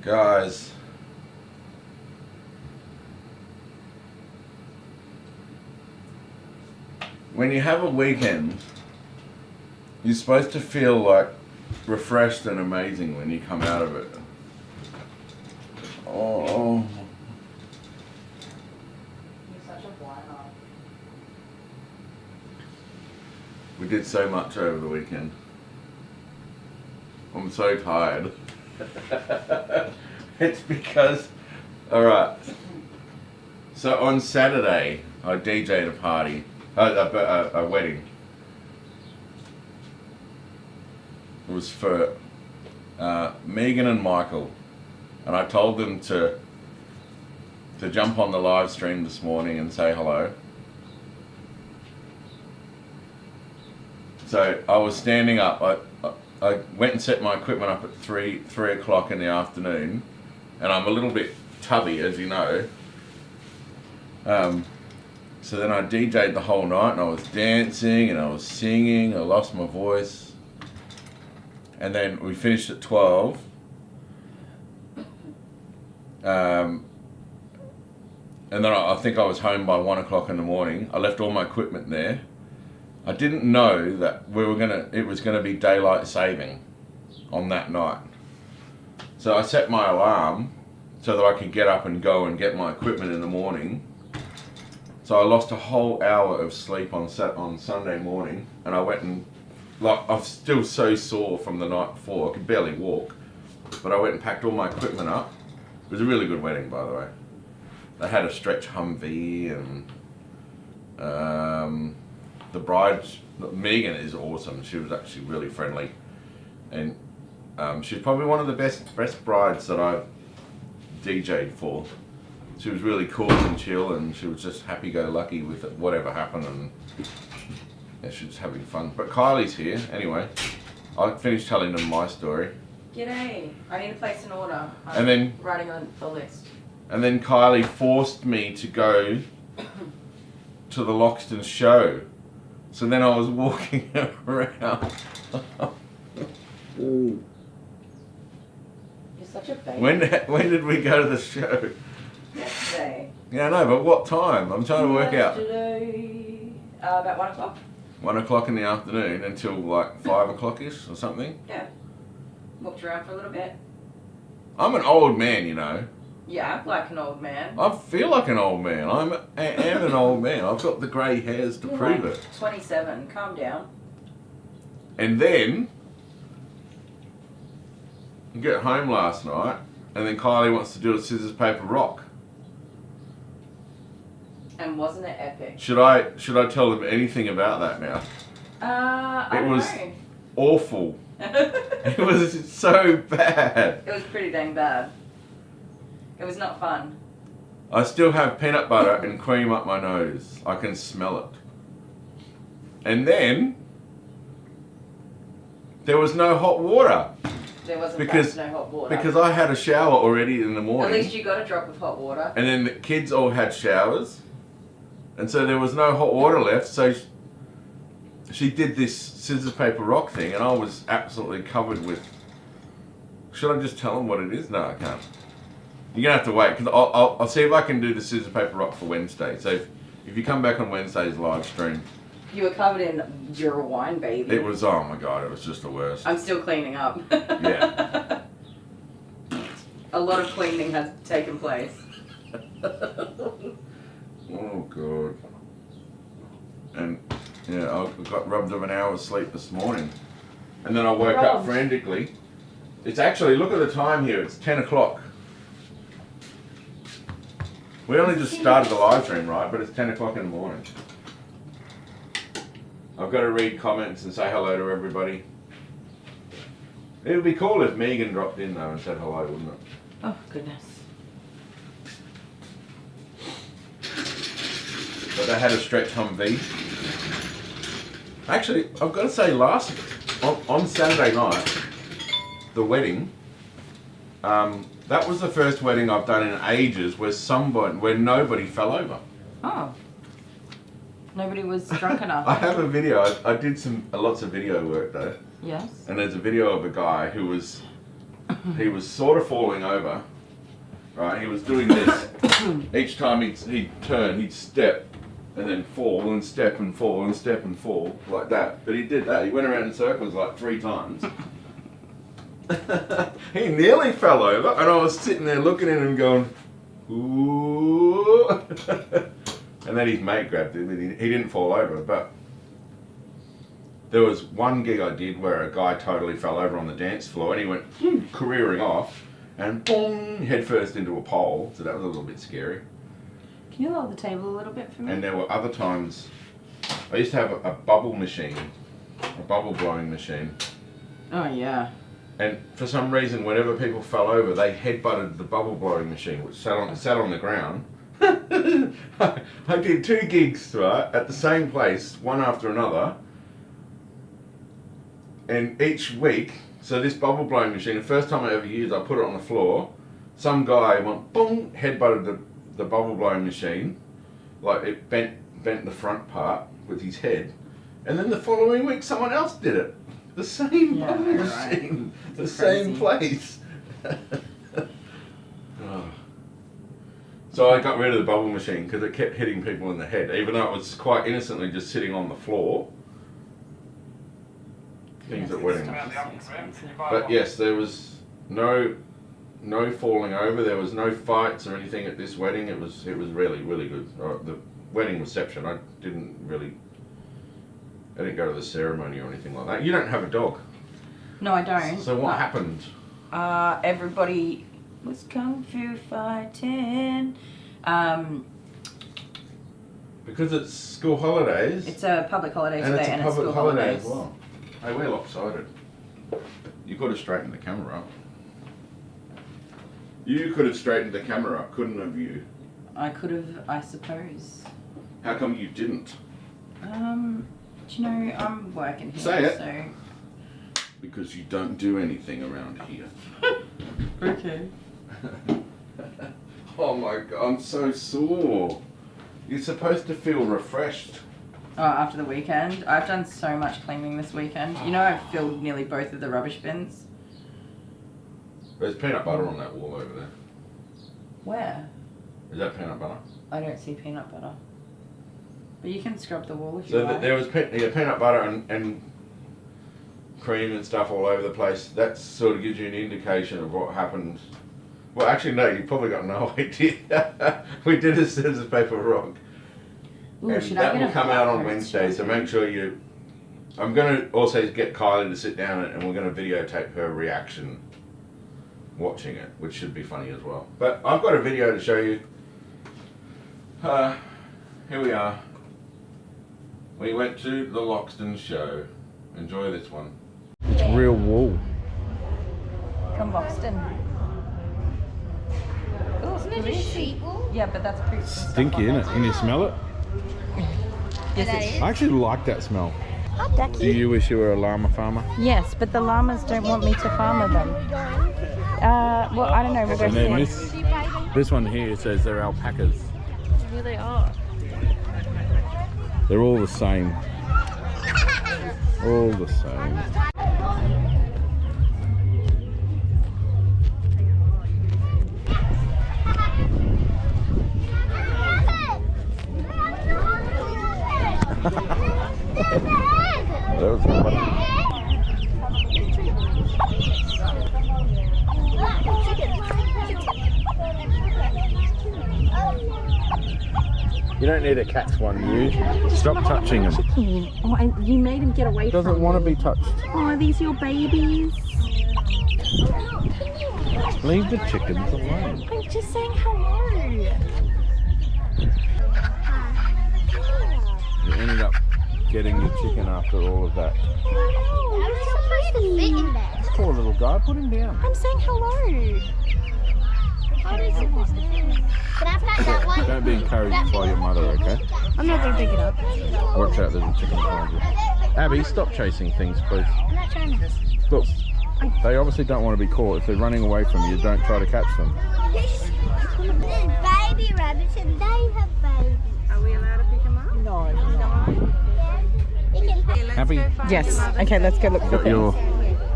Guys, when you have a weekend, you're supposed to feel like refreshed and amazing when you come out of it. Oh. You're such a whiner. We did so much over the weekend. I'm so tired. It's because, alright. So on Saturday, I DJ'd a party, a wedding. It was for Megan and Michael, and I told them to jump on the live stream this morning and say hello. So I was standing up. I went and set my equipment up at 3 o'clock in the afternoon, and I'm a little bit tubby, as you know. So then I DJ'd the whole night, and I was dancing and I was singing. I lost my voice, and then we finished at 12. And then I think I was home by 1 o'clock in the morning. I left all my equipment there. I didn't know that it was gonna be daylight saving on that night. So I set my alarm so that I could get up and go and get my equipment in the morning. So I lost a whole hour of sleep on Sunday morning, and I went and, like, I'm still so sore from the night before. I could barely walk, but I went and packed all my equipment up. It was a really good wedding, by the way. They had a stretch Humvee, and the bride, Megan, is awesome. She was actually really friendly, and she's probably one of the best brides that I've DJ'd for. She was really cool and chill, and she was just happy-go-lucky with whatever happened, and yeah, she was having fun. But Kylie's here anyway. I finished telling them my story. G'day. I need to place an order. I'm And then- writing on the list. And then Kylie forced me to go to the Loxton show. So then I was walking around. You're such a baby. When did we go to the show? Yesterday. Yeah, I know, but what time? I'm trying to work out. Yesterday. About 1 o'clock. 1 o'clock in the afternoon until like 5 o'clock-ish or something. Yeah. Walked around for a little bit. I'm an old man, you know. Yeah, act like an old man. I feel like an old man. I am an old man. I've got the grey hairs to prove it. 27. Calm down. And then, I get home last night, and then Kylie wants to do a scissors, paper, rock. And wasn't it epic? Should I tell them anything about that now? I It don't was know. awful. It was so bad. It was pretty dang bad. It was not fun. I still have peanut butter and cream up my nose. I can smell it. And then, there was no hot water. There wasn't no hot water. Because I had a shower already in the morning. At least you got a drop of hot water. And then the kids all had showers. And so there was no hot water left. So she did this scissors, paper, rock thing. And I was absolutely covered with... Should I just tell them what it is? No, I can't. You're going to have to wait. Because I'll see if I can do the scissors, paper, rock for Wednesday. So if you come back on Wednesday's live stream... You were covered in your wine, baby. It was, oh my God, it was just the worst. I'm still cleaning up. Yeah. A lot of cleaning has taken place. Oh God. And yeah, I got robbed of an hour's sleep this morning. And then I woke up frantically. It's actually, look at the time here, it's 10 o'clock. We only just started the live stream, right? But it's 10 o'clock in the morning. I've got to read comments and say hello to everybody. It would be cool if Megan dropped in though and said hello, wouldn't it? Oh, goodness. But they had a stretch Humvee. Actually, I've got to say, on Saturday night, the wedding, that was the first wedding I've done in ages where nobody fell over. Oh. Nobody was drunk enough. I have a video. I did lots of video work though. Yes. And there's a video of a guy who was he was sort of falling over. Right, he was doing this. Each time he'd turn, he'd step and then fall and step and fall and step and fall like that. But he did that. He went around in circles like 3 times. He nearly fell over, and I was sitting there looking at him going, ooh. And then his mate grabbed him and he didn't fall over. But there was one gig I did where a guy totally fell over on the dance floor and he went careering off and boom, head first into a pole. So that was a little bit scary. Can you lower the table a little bit for me? And there were other times, I used to have a bubble machine, a bubble blowing machine. Oh yeah. And for some reason, whenever people fell over, they headbutted the bubble blowing machine, which sat on the ground. I did 2 gigs, right, at the same place, one after another. And each week, so this bubble blowing machine, the first time I ever used, I put it on the floor. Some guy went boom, headbutted the bubble blowing machine, like it bent the front part with his head. And then the following week, someone else did it. The same bubble machine, the same place. Oh. So I got rid of the bubble machine because it kept hitting people in the head, even though it was quite innocently just sitting on the floor. Things at weddings. But yes, there was no falling over. There was no fights or anything at this wedding. It was really, really good. The wedding reception, I didn't go to the ceremony or anything like that. You don't have a dog. No, I don't. So what happened? Everybody was kung fu fighting. Because it's school holidays. It's a public holiday today, it's a public school holiday holidays. as well. Hey, we're lopsided. You could have straightened the camera up. You could have straightened the camera up, couldn't have you? I could have, I suppose. How come you didn't? Do you know, I'm working here, Say it. So... Because you don't do anything around here. Okay. Oh my God, I'm so sore. You're supposed to feel refreshed. Oh, after the weekend? I've done so much cleaning this weekend. You know, I've filled nearly both of the rubbish bins. There's peanut butter on that wall over there. Where? Is that peanut butter? I don't see peanut butter. But you can scrub the wall if you So like. there was peanut butter and cream and stuff all over the place. That sort of gives you an indication of what happened. Well, actually, no, you probably got no idea. We did a scissors, paper, rock. Ooh, And should that I get will come out on black Wednesday, so make sure you... I'm going to also get Kylie to sit down and we're going to videotape her reaction watching it, which should be funny as well. But I've got a video to show you. Here we are. We went to the Loxton show. Enjoy this one. It's real wool. From Loxton. Oh, isn't it just sheep wool? Yeah, but that's pretty Stinky, isn't it? Can you smell it? Yes, it is. I actually like that smell. Oh, ducky. Do you wish you were a llama farmer? Yes, but the llamas don't want me to farm them. Well, I don't know. We'll go And then see. this one here says they're alpacas. Here they are. They're all the same. All the same. That was funny. You don't need to catch one, you. Stop touching them. Oh, and you made him get away from Doesn't want to be touched. Oh, are these your babies? Leave the chickens alone. I'm just saying hello. You ended up getting your chicken after all of that. Oh, you're supposed to fit in there. Poor little guy, put him down. I'm saying hello. How are you supposed to fit in there? Can I put that one? Don't be encouraged by your mother, okay? I'm not going to pick it up. Watch out, there's a chicken behind you. Abby, stop chasing things, please. I'm not trying to. Look, they obviously don't want to be caught. If they're running away from you, don't try to catch them. There's baby rabbits and they have babies. Are we allowed to pick them up? No. You can Abby, Yes. Okay, let's go look for got your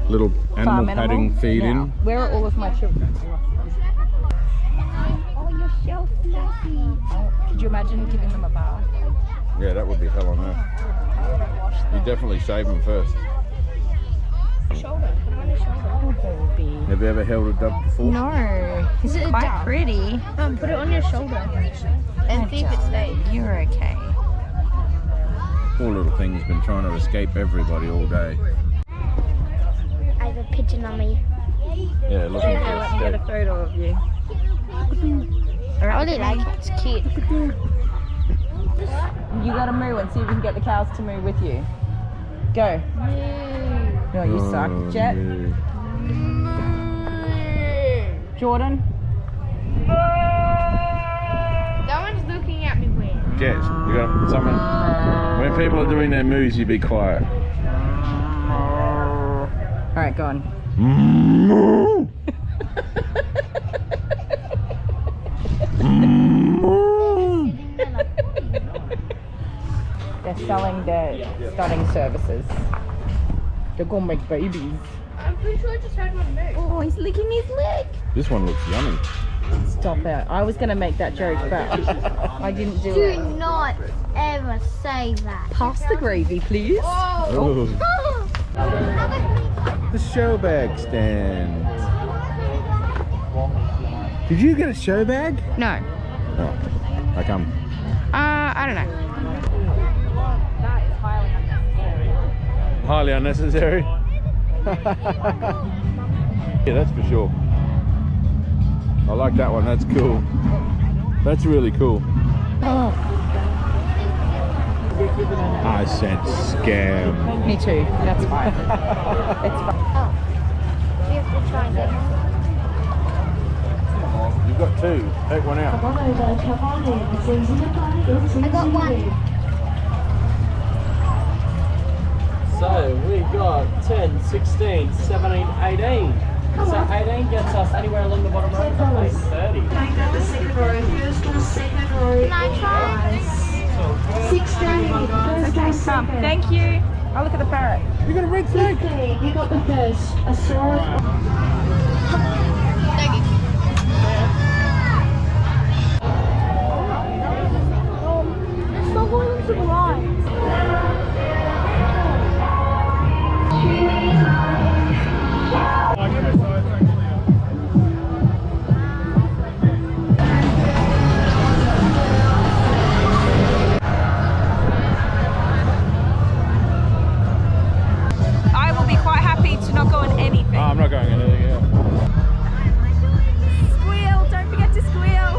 little farm animal padding feed Now, in. where are all of my children? Oh, you're so fluffy. Could you imagine giving them a bath? Yeah, that would be hell on earth. You definitely shave them first. Shoulder. Put it on your shoulder. Oh, baby. Have you ever held a dog before? No, he's quite pretty. Put it on your shoulder. And see if it stays. You're okay. Poor little thing's been trying to escape everybody all day. I have a pigeon on me. Yeah, looking Okay, for let me get a escape. photo of you. I really like it. It's cute. You gotta moo and see if we can get the cows to moo with you. Go. No, you suck. Oh, Jet. no. Jordan. That one's looking at me weird. Jet, you got someone. When people are doing their moves, you be quiet. Alright, go on. They're selling their stunning services. They're gonna make babies. I'm pretty sure I just heard one move. Oh, he's licking his leg. This one looks yummy. Stop it. I was gonna make that joke, but I didn't do Do it. not ever say that. Pass the gravy, please. Oh. The show bag stand. Did you get a show bag? No. Oh, how come? I don't know. That is highly unnecessary. Highly unnecessary. Yeah, that's for sure. I like that one. That's cool. That's really cool. I said scam. Me too. That's fine. It's fine. Oh. We have to try and get You've got two. Take one out. I got one. So we got 10, 16, 17, 18. So 18 gets us anywhere along the bottom row to place 30. Can I try? 16. Okay, come. Thank you. I'll look at the parrot. You got a red flag. You got the fish, a sword. Stop going into the line. I will be quite happy to not go on anything. Oh, I'm not going anything. Yeah. Squeal! Don't forget to squeal!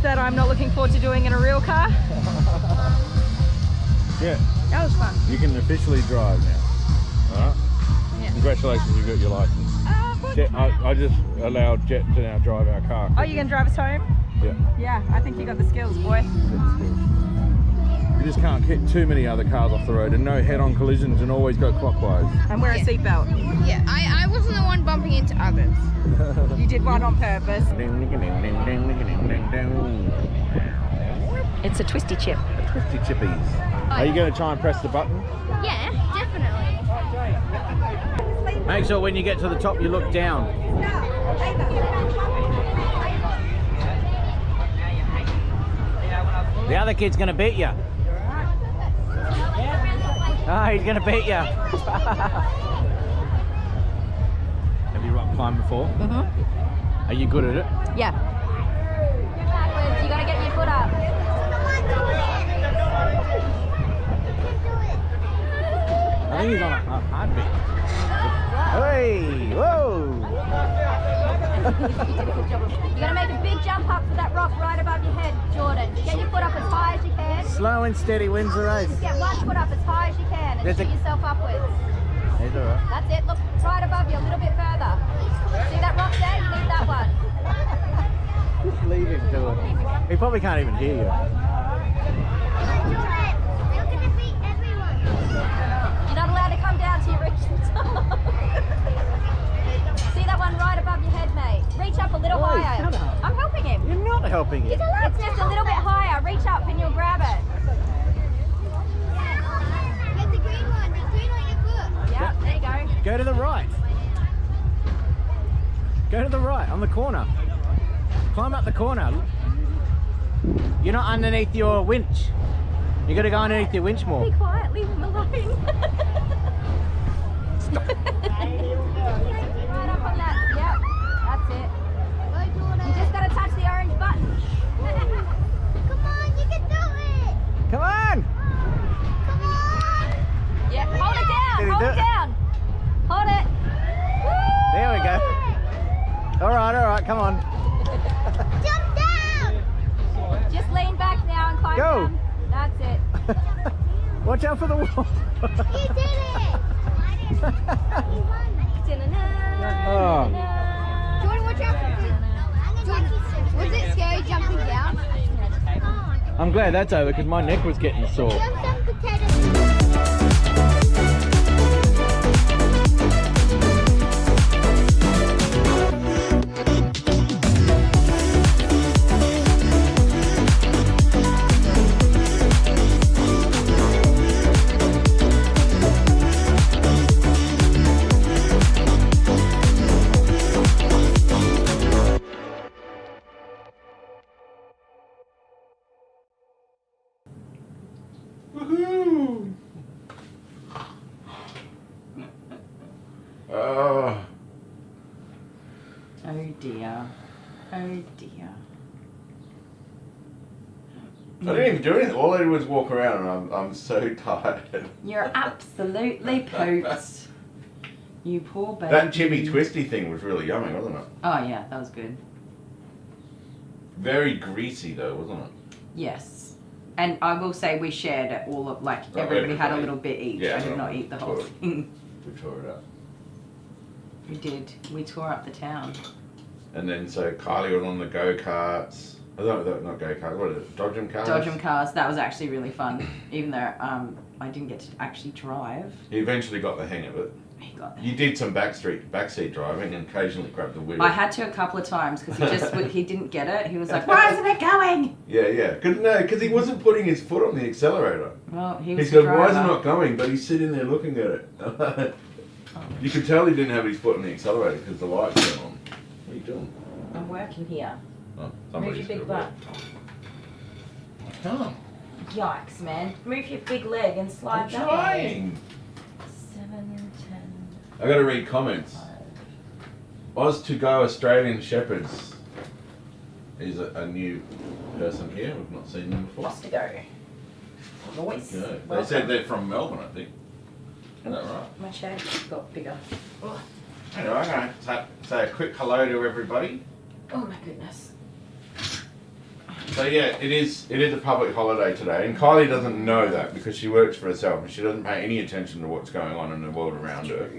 That I'm not looking forward to doing in a real car. Yeah. That was fun. You can officially drive now. All right. Yeah. Congratulations, you got your license. Jet, I just allowed Jet to now drive our car. Oh, you gonna drive us home? Yeah. Yeah, I think you got the skills, boy. You just can't hit too many other cars off the road and no head-on collisions and always go clockwise. And wear a seatbelt. Yeah, I wasn't the one bumping into others. You did one on purpose. It's a twisty chip. Twisty chippies. Are you going to try and press the button? Yeah, Make sure when you get to the top you look down. The other kid's gonna beat you. Oh, he's gonna beat you. Have you rock climbed before? Are you good at it? Yeah. Backwards, you gotta get your foot up. I think he's on a heartbeat. Hey, whoa! You gotta make a big jump up for that rock right above your head, Jordan. Get your foot up as high as you can. Slow and steady wins the race. Just get one foot up as high as you can and There's shoot a- yourself upwards. He's alright. That's it. Look right above you, a little bit further. See that rock there? You need that one. Just leave him do it. He probably can't even hear you. You're not allowed to come down till you reach the top. See that one right above your head, mate? Reach up a little Oi, higher. shut up. I'm helping him. You're not helping him. It's just a little bit higher. Reach up and you'll grab it. Get the green one on your foot. Yeah, there you go. Go to the right. Go to the right, on the corner. Climb up the corner. You're not underneath your winch. You gotta go underneath your winch more. Be quiet, leave him alone. Stop. Right up on that. Yep, that's it. You just gotta touch the orange button. Come on, you can do it. Come on! Come on. Yeah, hold it down, Did he hold do it it? down. Hold it. There we go. Alright, come on. Jump down. Just lean back now and climb Go. down. That's it. Watch out for the wall. You did it. Oh. Jordan, watch out for Jordan, was it scary jumping down? I'm glad that's over because my neck was getting sore. You have some potatoes. Woohoo! Oh dear. Oh dear. I didn't even do anything. All I did was walk around, and I'm so tired. You're absolutely pooped. You poor baby. That chibby twisty thing was really yummy, wasn't it? Oh yeah, that was good. Very greasy though, wasn't it? Yes. And I will say we shared it all of, like, Oh, everybody had a everybody. little bit each. Yeah, I did no, not eat the whole tore- thing. We tore it up. We did. We tore up the town. And then so Kylie was on the go-karts. Oh, no, not go-karts, what is it? Dodgem cars? Dodgem cars, that was actually really fun. Even though I didn't get to actually drive. He eventually got the hang of it. He got there. You did some backseat driving and occasionally grabbed the wheel. I had to a couple of times because he didn't get it. He was like, "Why isn't it going?" Yeah. Because he wasn't putting his foot on the accelerator. Well, he was He the goes, why is it driver. not going? But he's sitting there looking at it. You could tell he didn't have his foot on the accelerator because the lights went on. What are you doing? I'm working here. Oh, Move somebody's your big got a butt. Come. Yikes, man. Move your big leg and slide I'm that way. trying. 7, 10. I gotta read comments. Oz to go Australian Shepherds is a new person here. We've not seen them before. Lost to go. Voice. Okay. They said they're from Melbourne, I think. Is that right? My shade got bigger. Oh. Anyway, I'm going to say a quick hello to everybody. Oh my goodness. So yeah, it is a public holiday today, and Kylie doesn't know that because she works for herself and she doesn't pay any attention to what's going on in the world around her.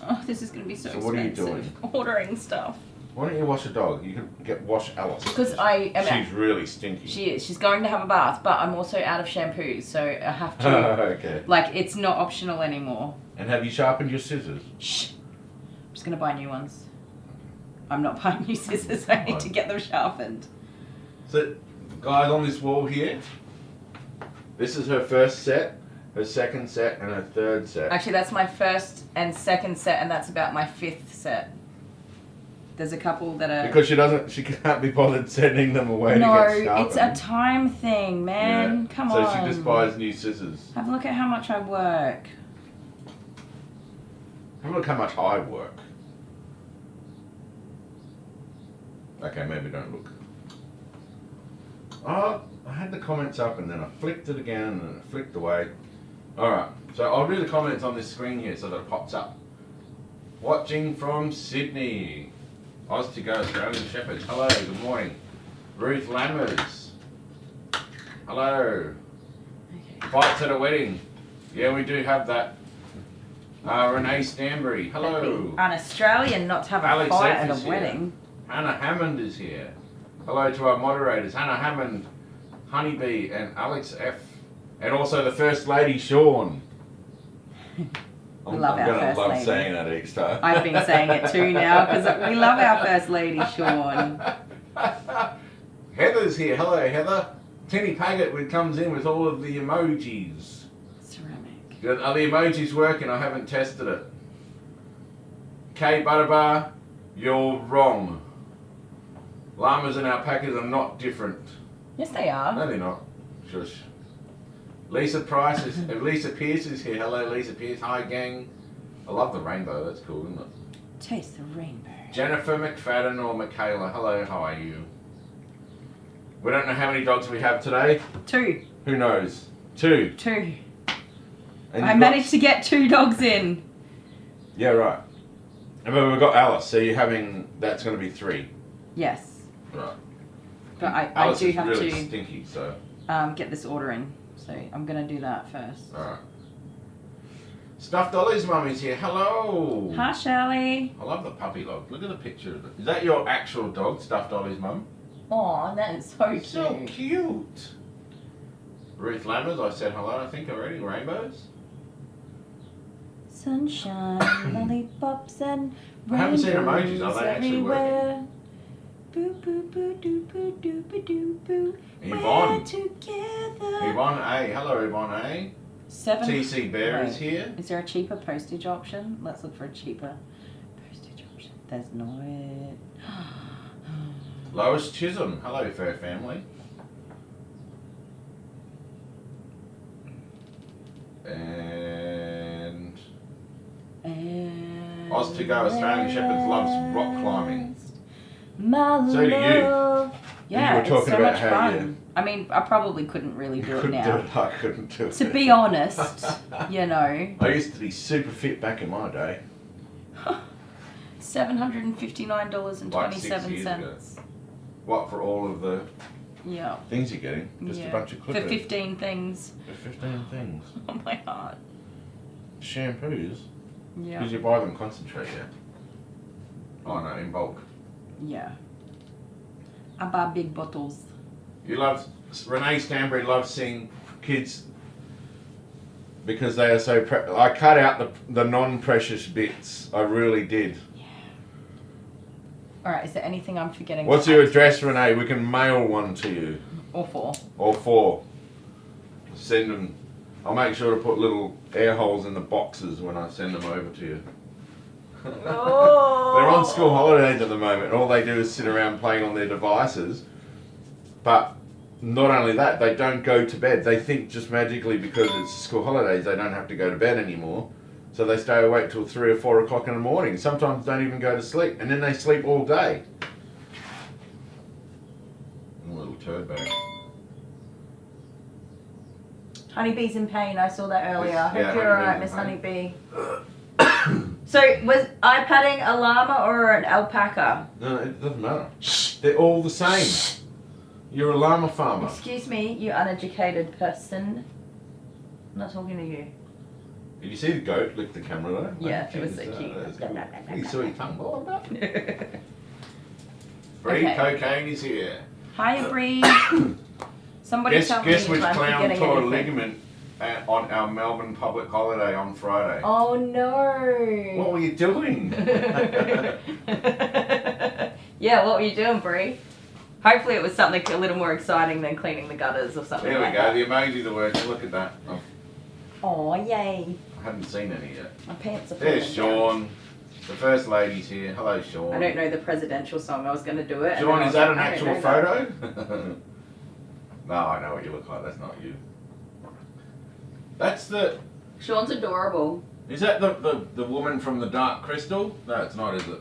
Oh, this is going to be so So what are you expensive. Ordering stuff. Why don't you wash a dog? You can wash Alice. Because I am. She's really stinky. She is. She's going to have a bath, but I'm also out of shampoos, so I have to. Okay. Like, it's not optional anymore. And have you sharpened your scissors? Shh. I'm just going to buy new ones. I'm not buying new scissors. I need to get them sharpened. So, guys, on this wall here, this is her first set. her second set and her third set. Actually, that's my first and second set, and that's about my 5th set. There's a couple that are... Because she can't be bothered sending them away to get sharpened. No, it's a time thing, man. Yeah. Come on. So she just buys new scissors. Have a look at how much I work. Have a look how much I work. Okay, maybe don't look. Oh, I had the comments up and then I flicked it again and then it flicked away. Alright, so I'll do the comments on this screen here so that it pops up. Watching from Sydney. Oz to go, Australian Shepherds. Hello, good morning. Ruth Lammers. Hello. Okay. Fights at a wedding. Yeah, we do have that. Renee Stanbury. Hello. An Australian not to have a Alex fight F at is a wedding. Hannah Hammond is here. Hello to our moderators, Hannah Hammond, Honeybee, and Alex F. And also the First Lady, Sean. I'm Love our gonna First love Lady. saying that each time. I've been saying it too now because we love our First Lady, Sean. Heather's here. Hello, Heather. Tenny Paget comes in with all of the emojis. Ceramic. Are the emojis working? I haven't tested it. Kay Butterbar, you're wrong. Llamas and alpacas are not different. Yes, they are. No, they're not. Shush. Lisa Price is, Lisa Pierce is here. Hello, Lisa Pierce. Hi, gang. I love the rainbow. That's cool, isn't it? Taste the rainbow. Jennifer McFadden or Michaela. Hello, how are you? We don't know how many dogs we have today. 2. Who knows? 2. 2. And I managed to get 2 dogs in. Yeah, right. And then we've got Alice. So you're having... That's going to be 3. Yes. Right. But I Alice do is have really to stinky, so... get this order in. So I'm going to do that first. Alright. Stuffed Ollie's mummy's here. Hello. Hi, Shirley. I love the puppy dog. Look at the picture of it. Is that your actual dog, Stuffed Ollie's mum? Oh, that is so cute. So cute. Ruth Lammers, I said hello, I think already. Rainbows. Sunshine, lollipops, and I haven't seen emojis. rainbows Are they actually everywhere. Boo, boo, boo, doo, boo, doo, boo, doo, boo. Yvonne. We're together. Yvonne A. Hello, Yvonne A. 7. TC Bear is Wait, here. Is there a cheaper postage option? Let's look for a cheaper postage option. There's not. Lois Chisholm. Hello, Fair Family. And Oz to go. Australian Shepherds loves rock climbing. My So do you. love. Yeah, You were it's talking so about much how fun. I mean, I probably couldn't really do it couldn't now. do it. I couldn't do it. To be honest, you know. I used to be super fit back in my day. $759.27. Like 6 years ago. What, for all of the Yeah. things you're getting? Just a bunch of For clippers. 15 things. For 15 things. Oh my heart. Shampoos? Yeah. Because you buy them concentrate, yeah? Oh no, in bulk. Yeah. I buy big bottles. You love, Renee Stanbury loves seeing kids because they are so, I cut out the non-precious bits. I really did. Yeah. Alright, is there anything I'm forgetting? What's your address, Renee? We can mail one to you. Or 4. Or 4. Send them. I'll make sure to put little air holes in the boxes when I send them over to you. Oh. They're on school holidays at the moment. All they do is sit around playing on their devices. But not only that, they don't go to bed. They think just magically because it's school holidays they don't have to go to bed anymore. So they stay awake till 3 or 4 o'clock in the morning. Sometimes don't even go to sleep. And then they sleep all day. A little turd bag. Honeybee's in pain. I saw that earlier. Yeah, Hope you're alright, Miss Honeybee Honeybee. So, was I patting a llama or an alpaca? No, it doesn't matter. They're all the same. You're a llama farmer. Excuse me, you uneducated person. I'm not talking to you. Did you see the goat lick the camera though? Yeah, it was so cute. That's cool. You saw your tongue ball about. Bree Okay. Cocaine is here. Hiya, Bree. Somebody tell Guess me which if I'm clown forgetting tore a anything. ligament on our Melbourne public holiday on Friday. Oh no. What were you doing? Yeah, what were you doing, Bree? Hopefully it was something a little more exciting than cleaning the gutters or something There we like go, that. the emoji the word. Look at that. Oh. Oh, yay. I haven't seen any yet. My pants are There's falling down. Sean. The first lady's here. Hello, Sean. I don't know the presidential song. I was going to do it. and Sean, then I is was that like, an I don't actual know that. photo? No, I know what you look like. That's not you. That's the... Sean's adorable. Is that the woman from the Dark Crystal? No, it's not, is it?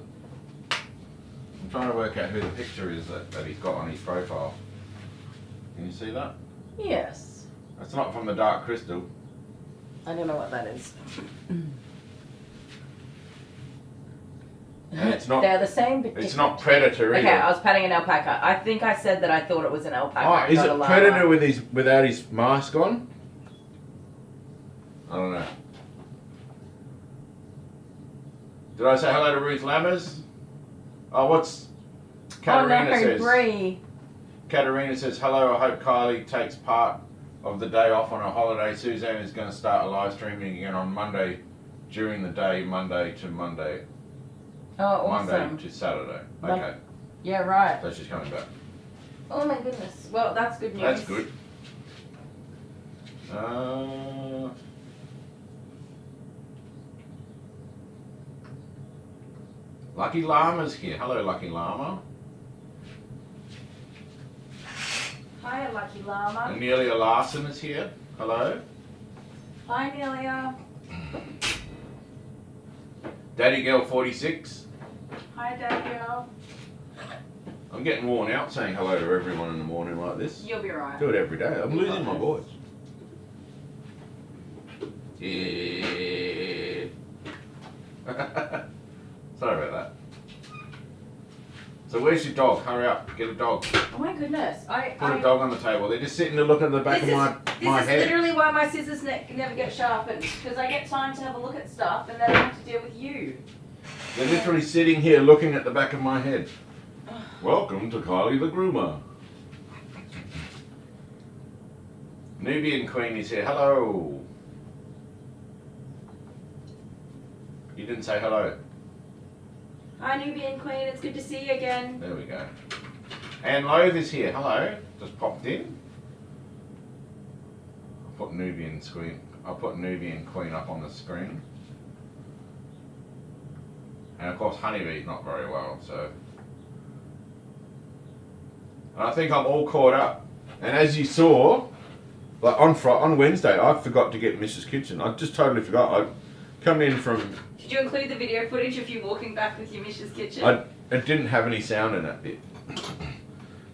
I'm trying to work out who the picture is that he's got on his profile. Can you see that? Yes. That's not from the Dark Crystal. I don't know what that is. And it's not... They're the same, but It's different. not Predator either. Okay, I was patting an alpaca. I think I said that I thought it was an alpaca. Oh, is not it a llama. Predator without his mask on? I don't know. Did I say hello to Ruth Lammers? Oh, what's Katarina says? Bree. Katarina says, hello, I hope Kylie takes part of the day off on a holiday. Suzanne is going to start a live streaming again on Monday during the day, Monday to Monday. Oh, awesome. Monday to Saturday. Okay. Yeah, right. So she's coming back. Oh my goodness. Well, that's good news. That's good. Lucky Llama's here. Hello, Lucky Llama. Hi, Lucky Llama. Amelia Larson is here. Hello. Hi, Amelia. Daddy Girl 46. Hi, Daddy Girl. I'm getting worn out saying hello to everyone in the morning like this. You'll be right. Do it every day. I'm losing my voice. Yeah. Sorry about that. So where's your dog? Hurry up. Get a dog. Oh my goodness. Put a dog on the table. They're just sitting to look at the back of my This is head. literally why my scissors never get sharpened. Because I get time to have a look at stuff and then I have to deal with you. They're literally sitting here looking at the back of my head. Welcome to Kylie the Groomer. Nubian Queen is here. Hello. You didn't say hello. Hi, Nubian Queen. It's good to see you again. There we go. Anne Loathe is here. Hello. Just popped in. I'll put Nubian Queen up on the screen. And of course Honeybee's not very well, so. And I think I'm all caught up. And as you saw, like on Wednesday, I forgot to get Mrs. Kitchen. I just totally forgot. I come in from. Did you include the video footage of you walking back with your Mish's Kitchen? It didn't have any sound in that bit.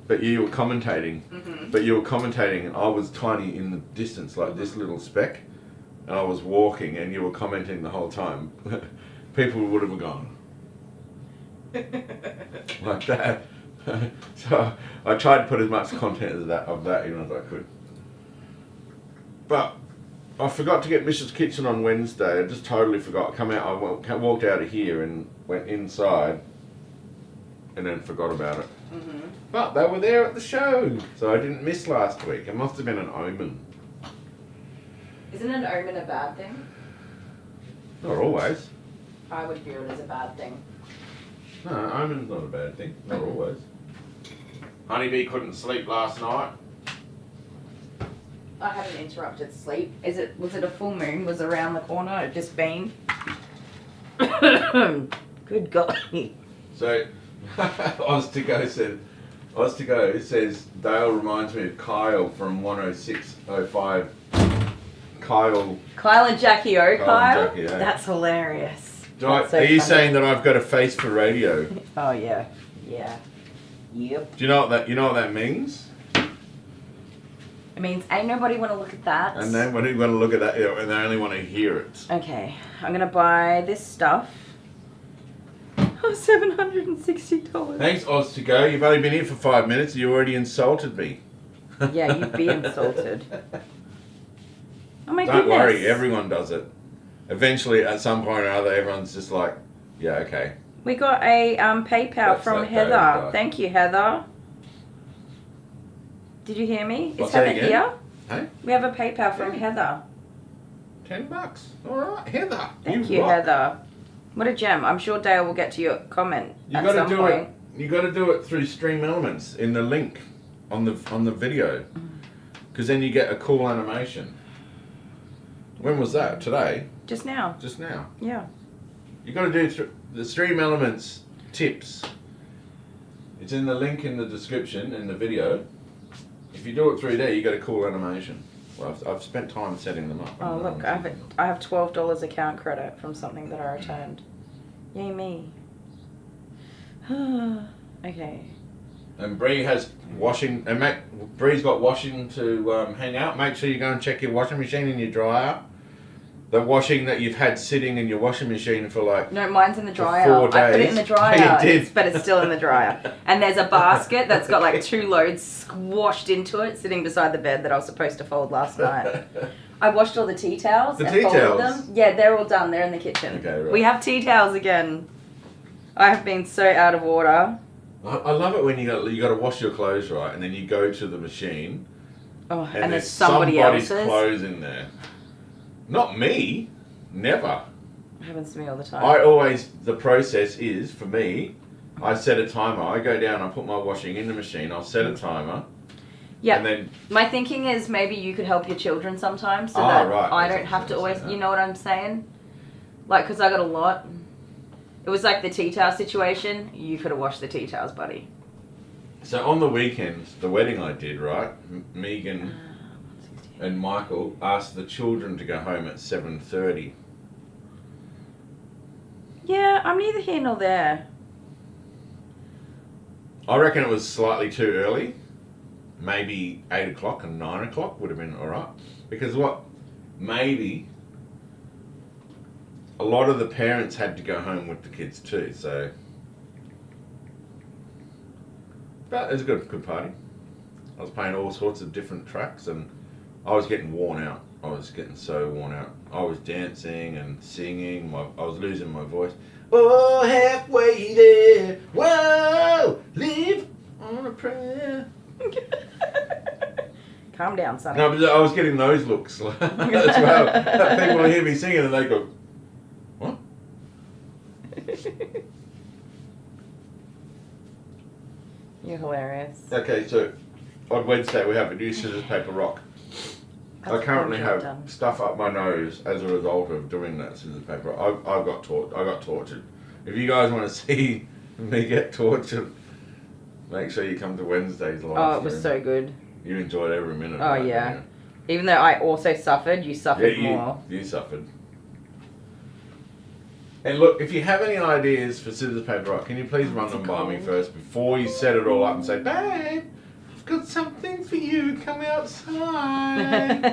But you were commentating. Mm-hmm. But you were commentating, and I was tiny in the distance, like this little speck. And I was walking, and you were commenting the whole time. People would have gone like that. So I tried to put as much content of that in as I could. But I forgot to get Mrs. Kitchen on Wednesday. I just totally forgot. I walked out of here and went inside, and then forgot about it. Mm-hmm. But they were there at the show, so I didn't miss last week. It must have been an omen. Isn't an omen a bad thing? Not always. I would view it as a bad thing. No, omen's not a bad thing. Not always. Honeybee couldn't sleep last night. I had an interrupted sleep. Was it a full moon? Was around the corner? It just been. Good God. So, Oz2Go says, Dale reminds me of Kyle from 106.05. Kyle and Jackie O. Kyle? and Jackie, yeah. That's hilarious. Are So you funny. saying that I've got a face for radio? Oh, yeah. Yeah. Yep. Do you know what that means? It means ain't nobody want to look at that. And then when you want to look at that, and they only want to hear it. Okay, I'm going to buy this stuff. Oh, $760. Thanks, Oz2Go. You've only been here for 5 minutes. You already insulted me. Yeah, you'd be insulted. Oh my goodness. Don't worry, everyone does it. Eventually, at some point or other, everyone's just like, yeah, okay. We got a PayPal That's from that Heather. guy. Thank you, Heather. Did you hear me? What's Is that Heather again? here? Hey? We have a PayPal from Heather. $10. All right, Heather. Thank you, rock. Heather. What a gem. I'm sure Dale will get to your comment You at got some to do point. it. You got to do it through Stream Elements in the link on the video, because then you get a cool animation. When was that? Today? Just now. Just now. Yeah. You got to do the Stream Elements tips. It's in the link in the description in the video. If you do it through there, you get a cool animation. Well, I've spent time setting them up. Oh look, I have $12 account credit from something that I returned. Yay me. Okay. And Bree has washing, and Bree's got washing to hang out. Make sure you go and check your washing machine and your dryer. The washing that you've had sitting in your washing machine for like... No, mine's in the dryer. 4 days. I put it in the dryer, You did. but it's still in the dryer. And there's a basket that's got like 2 loads squashed into it, sitting beside the bed that I was supposed to fold last night. I washed all the tea towels The and tea folded towels? them. Yeah, they're all done. They're in the kitchen. Okay, right. We have tea towels again. I have been so out of order. I love it when you got to wash your clothes, right, and then you go to the machine Oh, and there's somebody somebody's else's. clothes in there. Not me. Never. It happens to me all the time. The process is, for me, I set a timer. I go down, I put my washing in the machine, I'll set a timer. Yeah. And then My thinking is maybe you could help your children sometimes so Oh, that right. I That's don't have to what I was always, saying. you know what I'm saying? Like, because I got a lot. It was like the tea towel situation. You could have washed the tea towels, buddy. So on the weekends, the wedding I did, right, Megan and Michael asked the children to go home at 7:30. Yeah, I'm neither here nor there. I reckon it was slightly too early. Maybe 8 o'clock and 9 o'clock would have been alright. Because maybe a lot of the parents had to go home with the kids too, so. But it was a good party. I was playing all sorts of different tracks and I was getting worn out. I was getting so worn out. I was dancing and singing. I was losing my voice. Oh, halfway there. Whoa, live on a prayer. Calm down, son. No, but I was getting those looks as well. People hear me singing and they go, what? You're hilarious. Okay, so on Wednesday we have a new scissors, paper, rock. I currently have stuff up my nose as a result of doing that scissors, paper, rock. I got tortured. If you guys want to see me get tortured, make sure you come to Wednesday's live. Oh, it was so good. You enjoyed every minute. Oh, of it, yeah. didn't Even though I also suffered, you you? suffered Yeah, more. you suffered. And look, if you have any ideas for scissors, paper, rock, can you please run them by me first before you set it all up and say, babe, I've got something for you, come outside.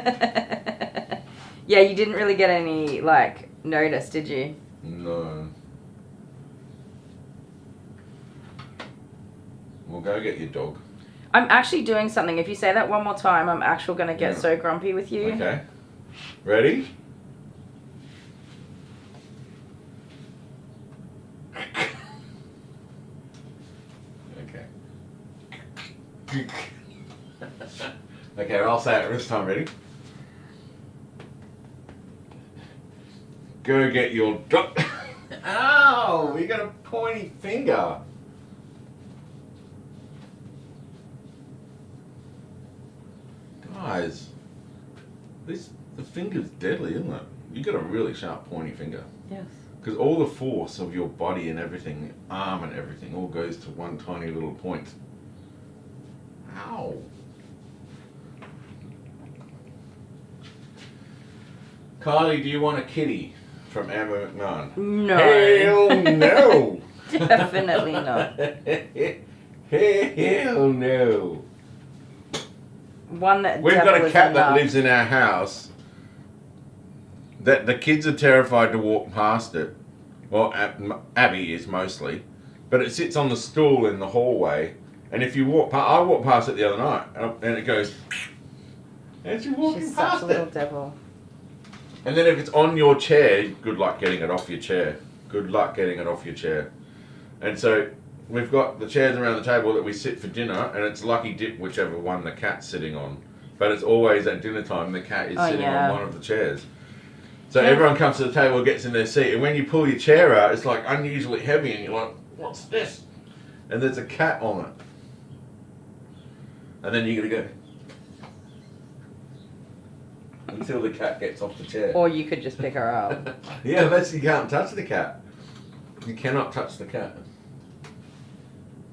Yeah, you didn't really get any, like, notice, did you? No. Well, go get your dog. I'm actually doing something. If you say that one more time, I'm actually going to get Yeah. so grumpy with you. Okay. Ready? Okay. Okay, I'll say it this time. Ready? Go get your dog. Ow! You got a pointy finger. Guys, the finger's deadly, isn't it? You got a really sharp pointy finger. Yes. Because all the force of your body and everything, arm and everything, all goes to one tiny little point. Ow. Kylie, do you want a kitty from Amber McMahon? No. Hell no. Definitely not. Hell no. One that We've got devil a is cat that enough. lives in our house that the kids are terrified to walk past it. Well, Abby is mostly. But it sits on the stool in the hallway. And if you walk past, I walked past it the other night and it goes, and you're walking She's such past a little it. devil. And then if it's on your chair, good luck getting it off your chair. Good luck getting it off your chair. And so we've got the chairs around the table that we sit for dinner, and it's lucky dip whichever one the cat's sitting on. But it's always at dinner time the cat is sitting on one of the chairs. So everyone comes to the table and gets in their seat, and when you pull your chair out, it's like unusually heavy, and you're like, what's this? And there's a cat on it. And then you're going to until the cat gets off the chair. Or you could just pick her up. Yeah, unless you can't touch the cat. You cannot touch the cat.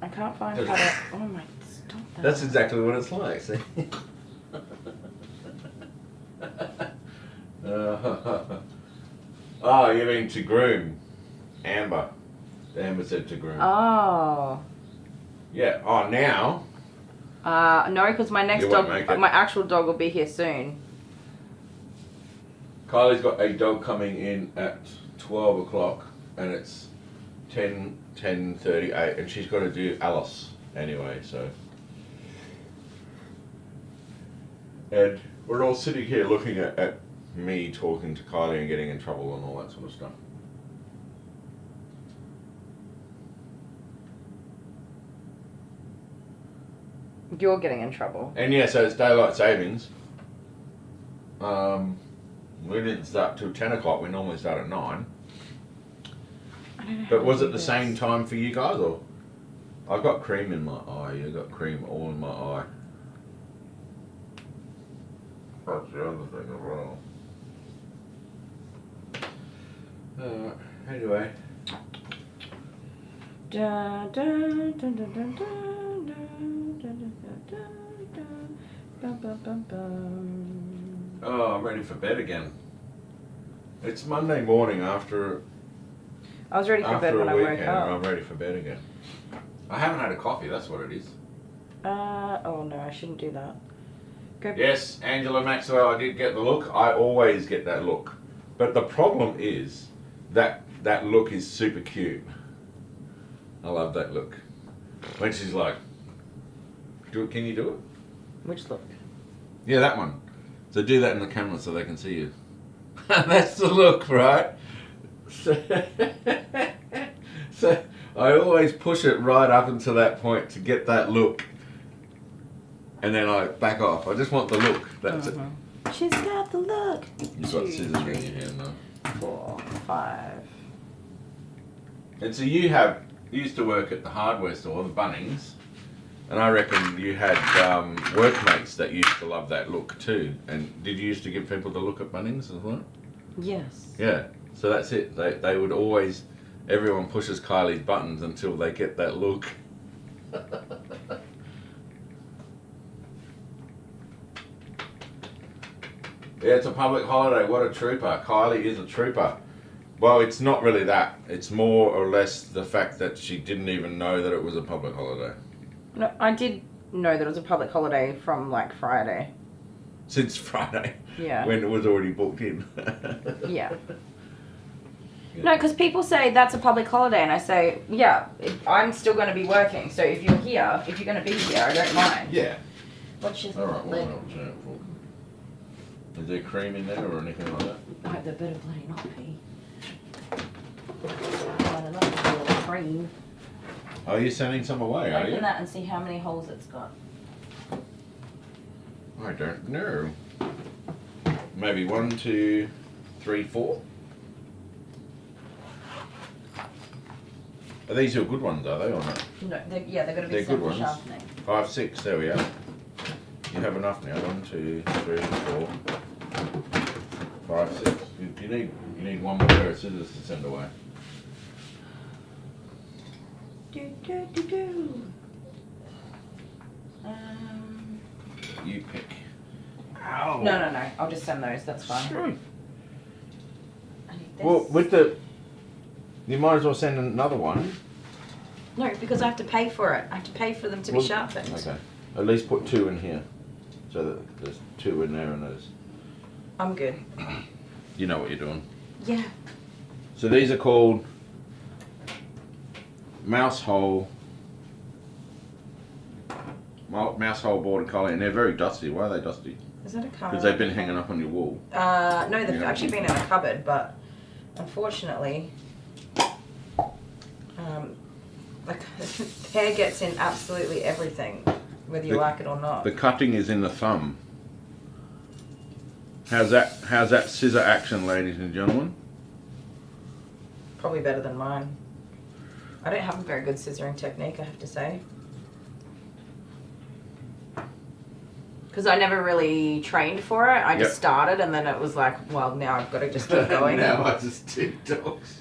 I can't find how to. Oh my! Stop that. That's exactly what it's like. See. Oh, you mean to groom? Amber. Amber said to groom. Oh. Yeah. Oh, now. No, because my next You dog, won't make it. my actual dog will be here soon. Kylie's got a dog coming in at 12 o'clock, and it's 10:38, and she's got to do Alice anyway. So. And we're all sitting here looking at me talking to Kylie and getting in trouble and all that sort of stuff. You're getting in trouble. And yeah, so it's daylight savings. We didn't start till 10 o'clock. We normally start at 9. I don't know. But was it the same time for you guys, or? I've got cream in my eye. You got cream all in my eye. That's the other thing as well. Anyway. Da, da, da, da, da, da, Oh, I'm ready for bed again. It's Monday morning after I was ready for bed when a I woke weekend, and I'm up. ready for bed again. I haven't had a coffee, that's what it is. Oh no, I shouldn't do that. Go. Yes, Angela Maxwell, I did get the look. I always get that look. But the problem is that that look is super cute. I love that look. When she's like, can you do it? Which look? Yeah, that one. So do that in the camera so they can see you. That's the look, right? So I always push it right up until that point to get that look. And then I back off. I just want the look. That's it. She's got the look. You've got scissors in your hand though. 4, 5. And so you used to work at the hardware store, the Bunnings, and I reckon you had workmates that used to love that look too. And did you used to give people the look at Bunnings as well? Yes. Yeah. So that's it. They would always, everyone pushes Kylie's buttons until they get that look. Yeah, it's a public holiday. What a trooper. Kylie is a trooper. Well, it's not really that. It's more or less the fact that she didn't even know that it was a public holiday. No, I did know that it was a public holiday from like Friday. Since Friday. Yeah. When it was already booked in. Yeah. No, because people say that's a public holiday, and I say, yeah, I'm still going to be working. So if you're here, if you're going to be here, I don't mind. Yeah. What's your Alright, leg? what else is for? Is there cream in there or anything like that? I hope there better bloody not be. I don't know, it's a little cream. Oh, you're sending some away, are you? Open that and see how many holes it's got. I don't know. Maybe 1, 2, 3, 4. Are these your good ones, are they, or not? No, they're got to be They're set good for ones. sharpening. 5, 6, there we are. You have enough now. 1, 2, 3, 4, 5, 6. You need one more pair of scissors to send away. Do, do, do, do. You pick. Ow. No. I'll just send those. That's fine. Sure. I need this. Well, you might as well send another one. No, because I have to pay for it. I have to pay for them to be sharpened. Okay. At least put 2 in here. So that there's 2 in there and there's... I'm good. You know what you're doing. Yeah. So these are called mouse hole border collie, and they're very dusty. Why are they dusty? Is that a cupboard? Because they've been hanging up on your wall. No, they've Yeah. actually been in a cupboard, but unfortunately, like hair gets in absolutely everything, whether you like it or not. The cutting is in the thumb. How's that scissor action, ladies and gentlemen? Probably better than mine. I don't have a very good scissoring technique, I have to say. Because I never really trained for it. I just Yep. started, and then it was like, well, now I've got to just keep going. Now I just do dogs.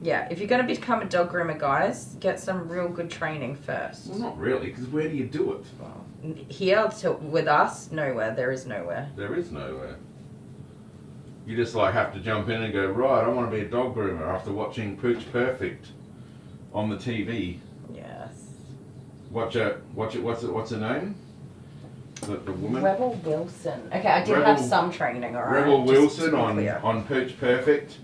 Yeah, if you're going to become a dog groomer, guys, get some real good training first. Well, not really, because where do you do it? Here, with us, nowhere. There is nowhere. There is nowhere. You just like have to jump in and go, right, I want to be a dog groomer after watching Pooch Perfect on the TV. Yes. Watch it, what's her name? The woman? Rebel Wilson. Okay, I did Rebel- have some training, alright. Rebel just to Wilson be on clear. Pooch Perfect.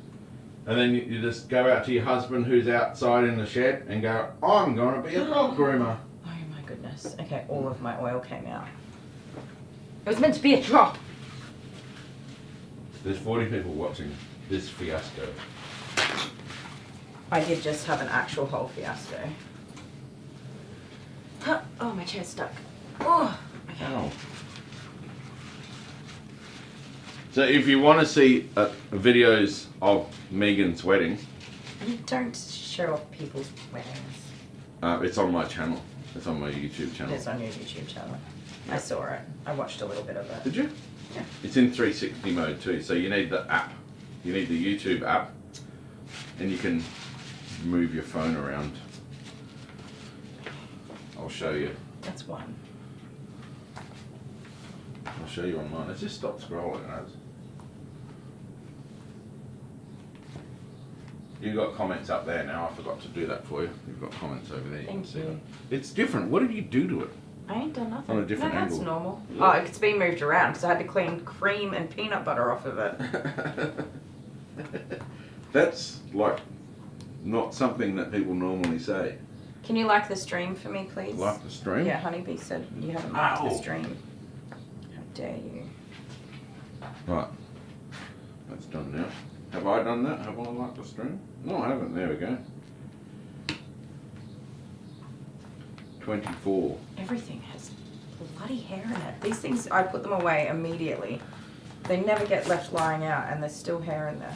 And then you just go out to your husband who's outside in the shed and go, I'm going to be a dog groomer. Oh my goodness. Okay, all of my oil came out. It was meant to be a drop. There's 40 people watching this fiasco. I did just have an actual whole fiasco. Huh. Oh, my chair's stuck. Oh, okay. Ow. So if you want to see videos of Megan's wedding, You don't show off people's weddings. it's on my channel. It's on my YouTube channel. It's on your YouTube channel. I saw it. I watched a little bit of it. Did you? Yeah. It's in 360 mode too, so you need the app. You need the YouTube app, and you can move your phone around. I'll show you. That's one. I'll show you on mine. It's just stopped scrolling, guys. You've got comments up there now. I forgot to do that for you. You've got comments over there. Thank can see you. them. It's different. What did you do to it? I ain't done nothing. On a different no, that's angle. normal. Oh, it's been moved around because I had to clean cream and peanut butter off of it. That's like not something that people normally say. Can you like the stream for me, please? Like the stream? Yeah, Honeybee said you haven't liked the Ow. stream. How dare you? Right. That's done now. Have I done that? Have I liked the stream? No, I haven't. There we go. 24. Everything has bloody hair in it. These things, I put them away immediately. They never get left lying out, and there's still hair in there.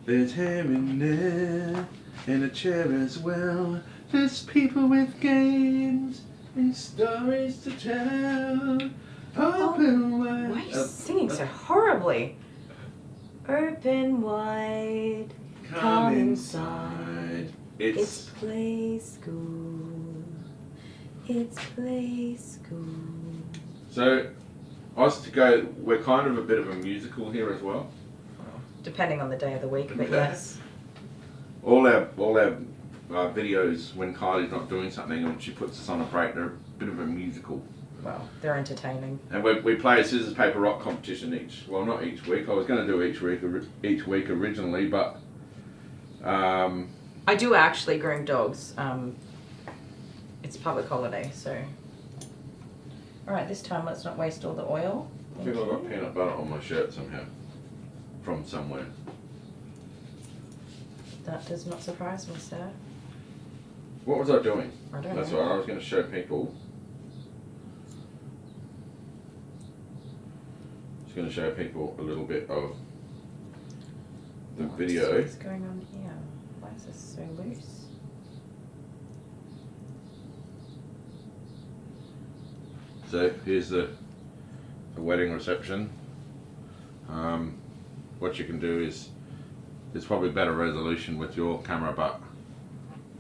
There's hair in there, and a chair as well. There's people with games and stories to tell. Open wide. Why are you singing so horribly? Open wide, Come inside. it's play school. It's play school. So, us to go, we're kind of a bit of a musical here as well. Depending on the day of the week, but yes. All our videos, when Kylie's not doing something and she puts us on a break, they're a bit of a musical. Well, they're entertaining. And we play a scissors paper rock competition not each week. I was going to do each week originally, but I do actually groom dogs. It's a public holiday, so. All right, this time let's not waste all the oil. I think I've got peanut butter on my shirt somehow, from somewhere. That does not surprise me, sir. What was I doing? I don't That's know. right. I was going to show people. Just going to show people a little bit of the video. What's going on here? Why is this so loose? So here's the wedding reception. What you can do is, it's probably better resolution with your camera, but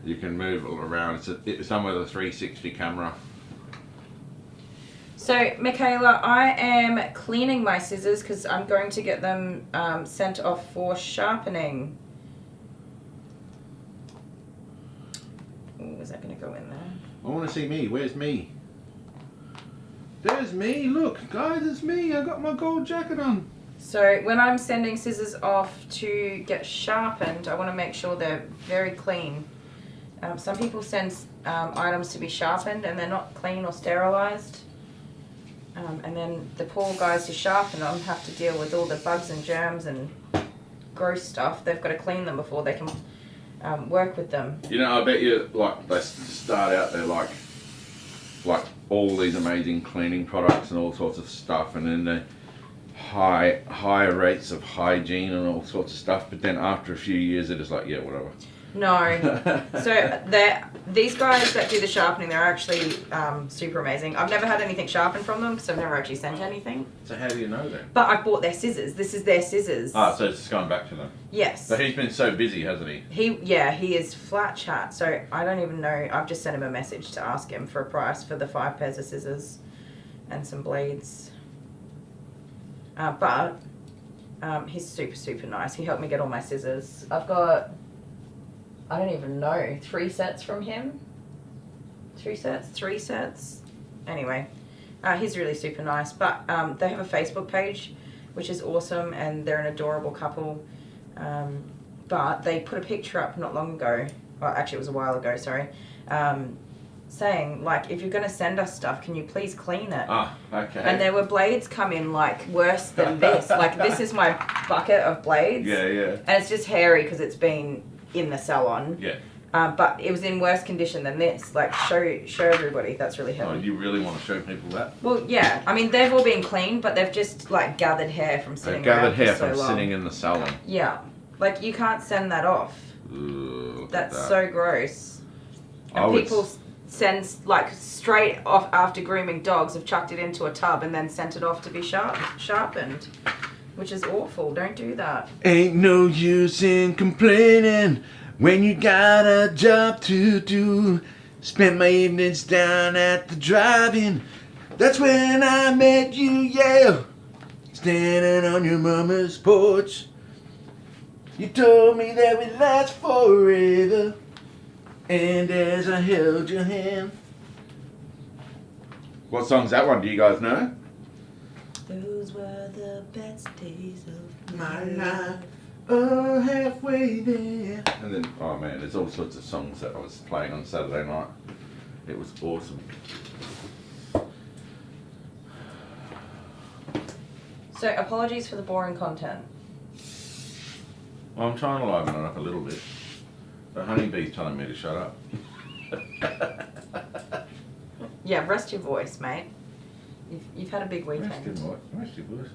you can move it all around. It's done with a 360 camera. So, Michaela, I am cleaning my scissors because I'm going to get them sent off for sharpening. Ooh, is that going to go in there? I want to see me. Where's me? There's me. Look, guys, it's me. I got my gold jacket on. So, when I'm sending scissors off to get sharpened, I want to make sure they're very clean. Some people send items to be sharpened and they're not clean or sterilized. And then the poor guys who sharpen them have to deal with all the bugs and germs and gross stuff. They've got to clean them before they can work with them. You know, I bet you, like, they start out there like all these amazing cleaning products and all sorts of stuff, and then the high rates of hygiene and all sorts of stuff. But then after a few years, they're just like, yeah, whatever. No. So these guys that do the sharpening, they're actually super amazing. I've never had anything sharpened from them because I've never actually sent anything. So how do you know then? But I bought their scissors. This is their scissors. Ah, so it's just going back to them. Yes. So he's been so busy, hasn't he? He is flat chat. So I don't even know. I've just sent him a message to ask him for a price for the 5 pairs of scissors and some blades. But he's super, super nice. He helped me get all my scissors. I've got, I don't even know, 3 sets from him. 3 sets. Anyway, he's really super nice. But they have a Facebook page, which is awesome, and they're an adorable couple. But they put a picture up not long ago. Well, actually, it was a while ago, sorry. Saying, like, if you're going to send us stuff, can you please clean it? Ah, okay. And there were blades come in, like, worse than this. Like, this is my bucket of blades. Yeah, yeah. And it's just hairy because it's been in the salon. Yeah. But it was in worse condition than this. Like, show everybody. That's really heavy. Oh, you really want to show people that? Well, yeah. I mean, they've all been cleaned, but they've just, like, gathered hair from sitting Gathered around hair for so from long. sitting in the salon. Yeah. Like, you can't send that off. Ooh, That's that. so gross. I And would people send, like, straight off after grooming dogs, have chucked it into a tub and then sent it off to be sharpened, which is awful. Don't do that. Ain't no use in complaining when you got a job to do. Spent my evenings down at the drive-in. That's when I met you, yeah. Standing on your mama's porch. You told me that we'd last forever. And as I held your hand. What song's that one? Do you guys know? Those were the best days of My life, oh, halfway there. And then, oh man, there's all sorts of songs that I was playing on Saturday night. It was awesome. So, apologies for the boring content. Well, I'm trying to liven it up a little bit. The honeybee's telling me to shut up. Yeah, rest your voice, mate. You've had a big weekend. Rest your voice.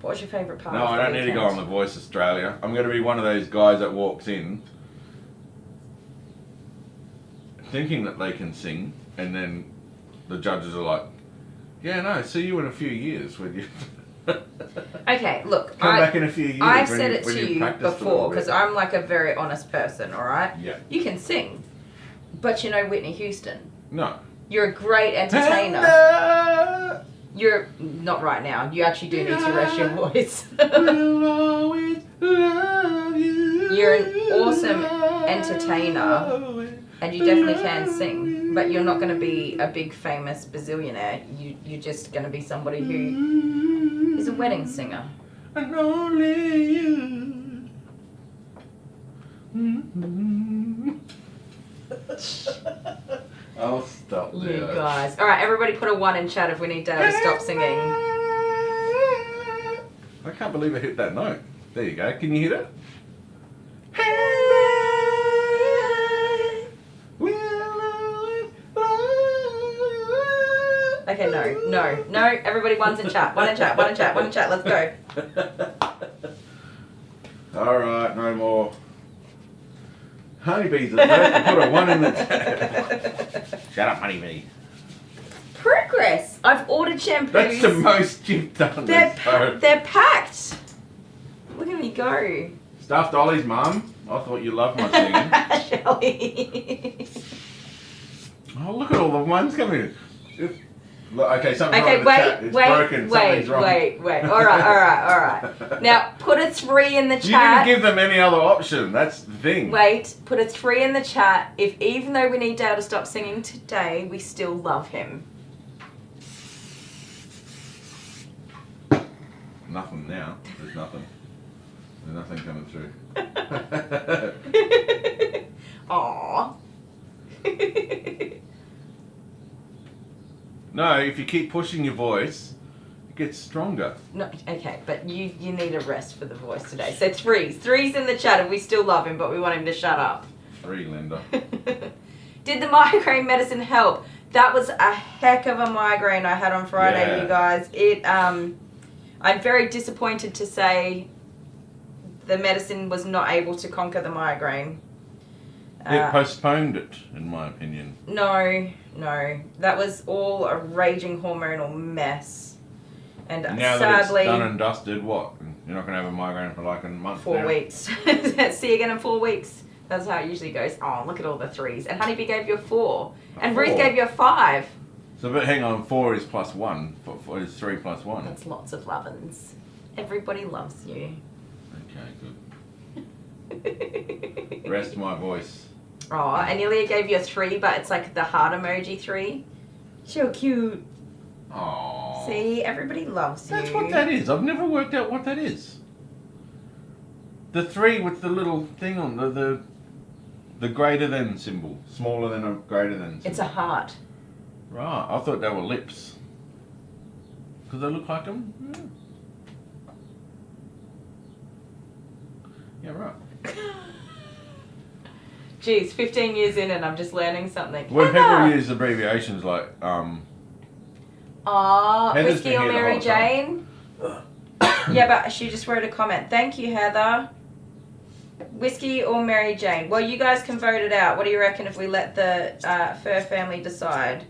What was your favourite part? No, of I the don't need to go weekend? on The Voice Australia. I'm going to be one of those guys that walks in thinking that they can sing, and then the judges are like, yeah, no, see you in a few years when you... Okay, look, Come back in a few years. I've when said you- it when to you you practiced a before little because bit. I'm like a very honest person, alright? Yeah. You can sing, but you know Whitney Houston. No. You're a great entertainer. And You're not right now. You actually do need to rest your voice. we'll always love you. You're an awesome entertainer, and you definitely can sing, but you're not going to be a big famous bazillionaire. You're just going to be somebody who is a wedding singer. And only you. I'll stop there. You guys. Alright, everybody put a 1 in chat if we need Dale to stop singing. I can't believe I hit that note. There you go. Can you hit it? Okay, no. Everybody 1's in chat. 1 in chat. Let's go. Alright, no more. Honeybees are supposed to put a 1 in the chat. Shut up, honeybee. Progress. I've ordered shampoos. That's the most you've done. They're packed. Look at me go. Stuffed Ollie's mum. I thought you loved my singing. Shelley. Oh, look at all the ones coming in. Look, okay, something's wrong Okay, with the chat. It's broken. Something's wrong. wait. All right. Now, put a 3 in the You didn't chat. give them any other option. That's the thing. Wait, put a 3 in the chat. If even though we need Dale to stop singing today, we still love him. Nothing now. There's nothing. There's nothing coming through. Aww. No, if you keep pushing your voice, it gets stronger. No, okay, but you need a rest for the voice today. So 3's in the chat if we still love him, but we want him to shut up. 3, Linda. Did the migraine medicine help? That was a heck of a migraine I had on Friday, Yeah. you guys. I'm very disappointed to say the medicine was not able to conquer the migraine. It postponed it, in my opinion. No. That was all a raging hormonal mess. And Now sadly, that it's done and dusted, what? You're not going to have a migraine for like a month? 4 now? weeks. See you again in 4 weeks. That's how it usually goes. Oh, look at all the 3s. And Honeybee gave you a 4. And Ruth 4. gave you a 5. So, but hang on, 4 is plus 1. 4 is 3 plus 1. That's lots of lovin's. Everybody loves you. Okay, good. Rest my voice. Oh, and Ilya gave you a 3, but it's like the heart emoji 3. So cute. Aww. See, everybody loves you. That's what that is. I've never worked out what that is. The 3 with the little thing on the greater than symbol, smaller than a greater than symbol. It's a heart. Right, I thought they were lips. Because they look like them. Yeah, right. Jeez, 15 years in and I'm just learning something. When people Heather! use abbreviations like Aw, Heather's Whiskey been or here the Mary whole time. Jane? Yeah, but she just wrote a comment. Thank you, Heather. Whiskey or Mary Jane? Well, you guys can vote it out. What do you reckon if we let the Fur family decide?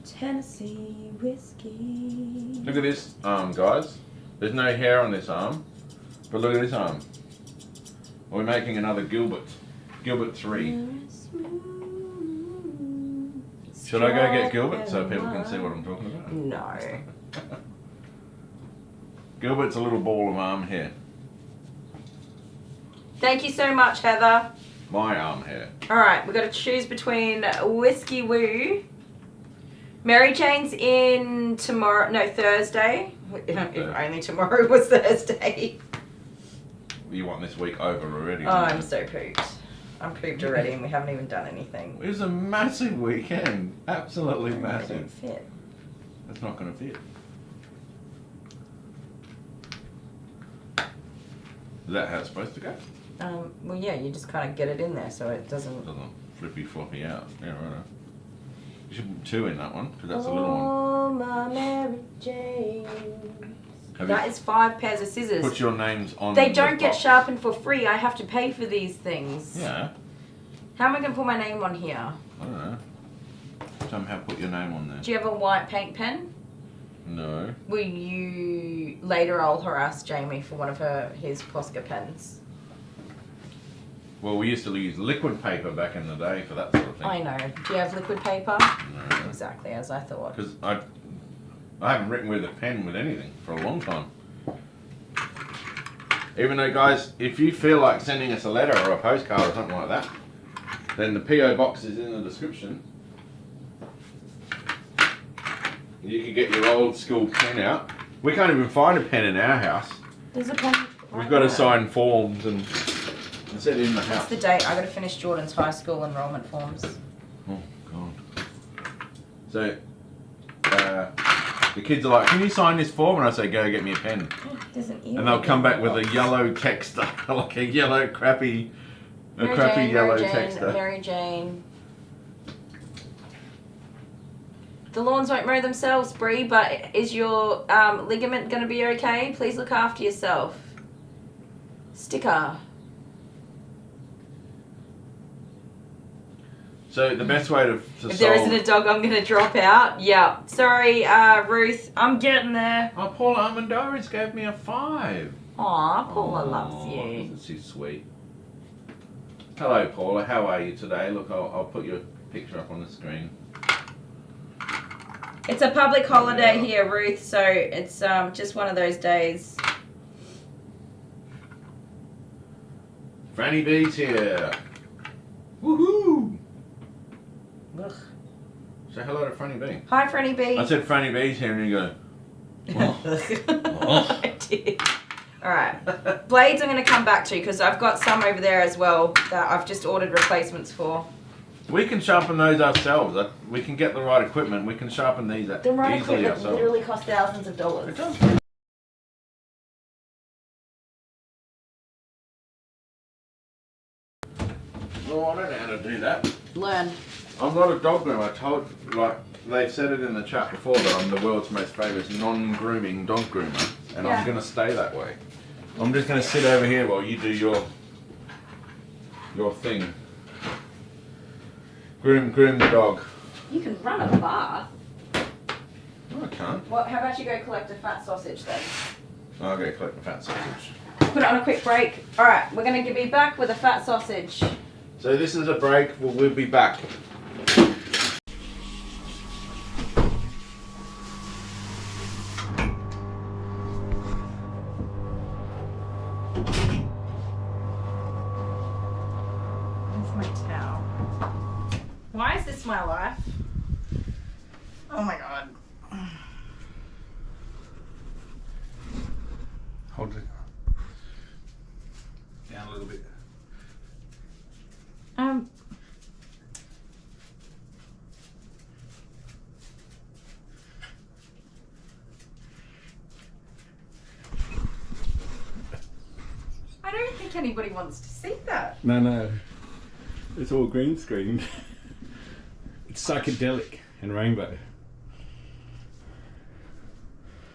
Tennessee whiskey. look at this arm, guys. There's no hair on this arm, but look at this arm. We're making another Gilbert. Gilbert 3. Should I go get Gilbert so people can see what I'm talking about? No. Gilbert's a little ball of arm hair. Thank you so much, Heather. My arm hair. Alright, we've got to choose between Whiskey Woo. Mary Jane's in tomorrow, no, Thursday. If only tomorrow was Thursday. You want this week over already? Oh, I'm so pooped. I'm pooped already and we haven't even done anything. It was a massive weekend. Absolutely It massive. didn't fit. That's not going to fit. Is that how it's supposed to go? Well, yeah, you just kind of get it in there so it doesn't... Doesn't flippy floppy out. Yeah, right. You should put 2 in that one because that's a little one. Oh, my Mary Jane. Have That you is 5 pairs of scissors. put your names on? They the don't get box? sharpened for free. I have to pay for these things. Yeah. How am I going to put my name on here? I don't know. Somehow put your name on there. Do you have a white paint pen? No. Will you... Later I'll harass Jamie for one of his Posca pens. Well, we used to use liquid paper back in the day for that sort of thing. I know. Do you have liquid paper? No. Exactly as I thought. Because I haven't written with a pen with anything for a long time. Even though, guys, if you feel like sending us a letter or a postcard or something like that, then the PO box is in the description. You can get your old school pen out. We can't even find a pen in our house. There's a pen. We've got to sign forms and set it in the What's house. the date? I got to finish Jordan's high school enrollment forms. Oh, God. So, the kids are like, can you sign this form? And I say, go get me a pen. There's an ear. And they'll come back with a yellow texter, like a yellow crappy, yellow texter. Mary Jane. The lawns won't mow themselves, Bree, but is your ligament going to be okay? Please look after yourself. Sticker. So the best way to If solve... there isn't a dog, I'm going to drop out. Yeah. Sorry, Ruth. I'm getting there. Oh, Paula Armendariz gave me a 5. Aw, Paula loves you. Isn't she sweet? Hello, Paula. How are you today? Look, I'll put your picture up on the screen. It's a public holiday here, Ruth, so it's just one of those days. Franny B's here. Woohoo! Ugh. Say hello to Franny B. Hi, Franny B. I said Franny B's here and you go, I did. Alright. Blades I'm going to come back to because I've got some over there as well that I've just ordered replacements for. we can sharpen those ourselves. We can get the right equipment. We can sharpen these The right easily equipment ourselves. literally costs thousands of dollars. It does. Oh, I don't know how to do that. Learn. I'm not a dog groomer. I told, like, they've said it in the chat before that I'm the world's most famous non-grooming dog groomer, and I'm going to stay that way. I'm just going to sit over here while you do your thing. Groom the dog. You can run a bath. No, I can't. Well, how about you go collect a fat sausage then? I'll go collect the fat sausage. Put it on a quick break. Alright, we're going to be back with a fat sausage. So this is a break. We'll be back. Why is this my life? Oh my god. Hold it down a little bit. I don't think anybody wants to see that. No. It's all green screened. It's psychedelic and rainbow.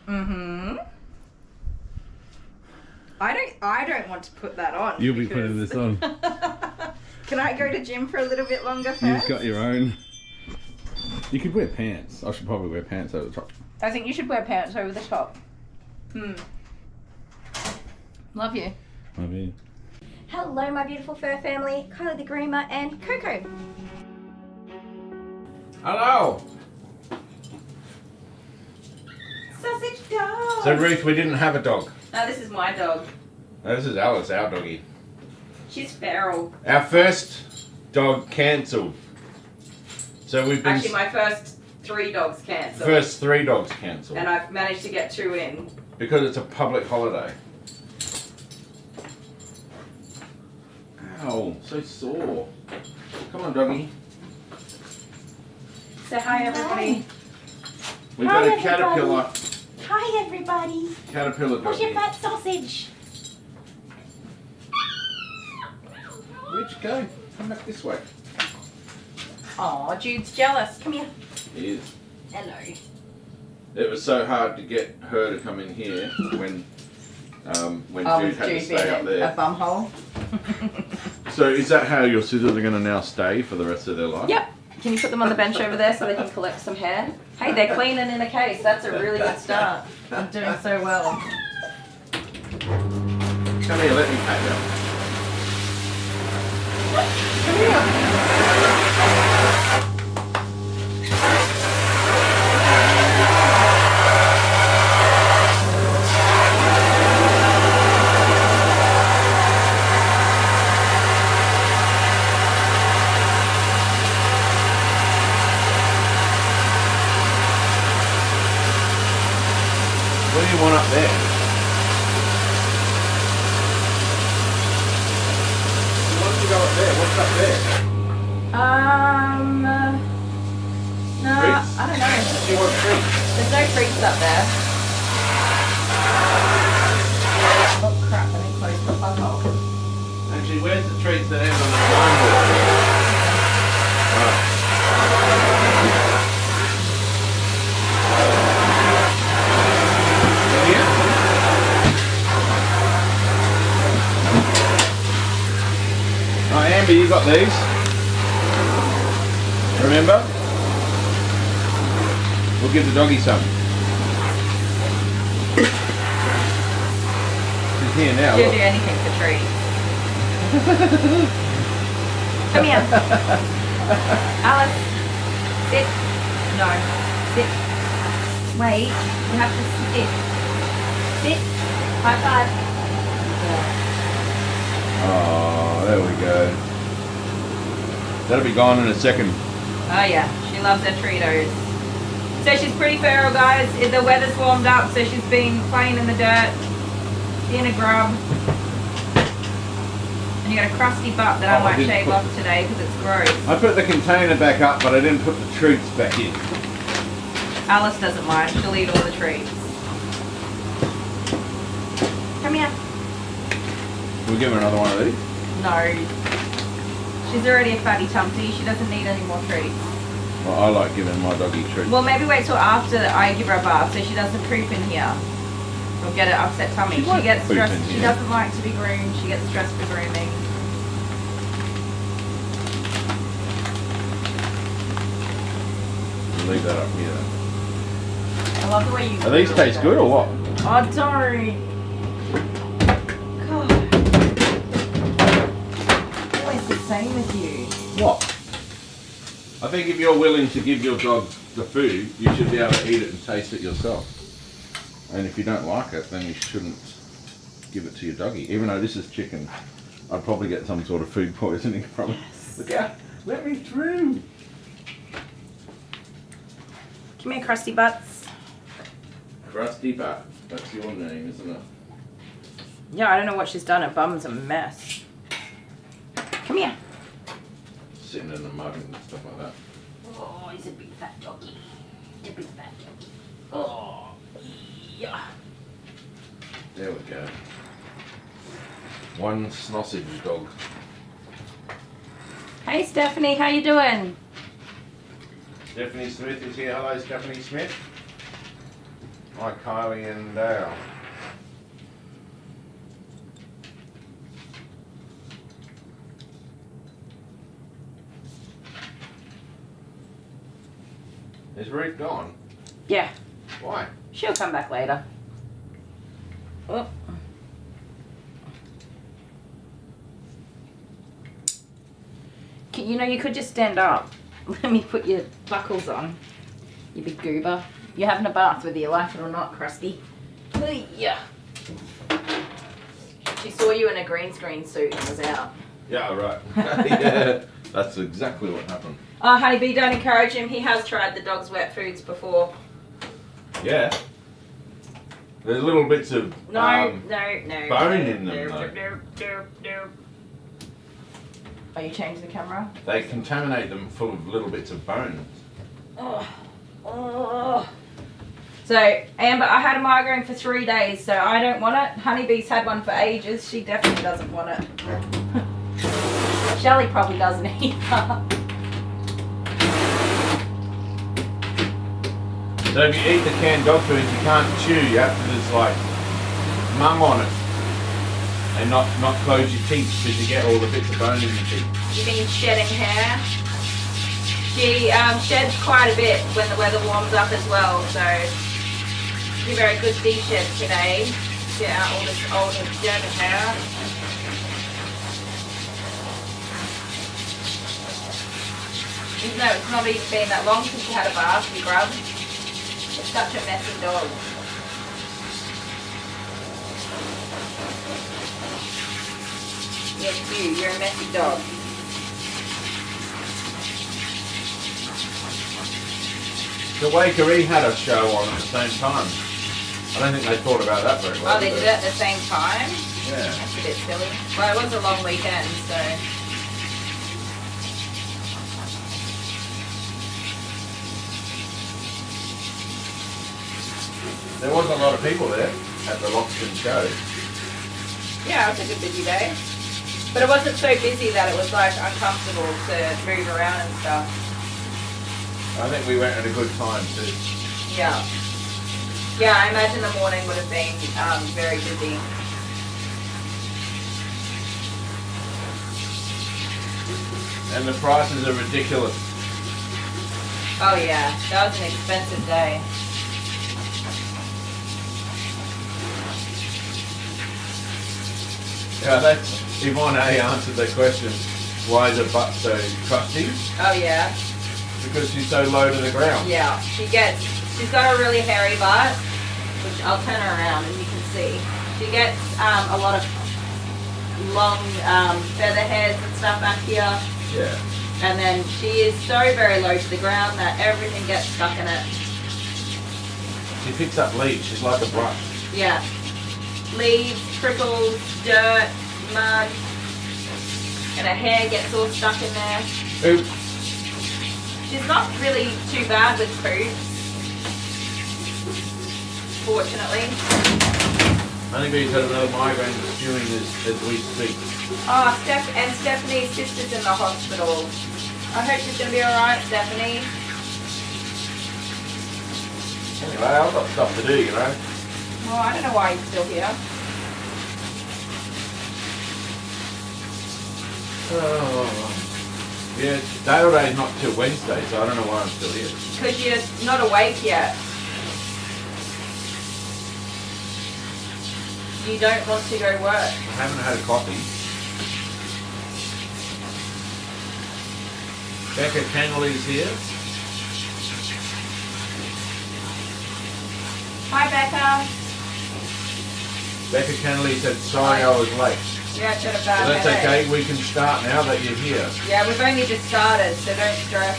Mm-hmm. I don't want to put that on. You'll be putting this on. Can I go to gym for a little bit longer first? You've got your own. You could wear pants. I should probably wear pants over the top. I think you should wear pants over the top. Love you. Love you. Hello, my beautiful fur family. Kylie the Groomer and Coco. Hello. Sausage dog. So Ruth, we didn't have a dog. No, this is my dog. No, this is Alice, our doggy. She's feral. Our first dog cancelled. So we've been Actually, my first 3 dogs cancelled. first 3 dogs cancelled And I've managed to get 2 in. because it's a public holiday. Ow, so sore. Come on, doggy. Say hi, everybody. We've Hi, got a everybody. caterpillar. Hi, everybody. Caterpillar Where's your doggy. fat sausage? Where'd you go? Come back this way. Aw, Jude's jealous. Come here. He is. Hello. It was so hard to get her to come in here when Jude had to Jude stay being up a there. bumhole. So is that how your scissors are going to now stay for the rest of their life? Yep. Can you put them on the bench over there so they can collect some hair? Hey, they're cleaning in a case. That's a really good start. I'm doing so well. Come here, let me pat you. Come here. What do you want up there? Why don't you go up there? What's up there? No, Treats? I don't know. Do you want treats? There's no treats up there. Oh crap, I didn't close the plug hole. Actually, where's the treats that end on the signboard? Right. Oh, Amber, you got these. Remember? We'll give the doggy some. She's here now. She'll Look. do anything for treats. Come here. Alice. Sit. No. Sit. Wait. You have to sit. Sit. High five. Yeah. Oh, there we go. That'll be gone in a second. Oh yeah, she loves her Treatos. So she's pretty feral, guys. The weather's warmed up, so she's been playing in the dirt, being a grub. And you got a crusty butt that I might didn't shave put- off today because it's gross. I put the container back up, but I didn't put the treats back in. Alice doesn't mind. She'll eat all the treats. Come here. We'll give her another one of these. No. She's already a fatty tumpty. She doesn't need any more treats. Well, I like giving my doggy treats. Well, maybe wait till after I give her a bath so she doesn't poop in here. Or get an upset tummy. She gets poop stressed. in She here. doesn't like to be groomed. She gets stressed for grooming. Leave that up here. I love the way you. Are these taste good or what? Oh, don't. God. Always the same with you. What? I think if you're willing to give your dog the food, you should be able to eat it and taste it yourself. And if you don't like it, then you shouldn't give it to your doggy. Even though this is chicken, I'd probably get some sort of food poisoning from it. Look out! Let me through! Come here, crusty butts. Crusty Butt. That's your name, isn't it? Yeah, I don't know what she's done. Her bum's a mess. Come here. Sitting in the mug and stuff like that. Oh, he's a big fat doggy. A big fat doggy. Oh, yeah. There we go. One sausage dog. Hey, Stephanie, how you doing? Stephanie Smith is here. Hello, Stephanie Smith. Hi, Kylie and Dale. Is Ruth gone? Yeah, Why? she'll come back later. Oh. You know, you could just stand up. Let me put your buckles on. You big goober. You're having a bath whether you like it or not, Krusty. Yeah. She saw you in a green screen suit and was out. Yeah, right. Yeah, that's exactly what happened. Oh, Honeybee, don't encourage him. He has tried the dog's wet foods before. Yeah. There's little bits of No. bone in them, though. No. Oh, you changed the camera? They contaminate them full of little bits of bone. Oh. So, Amber, I had a migraine for 3 days, so I don't want it. Honeybee's had one for ages. She definitely doesn't want it. Shelley probably doesn't either. So if you eat the canned dog food, you can't chew. You have to just like mum on it and not close your teeth because you get all the bits of bone in your teeth. You mean shedding hair? She sheds quite a bit when the weather warms up as well, so give her a good de-shed today. Get out all this old and dead hair. Even though it's not even been that long since she had a bath and grub. It's such a messy dog. Yes, you're a messy dog. The Wakery had a show on at the same time. I don't think they thought about that very well. Oh, they did it at the same time? Yeah. That's a bit silly. Well, it was a long weekend, so. There was a lot of people there at the Loxton show. Yeah, it was a good busy day. But it wasn't so busy that it was like uncomfortable to move around and stuff. I think we went at a good time too. Yeah. Yeah, I imagine the morning would have been very busy. And the prices are ridiculous. Oh yeah, that was an expensive day. Yeah, that's Yvonne A answered the question, why is her butt so crusty? Oh yeah. Because she's so low to the ground. Yeah, she's got a really hairy butt, which I'll turn her around and you can see. She gets a lot of long feather hairs and stuff back here. Yeah. And then she is so very low to the ground that everything gets stuck in it. She picks up leaves, she's like a brush. Yeah. Leaves, prickles, dirt, mud, and her hair gets all stuck in there. Oop. She's not really too bad with poop, fortunately. Honeybee's had another migraine that's stewing as we speak. Oh, and Stephanie's sister's in the hospital. I hope she's going to be alright, Stephanie. Anyway, I've got stuff to do, you know. Well, I don't know why he's still here. Oh, yeah, Dale Day's not till Wednesday, so I don't know why I'm still here. Because you're not awake yet. You don't want to go work. I haven't had a coffee. Becca Kennel is here. Hi, Becca. Becca Kennelly said, sorry I was late. Yeah, it's had a But bad that's headache. okay, we can start now that you're here. Yeah, we've only just started, so don't stress.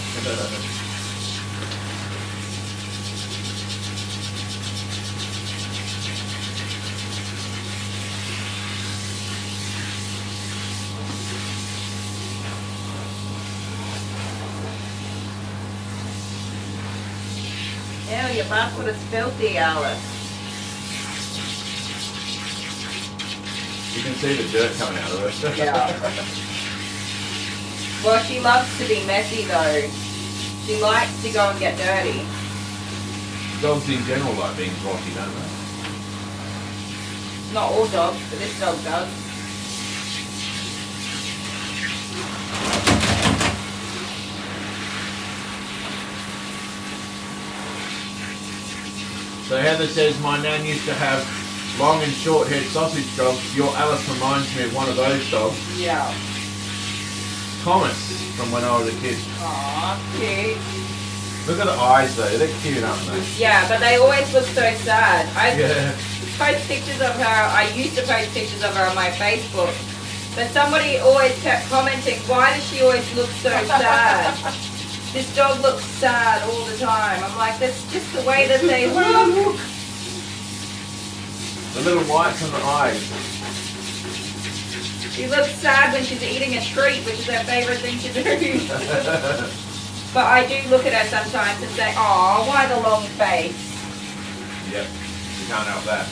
Ew, your basket is filthy, Alice. You can see the dirt coming out of it. Yeah. Well, she loves to be messy though. She likes to go and get dirty. Dogs in general like being grotty, don't they? Not all dogs, but this dog does. So Heather says, my nan used to have long and short haired sausage dogs. Your Alice reminds me of one of those dogs. Yeah. Thomas, from when I was a kid. Aw, cute. Look at the eyes though, they're cute, aren't they? Yeah, but they always look so sad. I Yeah. post pictures of her. I used to post pictures of her on my Facebook. But somebody always kept commenting, why does she always look so sad? This dog looks sad all the time. I'm like, that's just the way that they look. The little whites on the eyes. She looks sad when she's eating a treat, which is her favourite thing to do. But I do look at her sometimes and say, oh, why the long face? Yep, you can't help that.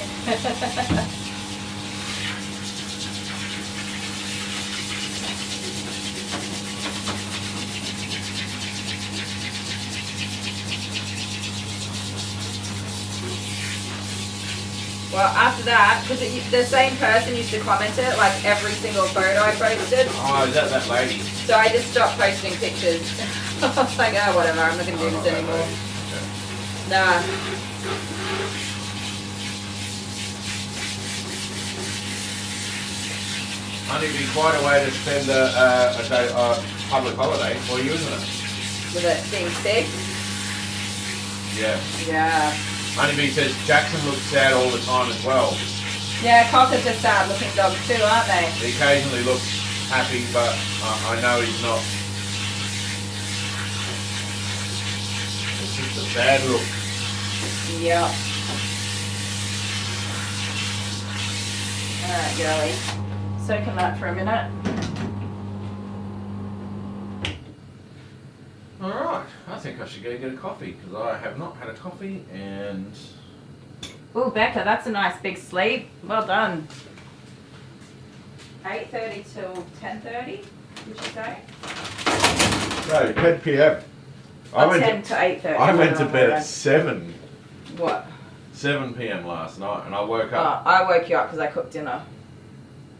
Well, after that, because the same person used to comment it, like every single photo I posted. Oh, is that lady? So I just stopped posting pictures. I was like, oh, whatever, I'm not going to do this anymore. Nah. Only be quite a way to spend a public holiday for you, isn't it? With it being sick. Yeah. Yeah. Honeybee says Jackson looks sad all the time as well. Yeah, cockers are sad looking dogs too, aren't they? He occasionally looks happy, but I know he's not. It's just a sad look. Yep. Alright, girlie. Soak in that for a minute. Alright, I think I should go get a coffee because I have not had a coffee and... Ooh, Becca, that's a nice big sleep. Well done. 8:30 till 10:30, did you say? No, 10 p.m. Or 10 to 8:30. I went to bed at 7. What? 7 p.m. last night and I woke up... Oh, I woke you up because I cooked dinner.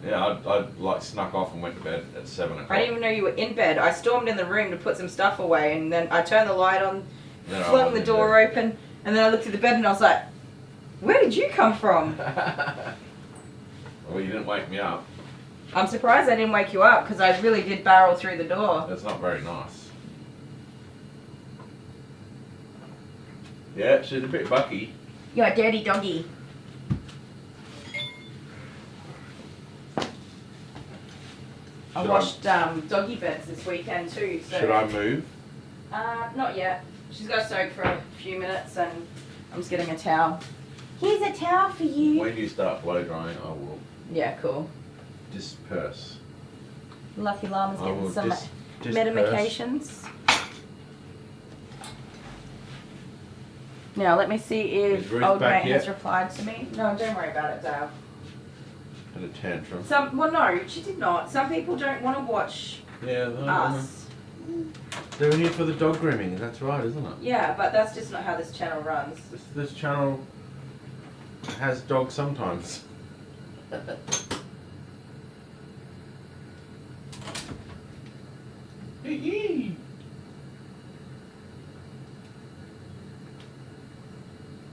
Yeah, I like snuck off and went to bed at 7 o'clock. I didn't even know you were in bed. I stormed in the room to put some stuff away and then I turned the light on, flung the door open, and then I looked at the bed and I was like, where did you come from? Well, you didn't wake me up. I'm surprised I didn't wake you up because I really did barrel through the door. That's not very nice. Yeah, she's a bit bucky. You're a dirty doggy. I washed doggy beds this weekend too. So. Should I move? Not yet. She's got to soak for a few minutes and I'm just getting a towel. Here's a towel for you. When you start blow drying, I will Yeah, cool. disperse. Lucky Llama's I will getting some disperse. medications. Now let me see Is if Ruth old back mate has yet? replied to me. No, don't worry about it, Dale. Had a tantrum. Well, no, she did not. Some people don't want to watch Yeah, us. They're here for the dog grooming, that's right, isn't it? Yeah, but that's just not how this channel runs. This channel has dogs sometimes. So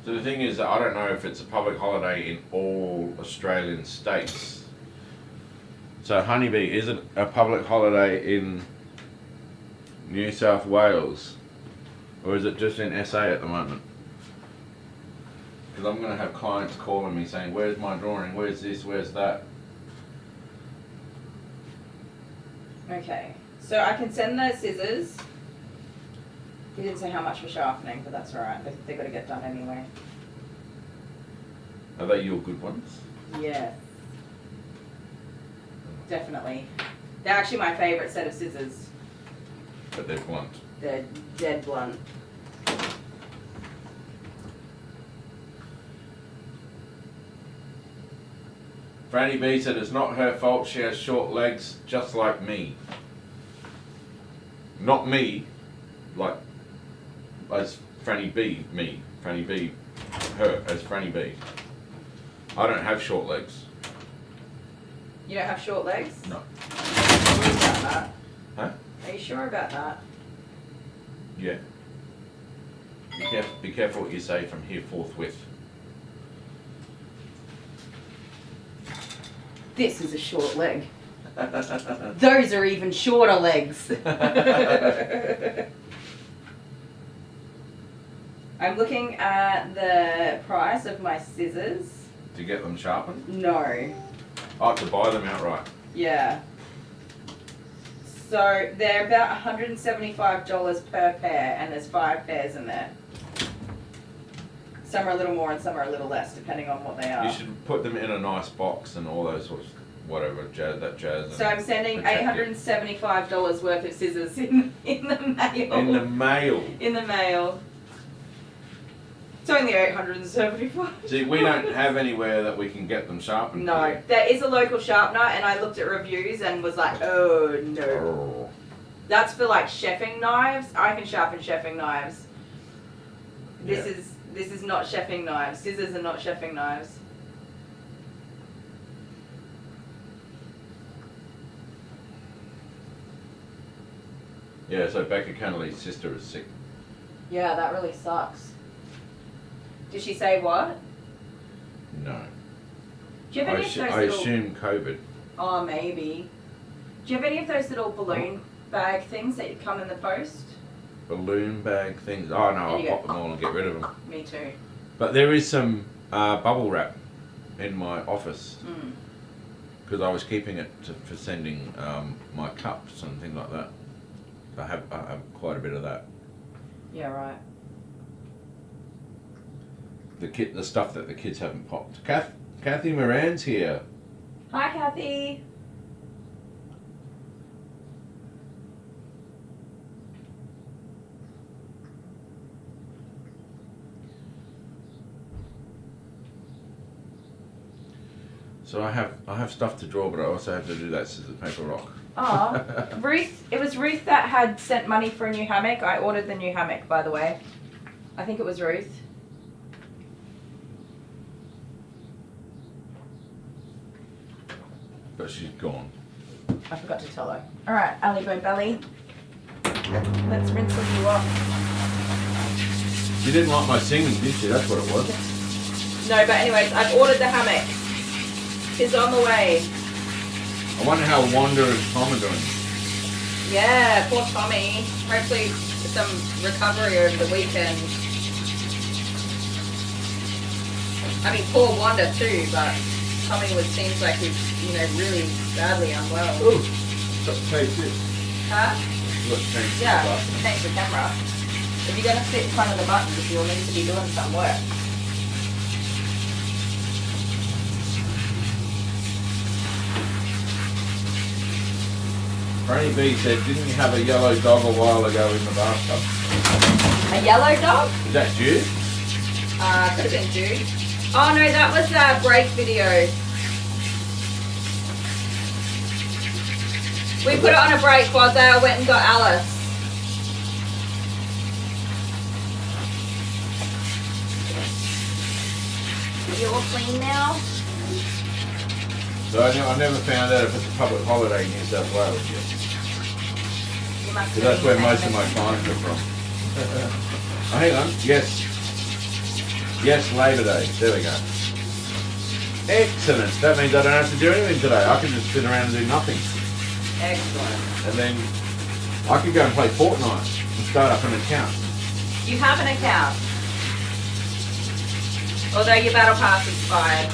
the thing is that I don't know if it's a public holiday in all Australian states. So Honeybee isn't a public holiday in New South Wales, or is it just in SA at the moment? Because I'm going to have clients calling me saying, where's my drawing, where's this, where's that? Okay, so I can send those scissors. He didn't say how much for sharpening, but that's alright. They've got to get done anyway. Are they your good ones? Yeah. Definitely. They're actually my favourite set of scissors. But they're blunt. They're dead blunt. Franny B said it's not her fault, she has short legs just like me. Not me, like as Franny B, me. Franny B, her as Franny B. I don't have short legs. You don't have short legs? No. Are you sure about that? Huh? Are you sure about that? Yeah. Be careful what you say from here forthwith. This is a short leg. Those are even shorter legs. I'm looking at the price of my scissors. To get them sharpened? No. I have to buy them outright. Yeah. So they're about $175 per pair, and there's 5 pairs in there. Some are a little more and some are a little less, depending on what they are. You should put them in a nice box and all those sorts of whatever, jazz. So I'm sending $875 worth of scissors in the mail. In the mail. In the mail. It's only $875. See, we don't have anywhere that we can get them sharpened. No, here. there is a local sharpener, and I looked at reviews and was like, oh no. Oh. That's for like chefing knives. I can sharpen chefing knives. This is not chefing knives. Scissors are not chefing knives. Yeah, so Becca Kennelly's sister is sick. Yeah, that really sucks. Did she say what? No. Do you have any of those I little... assume COVID. Oh, maybe. Do you have any of those little balloon bag things that come in the post? Balloon bag things. Oh no, There you I'll go. pop them all and get rid of them. Me too. But there is some bubble wrap in my office Mm. because I was keeping it for sending my cups and things like that. I have quite a bit of that. Yeah, right. The stuff that the kids haven't popped. Kathy Moran's here. Hi, Kathy. So I have stuff to draw, but I also have to do that scissors, paper, rock. Oh, Ruth. It was Ruth that had sent money for a new hammock. I ordered the new hammock, by the way. I think it was Ruth. But she's gone. I forgot to tell her. All right, Ali Bone Belly. Let's rinse you off. She didn't like my singing, did she? That's what it was. No, but anyways, I've ordered the hammock. It's on the way. I wonder how Wanda and Tom are doing. Yeah, poor Tommy. Hopefully some recovery over the weekend. I mean, poor Wanda too, but Tommy seems like he's, really badly unwell. Ooh, let's change this. Huh? Let's change this. Yeah, change the camera. If you're going to sit in front of the buttons, you'll need to be doing some work. Franny B said, didn't you have a yellow dog a while ago in the bathtub? A yellow dog? Is that Jude? Could have been Jude. Oh no, that was a break video. We put it on a break while Dale went and got Alice. you're clean now? So I never found out if it's a public holiday in New South Wales yet. You must Because that's where most of my have clients are from. Oh, hang on. Yes. Yes, Labor Day. There we go. Excellent. That means I don't have to do anything today. I can just sit around and do nothing. Excellent. And then I could go and play Fortnite and start up an account. You have an account. Although your battle pass expired.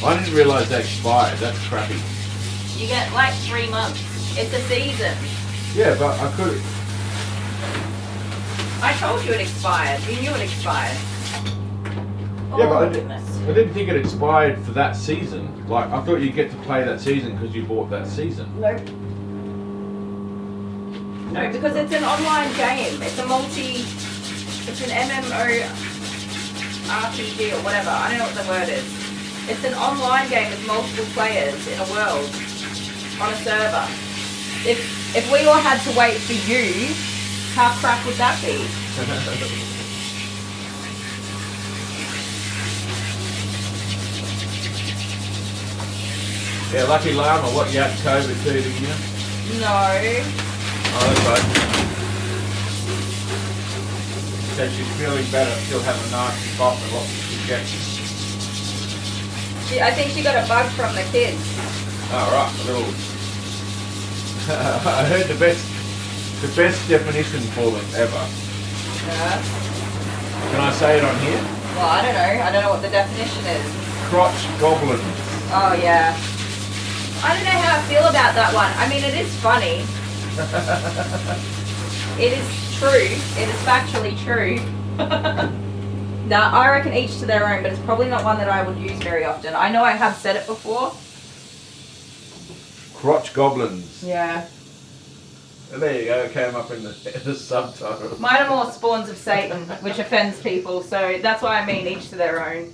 I didn't realise they expired. That's crappy. You get like 3 months. It's a season. Yeah, but I could. I told you it expired. You knew it expired. Yeah, Oh, but I goodness. didn't think it expired for that season. Like, I thought you'd get to play that season because you bought that season. Nope. No, because it's an online game. It's it's an MMO RPG or whatever. I don't know what the word is. It's an online game with multiple players in a world on a server. If we all had to wait for you, how crap would that be? Yeah, lucky llama, what, you had COVID too, didn't you? No. Oh, that's right. Said she's feeling better, still having a nasty cough and lots of injections. I think she got a bug from the kids. Oh, right, a little... I heard the best definition for them ever. Yeah. Can I say it on here? Well, I don't know. I don't know what the definition is. Crotch goblins. Oh, yeah. I don't know how I feel about that one. I mean, it is funny. It is true. It is factually true. Now, I reckon each to their own, but it's probably not one that I would use very often. I know I have said it before. Crotch goblins. Yeah. There you go, it came up in the subtitle. Mine are more spawns of Satan, which offends people, so that's why I mean each to their own.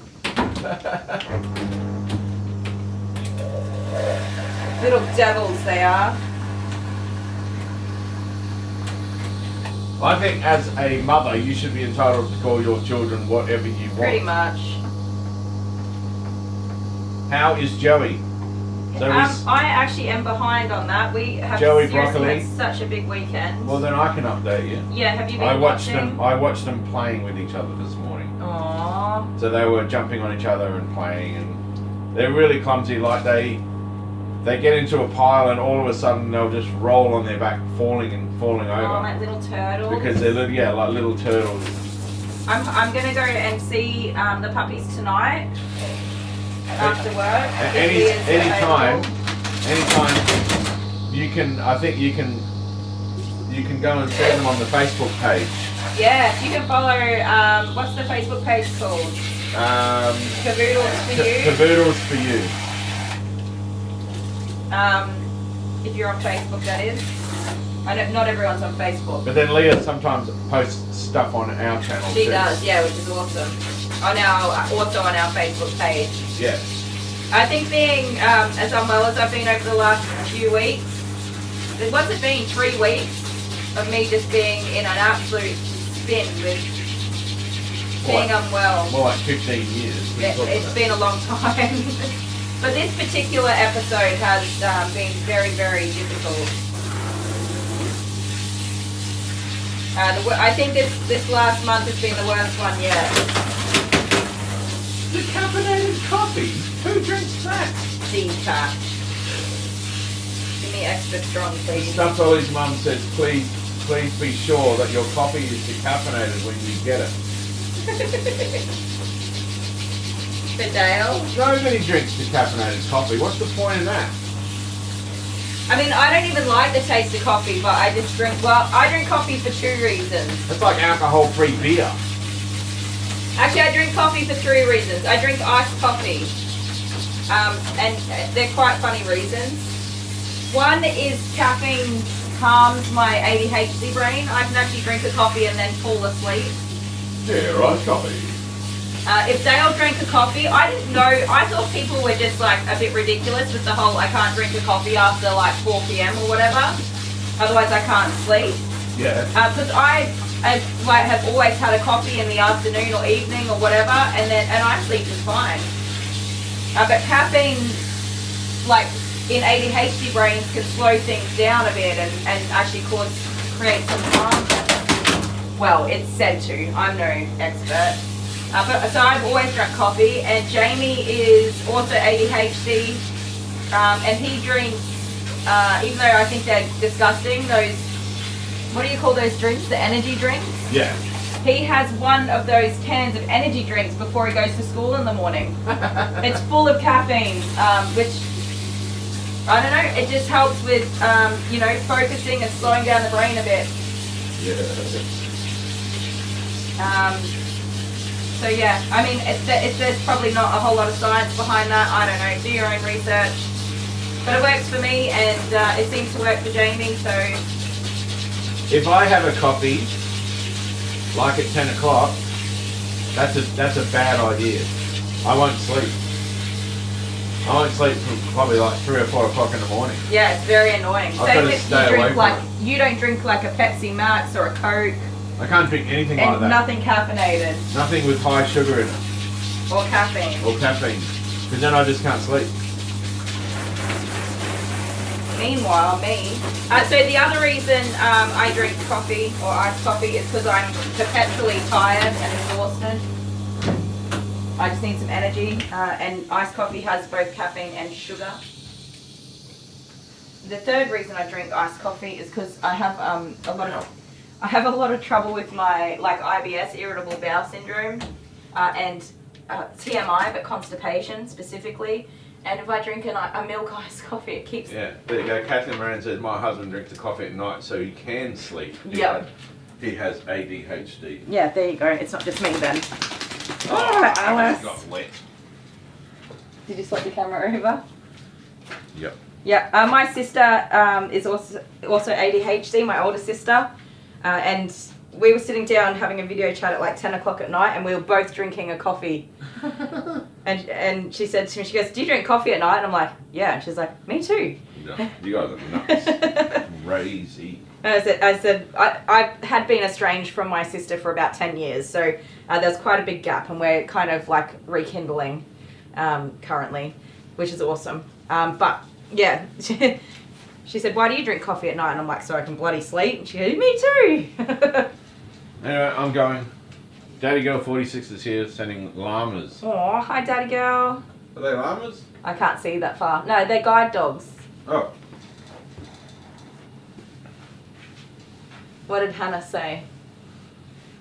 Little devils they are. I think as a mother, you should be entitled to call your children whatever you want. Pretty much. How is Joey? So I actually am behind on that. We have Joey seriously Broccoli. had such a big weekend. Well, then I can update you. Yeah, have you been I watched watching? them playing with each other this morning. Aww. So they were jumping on each other and playing, and they're really clumsy. Like they get into a pile, and all of a sudden they'll just roll on their back, falling over. Oh, like little turtles. Because they're like little turtles. I'm gonna go and see the puppies tonight after work. Anytime you can. I think you can go and see them on the Facebook page. Yeah, you can follow. What's the Facebook page called? Cavoodles for you. Cavoodles for you. If you're on Facebook, that is. I know not everyone's on Facebook. But then Leah sometimes posts stuff on our channel She too. does, yeah, which is awesome. Also on our Facebook page. Yeah. I think being as unwell as I've been over the last few weeks, what's it been, 3 weeks of me just being in an absolute spin with being unwell. More like 15 years. It's been a long time. But this particular episode has been very, very difficult. I think this last month has been the worst one yet. Decaffeinated coffee? Who drinks that? Decaf. Give me extra strong, please. Stumpelly's mum says, please be sure that your coffee is decaffeinated when you get it. For Dale? Nobody drinks decaffeinated coffee. What's the point in that? I mean, I don't even like the taste of coffee, but I just drink, I drink coffee for 2 reasons. It's like alcohol-free beer. Actually, I drink coffee for 3 reasons. I drink iced coffee, and they're quite funny reasons. One is caffeine calms my ADHD brain. I can actually drink a coffee and then fall asleep. Yeah, iced coffee. If Dale drank a coffee, I didn't know, I thought people were just like a bit ridiculous with the whole I can't drink a coffee after like 4 p.m. or whatever, otherwise I can't sleep. Yeah. Because I I like have always had a coffee in the afternoon or evening or whatever, and I sleep just fine. But caffeine, like in ADHD brains, can slow things down a bit and actually create some harm. Well, it's said to. I'm no expert. So I've always drunk coffee, and Jamie is also ADHD, and he drinks, even though I think they're disgusting, those, what do you call those drinks, the energy drinks? Yeah. He has one of those cans of energy drinks before he goes to school in the morning. It's full of caffeine, which, I don't know, it just helps with, you know, focusing and slowing down the brain a bit. Yeah. So yeah, I mean, there's probably not a whole lot of science behind that. I don't know. Do your own research. But it works for me, and it seems to work for Jamie. So if I have a coffee, like at 10 o'clock, that's a bad idea. I won't sleep. I won't sleep till probably like 3 or 4 o'clock in the morning. yeah, it's very annoying. I've Same gotta if stay you away drink from like it. you don't drink like a Pepsi Max or a Coke, I can't drink anything like and that. nothing caffeinated Nothing with high sugar in it or caffeine. or caffeine, because then I just can't sleep. Meanwhile, me. So the other reason I drink coffee or iced coffee is because I'm perpetually tired and exhausted. I just need some energy, and iced coffee has both caffeine and sugar. The third reason I drink iced coffee is because I have a lot of trouble with my like IBS, irritable bowel syndrome, and TMI, but constipation specifically. And if I drink a milk iced coffee, it keeps. Yeah, there you go. Kathleen Moran says my husband drinks the coffee at night so he can sleep. Yep. He has ADHD. Yeah, there you go. It's not just me then. Oh, Alright, Alice. he got wet. Did you swap the camera over? Yep. Yeah, my sister is also ADHD, my older sister, and we were sitting down having a video chat at like 10 o'clock at night, and we were both drinking a coffee. and she said to me, she goes, "Do you drink coffee at night?" And I'm like, "Yeah." And she's like, "Me too." No, you guys are nuts. Crazy. And I said, I had been estranged from my sister for about 10 years, so there's quite a big gap, and we're kind of like rekindling currently, which is awesome. But yeah, she said, "Why do you drink coffee at night?" And I'm like, "So I can bloody sleep." And she goes, "Me too." Anyway, I'm going. Daddy Girl 46 is here sending llamas. Oh, hi, Daddy Girl. Are they llamas? I can't see that far. No, they're guide dogs. Oh. What did Hannah say?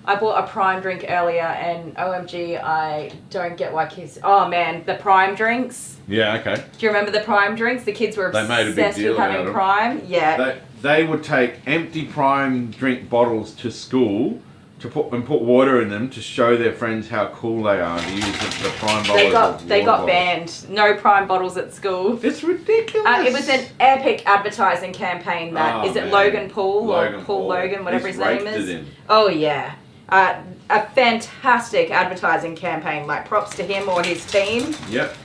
I bought a Prime drink earlier, and OMG, I don't get why kids. Oh man, the Prime drinks. Yeah, okay. Do you remember the Prime drinks? The kids were They made a big obsessed deal with having about 'em. Prime. Yeah. They would take empty Prime drink bottles to school to put water in them to show their friends how cool they are to use the Prime bottles. They got banned. No Prime bottles at school. It's ridiculous. It was an epic advertising campaign. That is it. Man. Logan Paul Logan or Paul Logan, whatever He's his name raked is. it in. Oh yeah. A fantastic advertising campaign. Like props to him or his team. Yep.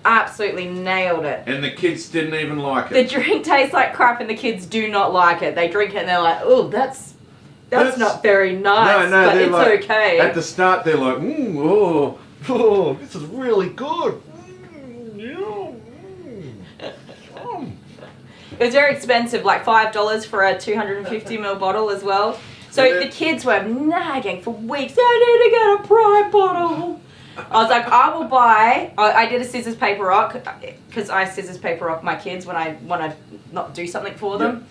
Absolutely nailed it. And the kids didn't even like The it. drink tastes like crap, and the kids do not like it. They drink it and they're like, "Oh, that's not very nice." No, but they're it's like, okay. At the start, they're like, oh, this is really good. It was very expensive, like $5 for a 250ml bottle as well. So Yeah. the kids were nagging for weeks. "I need to get a Prime bottle." I was like, "I will buy." I did a scissors paper rock because I scissors paper rock my kids when I want to not do something for them. Yep.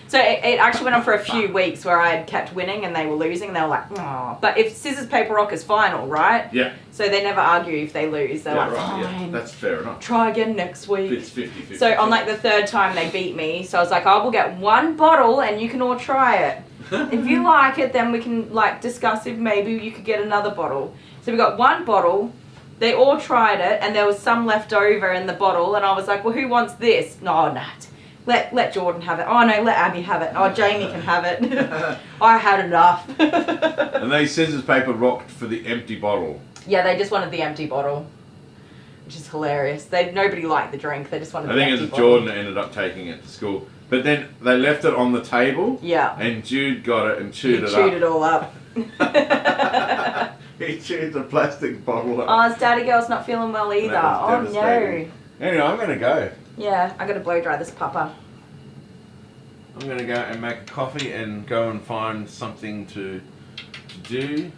So it actually went on for a few weeks where I had kept winning and they were losing, and they were like, "Oh." But if scissors paper rock is final, right? Yeah. So they never argue if they lose. They're like, Right, "Fine, yeah. That's fair enough. try again next week." It's 50-50. So on like the third time they beat me, so I was like, "I will get one bottle and you can all try it. If you like it, then we can like discuss if maybe you could get another bottle." So we got one bottle. They all tried it, and there was some left over in the bottle, and I was like, "Well, who wants this?" "No, Nat. Let Jordan have it." "Oh no, let Abby have it." "Oh, Jamie can have it." I had enough. And they scissors paper rocked for the empty bottle. Yeah, they just wanted the empty bottle, which is hilarious. Nobody liked the drink. They just wanted I the think empty it was bottle. Jordan that ended up taking it to school. But then they left it on the table. Yeah. And Jude got it and He chewed it chewed up. it all up. He chewed the plastic bottle up. Oh, his daddy girl's not feeling well either. That was Oh no. devastating. Anyway, I'm going to go. Yeah, I gotta blow dry this pupper. I'm going to go and make a coffee and go and find something to do.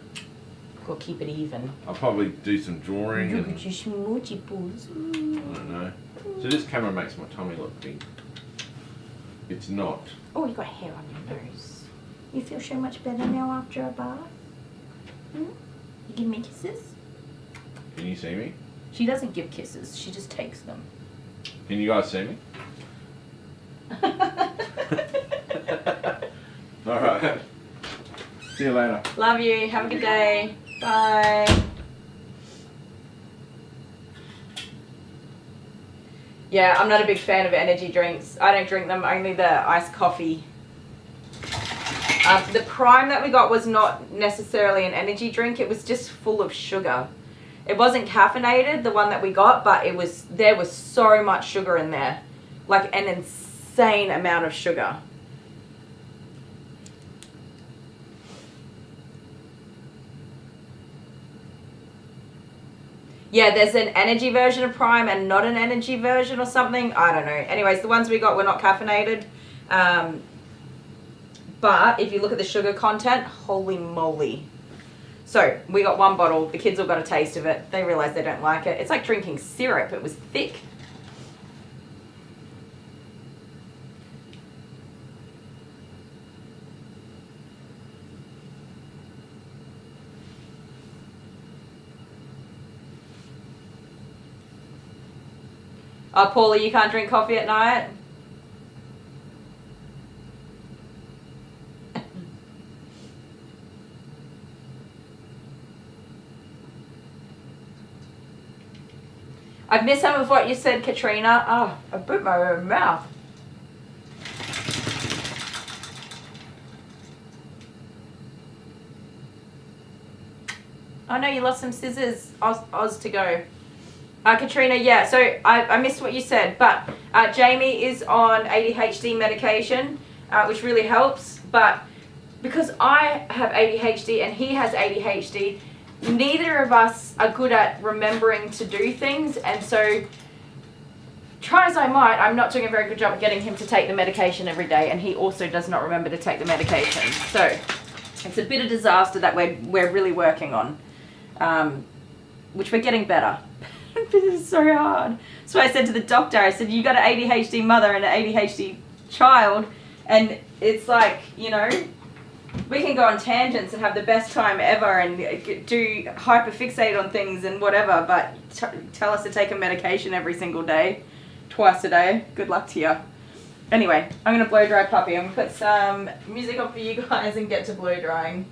We'll keep it even. I'll probably do some drawing and You smoochy pools. I don't know. So this camera makes my tummy look big. It's not. Oh, you got hair on your nose. You feel so much better now after a bath? Hmm? You give me kisses? Can you see me? She doesn't give kisses, she just takes them. Can you guys see me? Alright. See you later. Love you, have a good day. Bye. Yeah, I'm not a big fan of energy drinks. I don't drink them, only the iced coffee. The Prime that we got was not necessarily an energy drink, it was just full of sugar. It wasn't caffeinated, the one that we got, but there was so much sugar in there. Like an insane amount of sugar. Yeah, there's an energy version of Prime and not an energy version or something. I don't know. Anyways, the ones we got were not caffeinated. But if you look at the sugar content, holy moly. So, we got one bottle. The kids all got a taste of it. They realized they don't like it. It's like drinking syrup. It was thick. Oh, Paula, you can't drink coffee at night? I've missed some of what you said, Katrina. Oh, I bit my own mouth. Oh no, you lost some scissors. Oz to go. Katrina, yeah, so I missed what you said, but Jamie is on ADHD medication, which really helps, but because I have ADHD and he has ADHD, neither of us are good at remembering to do things, and so try as I might, I'm not doing a very good job at getting him to take the medication every day, and he also does not remember to take the medication. So it's a bit of disaster that we're really working on, which we're getting better. This is so hard. So I said to the doctor, I said, you got an ADHD mother and an ADHD child, and it's like, you know, we can go on tangents and have the best time ever and do hyperfixate on things and whatever, but tell us to take a medication every single day, twice a day. Good luck to you. Anyway, I'm going to blow dry puppy. I'm going to put some music on for you guys and get to blow drying.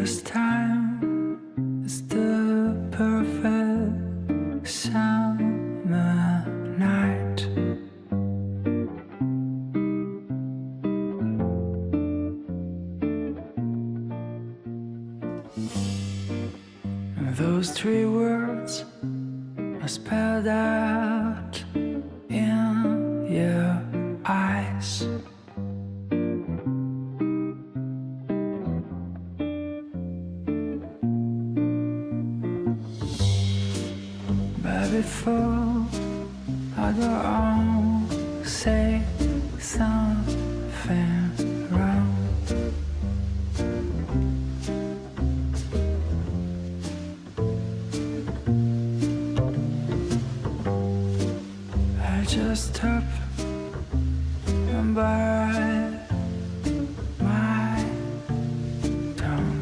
This time is the perfect summer night. And those three words are spelled out in your eyes. But before I go on, say something wrong. I just hope and bite my tongue.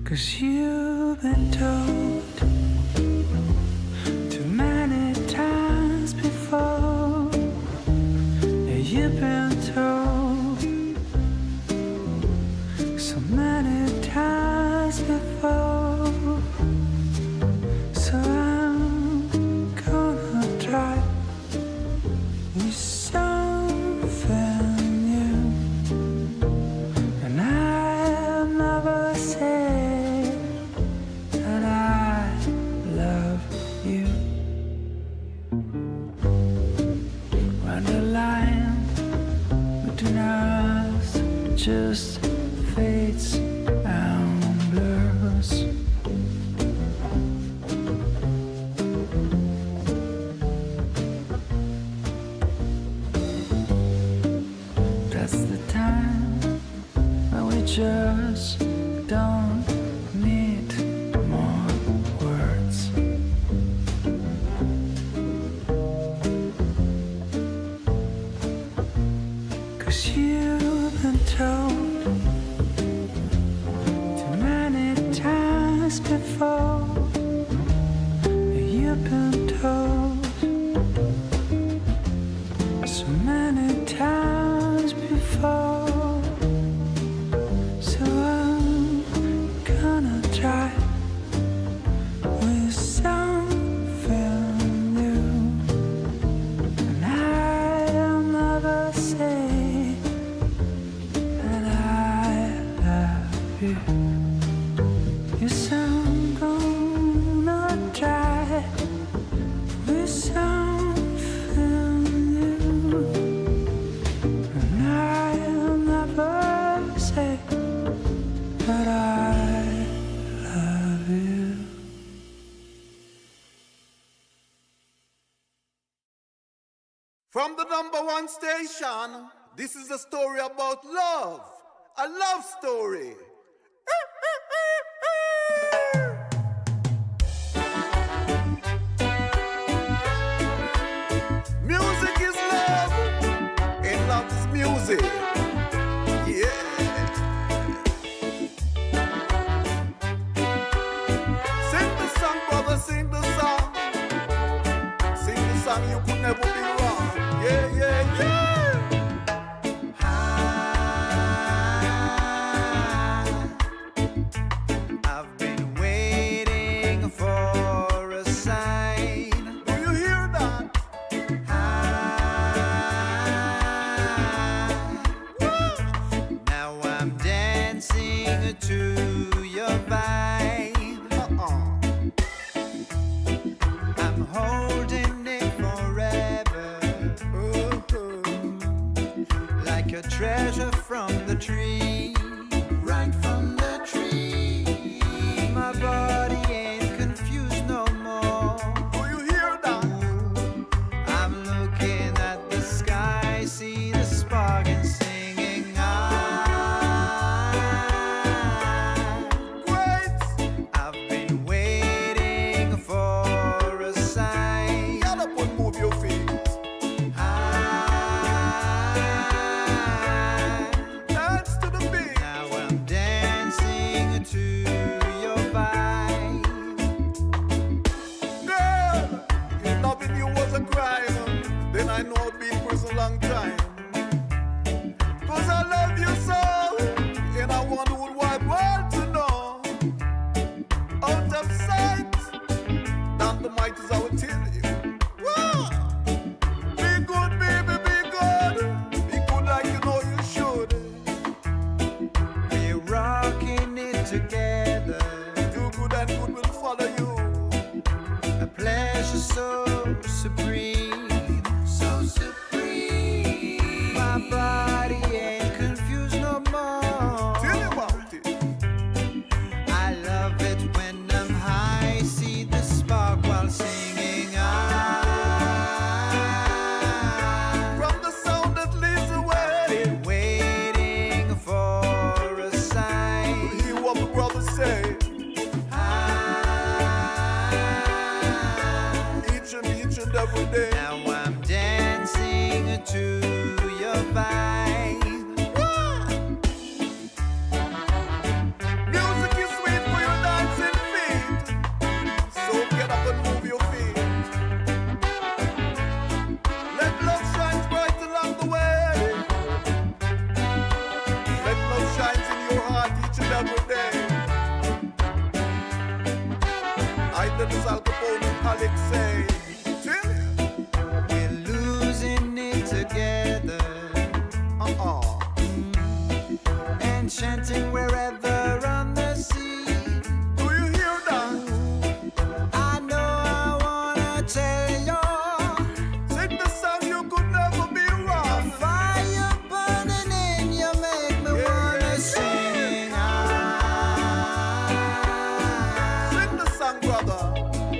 Cause you've been told too many times before. Yeah, you've been told so many times before. So I'm gonna try with something new. And I'll never say that I love you. When the line between us just fades and blurs. That's the time when we just don't need more words. Cause you've been told too many times before. You've been told so many times before. So I'm gonna try with something new. And I'll never say that I love you. Yes, I'm gonna try with something new. And I'll never say that I love you. From the #1 station, this is a story about love. A love story. Music is love, and love is music. Yeah. Sing the song, brother, sing the song. Sing the song, you could never be wrong. Yeah, yeah, yeah. I've been waiting for a sign. Do you hear that? Now I'm dancing to your vibe. I'm holding it forever, like a treasure from the tree, right from the tree. My body ain't confused no more. Do you hear that? I'm looking at the sky, see the spark and singing. Great. I've been waiting for a sign. Get up and move your feet. Dance to the beat. enchanting wherever on the sea. Do you hear that? I know I wanna tell you, Sing the song, you could never be wrong. fire burning in you make me wanna sing. Sing the song, brother.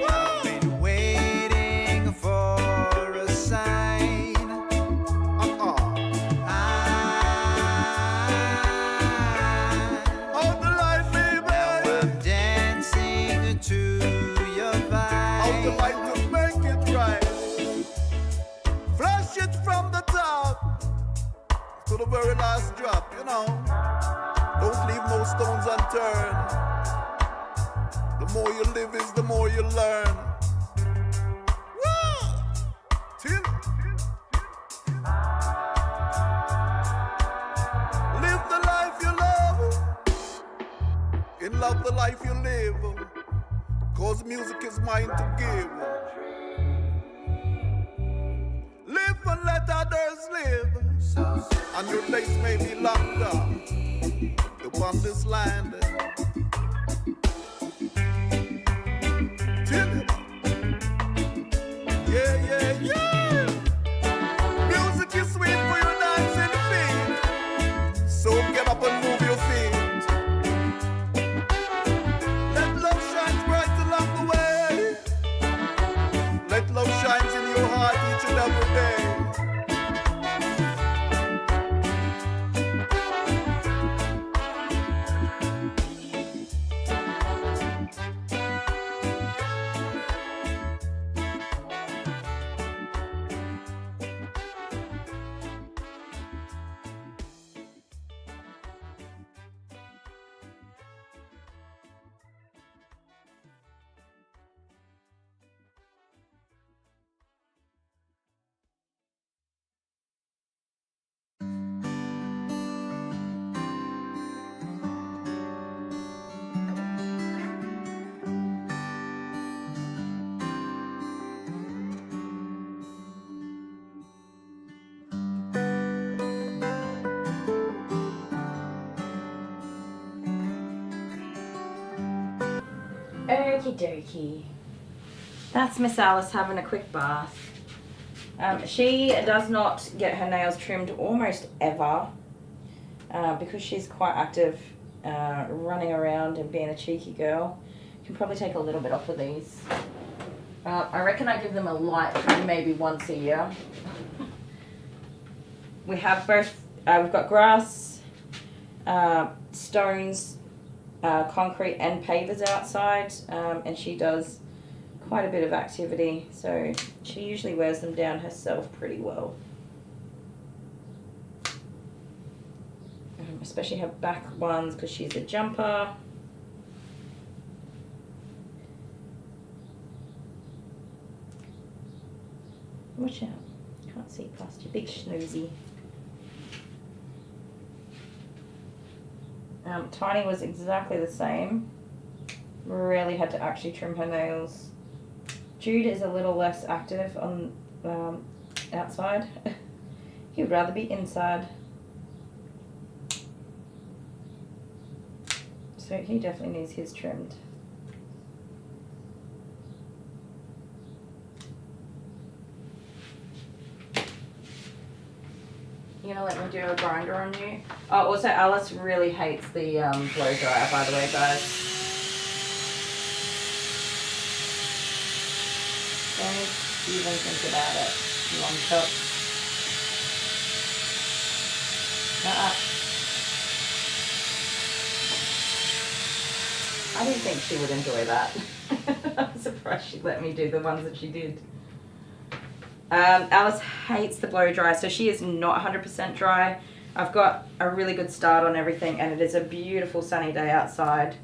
I've been waiting for a sign. Out the light, baby. I'm dancing to your Out the vibe. light to make it right. Flash it from the top to the very last drop, you know. Don't leave no stones unturned. The more you live is the more you learn. Woo! Till live the life you love. In love the life you live. Cause music is mine to give. Live and let others live. And your days may be longer upon this land. Till yeah, yeah, yeah. Music is sweet for your dancing feet. So get up and move your feet. Let love shine bright along the way. Let love shine in your heart each and every day. Okie dokie. That's Miss Alice having a quick bath. She does not get her nails trimmed almost ever because she's quite active running around and being a cheeky girl. Can probably take a little bit off of these. I reckon I give them a light trim maybe once a year. We have both, we've got grass, stones, concrete and pavers outside, and she does quite a bit of activity, so she usually wears them down herself pretty well. Especially her back ones because she's a jumper. Watch out, can't see past your big snoozy. Tiny was exactly the same. Rarely had to actually trim her nails. Jude is a little less active on outside. He would rather be inside. So he definitely needs his trimmed. You gonna let me do a grinder on you? Oh, also Alice really hates the blow dryer, by the way, guys. Don't even think about it, long top. I didn't think she would enjoy that. I'm surprised she let me do the ones that she did. Alice hates the blow dry, so she is not 100% dry. I've got a really good start on everything, and it is a beautiful sunny day outside.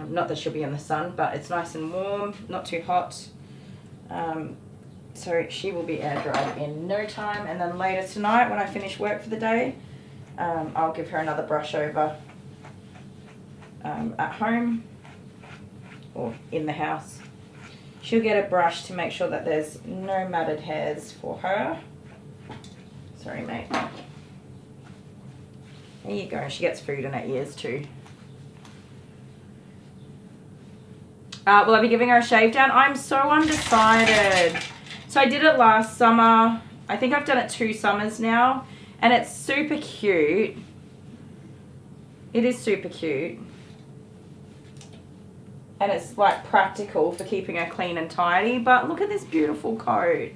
Not that she'll be in the sun, but it's nice and warm, not too hot. So she will be air dried in no time, and then later tonight when I finish work for the day, I'll give her another brush over at home or in the house. She'll get a brush to make sure that there's no matted hairs for her. Sorry, mate. There you go. She gets food in her ears too. Will I be giving her a shave down? I'm so undecided. So I did it last summer. I think I've done it 2 summers now. And it's super cute. It is super cute. And it's like practical for keeping her clean and tidy. But look at this beautiful coat.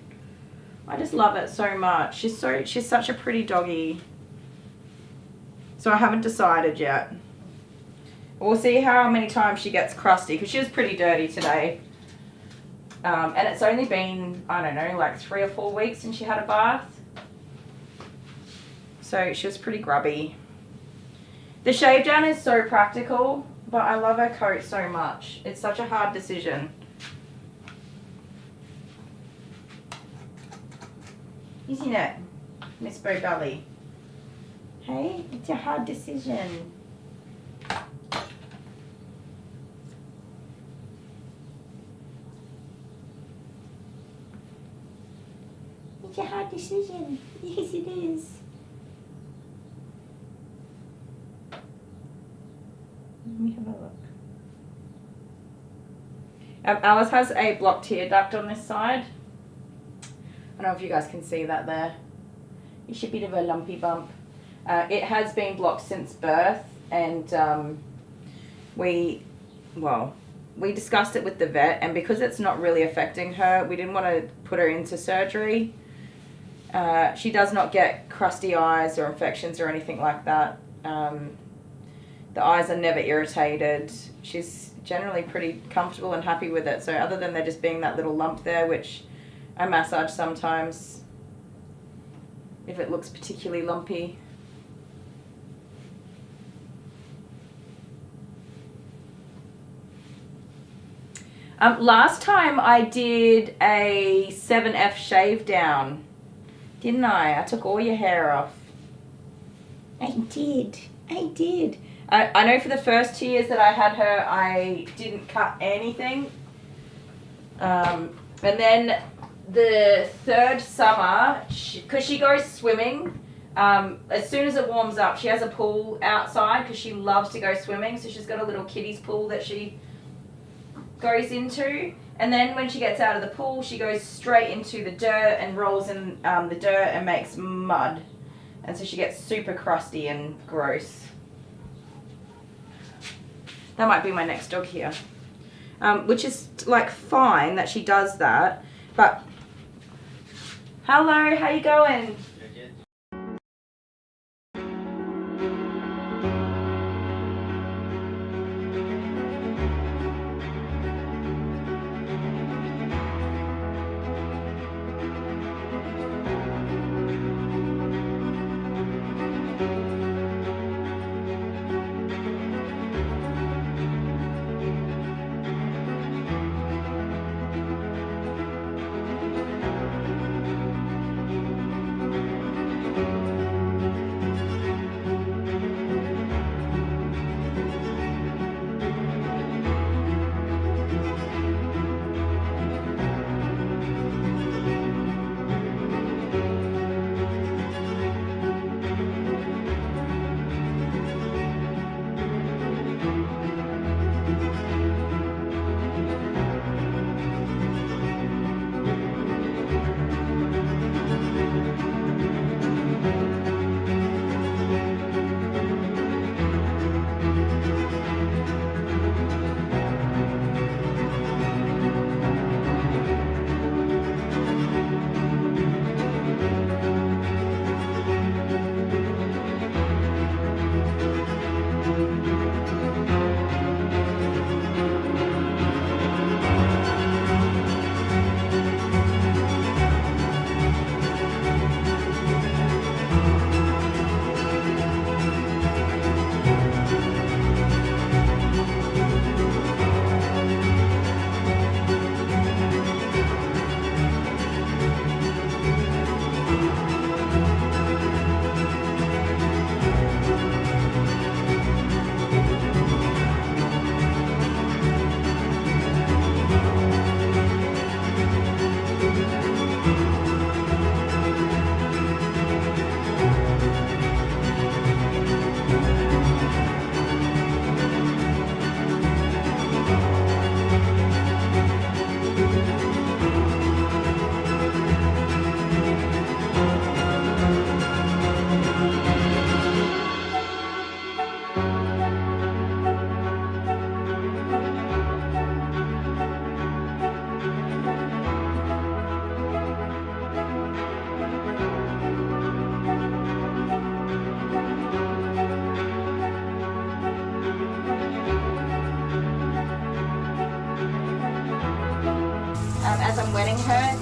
I just love it so much. She's such a pretty doggy. So I haven't decided yet. We'll see how many times she gets crusty, because she was pretty dirty today. And it's only been, I don't know, like 3 or 4 weeks since she had a bath. So she was pretty grubby. The shave down is so practical, but I love her coat so much. It's such a hard decision. Isn't it, Miss Bo Belly? Hey, it's a hard decision. It's a hard decision. Yes, it is. Let me have a look. Alice has a blocked tear duct on this side. I don't know if you guys can see that there. It's a bit of a lumpy bump. It has been blocked since birth, and we discussed it with the vet, and because it's not really affecting her, we didn't want to put her into surgery. She does not get crusty eyes or infections or anything like that. The eyes are never irritated. She's generally pretty comfortable and happy with it. So other than there just being that little lump there, which I massage sometimes if it looks particularly lumpy. Last time I did a 7F shave down, didn't I? I took all your hair off. I did. I know for the first 2 years that I had her, I didn't cut anything. And then the 3rd summer, because she goes swimming, as soon as it warms up, she has a pool outside because she loves to go swimming. So she's got a little kiddie's pool that she goes into. And then when she gets out of the pool, she goes straight into the dirt and rolls in the dirt and makes mud. And so she gets super crusty and gross. That might be my next dog here. Which is like fine that she does that. But, hello, how you going?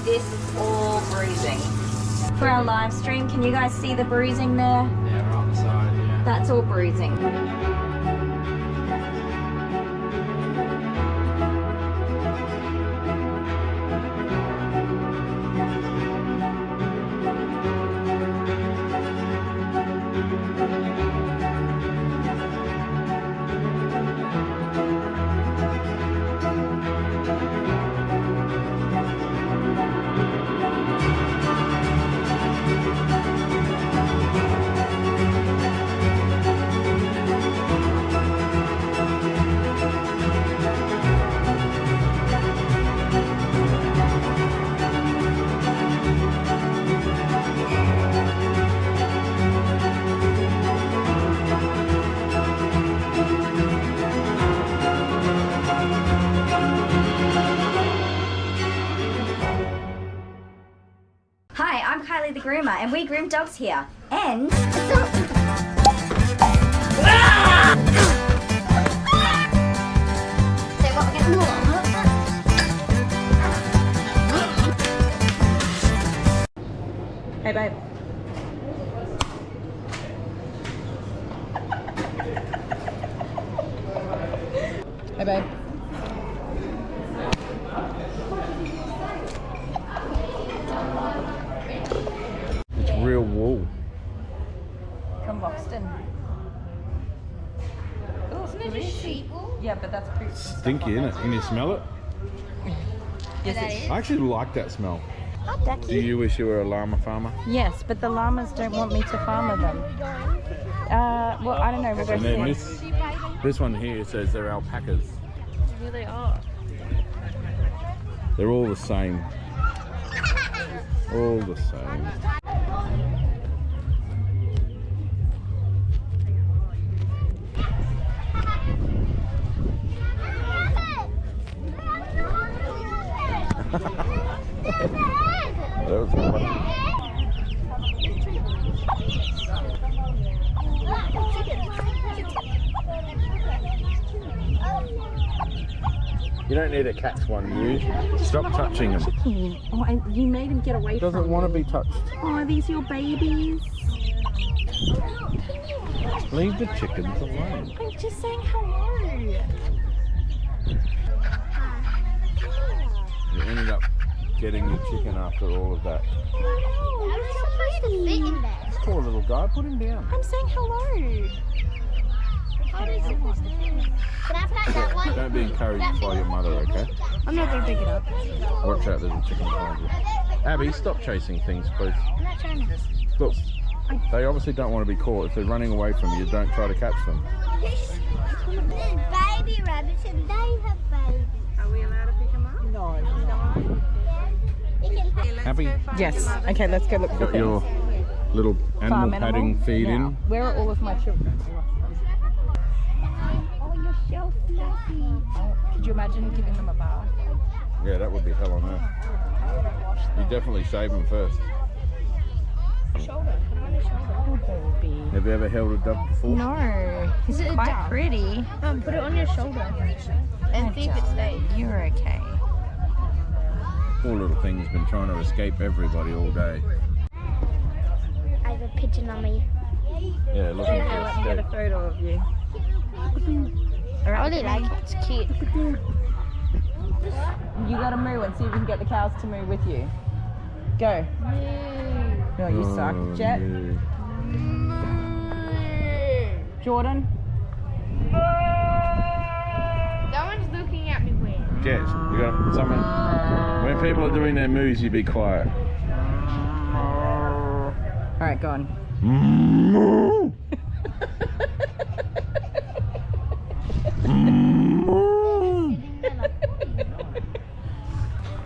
this all bruising. For our live stream, can you guys see the bruising there? Yeah, right on the side, yeah. That's all bruising. Hi, I'm Kylie the Groomer, and we groom dogs here. And... Hey, babe. Hey, babe. It's real wool. From Loxton. Isn't it just sheep wool? Yeah, but that's pretty Stinky, isn't it? Can you smell it? Yes, it is. I actually like that smell. Oh, Becky. Do you wish you were a llama farmer? Yes, but the llamas don't want me to farmer them. Well, I don't know. We'll go And then see. this one here says they're alpacas. Here they are. They're all the same. All the same. That was funny. You don't need a cat's one, you. Stop touching him. Oh, and you made him get away from Doesn't want to be touched. Oh, are these your babies? Leave the chickens alone. I'm just saying hello. You ended up getting the chicken after all of that. How are you supposed to fit in there? Poor little guy, put him down. I'm saying hello. How are you supposed to fit in there? Can I pet that one? Don't be encouraged by your mother, okay? I'm not going to pick it up. Watch out, there's a chicken behind you. Abby, stop chasing things, please. I'm not trying to. Look, they obviously don't want to be caught. If they're running away from you, don't try to catch them. Baby rabbits and they have babies. Are we allowed to pick them up? No. Happy? Yes. Okay, let's go look for Got your little animal farm padding animal? feed Now, in. where are all of my children? Oh, you're so fluffy. Could you imagine giving them a bath? Yeah, that would be hell on earth. You definitely shave them first. Shoulder. Put it on your shoulder. Baby. Have you ever held a dove before? No. He's Is it a quite dove? pretty. Put it on your shoulder. And see if it stays. You're okay. Poor little thing's been trying to escape everybody all day. I have a pigeon on me. Yeah, looking Okay, for let me get a escape. photo of you. I really like it. It's cute. You gotta moo and see if you can get the cows to moo with you. Go. No, you suck. Oh, Jet. no. Jordan. That one's looking at me weird. Jet, you got something? When people are doing their moves, you be quiet. Alright, go on.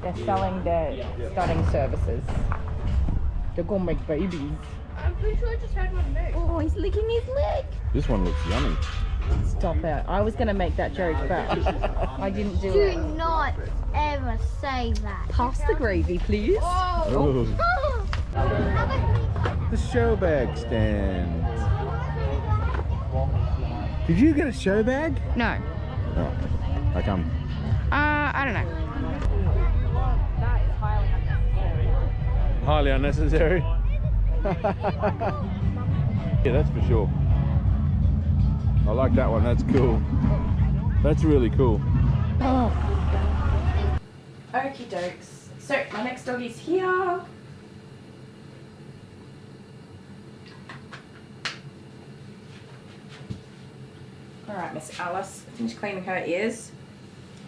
They're selling their stunning services. They're gonna make babies. I'm pretty sure I just heard one move. Oh, he's licking his leg. This one looks yummy. Stop it. I was gonna make that joke, but I didn't do Do it. not ever say that. Pass the gravy, please. Oh. The show bag stand. Did you get a show bag? No. Oh, how come? I don't know. That is highly unnecessary. highly unnecessary. Yeah, that's for sure. I like that one, that's cool. That's really cool. Okie dokes. So my next doggy's here. Alright, Miss Alice, finish cleaning her ears.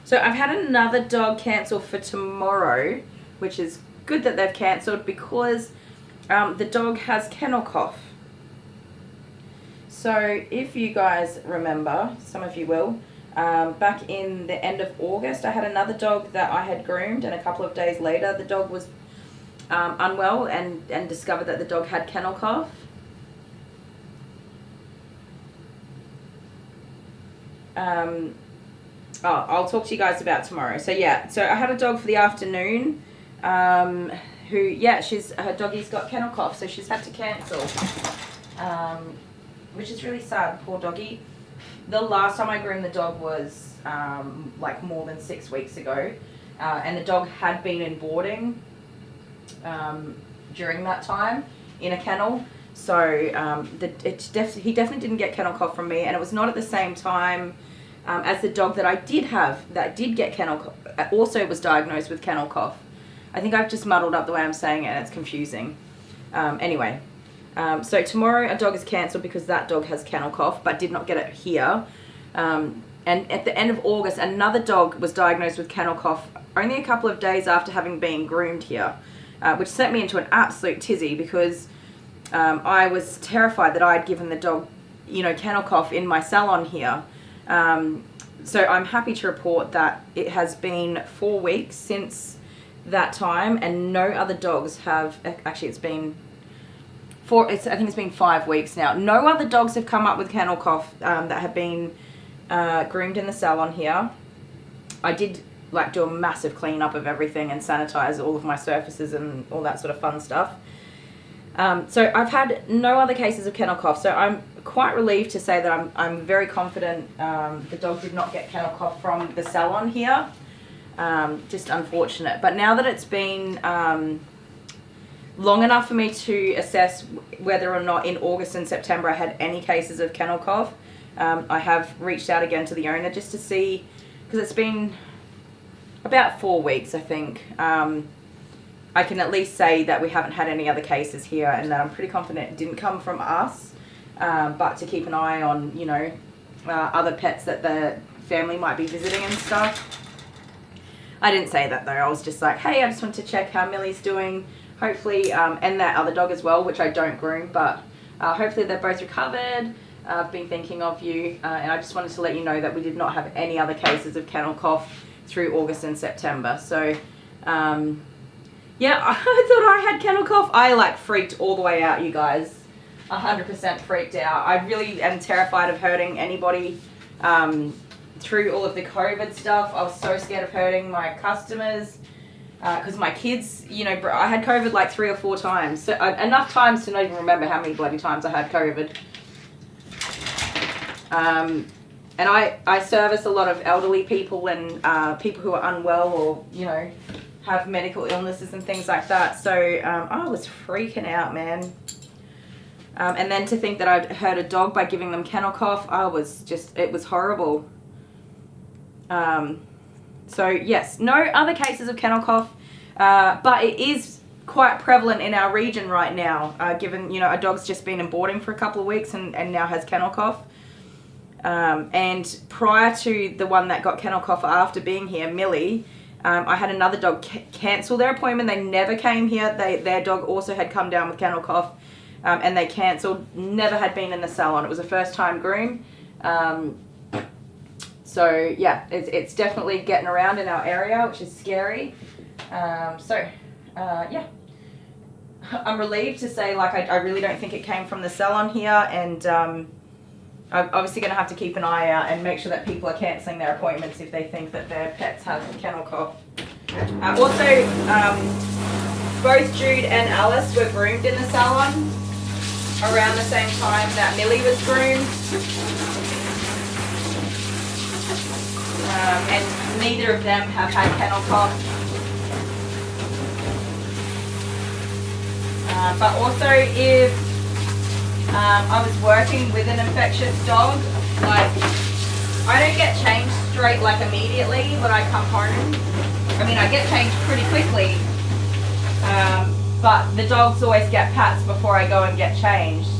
So I've had another dog cancel for tomorrow, which is good that they've cancelled because the dog has kennel cough. So if you guys remember, some of you will, back in the end of August I had another dog that I had groomed, and a couple of days later the dog was unwell and discovered that the dog had kennel cough. I'll talk to you guys about tomorrow. So yeah, so I had a dog for the afternoon who, yeah, her doggy's got kennel cough, so she's had to cancel, which is really sad, poor doggy. The last time I groomed the dog was like more than 6 weeks ago, and the dog had been in boarding during that time in a kennel. So he definitely didn't get kennel cough from me, and it was not at the same time as the dog that I did have that did get kennel cough, also was diagnosed with kennel cough. I think I've just muddled up the way I'm saying it and it's confusing. Anyway, so tomorrow a dog is cancelled because that dog has kennel cough but did not get it here. And at the end of August another dog was diagnosed with kennel cough only a couple of days after having been groomed here, which sent me into an absolute tizzy because I was terrified that I had given the dog, you know, kennel cough in my salon here. So I'm happy to report that it has been 4 weeks since that time and no other dogs have, actually it's been I think it's been 5 weeks now. No other dogs have come up with kennel cough that have been groomed in the salon here. I did like do a massive cleanup of everything and sanitize all of my surfaces and all that sort of fun stuff. So I've had no other cases of kennel cough, so I'm quite relieved to say that I'm very confident the dog did not get kennel cough from the salon here. Just unfortunate. But now that it's been long enough for me to assess whether or not in August and September I had any cases of kennel cough, I have reached out again to the owner just to see, because it's been about 4 weeks I think. I can at least say that we haven't had any other cases here and that I'm pretty confident it didn't come from us, but to keep an eye on, you know, other pets that the family might be visiting and stuff. I didn't say that though, I was just like, hey, I just want to check how Millie's doing, hopefully, and that other dog as well, which I don't groom, but hopefully they're both recovered. I've been thinking of you, and I just wanted to let you know that we did not have any other cases of kennel cough through August and September. So, yeah, I thought I had kennel cough. I like freaked all the way out, you guys. 100% freaked out. I really am terrified of hurting anybody through all of the COVID stuff. I was so scared of hurting my customers because my kids, you know, I had COVID like 3 or 4 times. So enough times to not even remember how many bloody times I had COVID. And I service a lot of elderly people and people who are unwell or, you know, have medical illnesses and things like that. So I was freaking out, man. And then to think that I'd hurt a dog by giving them kennel cough, it was horrible. So yes, no other cases of kennel cough, but it is quite prevalent in our region right now, given, you know, a dog's just been in boarding for a couple of weeks and now has kennel cough. And prior to the one that got kennel cough after being here, Millie, I had another dog cancel their appointment. They never came here. Their dog also had come down with kennel cough, and they cancelled. Never had been in the salon. It was a first time groom. So yeah, it's definitely getting around in our area, which is scary. Yeah, I'm relieved to say, like, I really don't think it came from the salon here, and I'm obviously going to have to keep an eye out and make sure that people are cancelling their appointments if they think that their pets have kennel cough. Also, both Jude and Alice were groomed in the salon around the same time that Millie was groomed. And neither of them have had kennel cough. But also if I was working with an infectious dog, like I don't get changed straight like immediately when I come home. I mean, I get changed pretty quickly, but the dogs always get pats before I go and get changed.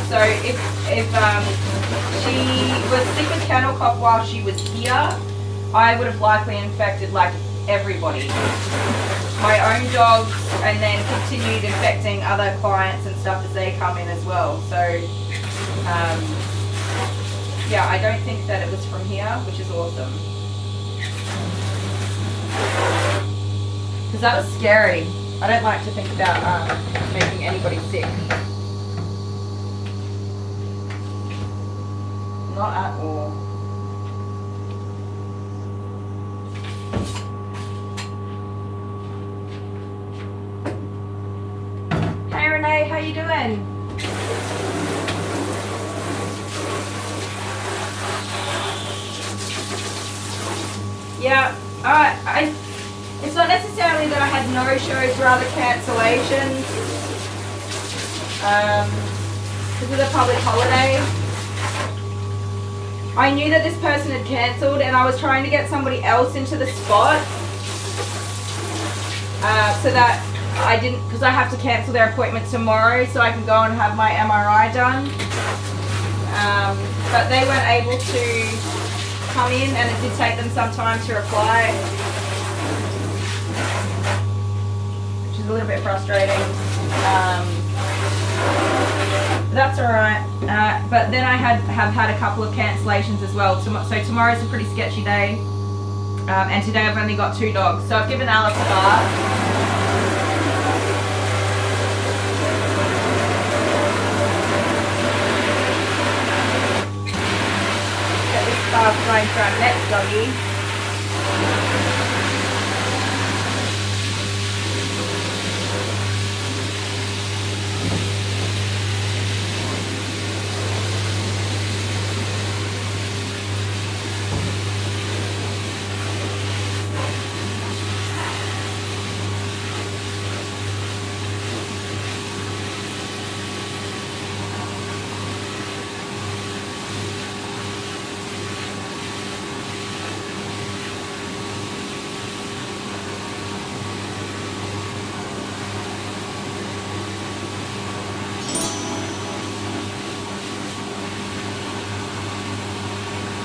So if she was sick with kennel cough while she was here, I would have likely infected like everybody. My own dogs, and then continued infecting other clients and stuff as they come in as well. So yeah, I don't think that it was from here, which is awesome. Because that was scary. I don't like to think about making anybody sick. Not at all. Hey Renee, how you doing? Yeah, it's not necessarily that I had no shows, rather cancellations. Because of the public holiday. I knew that this person had cancelled and I was trying to get somebody else into the spot so that I didn't, because I have to cancel their appointment tomorrow so I can go and have my MRI done. But they weren't able to come in and it did take them some time to reply, which is a little bit frustrating. That's alright, but then I have had a couple of cancellations as well. So tomorrow's a pretty sketchy day, and today I've only got 2 dogs. So I've given Alice a bath. Get this bath going for our next doggy.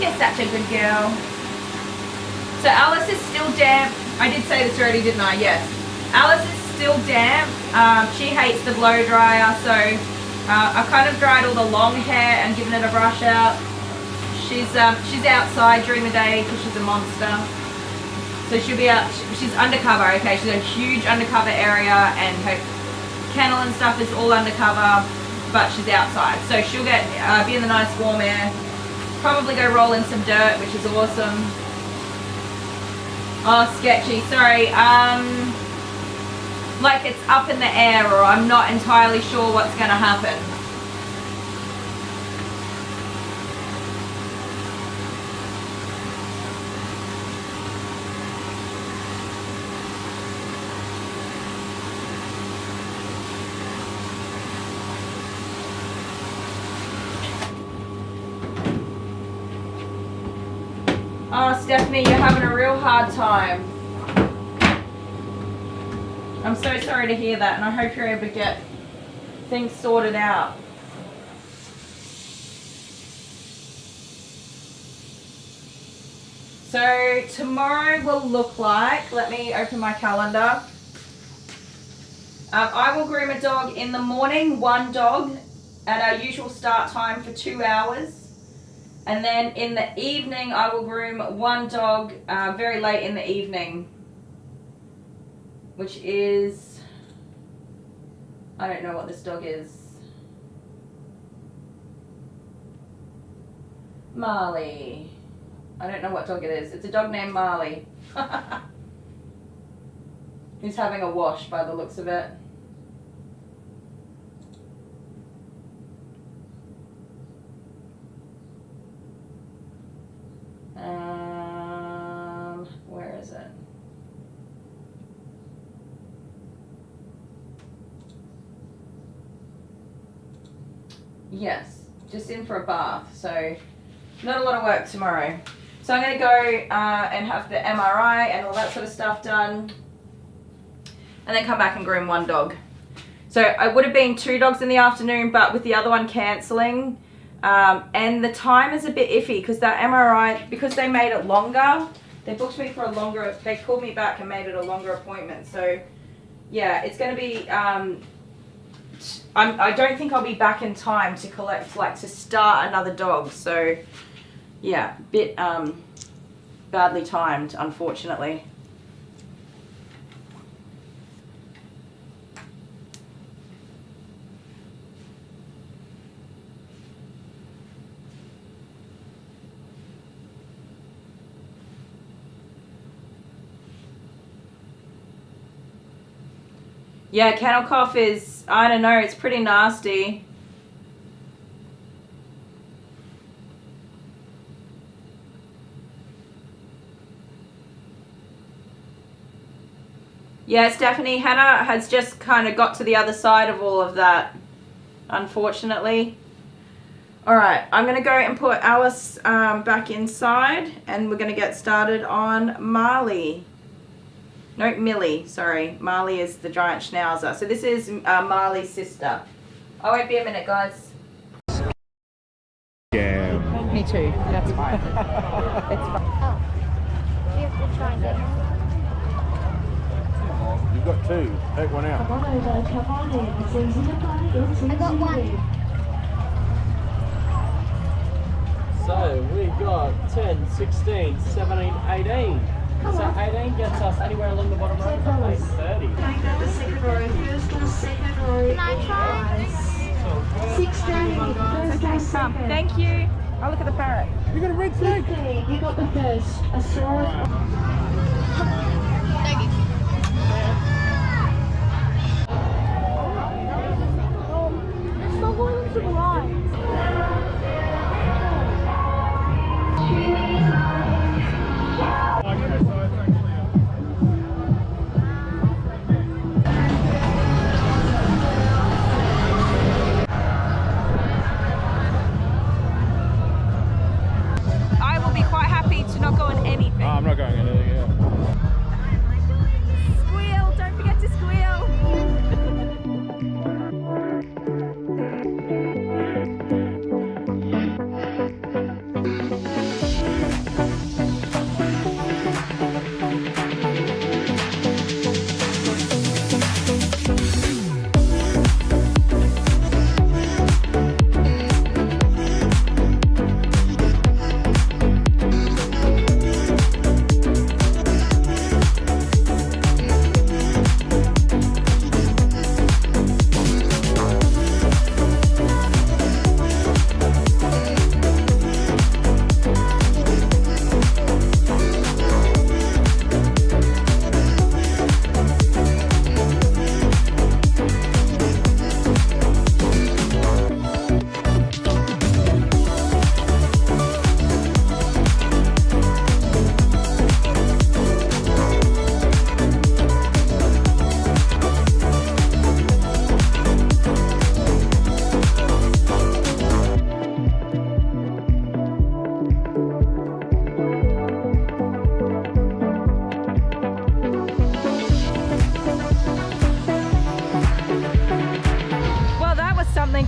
You're such a good girl. So Alice is still damp. I did say this already, didn't I? Yes. Alice is still damp. She hates the blow dryer, so I kind of dried all the long hair and given it a brush out. She's outside during the day because she's a monster. So she'll be out. She's undercover. Okay, she's a huge undercover area, and her kennel and stuff is all undercover, but she's outside. So she'll get be in the nice warm air. Probably go roll in some dirt, which is awesome. Oh, sketchy. Sorry. Like it's up in the air, or I'm not entirely sure what's going to happen. Oh, Stephanie, you're having a real hard time. I'm so sorry to hear that, and I hope you're able to get things sorted out. So tomorrow will look like, let me open my calendar. I will groom a dog in the morning, 1 dog, at our usual start time for 2 hours. And then in the evening, I will groom 1 dog very late in the evening, which is, I don't know what this dog is. Marley. I don't know what dog it is. It's a dog named Marley. Who's having a wash by the looks of it. Yes, just in for a bath. So not a lot of work tomorrow. So I'm going to go and have the MRI and all that sort of stuff done. And then come back and groom one dog. So I would have been 2 dogs in the afternoon, but with the other one cancelling. And the time is a bit iffy because that MRI, because they made it longer, they booked me for a longer, they called me back and made it a longer appointment. So yeah, it's going to be, I don't think I'll be back in time to collect, like to start another dog. So yeah, bit badly timed, unfortunately. Yeah, kennel cough is, I don't know, it's pretty nasty. Yeah, Stephanie, Hannah has just kind of got to the other side of all of that, unfortunately. All right, I'm going to go and put Alice back inside, and we're going to get started on Marley. No, Millie, sorry. Marley is the giant schnauzer. So this is Marley's sister. I won't be a minute, guys. Yeah. Me too. That's fine. It's fine. Oh. You have to try and get You've got 2. Take one out. I got one. So we got 10, 16, 17, 18. So 18 gets us anywhere along the bottom row from 8:30. The second row, first or second row. Can I try? 16, first or second. Thank you. I'll look at the parrot. You got a red snake. 15, you got the first. A sword. Stop going into the line. I will be quite happy to not go on anything. Oh, I'm not going anything, yeah. Squeal, don't forget to squeal.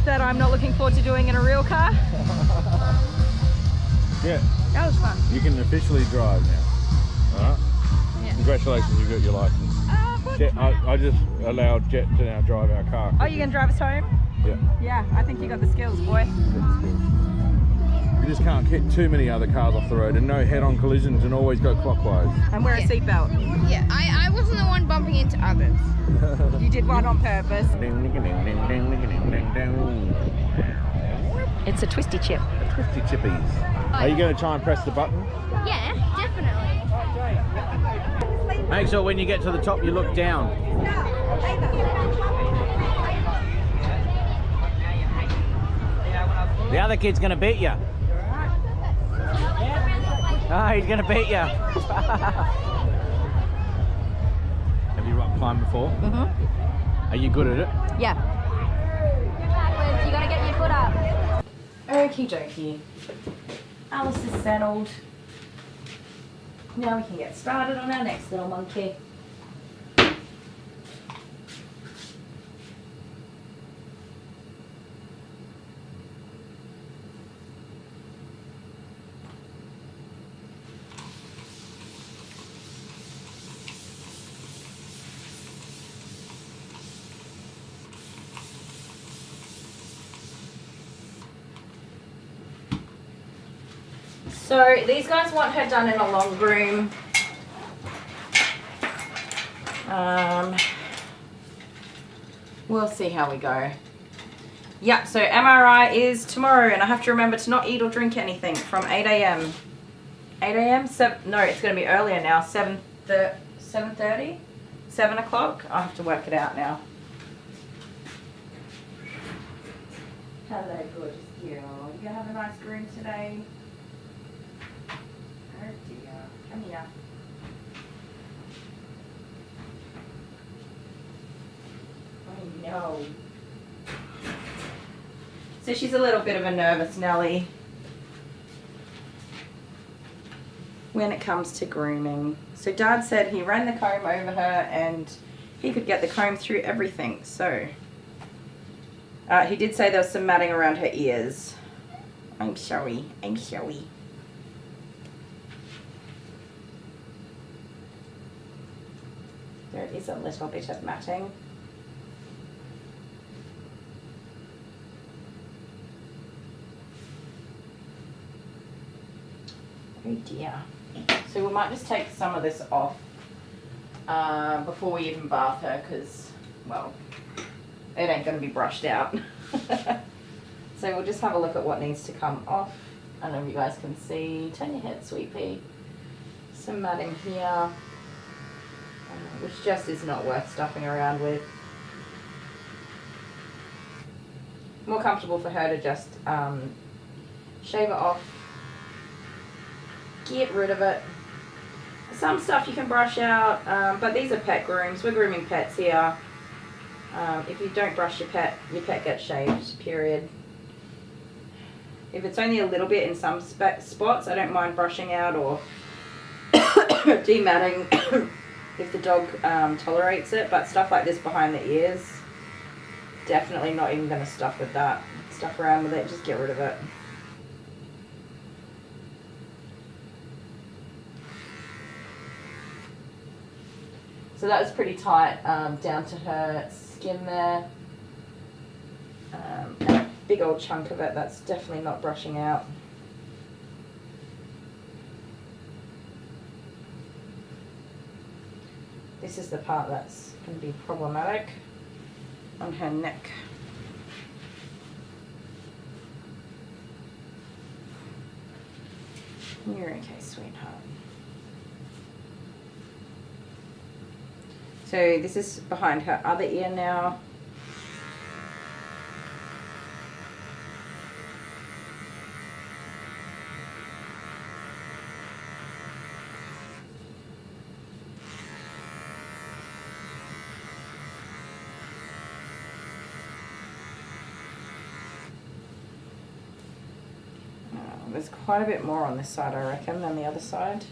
That I'm not looking forward to doing in a real car. Yeah. That was fun. You can officially drive now. Alright? Yeah. Congratulations, you got your license. Jet, I just allowed Jet to now drive our car. Oh, you can drive us home? Yeah. Yeah, I think you got the skills, boy. You just can't hit too many other cars off the road and no head-on collisions and always go clockwise. And wear a seatbelt. Yeah, I wasn't the one bumping into others. You did one on purpose. It's a twisty chip. Twisty chippies. Are you going to try and press the button? Yeah, definitely. Make sure when you get to the top you look down. The other kid's going to beat you. Oh, he's going to beat you. Have you rock climbed before? Mm-hmm. Are you good at it? Yeah. Backwards, you gotta get your foot up. Okie dokie. Alice is settled. Now we can get started on our next little monkey. So these guys want her done in a long groom. We'll see how we go. Yeah, so MRI is tomorrow, and I have to remember to not eat or drink anything from 8 a.m. 8 a.m? No, it's going to be earlier now. 7:30? 7 o'clock? I'll have to work it out now. Hello, gorgeous girl. You going to have a nice groom today? Oh dear. Come here. Oh no. So she's a little bit of a nervous Nelly when it comes to grooming. So Dad said he ran the comb over her and he could get the comb through everything. So he did say there was some matting around her ears. I'm sorry. I'm sorry. There is a little bit of matting. Oh dear. So we might just take some of this off before we even bath her, because, well, it ain't going to be brushed out. So we'll just have a look at what needs to come off. I don't know if you guys can see. Turn your head, sweet pea. Some matting here, which just is not worth stuffing around with. More comfortable for her to just shave it off. Get rid of it. Some stuff you can brush out, but these are pet grooms. We're grooming pets here. If you don't brush your pet gets shaved, period. If it's only a little bit in some spots, I don't mind brushing out or dematting if the dog tolerates it, but stuff like this behind the ears, definitely not even going to stuff with that. Stuff around with it, just get rid of it. So that was pretty tight down to her skin there. And a big old chunk of it that's definitely not brushing out. This is the part that's going to be problematic on her neck. You're okay, sweetheart. So this is behind her other ear now. There's quite a bit more on this side, I reckon, than the other side.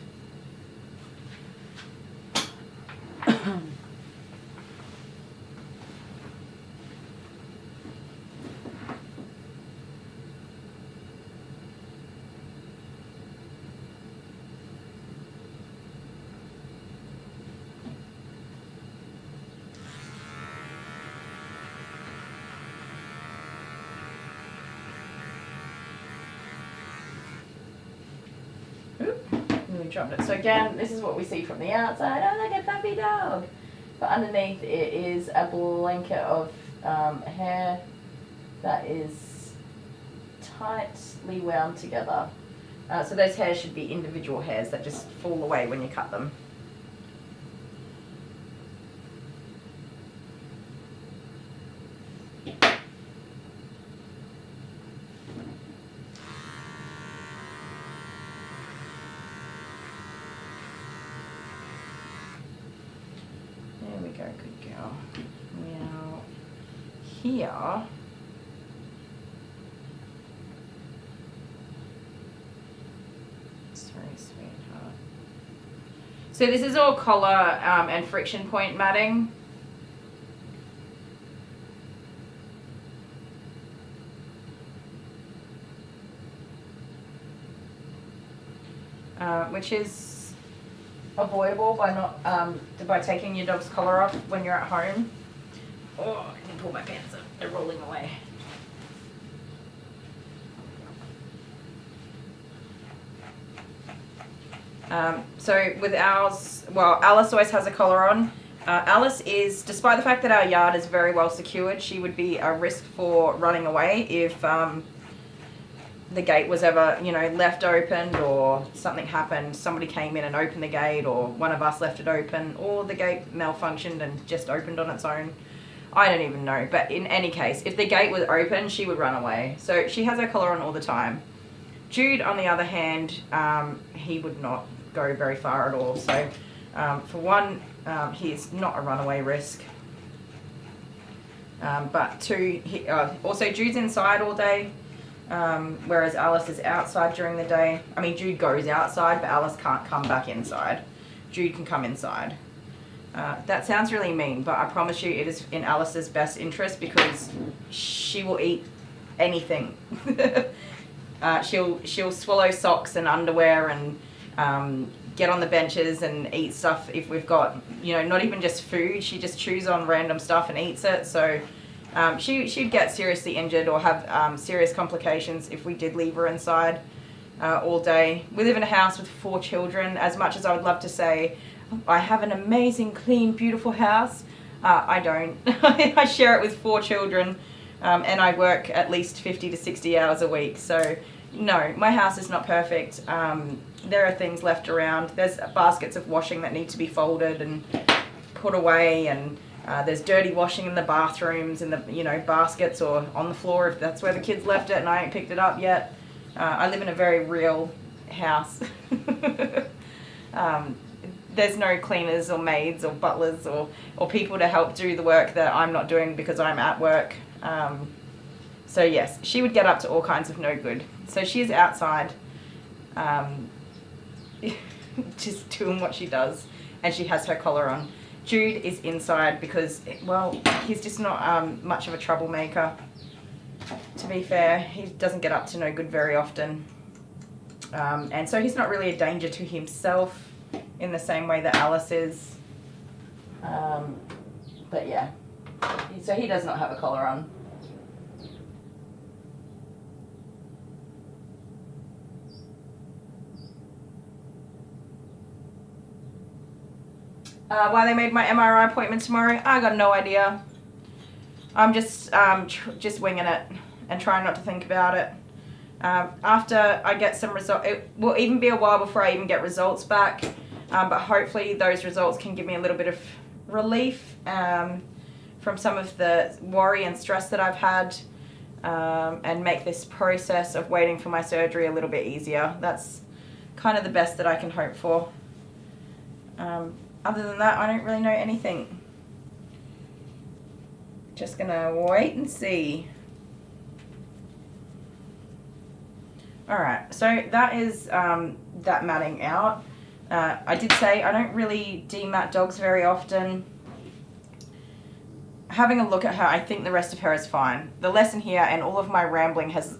Dropped it. So again, this is what we see from the outside. Oh, look, a puppy dog. But underneath it is a blanket of hair that is tightly wound together. So those hairs should be individual hairs that just fall away when you cut them. Good girl. Now, here, sweetheart. So this is all collar and friction point matting. Which is avoidable by not by taking your dog's collar off when you're at home. Oh, I can pull my pants up. They're rolling away. So with ours, well, Alice always has a collar on. Alice is, despite the fact that our yard is very well secured, she would be a risk for running away if the gate was ever, you know, left open or something happened. Somebody came in and opened the gate, or one of us left it open, or the gate malfunctioned and just opened on its own. I don't even know. But in any case, if the gate was open, she would run away. So she has her collar on all the time. Jude, on the other hand, he would not go very far at all. So for one, he's not a runaway risk. But two, also Jude's inside all day. Whereas Alice is outside during the day. I mean, Jude goes outside, but Alice can't come back inside. Jude can come inside. That sounds really mean, but I promise you it is in Alice's best interest because she will eat anything. She'll swallow socks and underwear and get on the benches and eat stuff if we've got, you know, not even just food. She just chews on random stuff and eats it. So she'd get seriously injured or have serious complications if we did leave her inside all day. We live in a house with 4 children. As much as I would love to say I have an amazing, clean, beautiful house, I don't. I share it with 4 children and I work at least 50 to 60 hours a week. So no, my house is not perfect. There are things left around. There's baskets of washing that need to be folded and put away, and there's dirty washing in the bathrooms, in the, you know, baskets or on the floor if that's where the kids left it and I ain't picked it up yet. I live in a very real house. There's no cleaners or maids or butlers or people to help do the work that I'm not doing because I'm at work. So yes, she would get up to all kinds of no good. So she is outside, just doing what she does, and she has her collar on. Jude is inside because, well, he's just not much of a troublemaker, to be fair. He doesn't get up to no good very often. And so he's not really a danger to himself in the same way that Alice is. But yeah, so he does not have a collar on. Why they made my MRI appointment tomorrow, I got no idea. I'm just winging it and trying not to think about it. After I get some results, it will even be a while before I even get results back, but hopefully those results can give me a little bit of relief from some of the worry and stress that I've had, and make this process of waiting for my surgery a little bit easier. That's kind of the best that I can hope for. Other than that, I don't really know anything. Just gonna wait and see. Alright, so that is that matting out. I did say I don't really demat dogs very often. Having a look at her, I think the rest of her is fine. The lesson here and all of my rambling has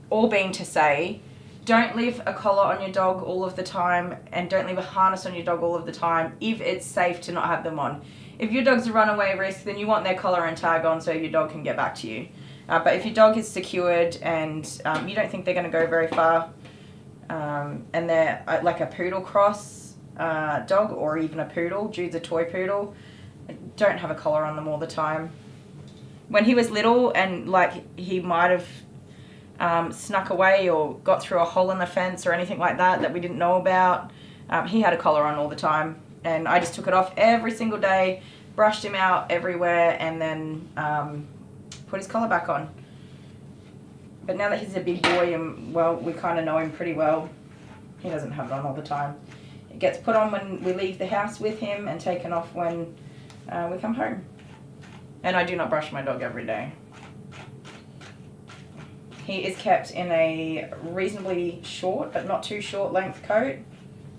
all been to say, don't leave a collar on your dog all of the time, and don't leave a harness on your dog all of the time if it's safe to not have them on. If your dog's a runaway risk, then you want their collar and tag on so your dog can get back to you. But if your dog is secured and you don't think they're going to go very far, and they're like a poodle cross dog or even a poodle, Jude's a toy poodle, don't have a collar on them all the time. When he was little and like he might have snuck away or got through a hole in the fence or anything like that we didn't know about, he had a collar on all the time, and I just took it off every single day, brushed him out everywhere, and then put his collar back on. But now that he's a big boy and, well, we kind of know him pretty well, he doesn't have it on all the time. It gets put on when we leave the house with him and taken off when we come home. And I do not brush my dog every day. He is kept in a reasonably short, but not too short length coat,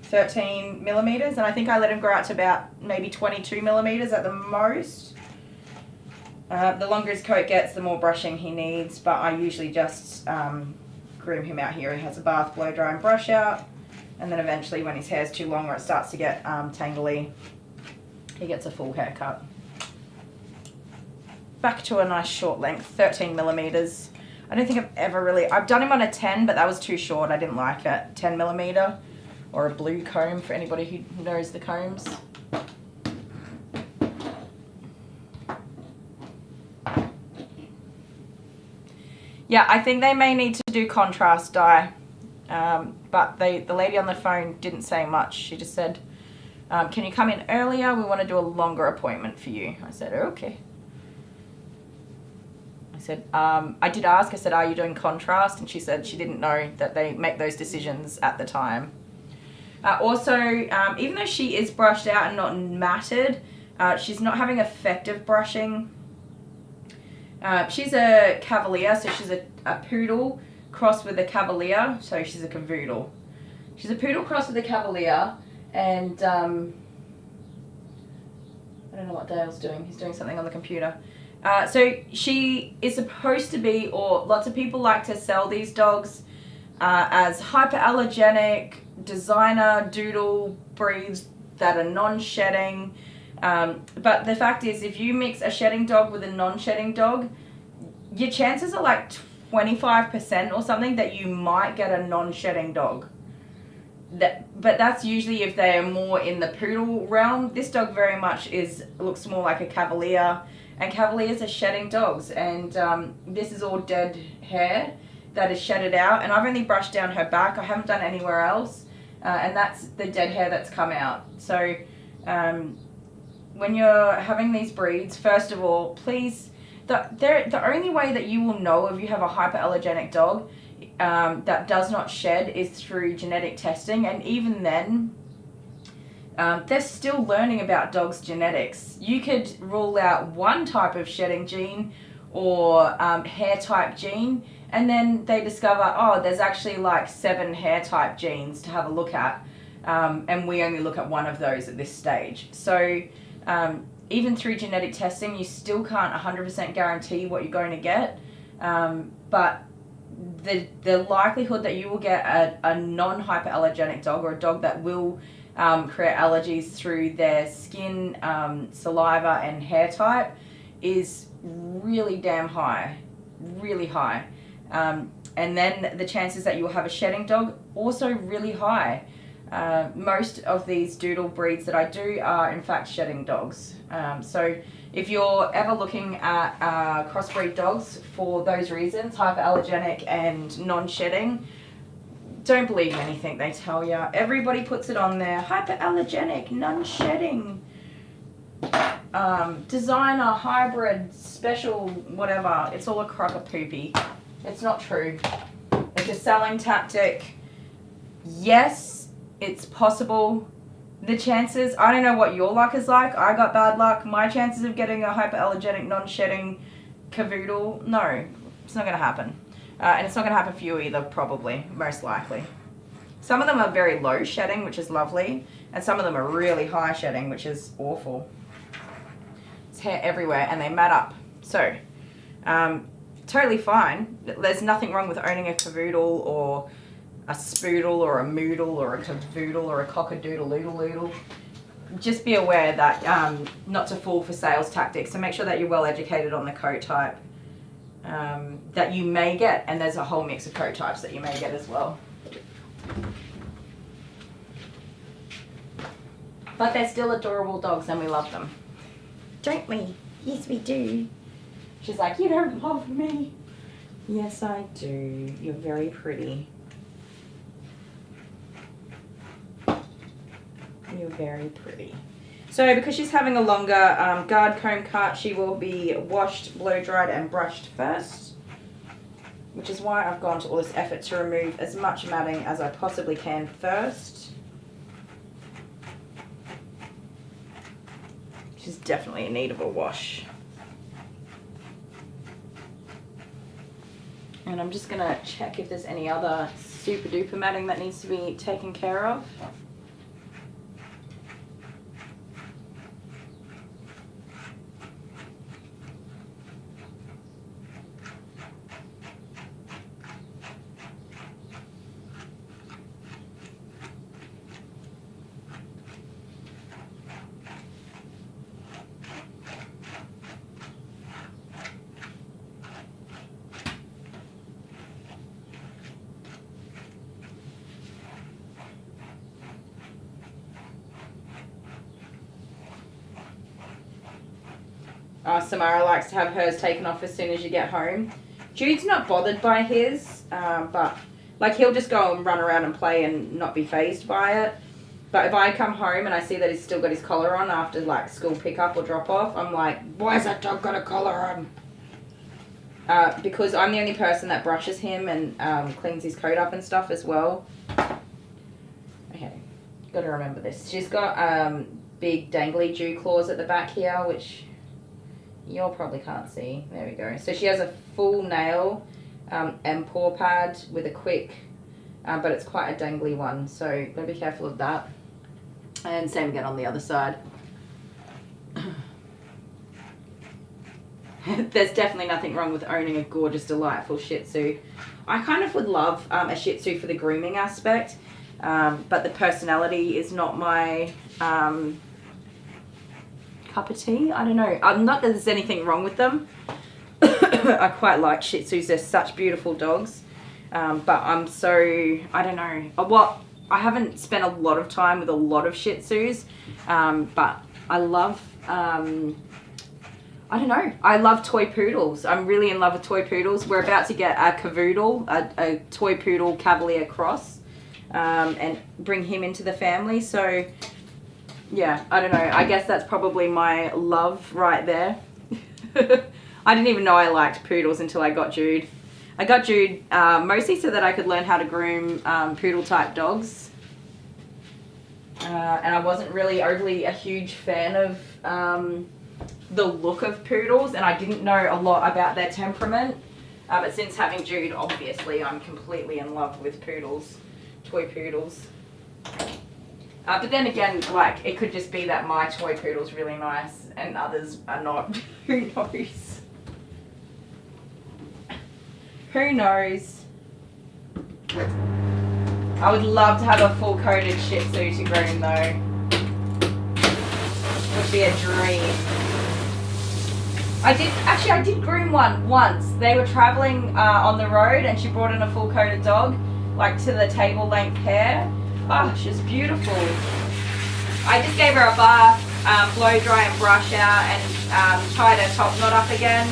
13 millimeters, and I think I let him grow out to about maybe 22 millimeters at the most. The longer his coat gets, the more brushing he needs, but I usually just groom him out here. He has a bath, blow dry and brush out, and then eventually when his hair's too long or it starts to get tangly, he gets a full haircut. Back to a nice short length, 13 millimeters. I don't think I've done him on a 10, but that was too short. I didn't like it. 10 millimeter, or a blue comb for anybody who knows the combs. Yeah, I think they may need to do contrast dye, but the lady on the phone didn't say much. She just said, can you come in earlier? We want to do a longer appointment for you. I said, okay. I said, I did ask, I said, are you doing contrast? And she said she didn't know that they make those decisions at the time. Also, even though she is brushed out and not matted, she's not having effective brushing. She's a Cavalier, so she's a poodle crossed with a Cavalier, so she's a cavoodle. She's a poodle crossed with a Cavalier, and I don't know what Dale's doing. He's doing something on the computer. So she is supposed to be, or lots of people like to sell these dogs as hyperallergenic, designer, doodle breeds that are non-shedding. But the fact is, if you mix a shedding dog with a non-shedding dog, your chances are like 25% or something that you might get a non-shedding dog. But that's usually if they are more in the poodle realm. This dog very much looks more like a Cavalier, and Cavaliers are shedding dogs, and this is all dead hair that is shedded out, and I've only brushed down her back. I haven't done anywhere else, and that's the dead hair that's come out. So when you're having these breeds, first of all, please, the only way that you will know if you have a hyperallergenic dog that does not shed is through genetic testing, and even then, they're still learning about dogs' genetics. You could rule out one type of shedding gene or hair type gene, and then they discover, oh, there's actually like 7 hair type genes to have a look at, and we only look at one of those at this stage. So even through genetic testing, you still can't 100% guarantee what you're going to get, but the likelihood that you will get a non-hyperallergenic dog, or a dog that will create allergies through their skin, saliva and hair type, is really damn high, really high. And then the chances that you will have a shedding dog, also really high. Most of these doodle breeds that I do are in fact shedding dogs. So if you're ever looking at crossbreed dogs for those reasons, hyperallergenic and non-shedding, don't believe anything they tell you. Everybody puts it on there. Hyperallergenic, non-shedding, designer, hybrid, special, whatever. It's all a crock of poopy. It's not true. It's a selling tactic. Yes, it's possible. The chances, I don't know what your luck is like. I got bad luck. My chances of getting a hyperallergenic, non-shedding cavoodle, no, it's not going to happen. And it's not going to happen for you either, probably, most likely. Some of them are very low shedding, which is lovely, and some of them are really high shedding, which is awful. It's hair everywhere, and they mat up. So, totally fine. There's nothing wrong with owning a cavoodle, or a spoodle, or a moodle, or a cavoodle, or a cockadoodle-oodle-oodle. Just be aware that not to fall for sales tactics, so make sure that you're well educated on the coat type that you may get, and there's a whole mix of coat types that you may get as well. But they're still adorable dogs, and we love them. Don't we? Yes, we do. She's like, you don't love me. Yes, I do. You're very pretty. You're very pretty. So because she's having a longer guard comb cut, she will be washed, blow dried and brushed first, which is why I've gone to all this effort to remove as much matting as I possibly can first. She's definitely in need of a wash. And I'm just gonna check if there's any other super duper matting that needs to be taken care of. Samara likes to have hers taken off as soon as you get home. Jude's not bothered by his, but like he'll just go and run around and play and not be fazed by it. But if I come home and I see that he's still got his collar on after like school pickup or drop off, I'm like, why has that dog got a collar on? Because I'm the only person that brushes him and cleans his coat up and stuff as well. Okay, got to remember this. She's got big dangly dew claws at the back here, which you probably can't see. There we go. So she has a full nail and paw pad with a quick, but it's quite a dangly one. So gotta be careful of that. And same again on the other side. There's definitely nothing wrong with owning a gorgeous, delightful Shih Tzu. I kind of would love a Shih Tzu for the grooming aspect, but the personality is not my cup of tea. I don't know. Not that there's anything wrong with them. I quite like Shih Tzus. They're such beautiful dogs. But I'm so, I don't know. I haven't spent a lot of time with a lot of Shih Tzus. But I love, I don't know. I love toy poodles. I'm really in love with toy poodles. We're about to get a cavoodle, a toy poodle Cavalier cross, and bring him into the family. So yeah, I don't know. I guess that's probably my love right there. I didn't even know I liked poodles until I got Jude. I got Jude mostly so that I could learn how to groom poodle type dogs. And I wasn't really overly a huge fan of the look of poodles, and I didn't know a lot about their temperament. But since having Jude, obviously I'm completely in love with poodles, toy poodles. But then again, like, it could just be that my toy poodle's really nice and others are not. Who knows? Who knows? I would love to have a full coated Shih Tzu to groom though. Would be a dream. I did groom one once. They were traveling on the road and she brought in a full coated dog, like to the table length hair. Oh, she's beautiful. I just gave her a bath, blow dry and brush out, and tied her top knot up again,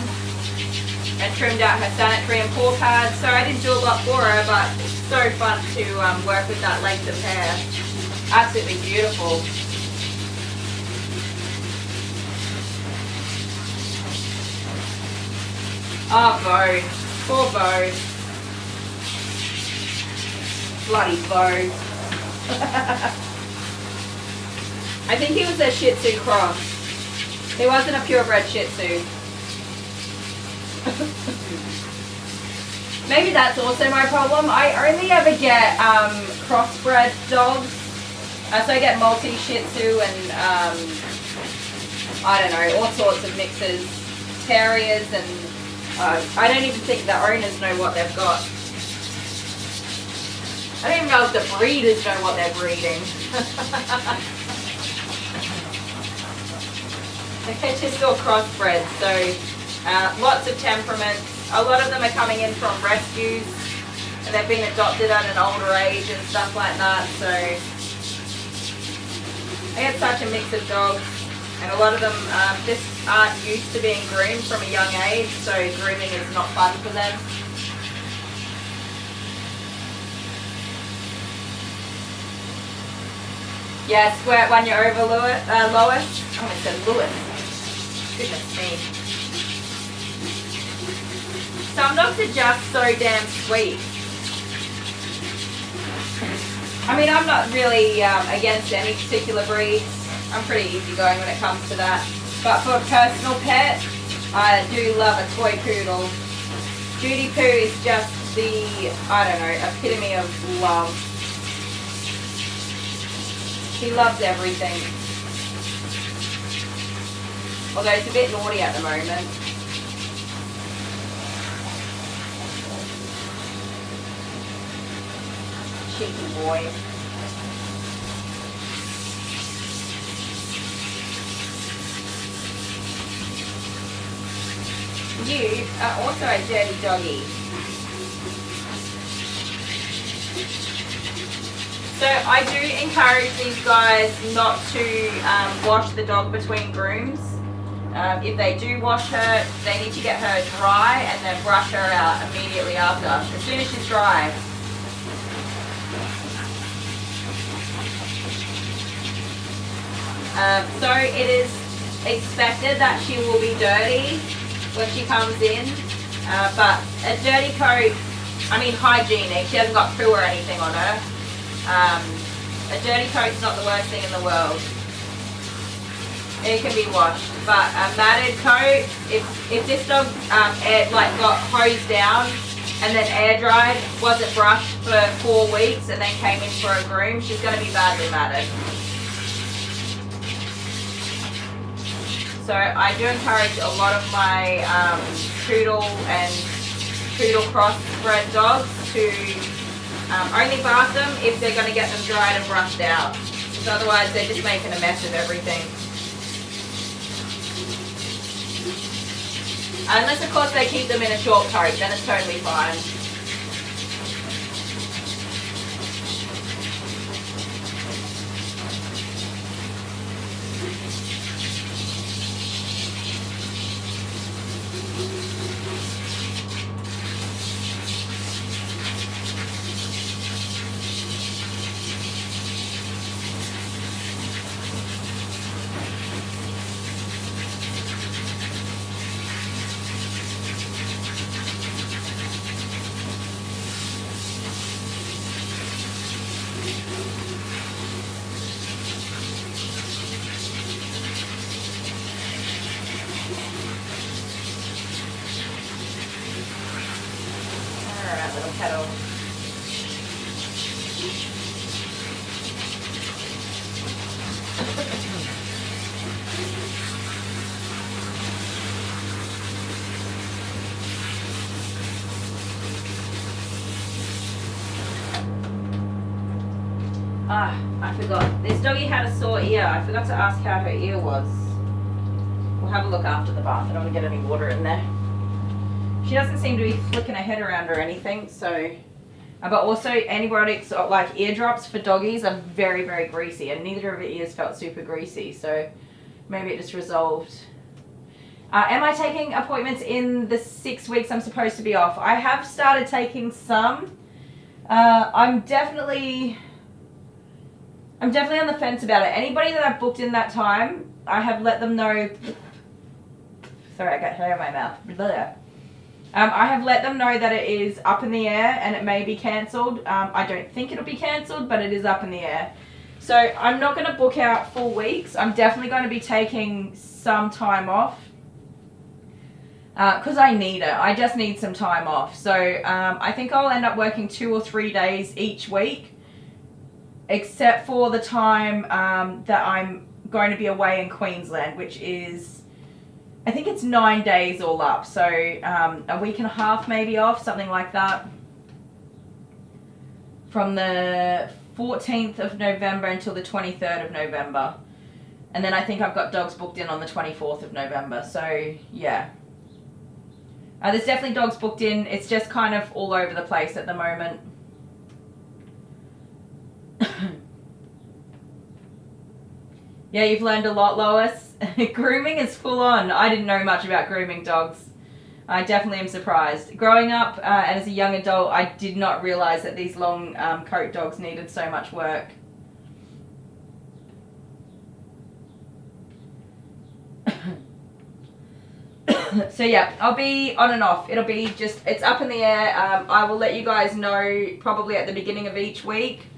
and trimmed out her sanitary and paw pads. So I didn't do a lot for her, but it's so fun to work with that length of hair. Absolutely beautiful. Oh, Bo. Poor Bo. Bloody Bo. I think he was a Shih Tzu cross. He wasn't a purebred Shih Tzu. Maybe that's also my problem. I only ever get crossbred dogs. So I get multi Shih Tzu and I don't know, all sorts of mixes, terriers, and I don't even think the owners know what they've got. I don't even know if the breeders know what they're breeding. They're just all crossbred, so lots of temperaments. A lot of them are coming in from rescues, and they've been adopted at an older age and stuff like that, so I get such a mix of dogs, and a lot of them just aren't used to being groomed from a young age, so grooming is not fun for them. Yeah, squirt when you're over Lois. Oh, I said Lewis. Goodness me. Some dogs are just so damn sweet. I mean, I'm not really against any particular breeds. I'm pretty easygoing when it comes to that. But for a personal pet, I do love a toy poodle. Judy Poo is just the, I don't know, epitome of love. She loves everything. Although it's a bit naughty at the moment. Cheeky boy. You are also a dirty doggy. So I do encourage these guys not to wash the dog between grooms. If they do wash her, they need to get her dry and then brush her out immediately after, as soon as she's dry. So it is expected that she will be dirty when she comes in, but a dirty coat, I mean hygienic, she hasn't got poo or anything on her. A dirty coat's not the worst thing in the world. It can be washed, but a matted coat, if this dog got hosed down and then air dried, wasn't brushed for 4 weeks and then came in for a groom, she's going to be badly matted. So I do encourage a lot of my poodle and poodle crossbred dogs to only bath them if they're going to get them dried and brushed out. Because otherwise they're just making a mess of everything. Unless of course they keep them in a short coat, then it's totally fine. I forgot. This doggy had a sore ear. I forgot to ask how her ear was. We'll have a look after the bath. I don't want to get any water in there. She doesn't seem to be flicking her head around or anything, so... but also antibiotics, like ear drops for doggies, are very, very greasy, and neither of her ears felt super greasy, so maybe it just resolved. Am I taking appointments in the 6 weeks I'm supposed to be off? I have started taking some. I'm definitely on the fence about it. Anybody that I've booked in that time, I have let them know... Sorry, I got hair in my mouth. I have let them know that it is up in the air and it may be cancelled. I don't think it'll be cancelled, but it is up in the air. So I'm not going to book out full weeks. I'm definitely going to be taking some time off. Because I need it. I just need some time off. So I think I'll end up working 2 or 3 days each week. Except for the time that I'm going to be away in Queensland, which is, I think it's 9 days all up. So a week and a half maybe off, something like that. From the 14th of November until the 23rd of November. And then I think I've got dogs booked in on the 24th of November. So yeah. There's definitely dogs booked in. It's just kind of all over the place at the moment. Yeah, you've learned a lot, Lois. Grooming is full on. I didn't know much about grooming dogs. I definitely am surprised. Growing up and as a young adult, I did not realise that these long coat dogs needed so much work. So yeah, I'll be on and off. It'll be just, it's up in the air. I will let you guys know probably at the beginning of each week.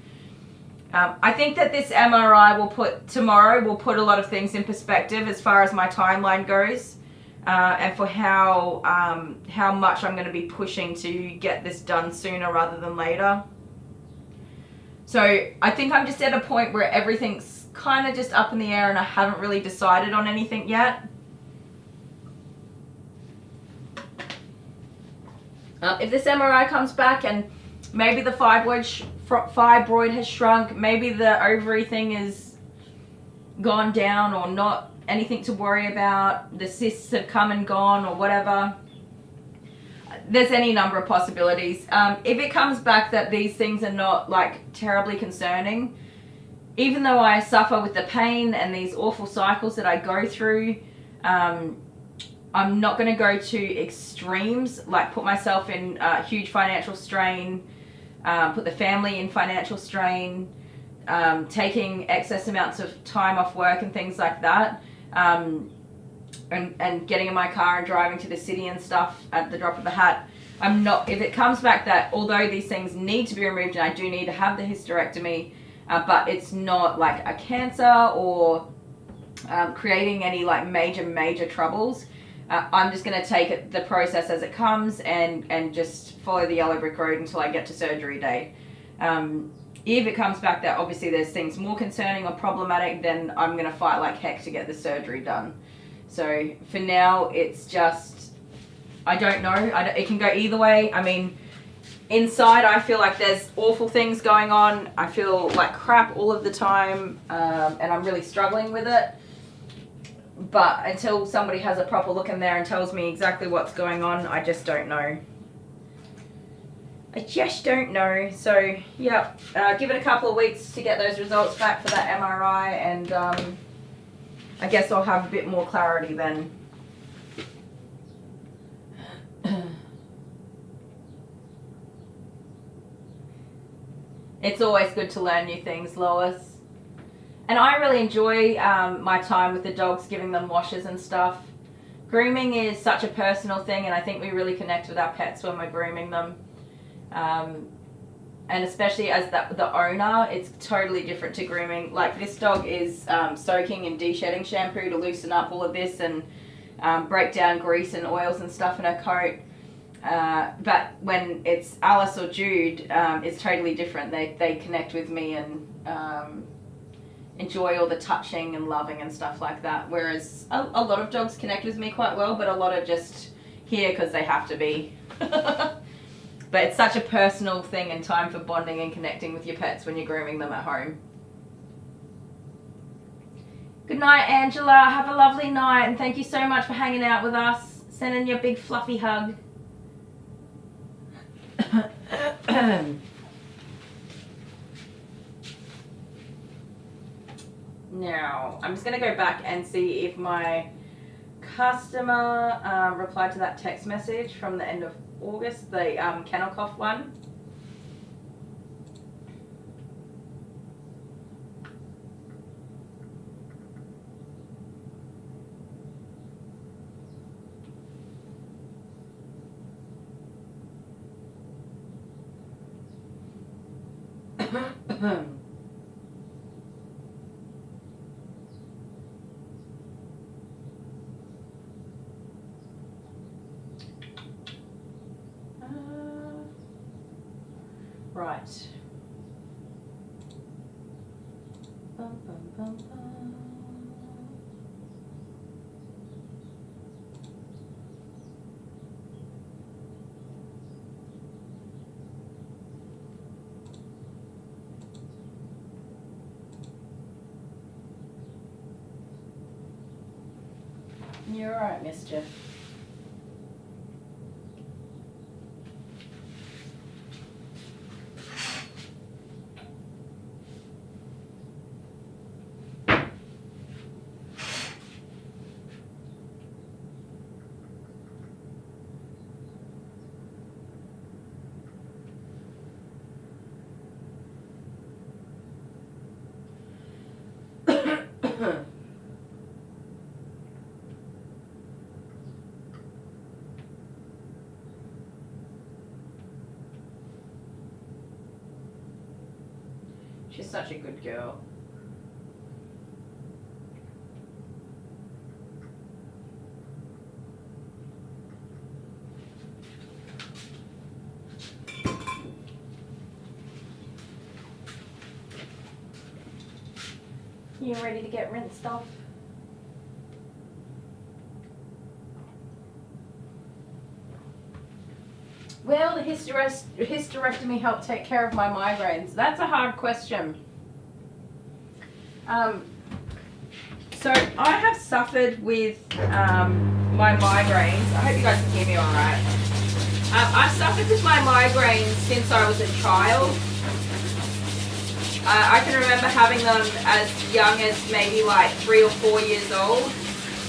I think that this MRI tomorrow will put a lot of things in perspective as far as my timeline goes. and for how much I'm going to be pushing to get this done sooner rather than later. So I think I'm just at a point where everything's kind of just up in the air and I haven't really decided on anything yet. If this MRI comes back and maybe the fibroid has shrunk, maybe the ovary thing is gone down or not anything to worry about, the cysts have come and gone or whatever, there's any number of possibilities. If it comes back that these things are not like terribly concerning, even though I suffer with the pain and these awful cycles that I go through, I'm not going to go to extremes, like put myself in huge financial strain, put the family in financial strain, taking excess amounts of time off work and things like that, and getting in my car and driving to the city and stuff at the drop of a hat. I'm not, if it comes back that although these things need to be removed and I do need to have the hysterectomy, but it's not like a cancer or creating any like major troubles, I'm just going to take the process as it comes and just follow the yellow brick road until I get to surgery date. If it comes back that obviously there's things more concerning or problematic, then I'm going to fight like heck to get the surgery done. So for now, it's just, I don't know. It can go either way. I mean, inside I feel like there's awful things going on. I feel like crap all of the time, and I'm really struggling with it. But until somebody has a proper look in there and tells me exactly what's going on, I just don't know. I just don't know. So, yeah, give it a couple of weeks to get those results back for that MRI, and I guess I'll have a bit more clarity then. It's always good to learn new things, Lois. And I really enjoy my time with the dogs, giving them washes and stuff. Grooming is such a personal thing, and I think we really connect with our pets when we're grooming them. And especially as the owner, it's totally different to grooming. Like this dog is soaking in de-shedding shampoo to loosen up all of this and break down grease and oils and stuff in her coat. But when it's Alice or Jude, it's totally different. They connect with me and enjoy all the touching and loving and stuff like that. Whereas a lot of dogs connect with me quite well, but a lot are just here because they have to be. But it's such a personal thing and time for bonding and connecting with your pets when you're grooming them at home. Good night, Angela. Have a lovely night, and thank you so much for hanging out with us. Sending you a big fluffy hug. Now, I'm just going to go back and see if my customer replied to that text message from the end of August, the kennel cough one. Right. Bum, bum, bum, bum. You're right, Mischief. She's such a good girl. you ready to get rinsed off. Will the hysterectomy help take care of my migraines? That's a hard question. So I have suffered with my migraines. I hope you guys can hear me all right. I've suffered with my migraines since I was a child. I can remember having them as young as maybe like 3 or 4 years old.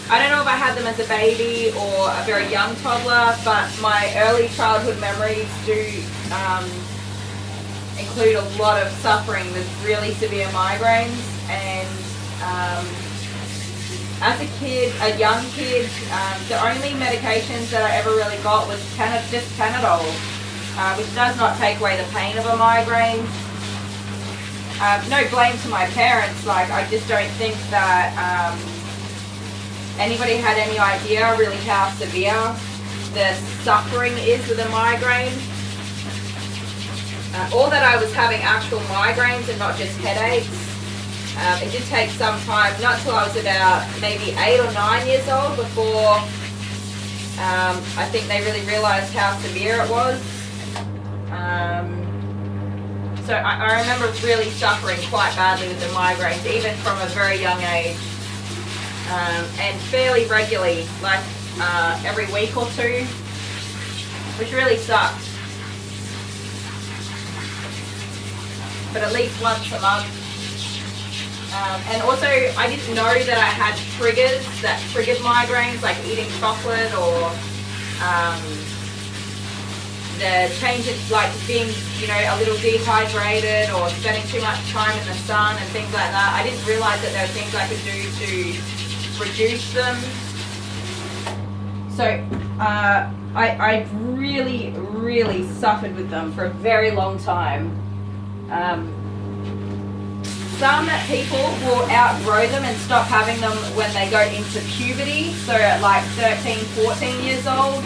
I don't know if I had them as a baby or a very young toddler, but my early childhood memories do include a lot of suffering with really severe migraines. And as a kid, a young kid, the only medications that I ever really got was just Kennel, which does not take away the pain of a migraine. No blame to my parents, like I just don't think that anybody had any idea really how severe the suffering is with a migraine. Or that I was having actual migraines and not just headaches. It did take some time, not till I was about maybe 8 or 9 years old before I think they really realised how severe it was. So I remember really suffering quite badly with the migraines, even from a very young age. And fairly regularly, like every week or two, which really sucked. But at least once a month. And also, I didn't know that I had triggers that triggered migraines, like eating chocolate or the changes, like being, you know, a little dehydrated or spending too much time in the sun and things like that. I didn't realise that there were things I could do to reduce them. So I really, really suffered with them for a very long time. Some people will outgrow them and stop having them when they go into puberty, so at like 13, 14 years old,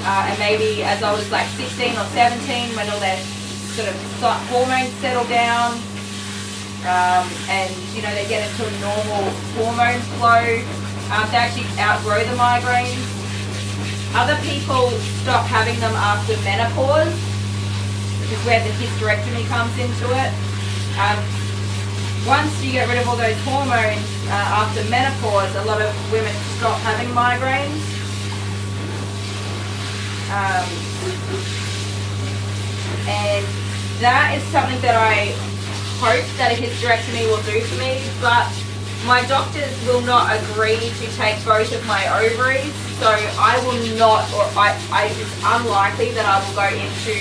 and maybe as old as like 16 or 17 when all their sort of hormones settle down. And you know, they get into a normal hormone flow, they actually outgrow the migraines. Other people stop having them after menopause, which is where the hysterectomy comes into it. Once you get rid of all those hormones after menopause, a lot of women stop having migraines. And that is something that I hope that a hysterectomy will do for me, but my doctors will not agree to take both of my ovaries, so I will not, or it's unlikely that I will go into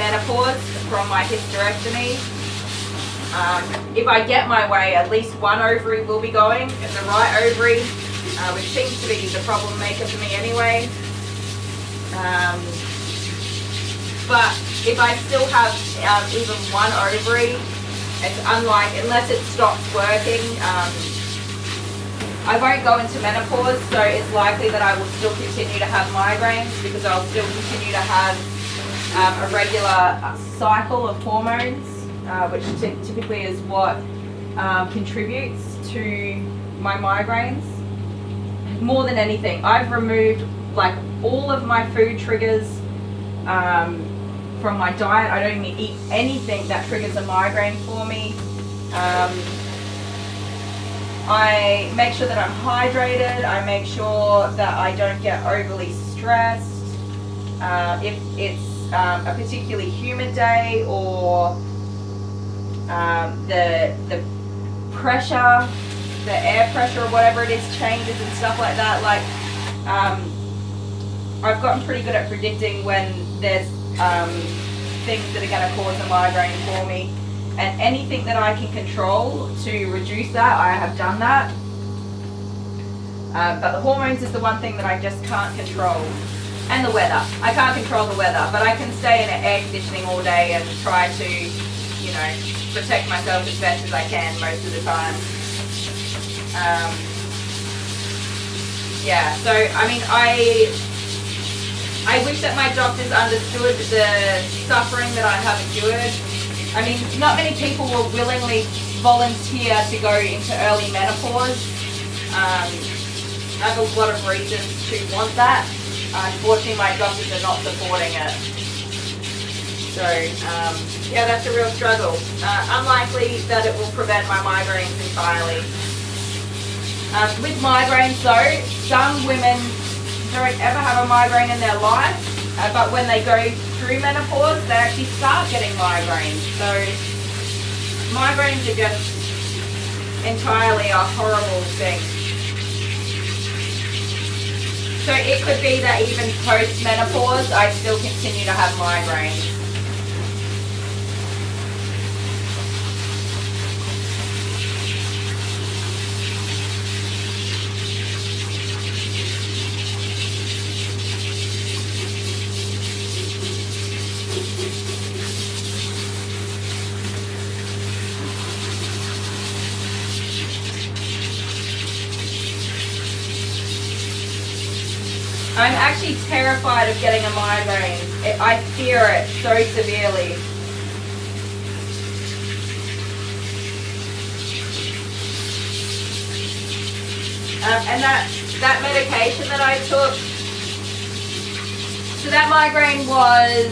menopause from my hysterectomy. If I get my way, at least one ovary will be going, and the right ovary, which seems to be the problem maker for me anyway. But if I still have even one ovary, it's unless it stops working, I won't go into menopause, so it's likely that I will still continue to have migraines because I'll still continue to have a regular cycle of hormones, which typically is what contributes to my migraines. More than anything, I've removed like all of my food triggers from my diet. I don't even eat anything that triggers a migraine for me. I make sure that I'm hydrated. I make sure that I don't get overly stressed. If it's a particularly humid day or the pressure, the air pressure or whatever it is changes and stuff like that, like I've gotten pretty good at predicting when there's things that are going to cause a migraine for me, and anything that I can control to reduce that, I have done that. But the hormones is the one thing that I just can't control, and the weather. I can't control the weather, but I can stay in air conditioning all day and try to, you know, protect myself as best as I can most of the time. Yeah, so I mean, I wish that my doctors understood the suffering that I have endured. I mean, not many people will willingly volunteer to go into early menopause. I have a lot of reasons to want that. Unfortunately, my doctors are not supporting it. So, yeah, that's a real struggle. Unlikely that it will prevent my migraines entirely. With migraines though, some women don't ever have a migraine in their life, but when they go through menopause, they actually start getting migraines. So, migraines are just entirely a horrible thing. So it could be that even post-menopause, I still continue to have migraines. I'm actually terrified of getting a migraine. I fear it so severely. And that medication that I took, so that migraine was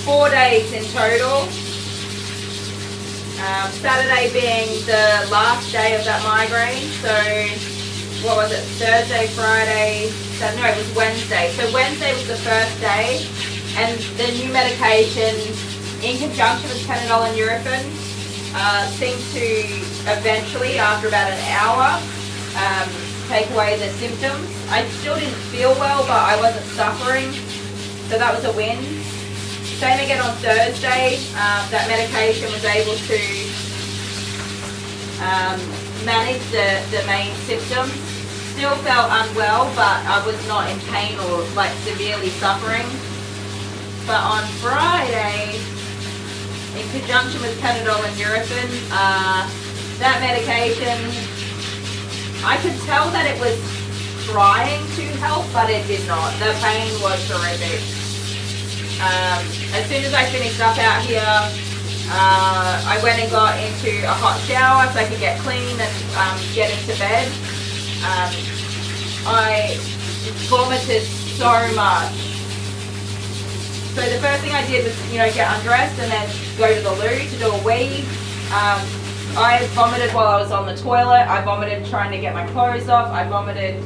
4 days in total. Saturday being the last day of that migraine, so what was it, Thursday, Friday, no, it was Wednesday. So Wednesday was the first day, and the new medication, in conjunction with Kennel and Nurofen, seemed to eventually, after about an hour, take away the symptoms. I still didn't feel well, but I wasn't suffering, so that was a win. Same again on Thursday, that medication was able to manage the main symptoms. Still felt unwell, but I was not in pain or like severely suffering. But on Friday, in conjunction with Kennel and Nurofen, that medication, I could tell that it was trying to help, but it did not. The pain was horrific. As soon as I finished up out here, I went and got into a hot shower so I could get clean and get into bed. I vomited so much. So the first thing I did was, get undressed and then go to the loo to do a wee. I vomited while I was on the toilet. I vomited trying to get my clothes off. I vomited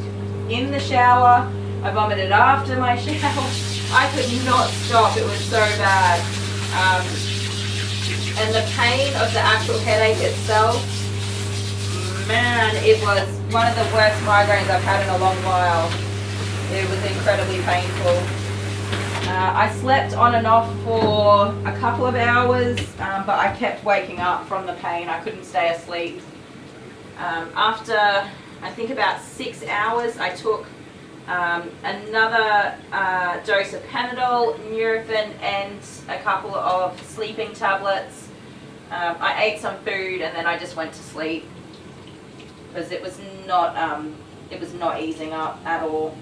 in the shower. I vomited after my shower. I could not stop. It was so bad. And the pain of the actual headache itself, man, it was one of the worst migraines I've had in a long while. It was incredibly painful. I slept on and off for a couple of hours, but I kept waking up from the pain. I couldn't stay asleep. After, I think about 6 hours, I took another dose of Panadol, Nurofen, and a couple of sleeping tablets. I ate some food and then I just went to sleep because it was not easing up at all.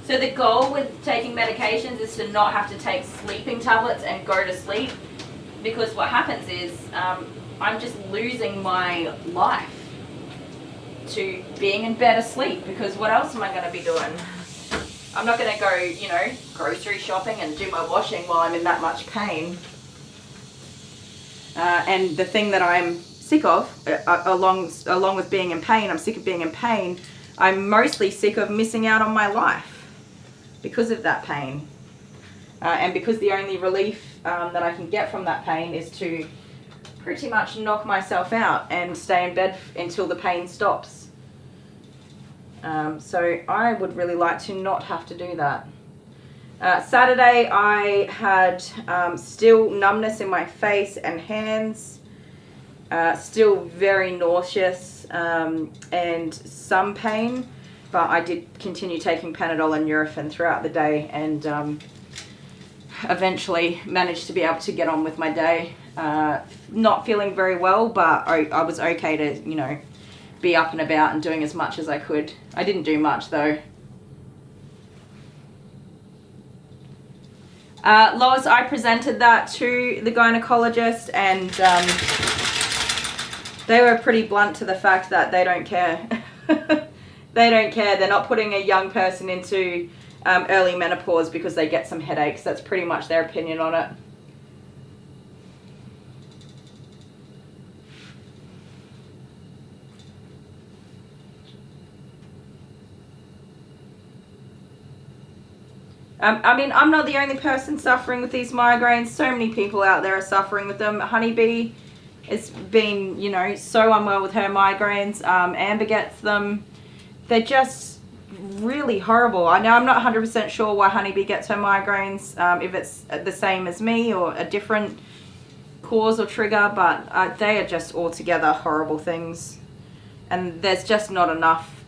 So the goal with taking medications is to not have to take sleeping tablets and go to sleep, because what happens is I'm just losing my life to being in bed asleep, because what else am I going to be doing? I'm not going to go, grocery shopping and do my washing while I'm in that much pain. And the thing that I'm sick of, along with being in pain, I'm sick of being in pain. I'm mostly sick of missing out on my life because of that pain. And because the only relief that I can get from that pain is to pretty much knock myself out and stay in bed until the pain stops. So I would really like to not have to do that. Saturday I had still numbness in my face and hands, still very nauseous and some pain, but I did continue taking Panadol and Nurofen throughout the day, and eventually managed to be able to get on with my day. Not feeling very well, but I was okay to, be up and about and doing as much as I could. I didn't do much though. Lois, I presented that to the gynecologist, and they were pretty blunt to the fact that they don't care. They don't care. They're not putting a young person into early menopause because they get some headaches. That's pretty much their opinion on it. I mean, I'm not the only person suffering with these migraines. So many people out there are suffering with them. Honeybee has been, you know, so unwell with her migraines. Amber gets them. They're just really horrible. I know I'm not 100% sure why Honeybee gets her migraines, if it's the same as me or a different cause or trigger, but they are just altogether horrible things. And there's just not enough.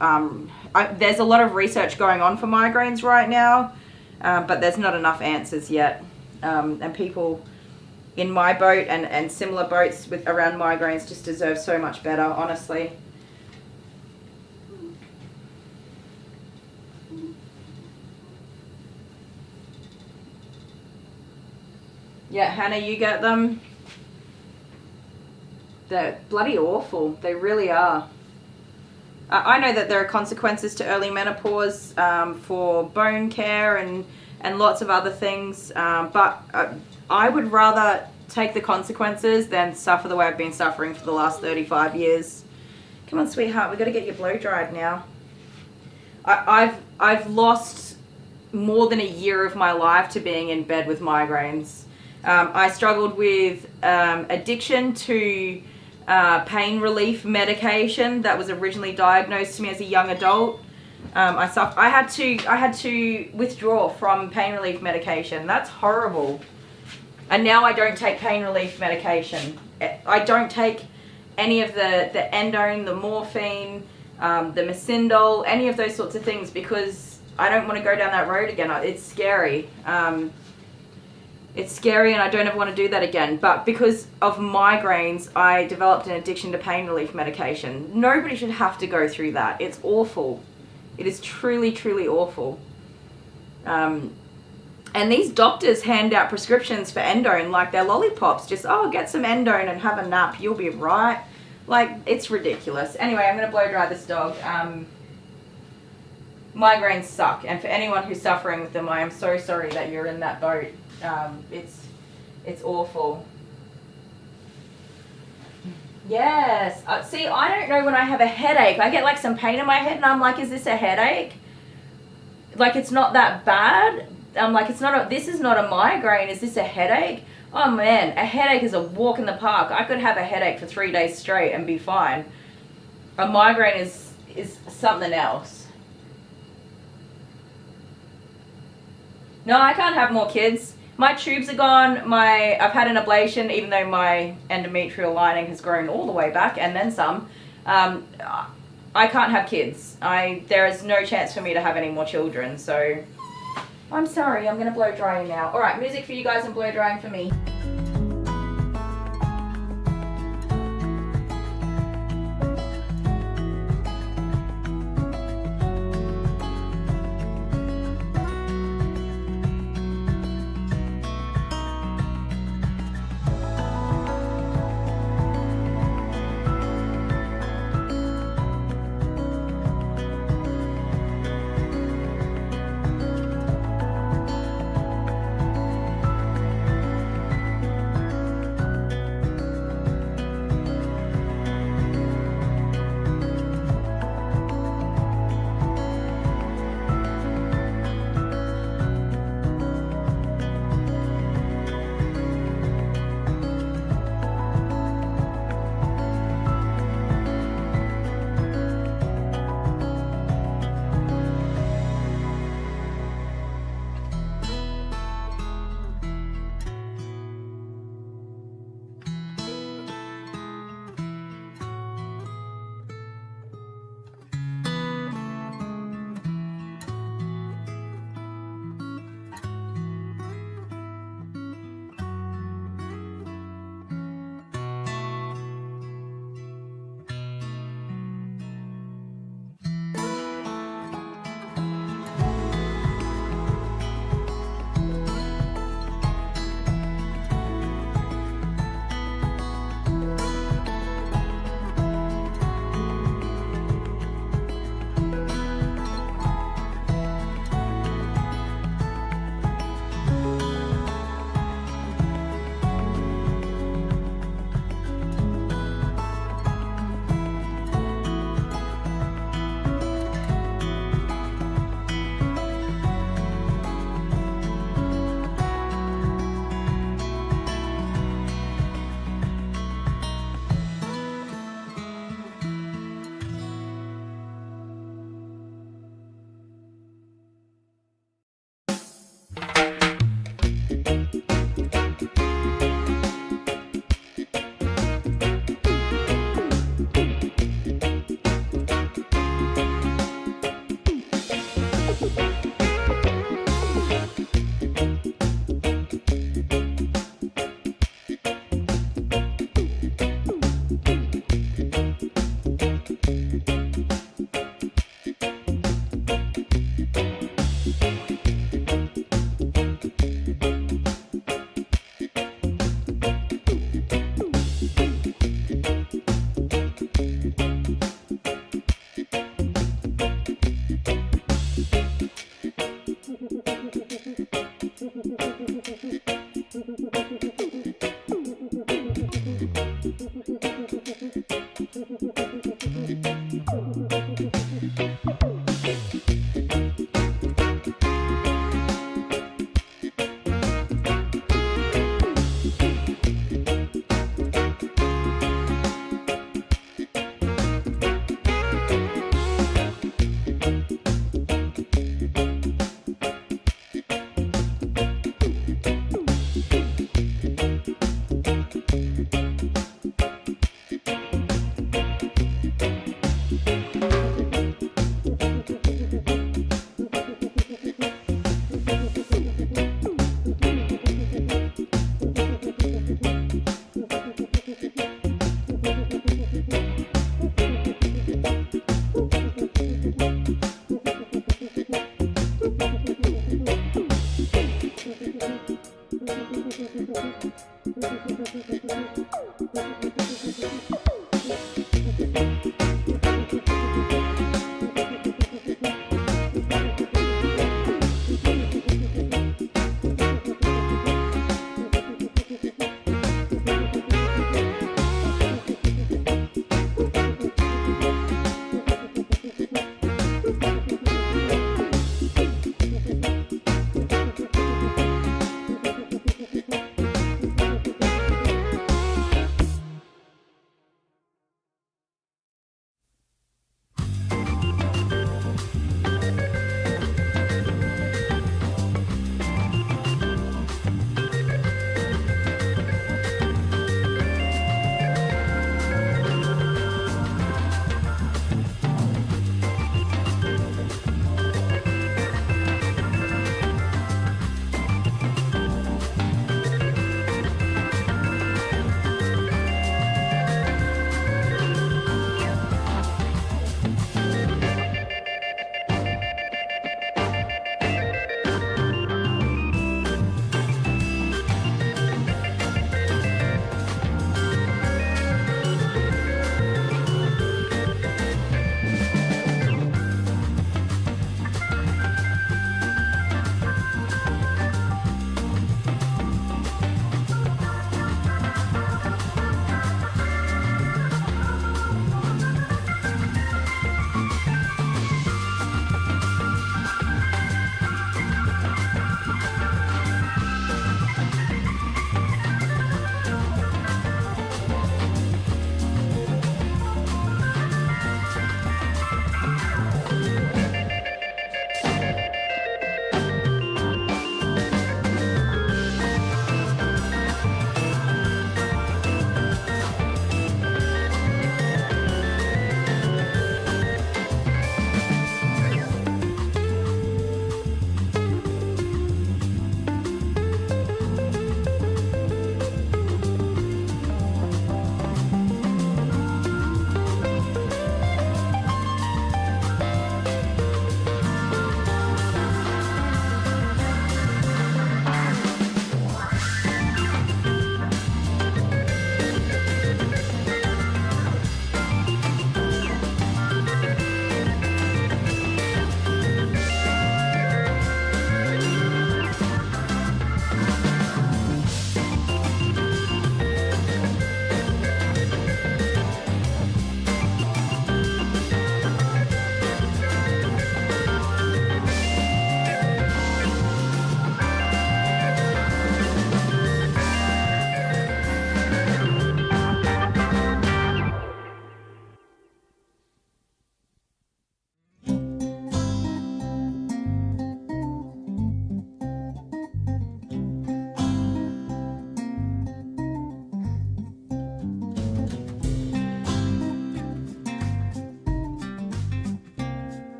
There's a lot of research going on for migraines right now. But there's not enough answers yet, and people in my boat and similar boats with around migraines just deserve so much better, honestly. Yeah, Hannah, you get them. They're bloody awful. They really are. I know that there are consequences to early menopause for bone care and lots of other things, but I would rather take the consequences than suffer the way I've been suffering for the last 35 years. Come on, sweetheart, we've got to get you blow dried now. I've lost more than a year of my life to being in bed with migraines. I struggled with addiction to pain relief medication that was originally diagnosed to me as a young adult. I had to withdraw from pain relief medication. That's horrible. And now I don't take pain relief medication. I don't take any of the endone, the morphine, the Mesindol, any of those sorts of things because I don't want to go down that road again. It's scary. It's scary and I don't ever want to do that again. But because of migraines, I developed an addiction to pain relief medication. Nobody should have to go through that. It's awful. It is truly, truly awful. And these doctors hand out prescriptions for endone like they're lollipops. Just, oh, get some endone and have a nap. You'll be right. Like, it's ridiculous. Anyway, I'm going to blow dry this dog. Migraines suck. And for anyone who's suffering with them, I am so sorry that you're in that boat. It's awful. Yes. See, I don't know when I have a headache. I get like some pain in my head and I'm like, is this a headache? Like, it's not that bad. I'm like, this is not a migraine. Is this a headache? Oh man, a headache is a walk in the park. I could have a headache for 3 days straight and be fine. A migraine is something else. No, I can't have more kids. My tubes are gone, I've had an ablation, even though my endometrial lining has grown all the way back, and then some. I can't have kids. There is no chance for me to have any more children, so I'm sorry, I'm going to blow dry you now. Alright, music for you guys and blow drying for me.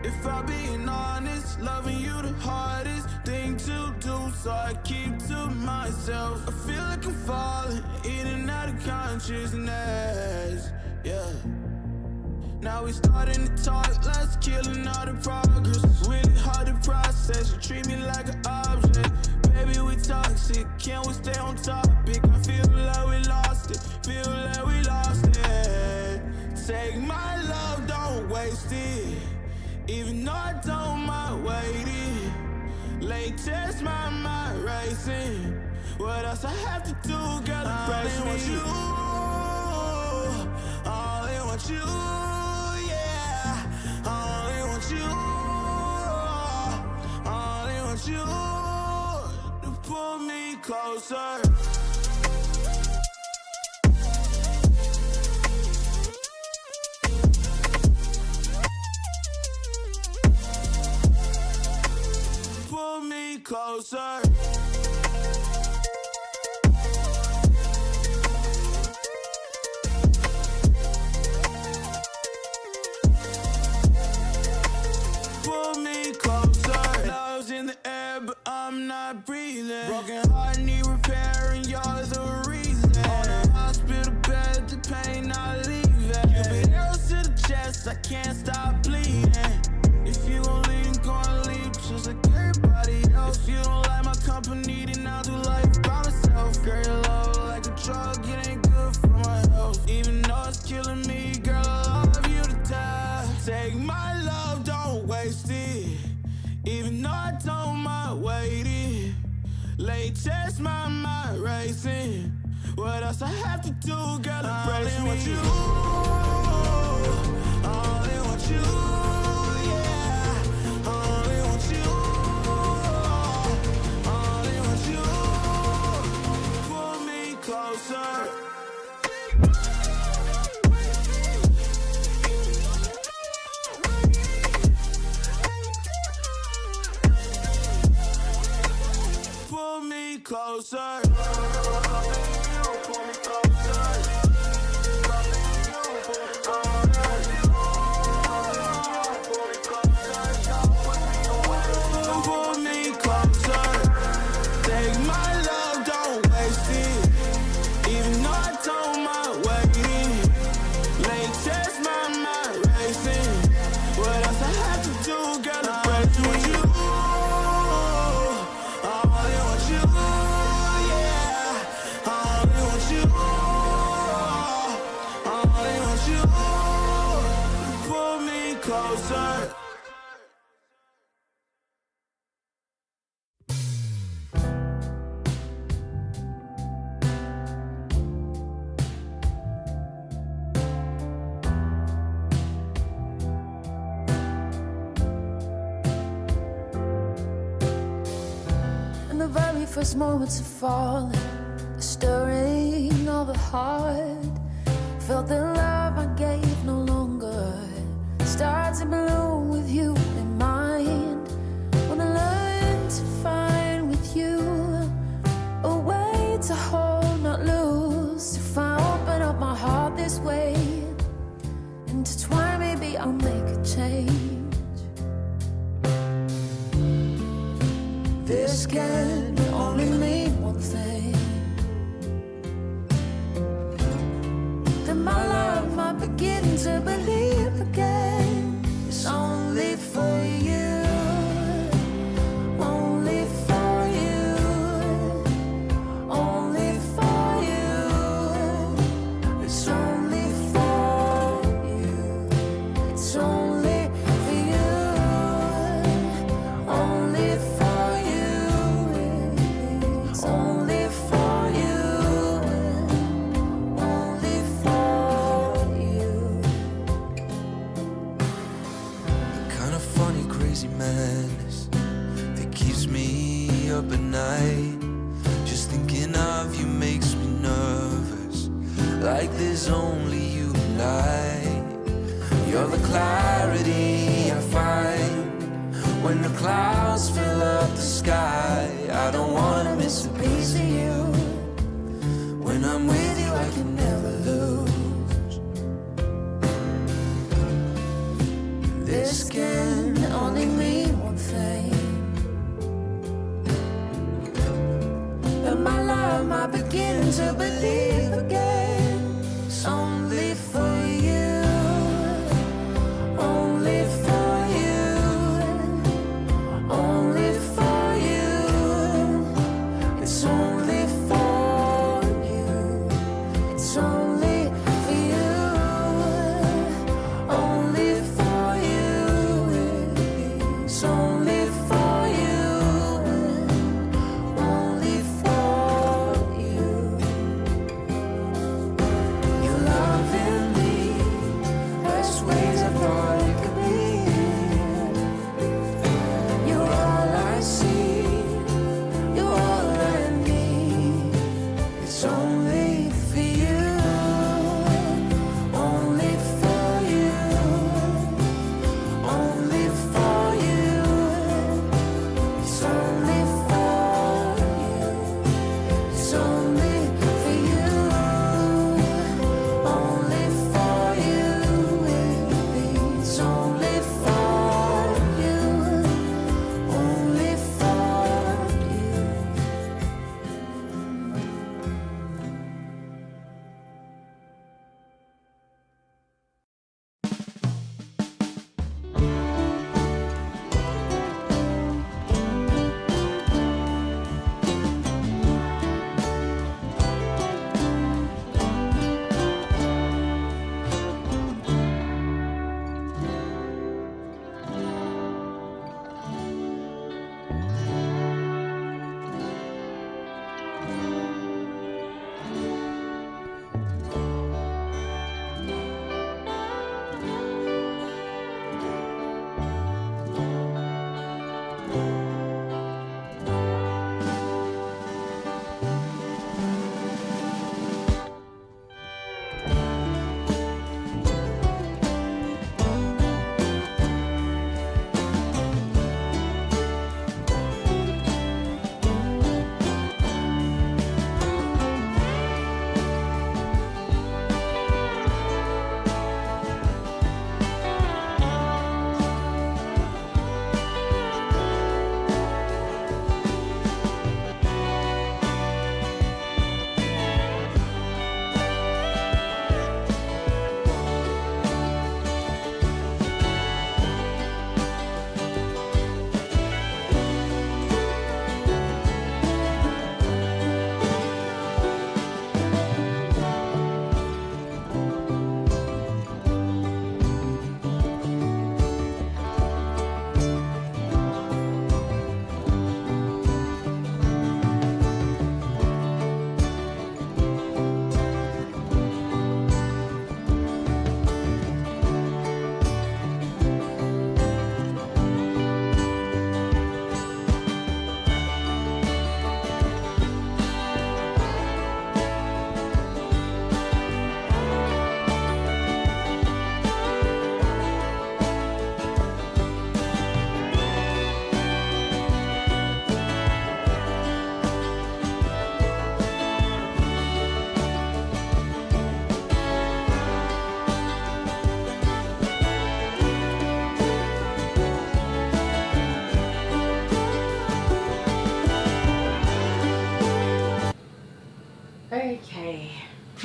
If I'm being honest, loving you the hardest thing to do, so I keep to myself. I feel like I'm falling in and out of consciousness, yeah. Now we starting to talk, let's killing all the progress. Really hard to process, you treat me like an object. Baby, we toxic, can we stay on topic? I feel like we lost it, feel like we lost it. Take my love, don't waste it. Even though I don't mind waiting. Late test, my mind racing. What else I have to do, girl, embrace me? You, I only want you, yeah. I only want you, I only want you to pull me closer. Pull me closer. Pull me closer. Love's in the air, but I'm not breathing. Broken heart, need repair, and you're the reason. On a hospital bed, the pain not leaving. You been arrows to the chest, I can't stop bleeding. If you gon' leave, gon' leave just like everybody else. If you don't like my company, then I'll do life by myself. Girl, your love like a drug, it ain't good for my health. Even though it's killing me, girl, I love you to death. Take my love, don't waste it. Even though I don't mind waiting. Late test, my mind racing. What else I have to do, girl, embrace me? You, I only want you. Pull me closer. First moments of falling, the stirring of the heart. Felt the love I gave no longer starts to bloom with you in mind. Wanna learn to find with you a way to hold, not lose. If I open up my heart this way, intertwine, maybe I'll make a change. This can only mean one thing, that my love might begin to believe again. It's only for you, only for you, only for you. It's only for you, it's only for you, only for only for you, only for you. A kind of funny, crazy madness that keeps me up at night. Just thinking of you makes me nervous, like there's only you and I. You're the clarity I find when the clouds fill up the sky. I don't wanna miss a piece of you. When I'm with you, I can never lose. This can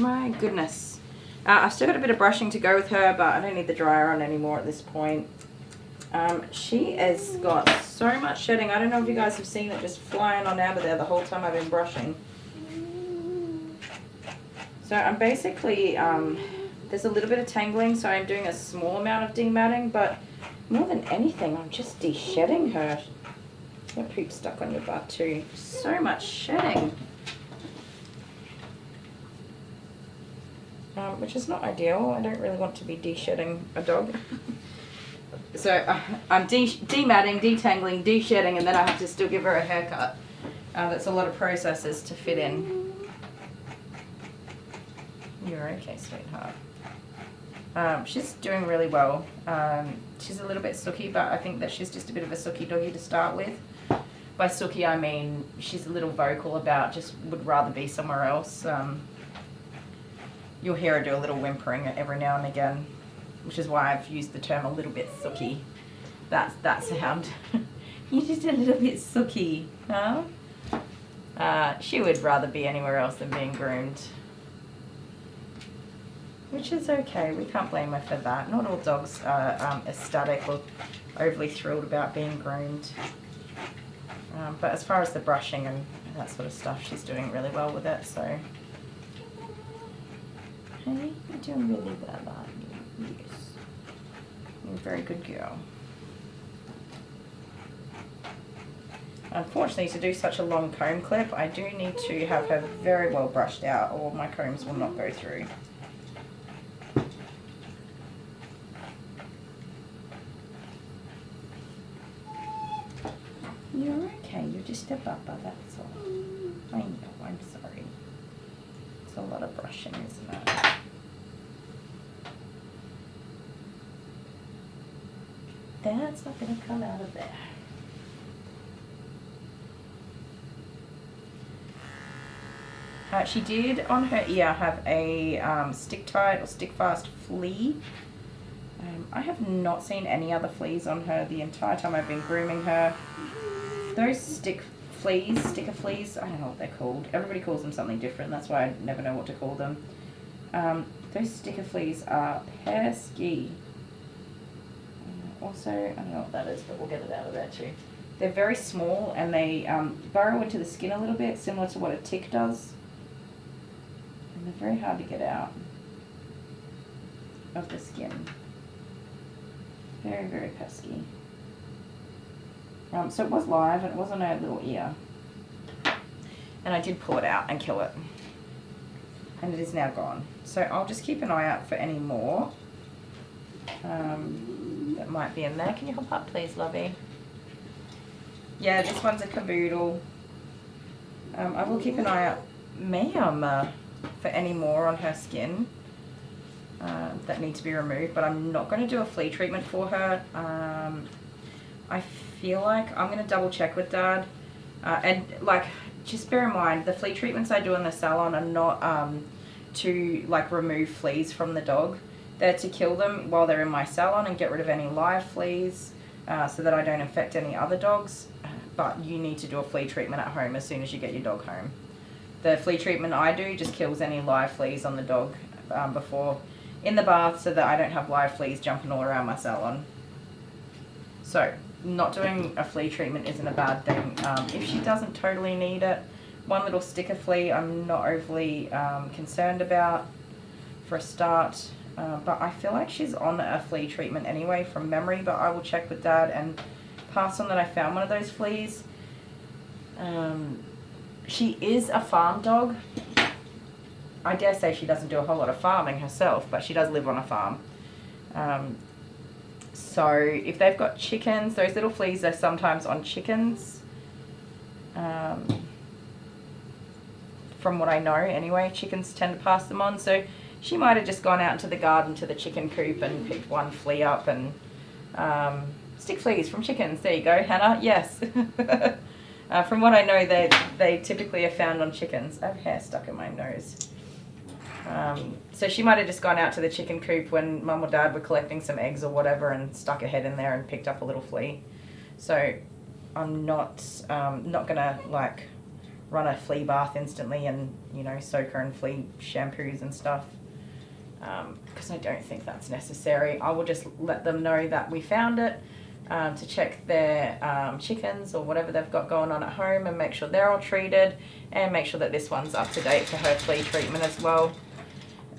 My goodness. I've still got a bit of brushing to go with her, but I don't need the dryer on anymore at this point. She has got so much shedding. I don't know if you guys have seen it just flying on out of there the whole time I've been brushing. So I'm basically, there's a little bit of tangling, so I'm doing a small amount of dematting, but more than anything, I'm just de-shedding her. Your poop stuck on your butt too. So much shedding. Which is not ideal. I don't really want to be de-shedding a dog. So I'm dematting, detangling, de-shedding, and then I have to still give her a haircut. That's a lot of processes to fit in. You're okay, sweetheart. She's doing really well. She's a little bit sooky, but I think that she's just a bit of a sooky doggy to start with. By sooky, I mean she's a little vocal about just would rather be somewhere else. You'll hear her do a little whimpering every now and again, which is why I've used the term a little bit sooky. That sound. You're just a little bit sooky, huh? She would rather be anywhere else than being groomed. Which is okay, we can't blame her for that. Not all dogs are ecstatic or overly thrilled about being groomed. But as far as the brushing and that sort of stuff, she's doing really well with it, so. Hey, you're doing really well, aren't you? Yes. You're a very good girl. Unfortunately, to do such a long comb clip, I do need to have her very well brushed out or my combs will not go through. You're okay, you're just a bubba, that's all. I know, I'm sorry. It's a lot of brushing, isn't it? That's not going to come out of there. She did on her ear have a stick tight or stick fast flea. I have not seen any other fleas on her the entire time I've been grooming her. Those sticker fleas, I don't know what they're called. Everybody calls them something different, that's why I never know what to call them. Those sticker fleas are pesky. Also, I don't know what that is, but we'll get it out of there too. They're very small and they burrow into the skin a little bit, similar to what a tick does. And they're very hard to get out of the skin. Very, very pesky. So it was live and it was on her little ear. And I did pull it out and kill it. And it is now gone. So I'll just keep an eye out for any more that might be in there. Can you hop up please, lovey? Yeah, this one's a caboodle. I will keep an eye out, ma'am, for any more on her skin that need to be removed, but I'm not going to do a flea treatment for her. I feel like I'm going to double check with Dad. And like, just bear in mind, the flea treatments I do in the salon are not to like remove fleas from the dog. They're to kill them while they're in my salon and get rid of any live fleas so that I don't infect any other dogs. But you need to do a flea treatment at home as soon as you get your dog home. The flea treatment I do just kills any live fleas on the dog before in the bath so that I don't have live fleas jumping all around my salon. So, not doing a flea treatment isn't a bad thing. If she doesn't totally need it, one little sticker flea I'm not overly concerned about for a start. But I feel like she's on a flea treatment anyway from memory, but I will check with Dad and pass on that I found one of those fleas. She is a farm dog. I dare say she doesn't do a whole lot of farming herself, but she does live on a farm. So if they've got chickens, those little fleas are sometimes on chickens. From what I know anyway, chickens tend to pass them on. So she might have just gone out into the garden to the chicken coop and picked one flea up and stick fleas from chickens. There you go, Hannah. Yes. From what I know, they typically are found on chickens. I have hair stuck in my nose. So she might have just gone out to the chicken coop when Mum or Dad were collecting some eggs or whatever and stuck her head in there and picked up a little flea. So I'm not gonna like run a flea bath instantly and, you know, soak her in flea shampoos and stuff. Because I don't think that's necessary. I will just let them know that we found it, to check their chickens or whatever they've got going on at home and make sure they're all treated, and make sure that this one's up to date for her flea treatment as well.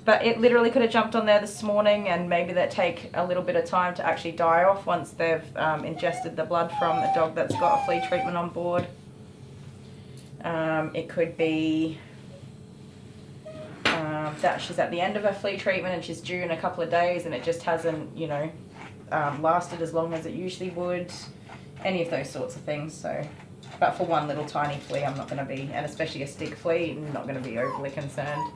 But it literally could have jumped on there this morning, and maybe that take a little bit of time to actually die off once they've ingested the blood from a dog that's got a flea treatment on board. It could be that she's at the end of her flea treatment and she's due in a couple of days and it just hasn't, you know, lasted as long as it usually would. Any of those sorts of things. So, but for one little tiny flea, I'm not going to be, and especially a stick flea, I'm not going to be overly concerned.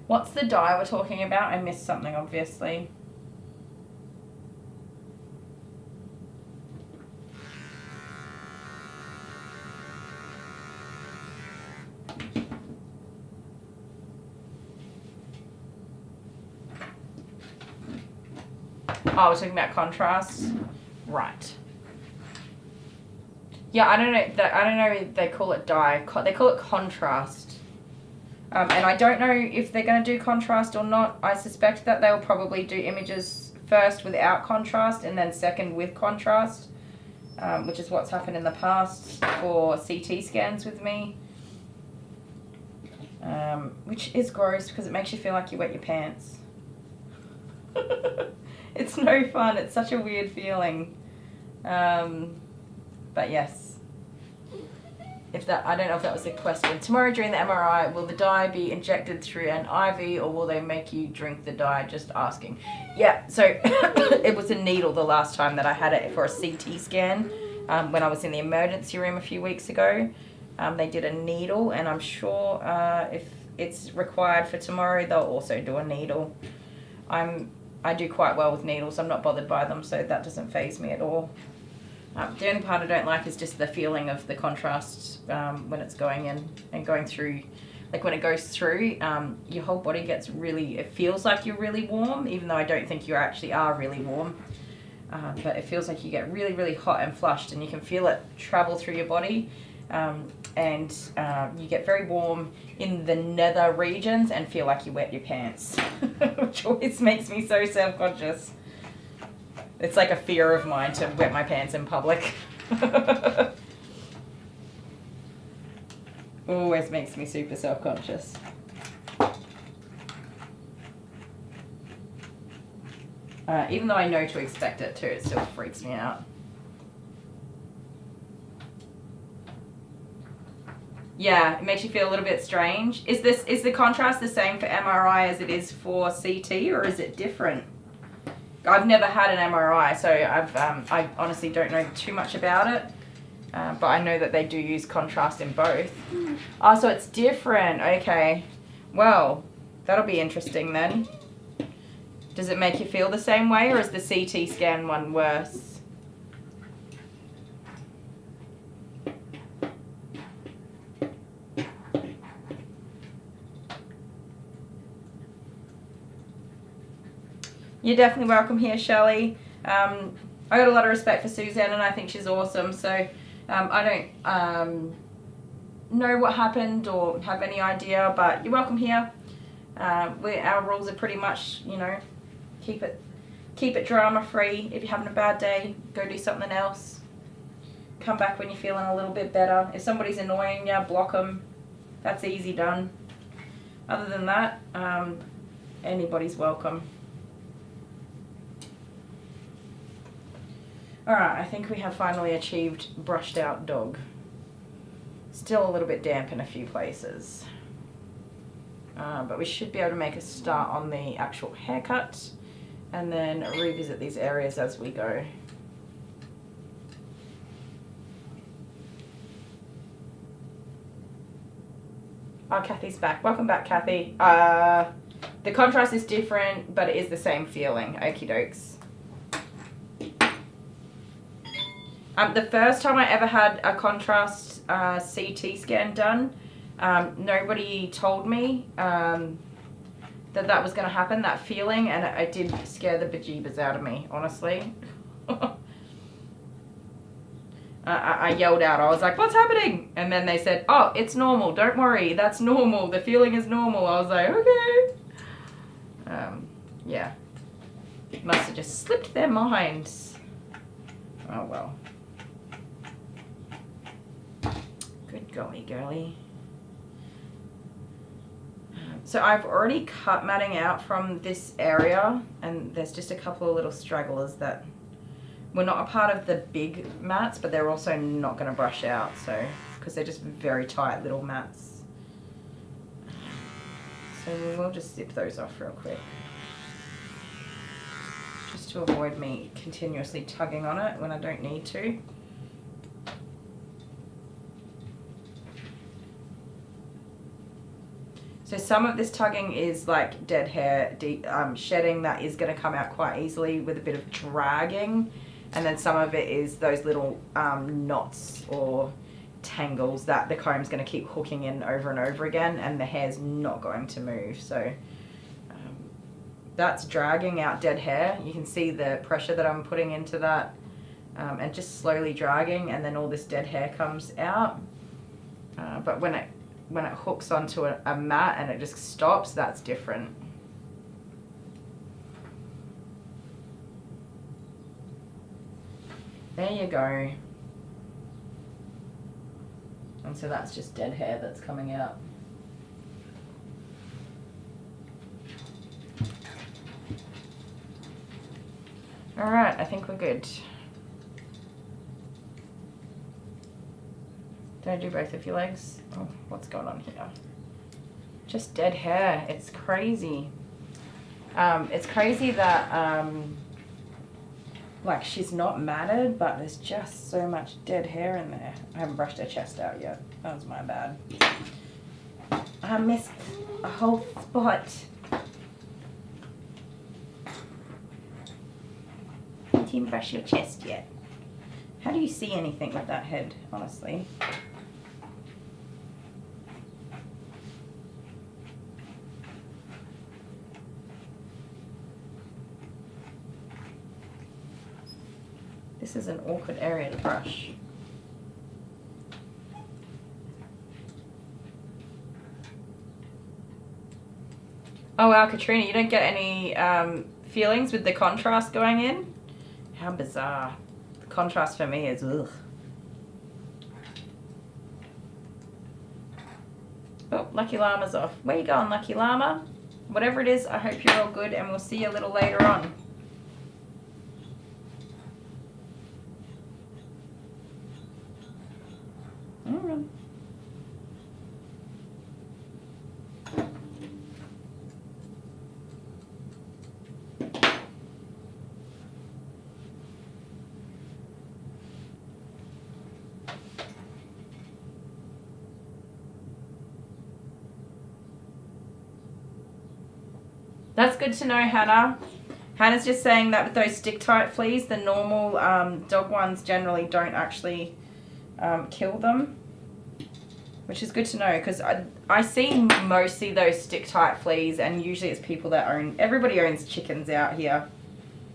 What's the dye we're talking about? I missed something, obviously. Oh, we're talking about contrast, right? Yeah, I don't know. I don't know if they call it dye. They call it contrast. And I don't know if they're going to do contrast or not. I suspect that they'll probably do images first without contrast and then second with contrast, which is what's happened in the past for CT scans with me, which is gross because it makes you feel like you wet your pants. It's no fun. It's such a weird feeling. But yes. I don't know if that was the question. Tomorrow during the MRI, will the dye be injected through an IV or will they make you drink the dye? Just asking. Yeah, so it was a needle the last time that I had it for a CT scan when I was in the emergency room a few weeks ago. They did a needle, and I'm sure if it's required for tomorrow, they'll also do a needle. I do quite well with needles. I'm not bothered by them, so that doesn't faze me at all. The only part I don't like is just the feeling of the contrast when it's going in and going through. Like when it goes through, your whole body gets really, it feels like you're really warm, even though I don't think you actually are really warm. But it feels like you get really, really hot and flushed, and you can feel it travel through your body. And you get very warm in the nether regions and feel like you wet your pants, which always makes me so self-conscious. It's like a fear of mine to wet my pants in public. Always makes me super self-conscious. Even though I know to expect it too, it still freaks me out. Yeah, it makes you feel a little bit strange. Is the contrast the same for MRI as it is for CT, or is it different? I've never had an MRI, so I honestly don't know too much about it. But I know that they do use contrast in both. Oh, so it's different. Okay. Well, that'll be interesting then. Does it make you feel the same way, or is the CT scan one worse? You're definitely welcome here, Shelley. I got a lot of respect for Suzanne, and I think she's awesome. So I don't know what happened or have any idea, but you're welcome here. Our rules are pretty much, you know, keep it drama free. If you're having a bad day, go do something else. Come back when you're feeling a little bit better. If somebody's annoying you, block them. That's easy done. Other than that, anybody's welcome. Alright, I think we have finally achieved brushed out dog. Still a little bit damp in a few places. But we should be able to make a start on the actual haircut and then revisit these areas as we go. Oh, Kathy's back. Welcome back, Kathy. The contrast is different, but it is the same feeling. Okie dokes. The first time I ever had a contrast CT scan done, nobody told me that was going to happen, that feeling, and it did scare the bejeebers out of me, honestly. I yelled out, I was like, what's happening? And then they said, oh, it's normal, don't worry, that's normal, the feeling is normal. I was like, okay. Yeah. Must have just slipped their minds. Oh well. Good golly girly. So I've already cut matting out from this area, and there's just a couple of little stragglers that were not a part of the big mats, but they're also not going to brush out, so because they're just very tight little mats. So we'll just zip those off real quick, just to avoid me continuously tugging on it when I don't need to. So some of this tugging is like dead hair shedding that is going to come out quite easily with a bit of dragging, and then some of it is those little knots or tangles that the comb's going to keep hooking in over and over again, and the hair's not going to move. So that's dragging out dead hair. You can see the pressure that I'm putting into that, and just slowly dragging, and then all this dead hair comes out. But when it hooks onto a mat and it just stops, that's different. There you go. And so that's just dead hair that's coming out. Alright, I think we're good. Did I do both of your legs? Oh, what's going on here? Just dead hair. It's crazy. It's crazy that, like, she's not matted, but there's just so much dead hair in there. I haven't brushed her chest out yet. That was my bad. I missed a whole spot. Didn't brush your chest yet. How do you see anything with that head, honestly? This is an awkward area to brush. Oh wow, Katrina, you don't get any feelings with the contrast going in? How bizarre. The contrast for me is ugh. Oh, Lucky Llama's off. Where you going, Lucky Llama? Whatever it is, I hope you're all good, and we'll see you a little later on. Alright. That's good to know, Hannah. Hannah's just saying that with those stick-tight fleas, the normal dog ones generally don't actually kill them, which is good to know, because I see mostly those stick-tight fleas, and usually it's people that everybody owns chickens out here.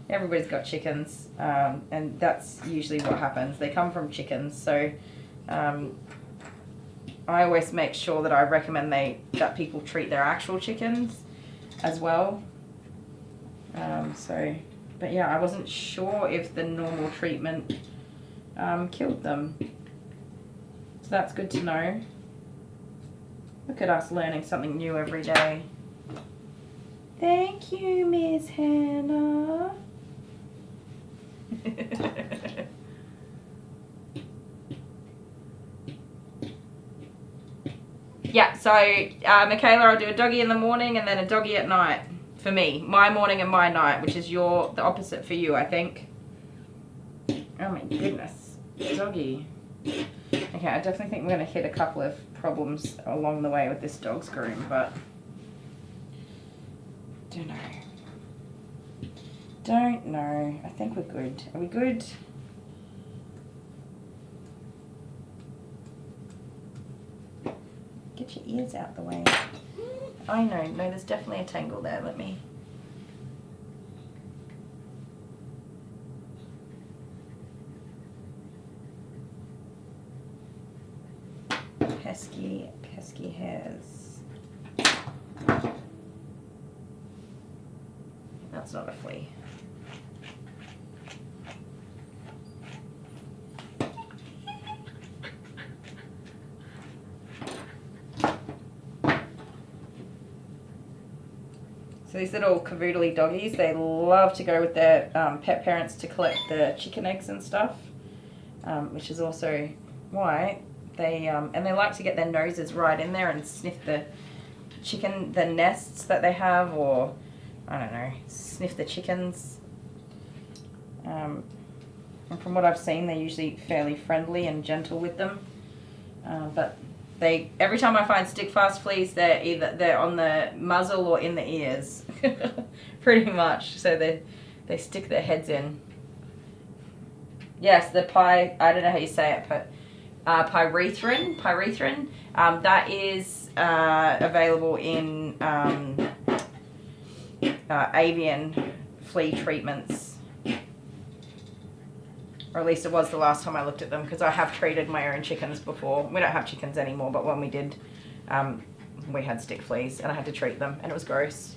Everybody's got chickens, and that's usually what happens. They come from chickens, so I always make sure that I recommend that people treat their actual chickens as well. But yeah, I wasn't sure if the normal treatment killed them. So that's good to know. Look at us learning something new every day. Thank you, Miss Hannah. Yeah, so Michaela, I'll do a doggy in the morning and then a doggy at night for me. My morning and my night, which is the opposite for you, I think. Oh my goodness. Doggy. Okay, I definitely think we're going to hit a couple of problems along the way with this dog's groom, but don't know. I think we're good. Are we good? Get your ears out the way. I know. No, there's definitely a tangle there. Let me. Pesky hairs. That's not a flea. So these little cavoodly doggies, they love to go with their pet parents to collect the chicken eggs and stuff, which is also why they like to get their noses right in there and sniff the nests that they have, or I don't know, sniff the chickens. And from what I've seen, they're usually fairly friendly and gentle with them. But every time I find stick fast fleas, they're on the muzzle or in the ears, pretty much. So they stick their heads in. Yes, I don't know how you say it, but pyrethrin. That is available in avian flea treatments. Or at least it was the last time I looked at them, because I have treated my own chickens before. We don't have chickens anymore, but when we did, we had stick fleas and I had to treat them, and it was gross.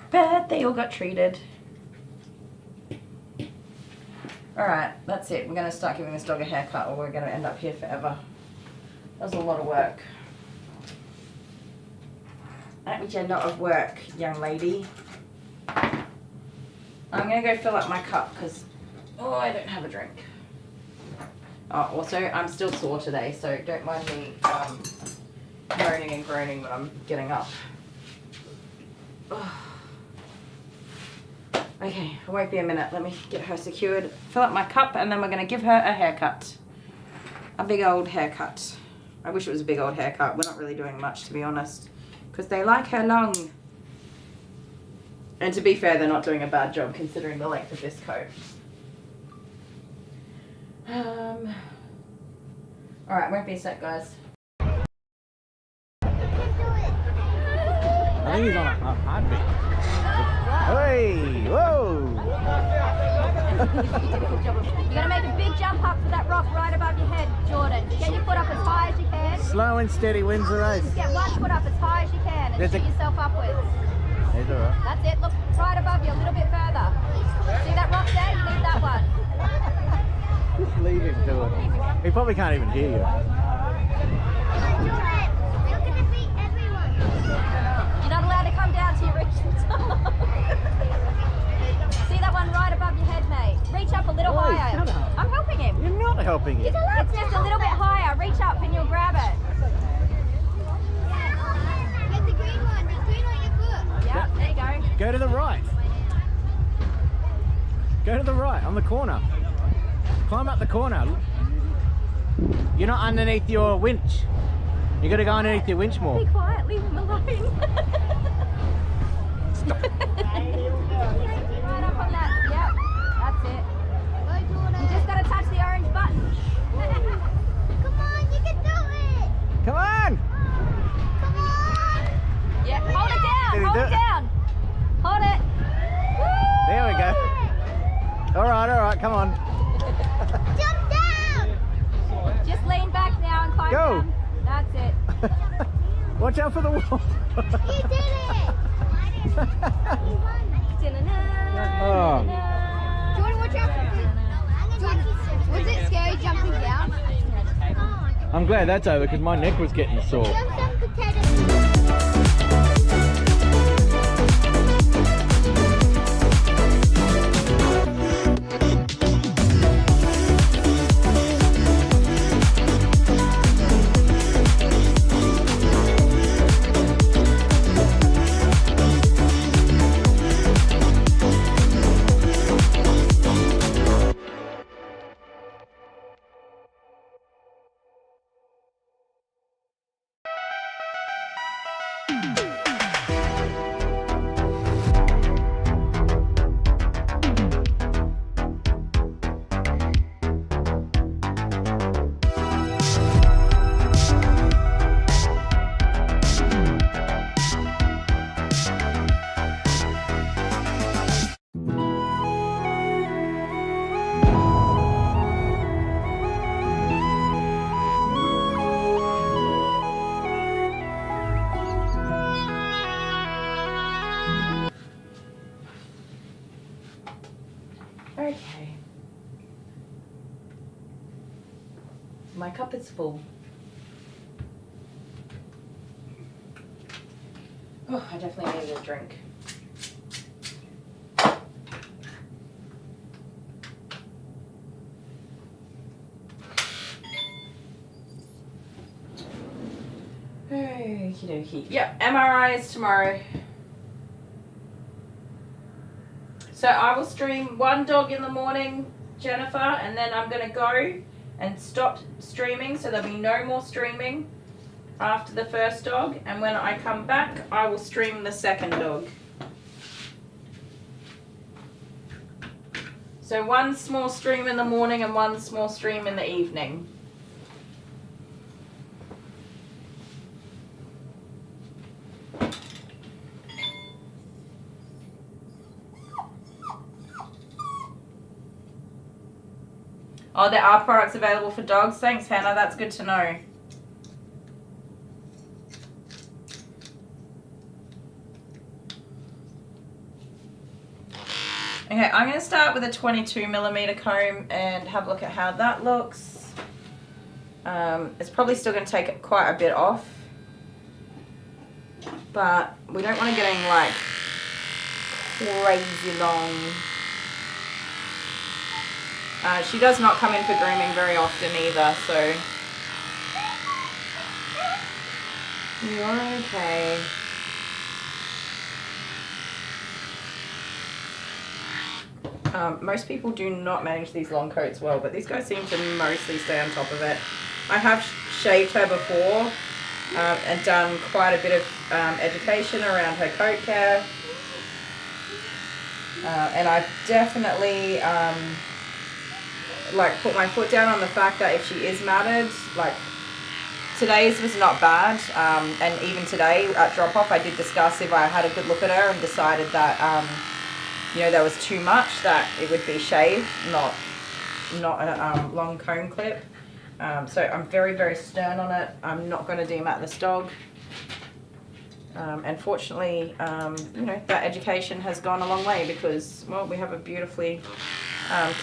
But they all got treated. Alright, that's it. We're going to start giving this dog a haircut, or we're going to end up here forever. That was a lot of work. That was a lot of work, young lady. I'm going to go fill up my cup because, I don't have a drink. Oh, also, I'm still sore today, so don't mind me moaning and groaning when I'm getting up. Okay, it won't be a minute. Let me get her secured, fill up my cup, and then we're going to give her a haircut. A big old haircut. I wish it was a big old haircut. We're not really doing much, to be honest, because they like her long. And to be fair, they're not doing a bad job considering the length of this coat. Alright, won't be a sec, guys. I think he's on a heartbeat. Hey, whoa! You gotta make a big jump up for that rock right above your head, Jordan. Get your foot up as high as you can. Slow and steady wins the race. Just get one foot up as high as you can and shoot yourself upwards. That's all right. That's it. Look right above you, a little bit further. See that rock there? You need that one. Just leave him do it. He probably can't even hear you. You're not allowed to come down till you reach the top. See that one right above your head, mate? Reach up a little higher. Shut up. I'm helping him. You're not helping him. It's just a little bit higher. Reach up and you'll grab it. Get the green one. The green on your foot. Yeah, there you go. Go to the right. Go to the right, on the corner. Climb up the corner. You're not underneath your winch. You got to go underneath your winch more. Be quiet. Leave him alone. Stop. Right up on that. Yep. That's it. You just got to touch the orange button. Come on, you can do it. Come on. Come on. Yeah, hold it down. Did he Hold do it it? down. Hold it. There we go. All right, come on. Jump down. Just lean back now and climb Go. down. That's it. Watch out for the wall. You did it. Oh. Jordan, watch out. Jordan, was it scary jumping down? I'm glad that's over because my neck was getting sore. Jump some potatoes. My cup is full. Oh, I definitely needed a drink. Okie dokie. Yep, MRI is tomorrow. So I will stream one dog in the morning, Jennifer, and then I'm going to go and stop streaming, so there'll be no more streaming after the first dog. And when I come back, I will stream the second dog. So one small stream in the morning and one small stream in the evening. Oh, there are products available for dogs. Thanks, Hannah. That's good to know. Okay, I'm going to start with a 22mm comb and have a look at how that looks. It's probably still going to take quite a bit off, but we don't want to get any like crazy long. She does not come in for grooming very often either, so you're okay. Most people do not manage these long coats well, but these guys seem to mostly stay on top of it. I have shaved her before and done quite a bit of education around her coat care. And I've definitely like put my foot down on the fact that if she is matted, like today's was not bad, and even today at drop off I did discuss if I had a good look at her and decided that you know, there was too much, that it would be shaved, not a long comb clip. So I'm very, very stern on it. I'm not going to demat this dog. And fortunately, you know, that education has gone a long way because, well, we have a beautifully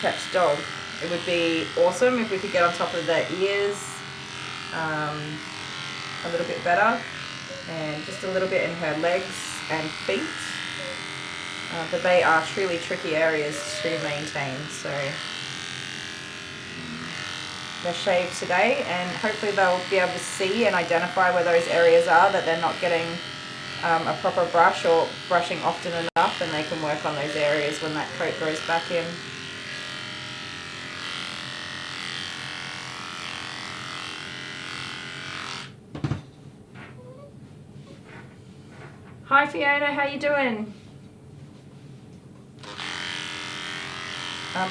kept dog. It would be awesome if we could get on top of their ears a little bit better, and just a little bit in her legs and feet. But they are truly tricky areas to maintain, so they're shaved today, and hopefully they'll be able to see and identify where those areas are that they're not getting a proper brush or brushing often enough, and they can work on those areas when that coat grows back in. Hi Fiona, how you doing?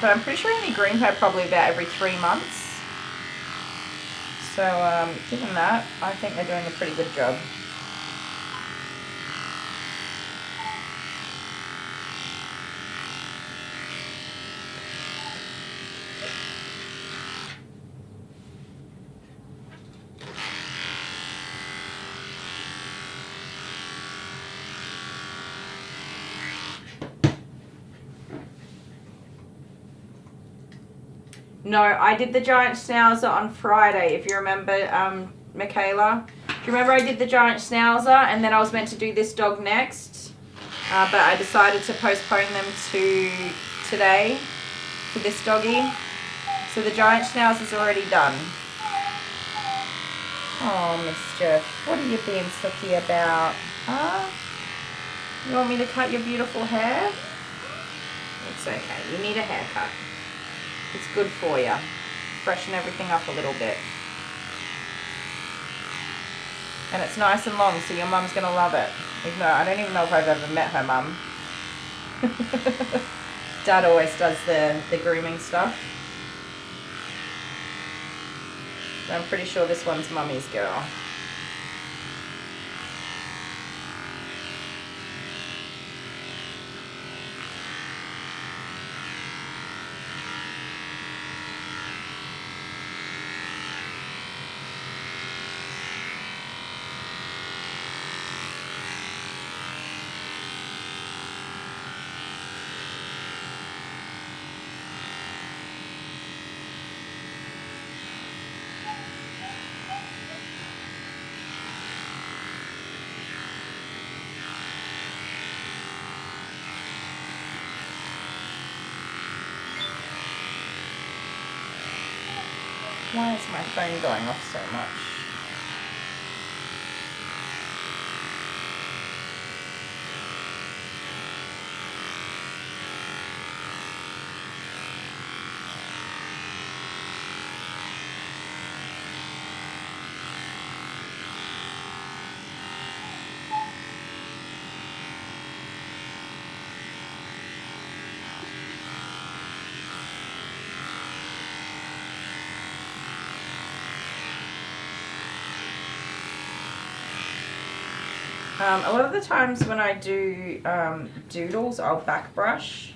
But I'm pretty sure I only groom her probably about every 3 months. So given that, I think they're doing a pretty good job. No, I did the giant schnauzer on Friday, if you remember, Michaela. Do you remember I did the giant schnauzer and then I was meant to do this dog next? But I decided to postpone them to today for this doggy. So the giant schnauzer's already done. Oh, Mischief, what are you being sucky about? Huh? You want me to cut your beautiful hair? It's okay, you need a haircut. It's good for you. Freshen everything up a little bit. And it's nice and long, so your mum's going to love it. Even though I don't even know if I've ever met her mum. Dad always does the grooming stuff. So I'm pretty sure this one's mummy's girl. Why is my phone going off so much? A lot of the times when I do doodles, I'll back brush,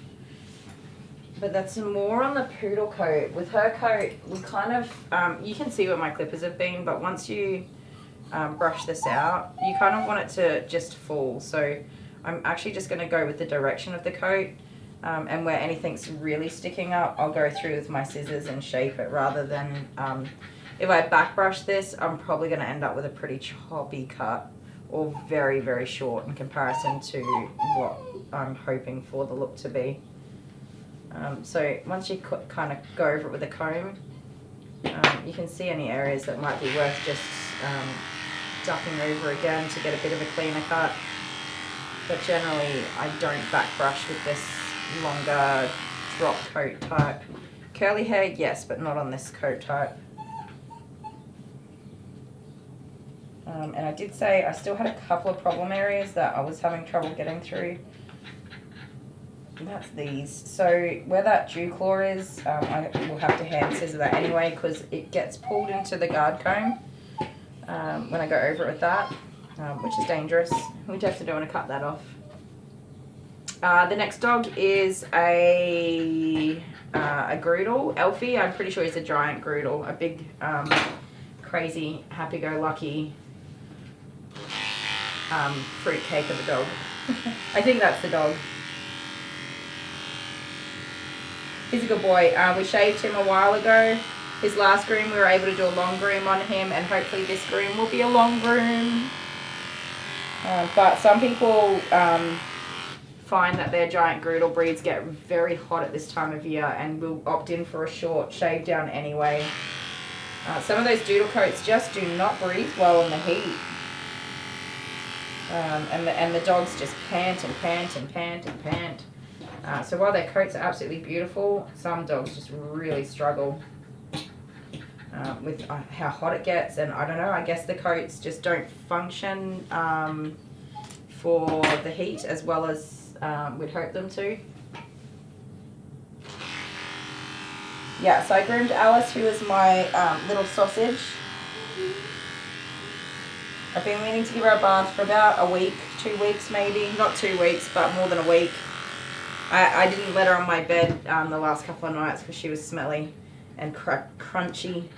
but that's more on the poodle coat. With her coat, we kind of, you can see where my clippers have been, but once you brush this out, you kind of want it to just fall. So I'm actually just going to go with the direction of the coat, and where anything's really sticking up, I'll go through with my scissors and shape it, rather than, if I back brush this, I'm probably going to end up with a pretty choppy cut, or very, very short in comparison to what I'm hoping for the look to be. So once you kind of go over it with a comb, you can see any areas that might be worth just ducking over again to get a bit of a cleaner cut. But generally, I don't back brush with this longer drop coat type. Curly hair, yes, but not on this coat type. And I did say I still had a couple of problem areas that I was having trouble getting through. And that's these. So where that dew claw is, I will have to hand scissor that anyway, because it gets pulled into the guard comb when I go over it with that, which is dangerous. We definitely don't want to cut that off. The next dog is a Groodle, Elfie. I'm pretty sure he's a giant Groodle, a big, crazy, happy-go-lucky fruitcake of a dog. I think that's the dog. He's a good boy. We shaved him a while ago. His last groom, we were able to do a long groom on him, and hopefully this groom will be a long groom. But some people find that their giant Groodle breeds get very hot at this time of year and will opt in for a short shave down anyway. Some of those doodle coats just do not breathe well in the heat. And the dogs just pant and pant and pant and pant. So while their coats are absolutely beautiful, some dogs just really struggle with how hot it gets. And I don't know, I guess the coats just don't function for the heat as well as we'd hope them to. Yeah, so I groomed Alice, who is my little sausage. I've been meaning to give her a bath for about a week, 2 weeks maybe. Not 2 weeks, but more than a week. I didn't let her on my bed the last couple of nights because she was smelly and crunchy.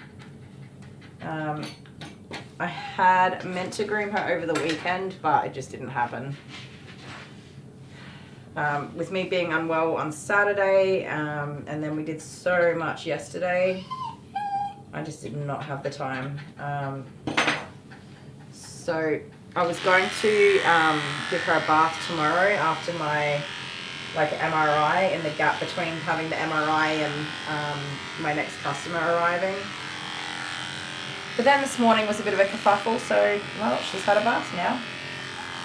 I had meant to groom her over the weekend, but it just didn't happen. With me being unwell on Saturday, and then we did so much yesterday, I just did not have the time. So I was going to give her a bath tomorrow after my MRI, in the gap between having the MRI and my next customer arriving. But then this morning was a bit of a kerfuffle, so, well, she's had a bath now,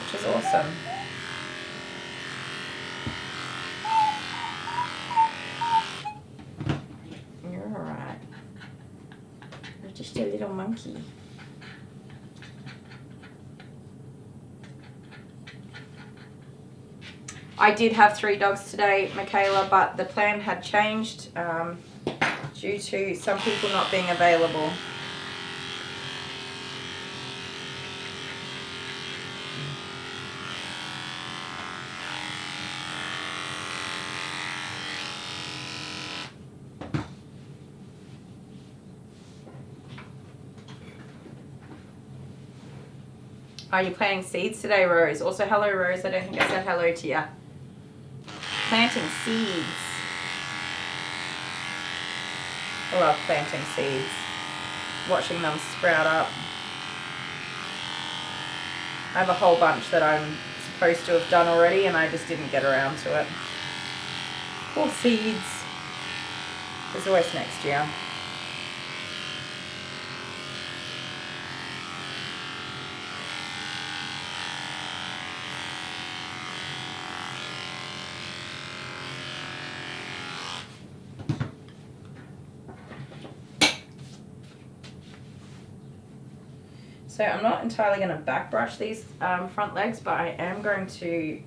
which is awesome. You're alright. You're just a little monkey. I did have 3 dogs today, Michaela, but the plan had changed due to some people not being available. Are you planting seeds today, Rose? Also, hello, Rose. I don't think I said hello to you. Planting seeds. I love planting seeds. Watching them sprout up. I have a whole bunch that I'm supposed to have done already and I just didn't get around to it. Poor seeds. There's always next year. So I'm not entirely going to back brush these front legs, but I am going to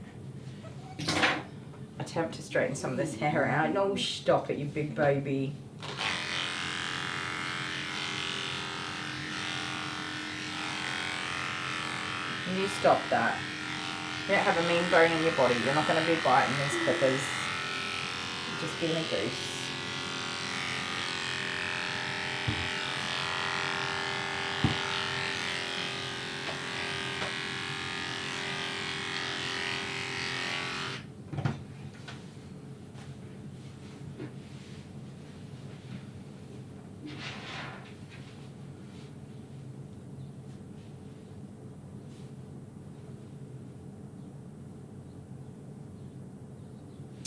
attempt to straighten some of this hair out. No, stop it, you big baby. You stop that. You don't have a mean bone in your body. You're not going to be biting these clippers. You're just being a goose.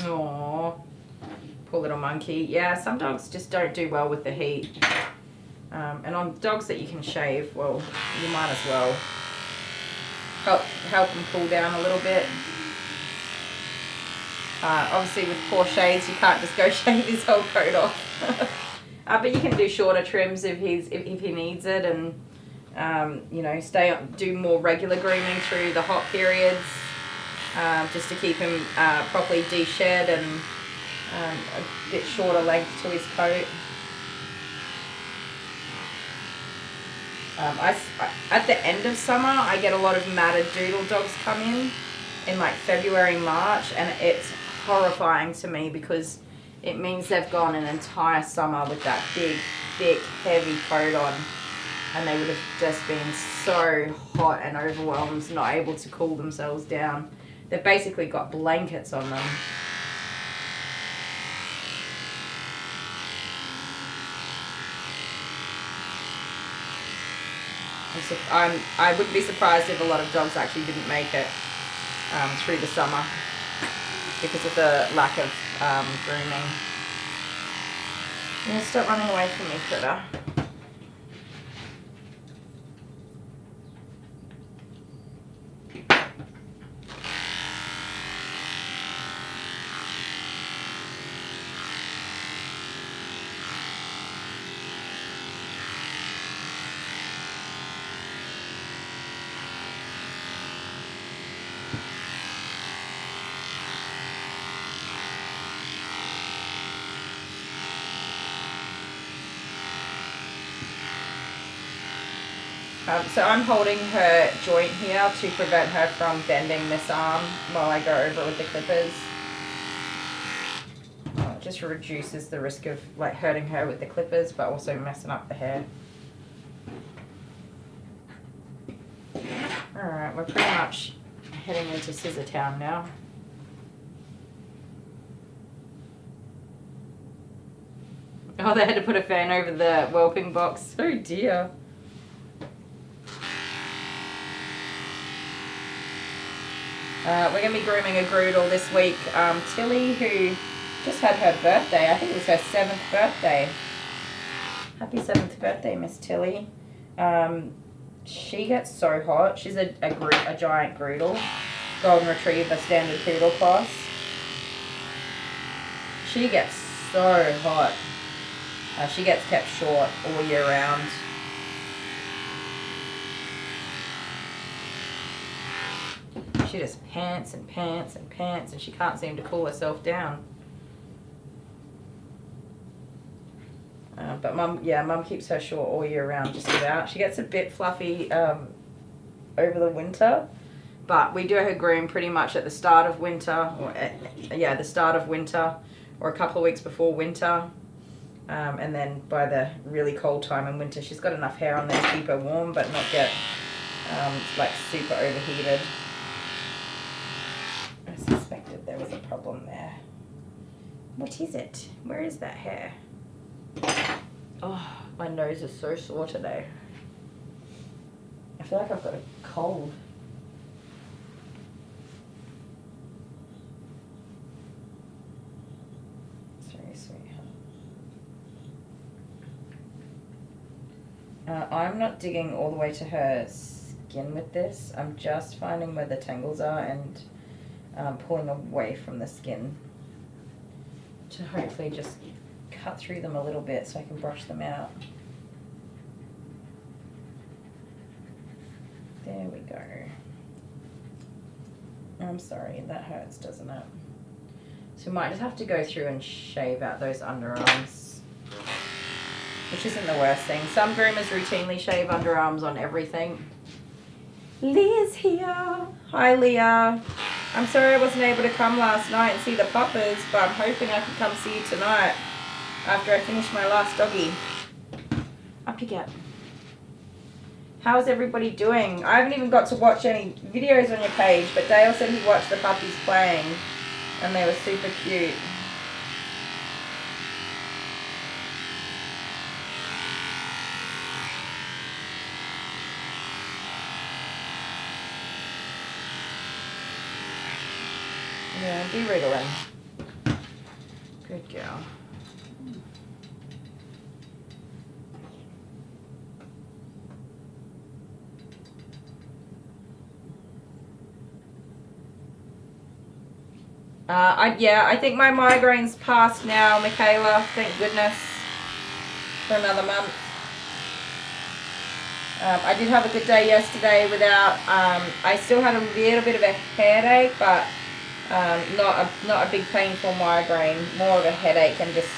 Aww, poor little monkey. Yeah, some dogs just don't do well with the heat. And on dogs that you can shave, well, you might as well help them cool down a little bit. Obviously with poor shades, you can't just go shave his whole coat off. But you can do shorter trims if he needs it, and you know, do more regular grooming through the hot periods. Just to keep him properly de-shed and a bit shorter length to his coat. At the end of summer, I get a lot of matted doodle dogs come in like February, March, and it's horrifying to me because it means they've gone an entire summer with that big, thick, heavy coat on, and they would have just been so hot and overwhelmed, not able to cool themselves down. They've basically got blankets on them. I wouldn't be surprised if a lot of dogs actually didn't make it through the summer because of the lack of grooming. Yeah, stop running away from me, critter. So I'm holding her joint here to prevent her from bending this arm while I go over with the clippers. It just reduces the risk of like hurting her with the clippers, but also messing up the hair. Alright, we're pretty much heading into Scissor Town now. Oh, they had to put a fan over the whelping box. Oh dear. We're going to be grooming a Groodle this week. Tilly, who just had her birthday. I think it was her 7th birthday. Happy 7th birthday, Miss Tilly. She gets so hot. She's a giant Groodle. Golden Retriever, standard poodle class. She gets so hot. She gets kept short all year round. She just pants and pants and pants, and she can't seem to cool herself down. But Mum keeps her short all year round, just about. She gets a bit fluffy over the winter, but we do her groom pretty much at the start of winter, or the start of winter, or a couple of weeks before winter. And then by the really cold time in winter, she's got enough hair on there to keep her warm, but not get like super overheated. I suspected there was a problem there. What is it? Where is that hair? Oh, my nose is so sore today. I feel like I've got a cold. Sorry, sweetheart. I'm not digging all the way to her skin with this. I'm just finding where the tangles are and pulling away from the skin to hopefully just cut through them a little bit so I can brush them out. There we go. I'm sorry, that hurts, doesn't it? So we might just have to go through and shave out those underarms, which isn't the worst thing. Some groomers routinely shave underarms on everything. Leah's here. Hi, Leah. I'm sorry I wasn't able to come last night and see the puppers, but I'm hoping I can come see you tonight after I finish my last doggy. Up you get. How's everybody doing? I haven't even got to watch any videos on your page, but Dale said he watched the puppies playing and they were super cute. Yeah, be wriggling. Good girl. I think my migraine's passed now, Michaela. Thank goodness. For another month. I did have a good day yesterday without. I still had a little bit of a headache, but not a big painful migraine. More of a headache and just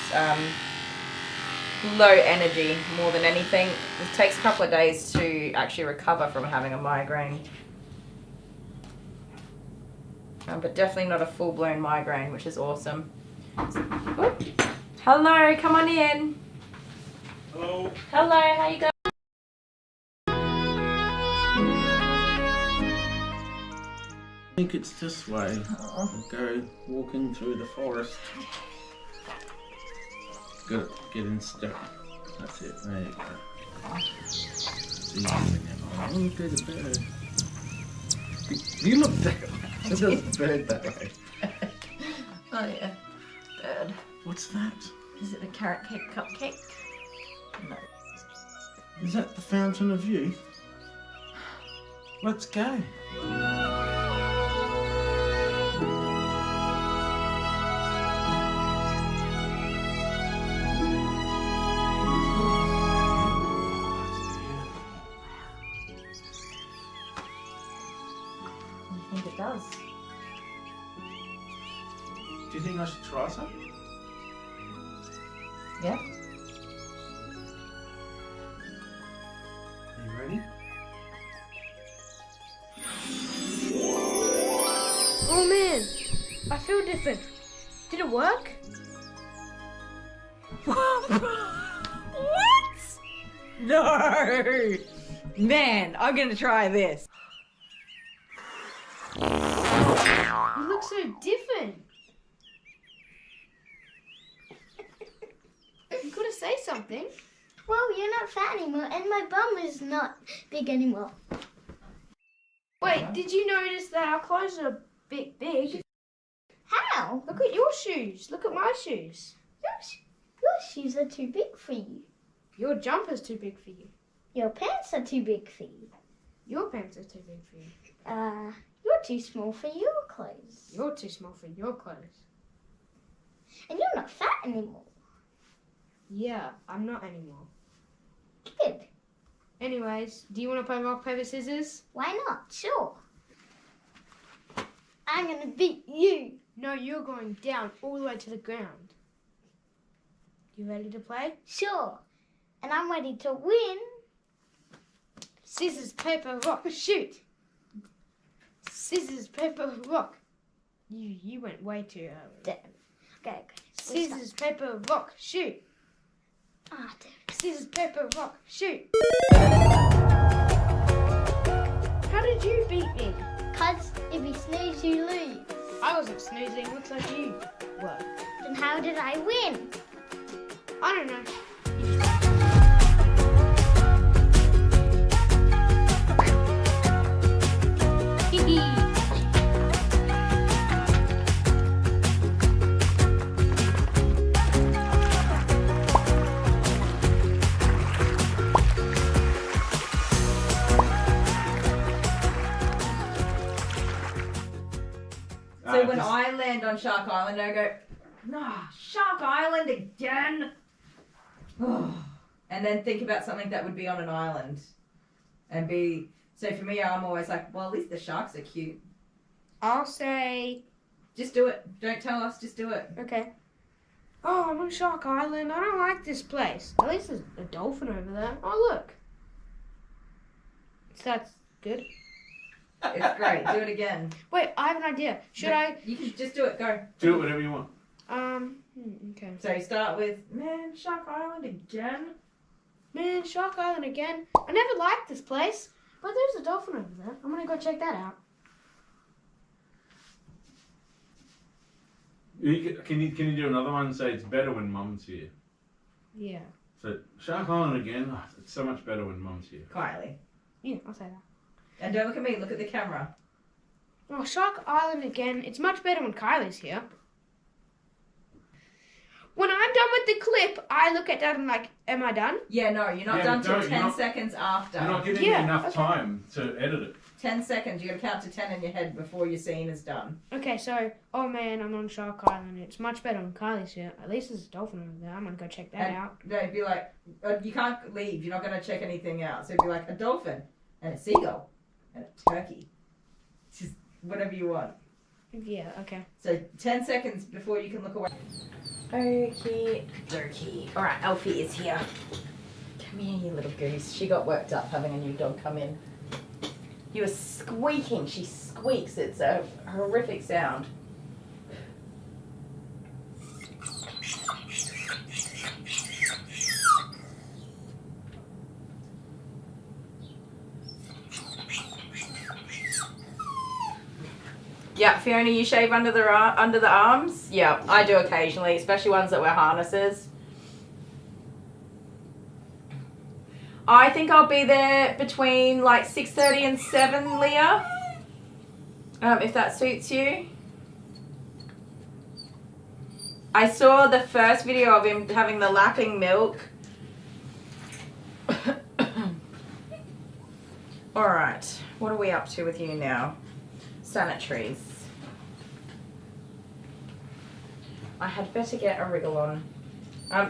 low energy more than anything. It takes a couple of days to actually recover from having a migraine. But definitely not a full-blown migraine, which is awesome. Ooh. Hello, come on in. Hello. Hello, how you going? I think it's this way. I'll go walking through the forest. Got to get in step. That's it. There you go. Oh, look at the bird. You look that way. There's a bird that way. Oh yeah, bird. What's that? Is it a carrot cake cupcake? No. Is that the fountain of youth? Let's go. I think it does. Do you think I should try some? Yeah. Are you ready? Oh man, I feel different. Did it work? What? No! Man, I'm gonna try this. You look so different. You could have said something. Well, you're not fat anymore, and my bum is not big anymore. Wait, did you notice that our clothes are a bit big? How? Look at your shoes. Look at my shoes. Your shoes are too big for you. Your jumper's too big for you. Your pants are too big for you. Your pants are too big for you. You're too small for your clothes. You're too small for your clothes. And you're not fat anymore. Yeah, I'm not anymore. Good. Anyways, do you want to play rock, paper, scissors? Why not? Sure. I'm gonna beat you. No, you're going down all the way to the ground. You ready to play? Sure. And I'm ready to win. Scissors, paper, rock, shoot. Scissors, paper, rock. You went way too early. Damn. Okay. Scissors, paper, rock, shoot. Ah, damn. Scissors, paper, rock, shoot. How did you beat me? 'Cause if you snooze, you lose. I wasn't snoozing. Looks like you were. Then how did I win? I don't know. So when I land on Shark Island, I go, nah, Shark Island again? And then think about something that would be on an island and be So for me, I'm always like, well, at least the sharks are cute. I'll say... Just do it. Don't tell us, just do it. Okay. Oh, I'm on Shark Island. I don't like this place. At least there's a dolphin over there. Oh, look. So that's good. It's great. Do it again. Wait, I have an idea. Should I... You can just do it. Go. Do it whatever you want. Okay. So start with, man, Shark Island again? Man, Shark Island again. I never liked this place, but there's a dolphin over there. I'm gonna go check that out. Can you do another one and say it's better when Mum's here? Yeah. So Shark Island again. Oh, it's so much better when Mum's here. Kylie. Yeah, I'll say that. And don't look at me, look at the camera. Oh, Shark Island again. It's much better when Kylie's here. When I'm done with the clip, I look at that and like, am I done? Yeah, no, you're not done till 10 seconds after. You're not giving me enough time to edit it. 10 seconds. You got to count to 10 in your head before your scene is done. Okay, so, oh man, I'm on Shark Island. It's much better when Kylie's here. At least there's a dolphin over there. I'm gonna go check that out. No, it'd be like, you can't leave. You're not going to check anything out. So it'd be like a dolphin and a seagull and a turkey. Just whatever you want. Yeah, okay. So 10 seconds before you can look away. Okie dokie. Alright, Elfie is here. Come here, you little goose. She got worked up having a new dog come in. You were squeaking. She squeaks. It's a horrific sound. Yeah, Fiona, you shave under the arms? Yeah, I do occasionally, especially ones that wear harnesses. I think I'll be there between like 6:30 and 7, Leah. If that suits you. I saw the first video of him having the lapping milk. Alright, what are we up to with you now? Sanitaries. I had better get a wriggle on.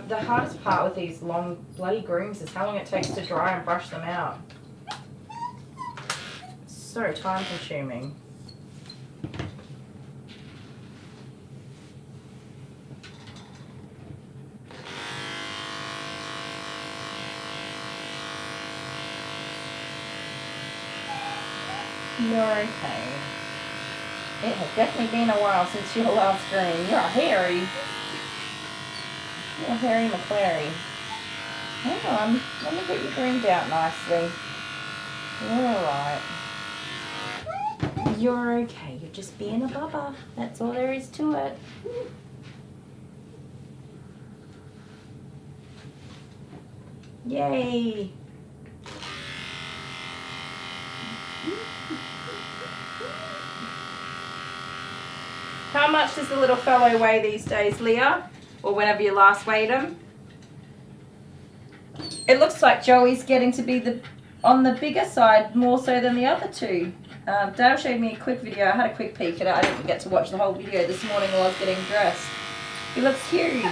The hardest part with these long bloody grooms is how long it takes to dry and brush them out. It's so time consuming. You're okay. It has definitely been a while since your last groom. You're hairy. You're Harry McClary. Hang on, let me get you groomed out nicely. You're alright. You're okay, you're just being a bubba. That's all there is to it. Yay! How much does the little fellow weigh these days, Leah? Or whenever you last weighed him? It looks like Joey's getting to be on the bigger side more so than the other two. Dale showed me a quick video. I had a quick peek at it. I didn't get to watch the whole video this morning while I was getting dressed. He looks huge.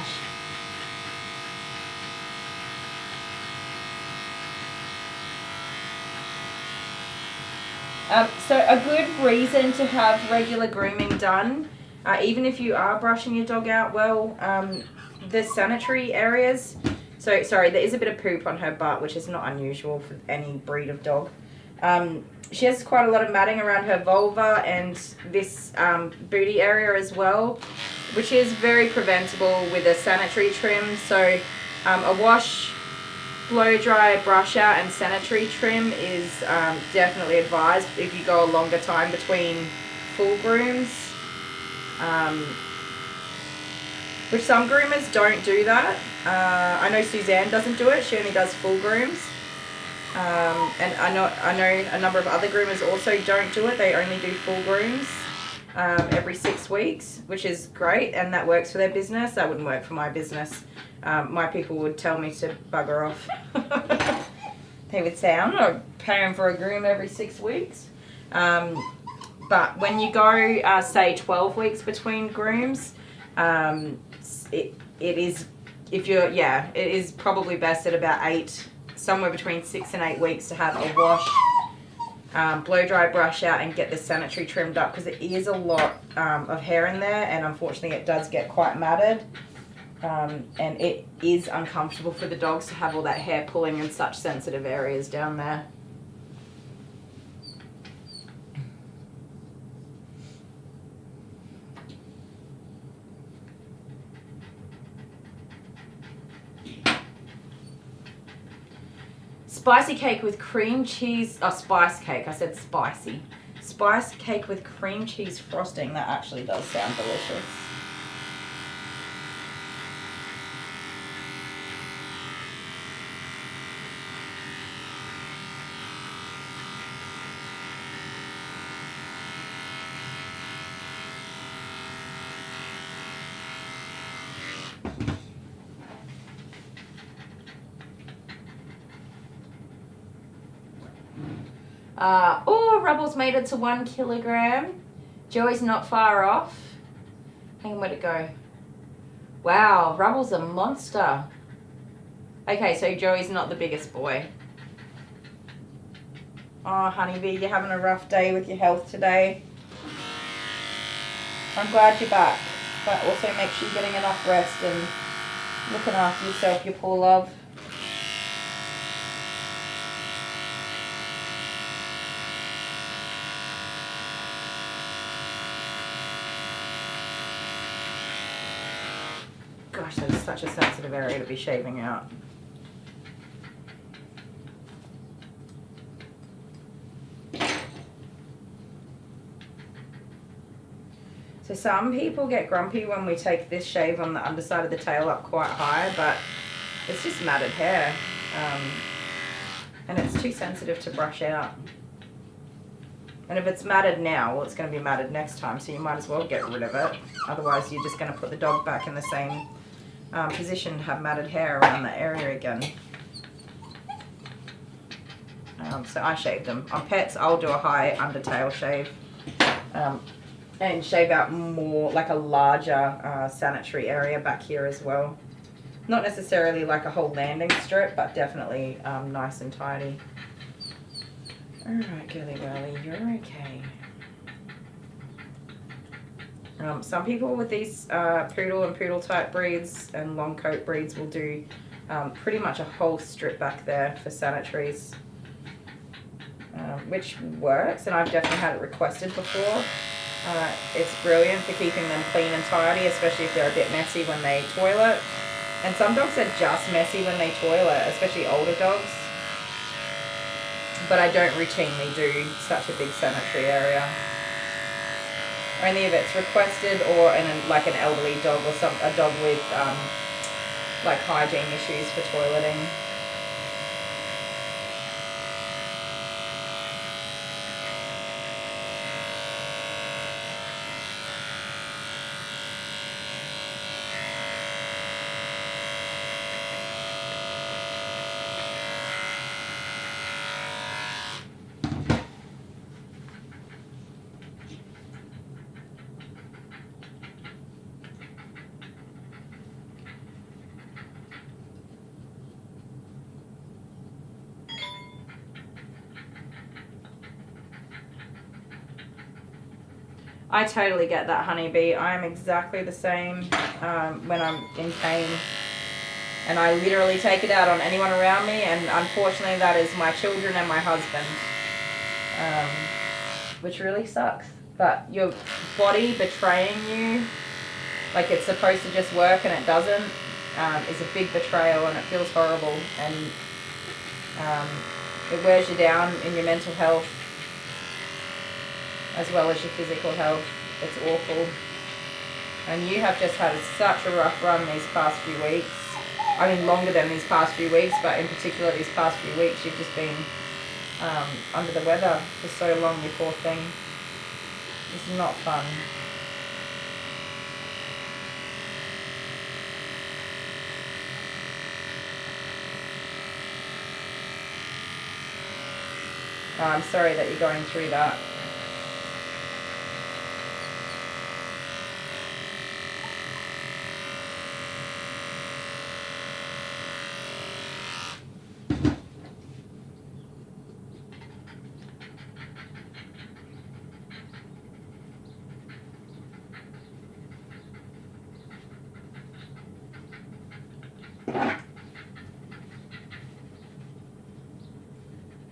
So a good reason to have regular grooming done, even if you are brushing your dog out well, the sanitary areas. So, sorry, there is a bit of poop on her butt, which is not unusual for any breed of dog. She has quite a lot of matting around her vulva and this booty area as well, which is very preventable with a sanitary trim. So a wash, blow dry, brush out and sanitary trim is definitely advised if you go a longer time between full grooms. Which some groomers don't do that. I know Suzanne doesn't do it. She only does full grooms. And I know a number of other groomers also don't do it. They only do full grooms every 6 weeks, which is great, and that works for their business. That wouldn't work for my business. My people would tell me to bugger off. They would say, I'm not paying for a groom every 6 weeks. But when you go, say, 12 weeks between grooms, it is probably best at about 8, somewhere between 6 and 8 weeks to have a wash, blow dry, brush out, and get the sanitary trimmed up, because it is a lot of hair in there, and unfortunately it does get quite matted. And it is uncomfortable for the dogs to have all that hair pulling in such sensitive areas down there. Spicy cake with cream cheese, spice cake, I said spicy. Spice cake with cream cheese frosting, that actually does sound delicious. Oh, Rubble's made it to 1 kilogram. Joey's not far off. Hang on, where'd it go? Wow, Rubble's a monster. Okay, so Joey's not the biggest boy. Oh, Honeybee, you're having a rough day with your health today. I'm glad you're back, but also make sure you're getting enough rest and looking after yourself, you poor love. Gosh, that is such a sensitive area to be shaving out. So some people get grumpy when we take this shave on the underside of the tail up quite high, but it's just matted hair. And it's too sensitive to brush out. And if it's matted now, well, it's going to be matted next time, so you might as well get rid of it. Otherwise, you're just going to put the dog back in the same position to have matted hair around the area again. So I shave them. On pets, I'll do a high undertail shave and shave out more, like a larger sanitary area back here as well. Not necessarily like a whole landing strip, but definitely nice and tidy. Alright, girly girly, you're okay. Some people with these poodle and poodle type breeds and long coat breeds will do pretty much a whole strip back there for sanitaries, which works, and I've definitely had it requested before. It's brilliant for keeping them clean and tidy, especially if they're a bit messy when they toilet. And some dogs are just messy when they toilet, especially older dogs. But I don't routinely do such a big sanitary area. Only if it's requested, or in like an elderly dog or a dog with like hygiene issues for toileting. I totally get that, Honeybee. I am exactly the same when I'm in pain. And I literally take it out on anyone around me, and unfortunately that is my children and my husband. Which really sucks. But your body betraying you, like it's supposed to just work and it doesn't, is a big betrayal, and it feels horrible. And it wears you down in your mental health, as well as your physical health. It's awful. And you have just had such a rough run these past few weeks. I mean, longer than these past few weeks, but in particular these past few weeks, you've just been under the weather for so long, you poor thing. It's not fun. Oh, I'm sorry that you're going through that.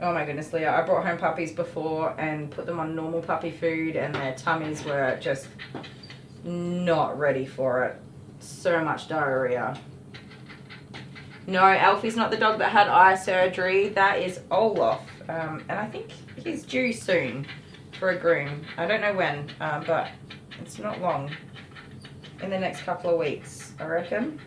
Oh my goodness, Leah, I brought home puppies before and put them on normal puppy food and their tummies were just not ready for it. So much diarrhea. No, Alfie's not the dog that had eye surgery. That is Olaf. And I think he's due soon for a groom. I don't know when, but it's not long. In the next couple of weeks, I reckon.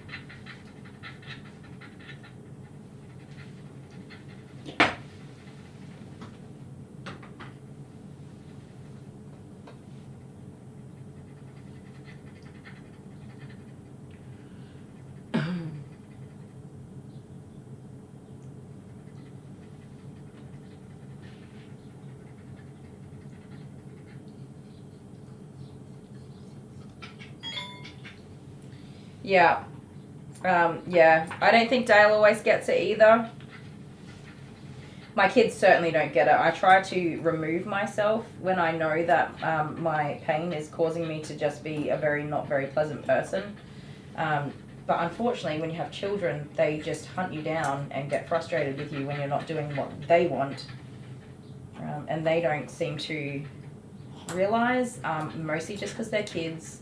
Yeah. Yeah. I don't think Dale always gets it either. My kids certainly don't get it. I try to remove myself when I know that my pain is causing me to just be a not very pleasant person. But unfortunately, when you have children, they just hunt you down and get frustrated with you when you're not doing what they want. And they don't seem to realize, mostly just because they're kids,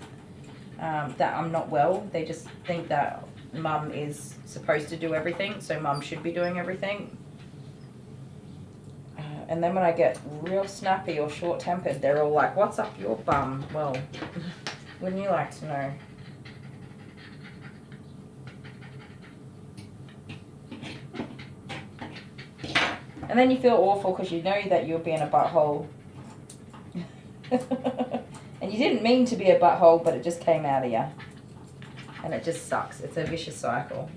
that I'm not well. They just think that mum is supposed to do everything, so mum should be doing everything. And then when I get real snappy or short-tempered, they're all like, "What's up your bum?" Well, wouldn't you like to know? And then you feel awful because you know that you're being a butthole. And you didn't mean to be a butthole, but it just came out of you. And it just sucks. It's a vicious cycle.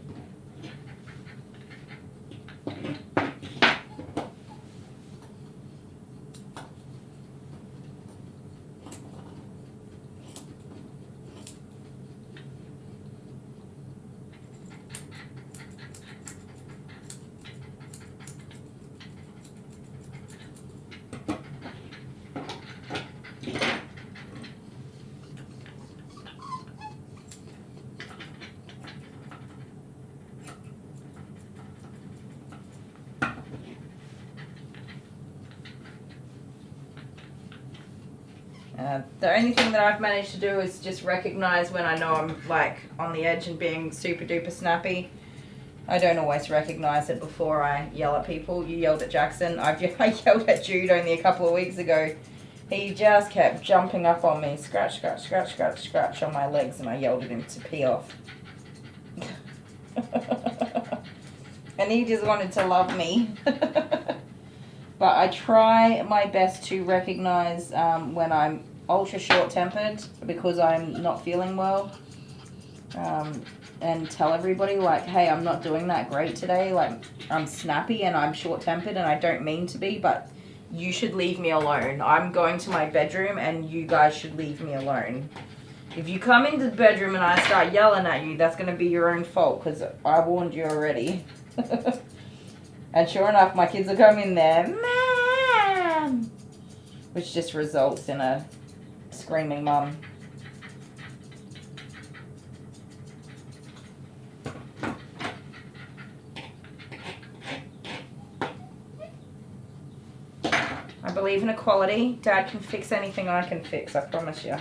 The only thing that I've managed to do is just recognize when I know I'm like on the edge and being super duper snappy. I don't always recognize it before I yell at people. You yelled at Jackson. I yelled at Jude only a couple of weeks ago. He just kept jumping up on me, scratch, scratch, scratch, scratch, scratch on my legs, and I yelled at him to pee off. And he just wanted to love me. But I try my best to recognize when I'm ultra short-tempered because I'm not feeling well, and tell everybody like, hey, I'm not doing that great today, like I'm snappy and I'm short-tempered and I don't mean to be, but you should leave me alone. I'm going to my bedroom and you guys should leave me alone. If you come into the bedroom and I start yelling at you, that's going to be your own fault because I warned you already. And sure enough, my kids will come in there, "Mom!" which just results in a screaming mum. I believe in equality. Dad can fix anything I can fix, I promise you.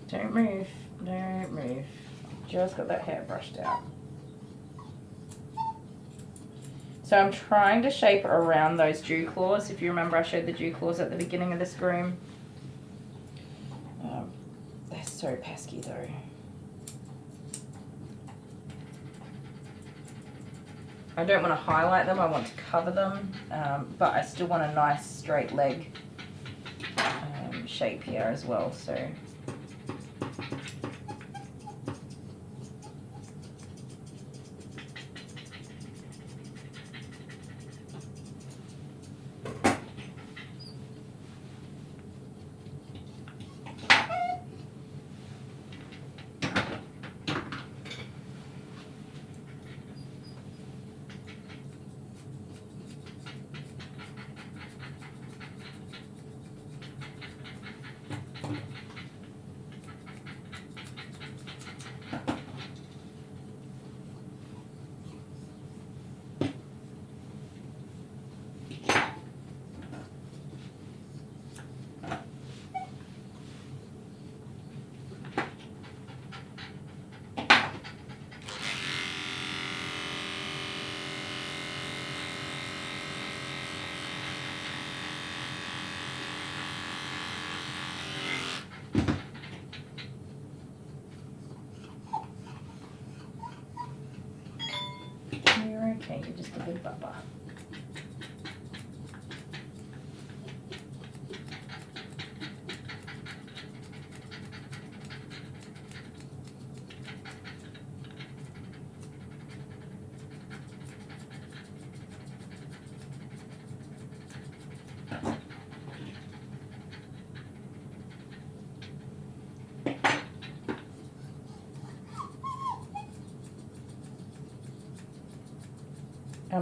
Don't move, don't move. Just got that hair brushed out. So I'm trying to shape around those dew claws. If you remember, I showed the dew claws at the beginning of this groom. They're so pesky though. I don't want to highlight them, I want to cover them, but I still want a nice straight leg shape here as well. So Good bubba.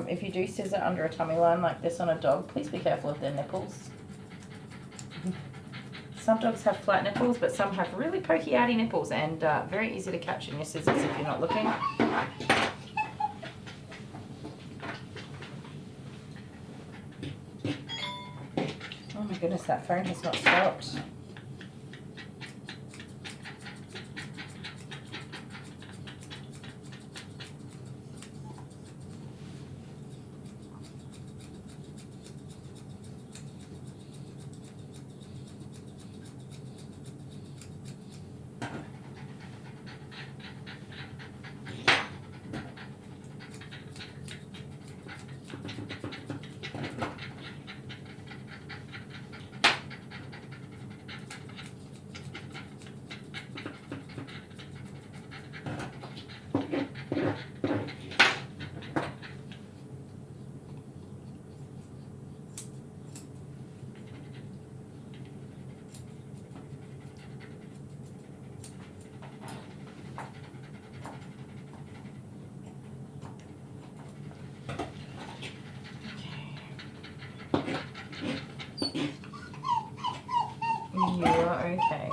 If you do scissor under a tummy line like this on a dog, please be careful of their nipples. Some dogs have flat nipples, but some have really pokey outy nipples, and very easy to catch in your scissors if you're not looking. Oh my goodness, that phone has not stopped. You are okay.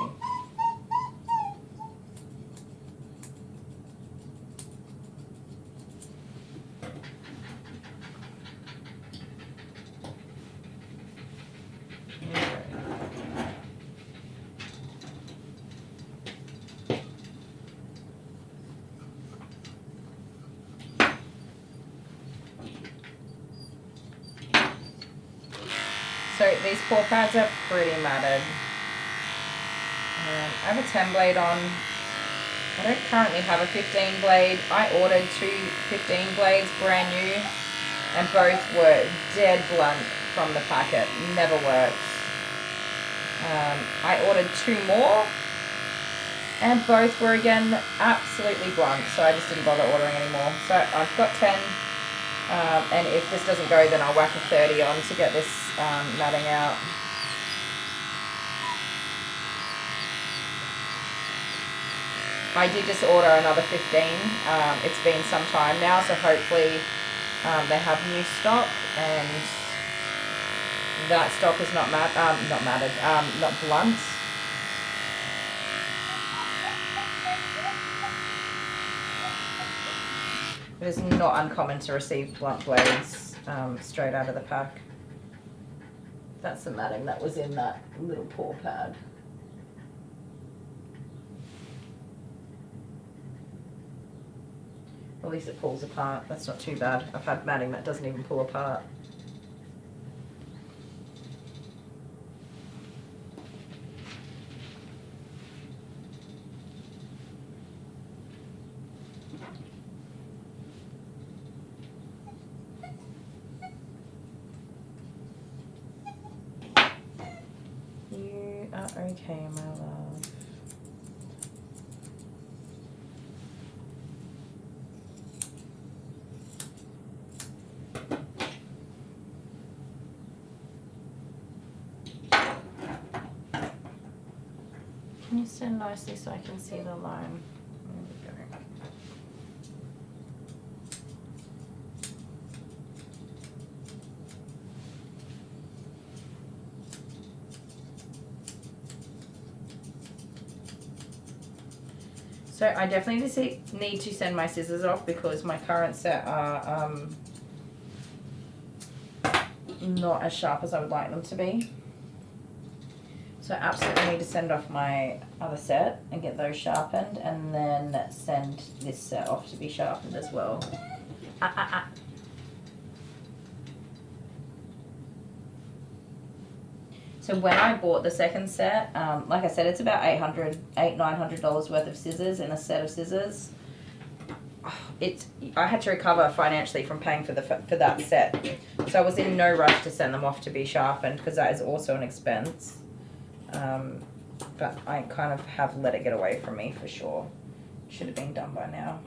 So these paw pads are pretty matted. I have a 10 blade on. I don't currently have a 15 blade. I ordered 2 15 blades brand new, and both were dead blunt from the packet. Never works. I ordered 2 more, and both were again absolutely blunt, so I just didn't bother ordering anymore. So I've got 10, and if this doesn't go, then I'll whack a 30 on to get this matting out. I did just order another 15. It's been some time now, so hopefully they have new stock, and that stock is not blunt. It is not uncommon to receive blunt blades straight out of the pack. That's the matting that was in that little paw pad. At least it pulls apart. That's not too bad. I've had matting that doesn't even pull apart. You are okay, my love. Can you stand nicely so I can see the line? There we go. So I definitely need to send my scissors off because my current set are not as sharp as I would like them to be. So I absolutely need to send off my other set and get those sharpened, and then send this set off to be sharpened as well. So when I bought the second set, like I said, it's about $900 worth of scissors in a set of scissors. I had to recover financially from paying for that set, so I was in no rush to send them off to be sharpened because that is also an expense. But I kind of have let it get away from me for sure. Should have been done by now.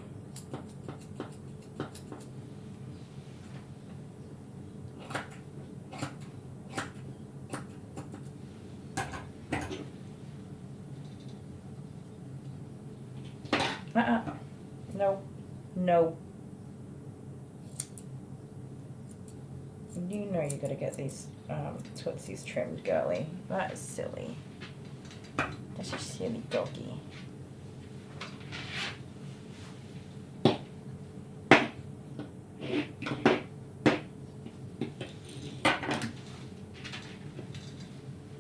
No. No. You know you gotta get these tootsies trimmed, girly. That is silly. That's a silly doggy.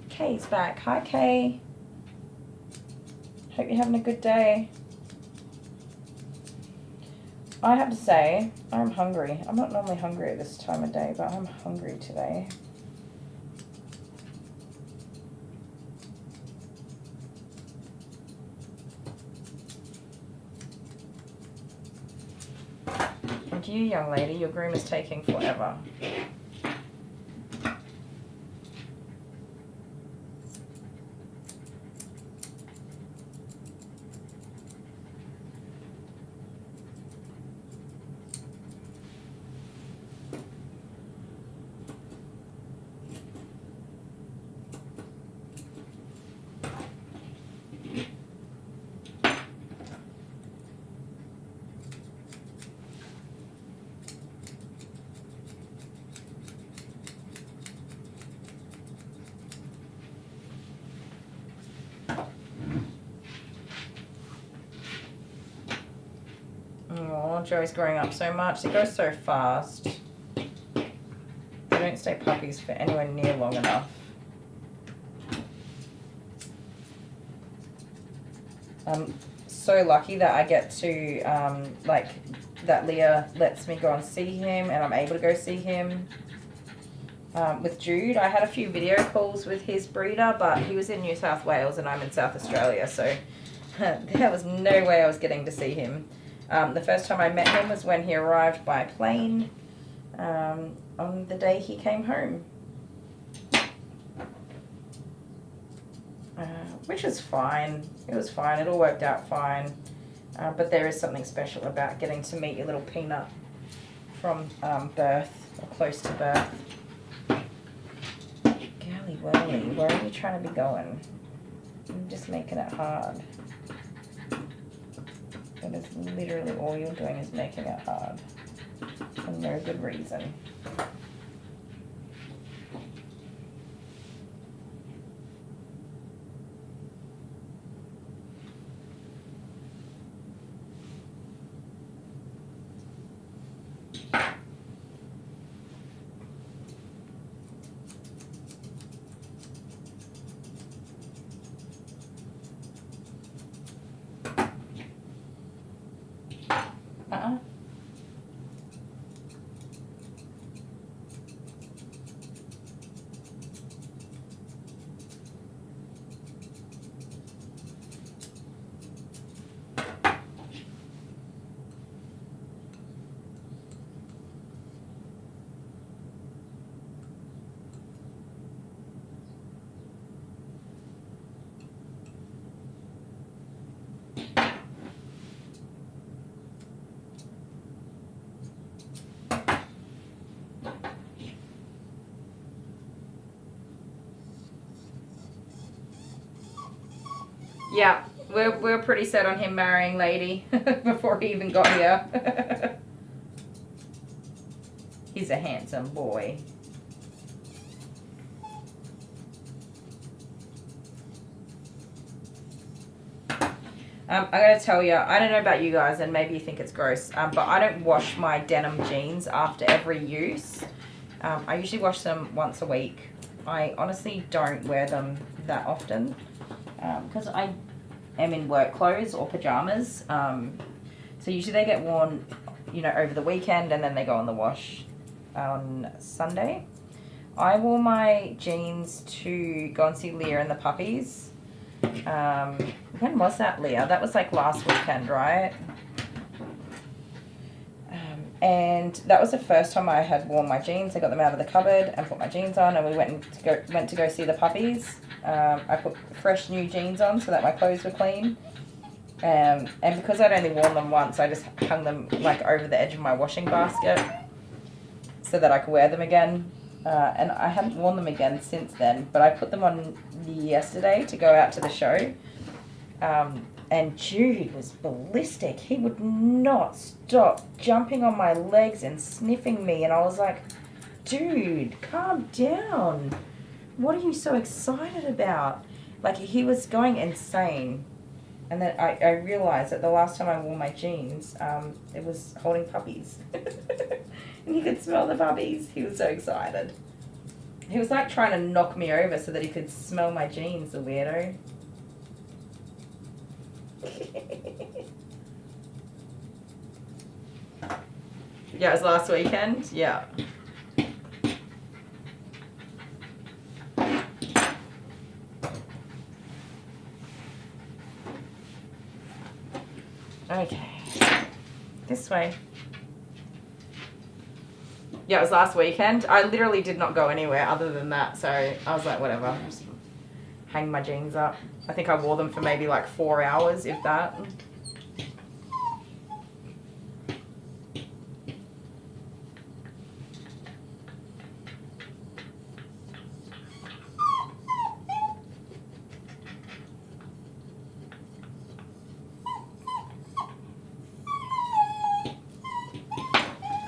Kay's back. Hi, Kay. Hope you're having a good day. I have to say, I'm hungry. I'm not normally hungry at this time of day, but I'm hungry today. And you, young lady, your groom is taking forever. Oh, Joey's growing up so much. It goes so fast. They don't stay puppies for anywhere near long enough. I'm so lucky that I get to, that Leah lets me go and see him and I'm able to go see him. With Jude, I had a few video calls with his breeder, but he was in New South Wales and I'm in South Australia, so there was no way I was getting to see him. The first time I met him was when he arrived by plane on the day he came home. Which was fine. It was fine. It all worked out fine. But there is something special about getting to meet your little peanut from birth, or close to birth. Golly whirly, where are you trying to be going? I'm just making it hard. That is literally all you're doing is making it hard. For no good reason. Yeah, we're pretty set on him marrying Lady before he even got here. He's a handsome boy. I gotta tell you, I don't know about you guys, and maybe you think it's gross, but I don't wash my denim jeans after every use. I usually wash them once a week. I honestly don't wear them that often because I am in work clothes or pajamas. So usually they get worn, you know, over the weekend and then they go on the wash on Sunday. I wore my jeans to go and see Leah and the puppies. When was that, Leah? That was like last weekend, right? And that was the first time I had worn my jeans. I got them out of the cupboard and put my jeans on, and we went to go see the puppies. I put fresh new jeans on so that my clothes were clean. And because I'd only worn them once, I just hung them like over the edge of my washing basket so that I could wear them again. And I haven't worn them again since then, but I put them on yesterday to go out to the show. And Jude was ballistic. He would not stop jumping on my legs and sniffing me. And I was like, dude, calm down. What are you so excited about? Like, he was going insane. And then I realized that the last time I wore my jeans, it was holding puppies. And he could smell the puppies. He was so excited. He was like trying to knock me over so that he could smell my jeans, the weirdo. Yeah, it was last weekend. Yeah. Okay. This way. Yeah, it was last weekend. I literally did not go anywhere other than that, so I was like, whatever. Just hang my jeans up. I think I wore them for maybe like 4 hours, if that.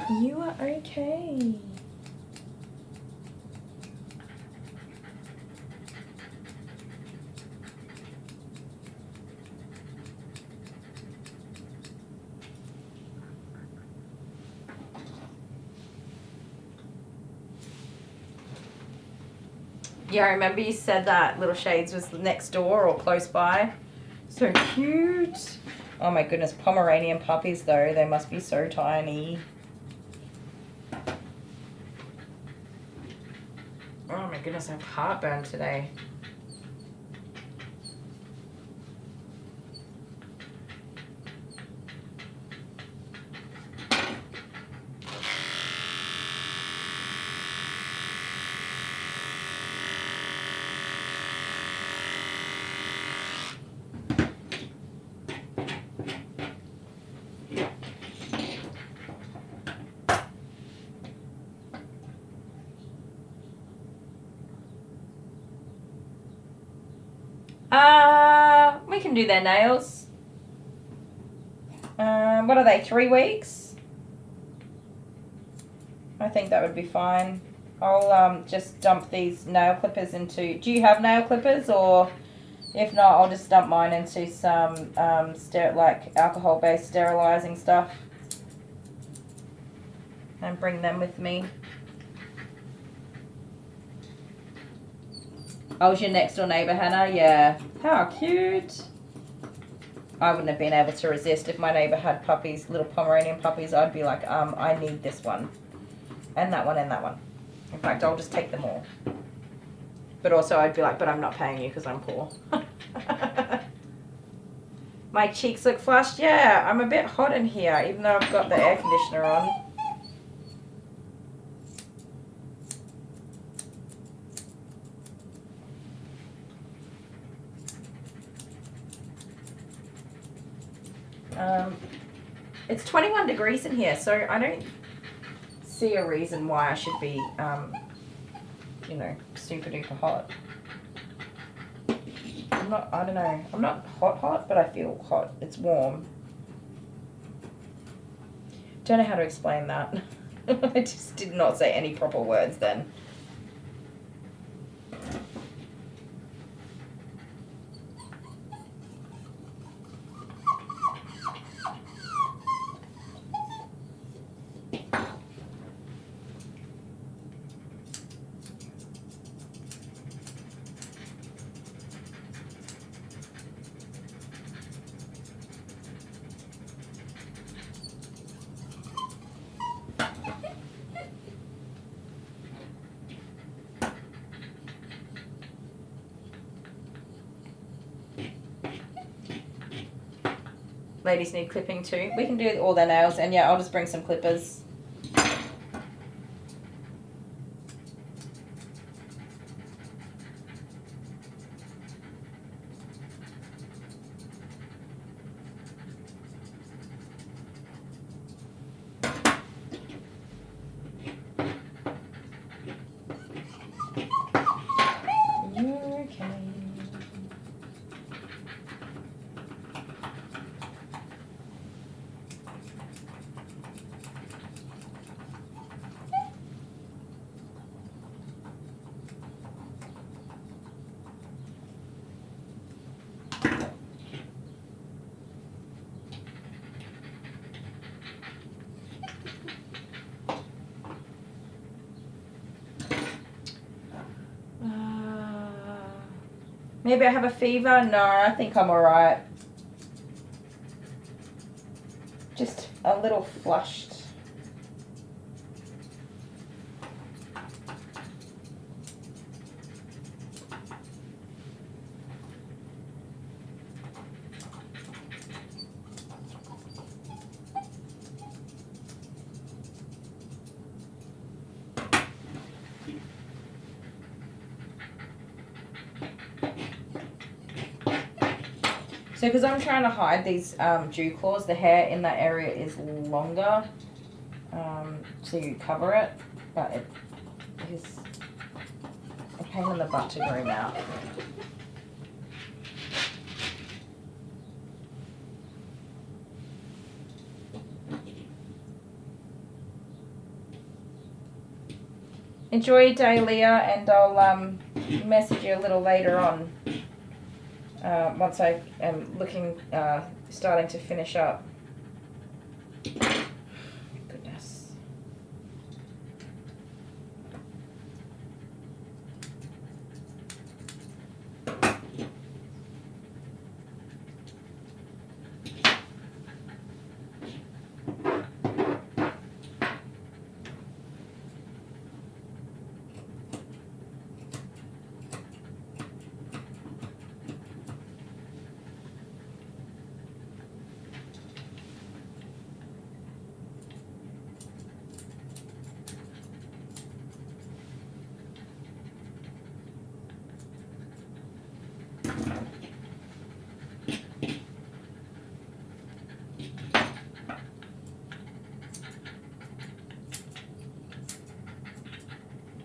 You are okay. Yeah, I remember you said that Little Shades was next door or close by. So cute. Oh my goodness, Pomeranian puppies though, they must be so tiny. Oh my goodness, I have heartburn today. We can do their nails. What are they, 3 weeks? I think that would be fine. I'll just dump these nail clippers into... Do you have nail clippers? Or if not, I'll just dump mine into some like alcohol-based sterilizing stuff. And bring them with me. I was your next door neighbour, Hannah? Yeah. How cute. I wouldn't have been able to resist if my neighbour had puppies, little Pomeranian puppies. I'd be like, I need this one. And that one and that one. In fact, I'll just take them all. But also I'd be like, but I'm not paying you because I'm poor. My cheeks look flushed. Yeah, I'm a bit hot in here, even though I've got the air conditioner on. It's 21 degrees in here, so I don't see a reason why I should be, you know, super duper hot. I don't know, I'm not hot, but I feel hot. It's warm. Don't know how to explain that. I just did not say any proper words then. Ladies need clipping too. We can do all their nails, and yeah, I'll just bring some clippers. Maybe I have a fever? No, I think I'm alright. Just a little flushed. So because I'm trying to hide these dew claws, the hair in that area is longer to cover it, but it is a pain in the butt to groom out. Enjoy your day, Leah, and I'll message you a little later on. Once I am starting to finish up. Goodness.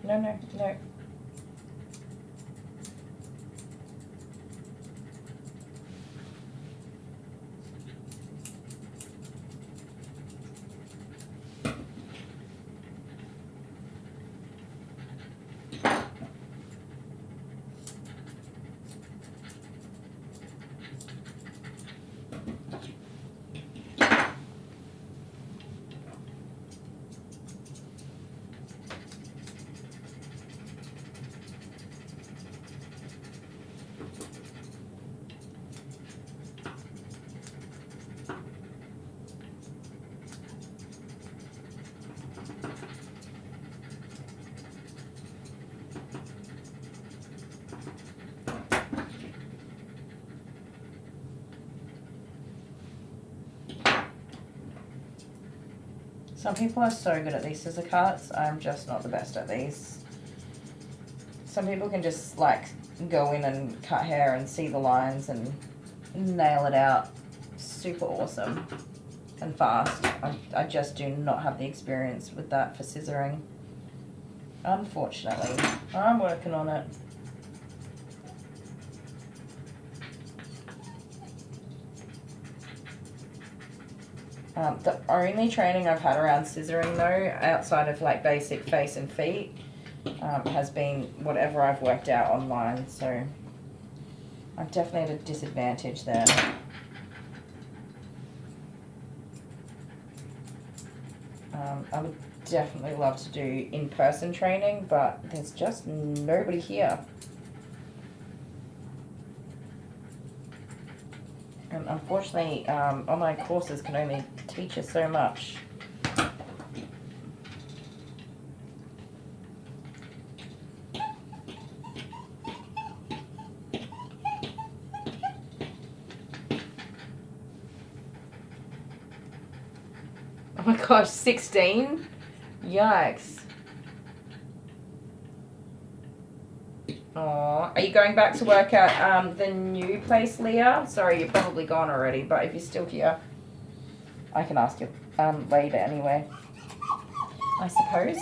No. Some people are so good at these scissor cuts. I'm just not the best at these. Some people can just like go in and cut hair and see the lines and nail it out. Super awesome and fast. I just do not have the experience with that for scissoring. Unfortunately. I'm working on it. The only training I've had around scissoring though, outside of like basic face and feet, has been whatever I've worked out online, so I'm definitely at a disadvantage there. I would definitely love to do in-person training, but there's just nobody here. And unfortunately, online courses can only teach us so much. Oh my gosh, 16? Yikes. Aw, are you going back to work at the new place, Leah? Sorry, you're probably gone already, but if you're still here, I can ask you later anyway, I suppose.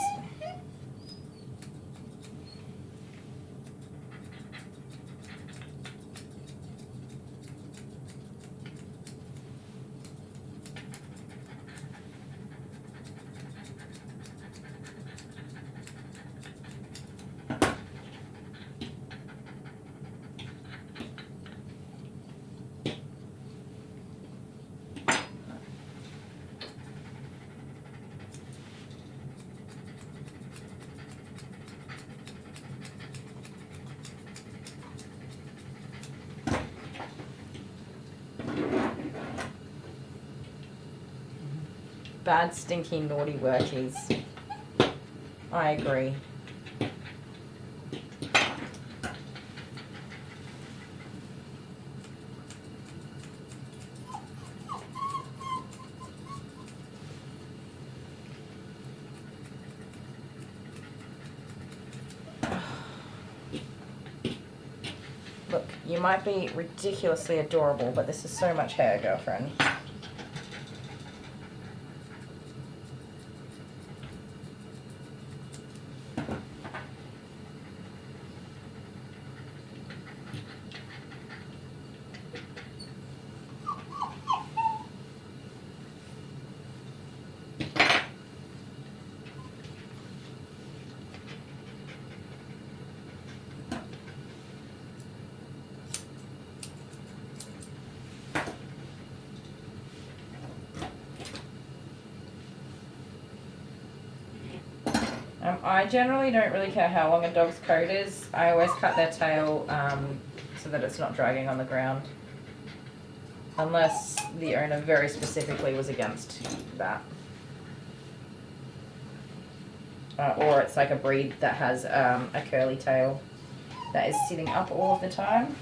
bad, stinky, naughty workies. I agree. Look, you might be ridiculously adorable, but this is so much hair, girlfriend. I generally don't really care how long a dog's coat is. I always cut their tail so that it's not dragging on the ground. Unless the owner very specifically was against that. Or it's like a breed that has a curly tail that is sitting up all of the time.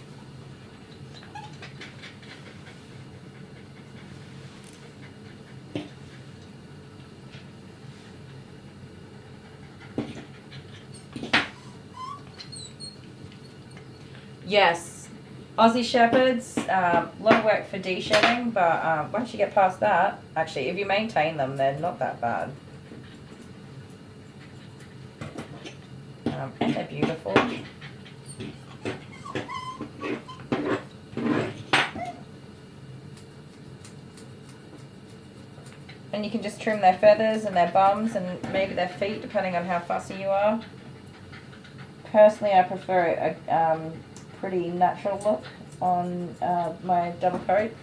Yes, Aussie Shepherds, a lot of work for de-shedding, but once you get past that, actually, if you maintain them, they're not that bad. And they're beautiful. And you can just trim their feathers and their bums and maybe their feet, depending on how fussy you are. Personally, I prefer a pretty natural look on my double coats.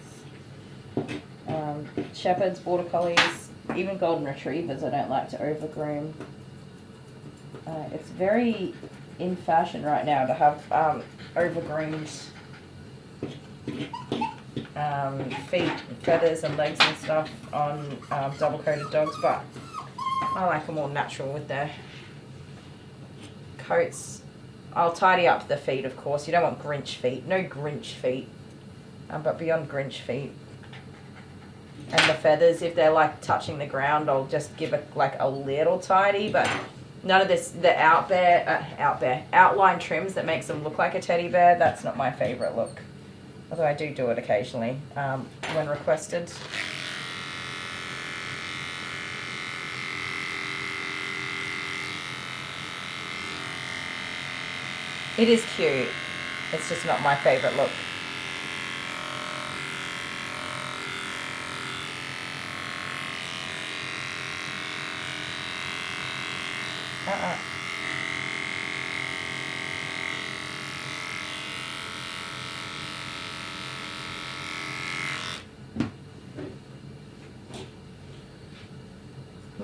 Shepherds, border collies, even golden retrievers I don't like to over groom. It's very in fashion right now to have over groomed feet, feathers and legs and stuff on double coated dogs, but I like them all natural with their coats. I'll tidy up the feet, of course. You don't want Grinch feet. No Grinch feet. But beyond Grinch feet. And the feathers, if they're like touching the ground, I'll just give it like a little tidy. But none of this, the outline trims that makes them look like a teddy bear, that's not my favorite look. Although I do it occasionally when requested. It is cute. It's just not my favorite look.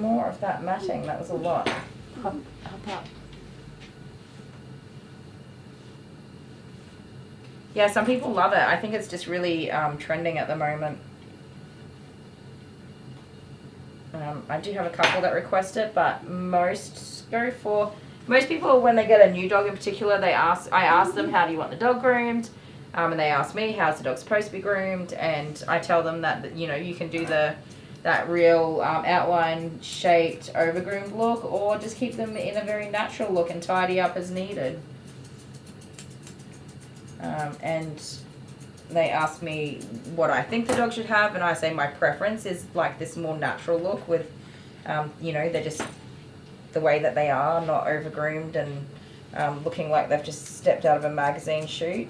More of that matting, that was a lot. Hop up. Yeah, some people love it. I think it's just really trending at the moment. I do have a couple that request it, but most people, when they get a new dog in particular, I ask them, how do you want the dog groomed? And they ask me, how's the dog supposed to be groomed? And I tell them that, you know, you can do that real outline shaped over groomed look, or just keep them in a very natural look and tidy up as needed. And they ask me what I think the dog should have, and I say my preference is like this more natural look with, you know, they're just the way that they are, not over groomed and looking like they've just stepped out of a magazine shoot.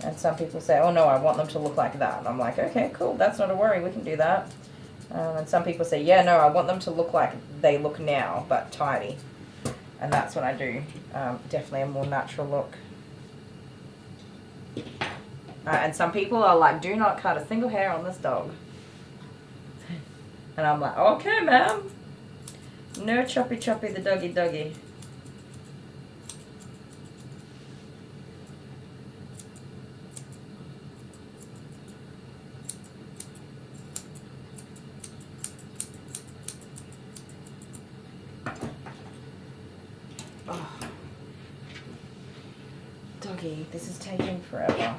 And some people say, oh no, I want them to look like that. And I'm like, okay, cool, that's not a worry, we can do that. And some people say, yeah, no, I want them to look like they look now, but tidy. And that's what I do, definitely a more natural look. And some people are like, do not cut a single hair on this dog. And I'm like, okay, ma'am. No choppy the doggy. Doggy, this is taking forever.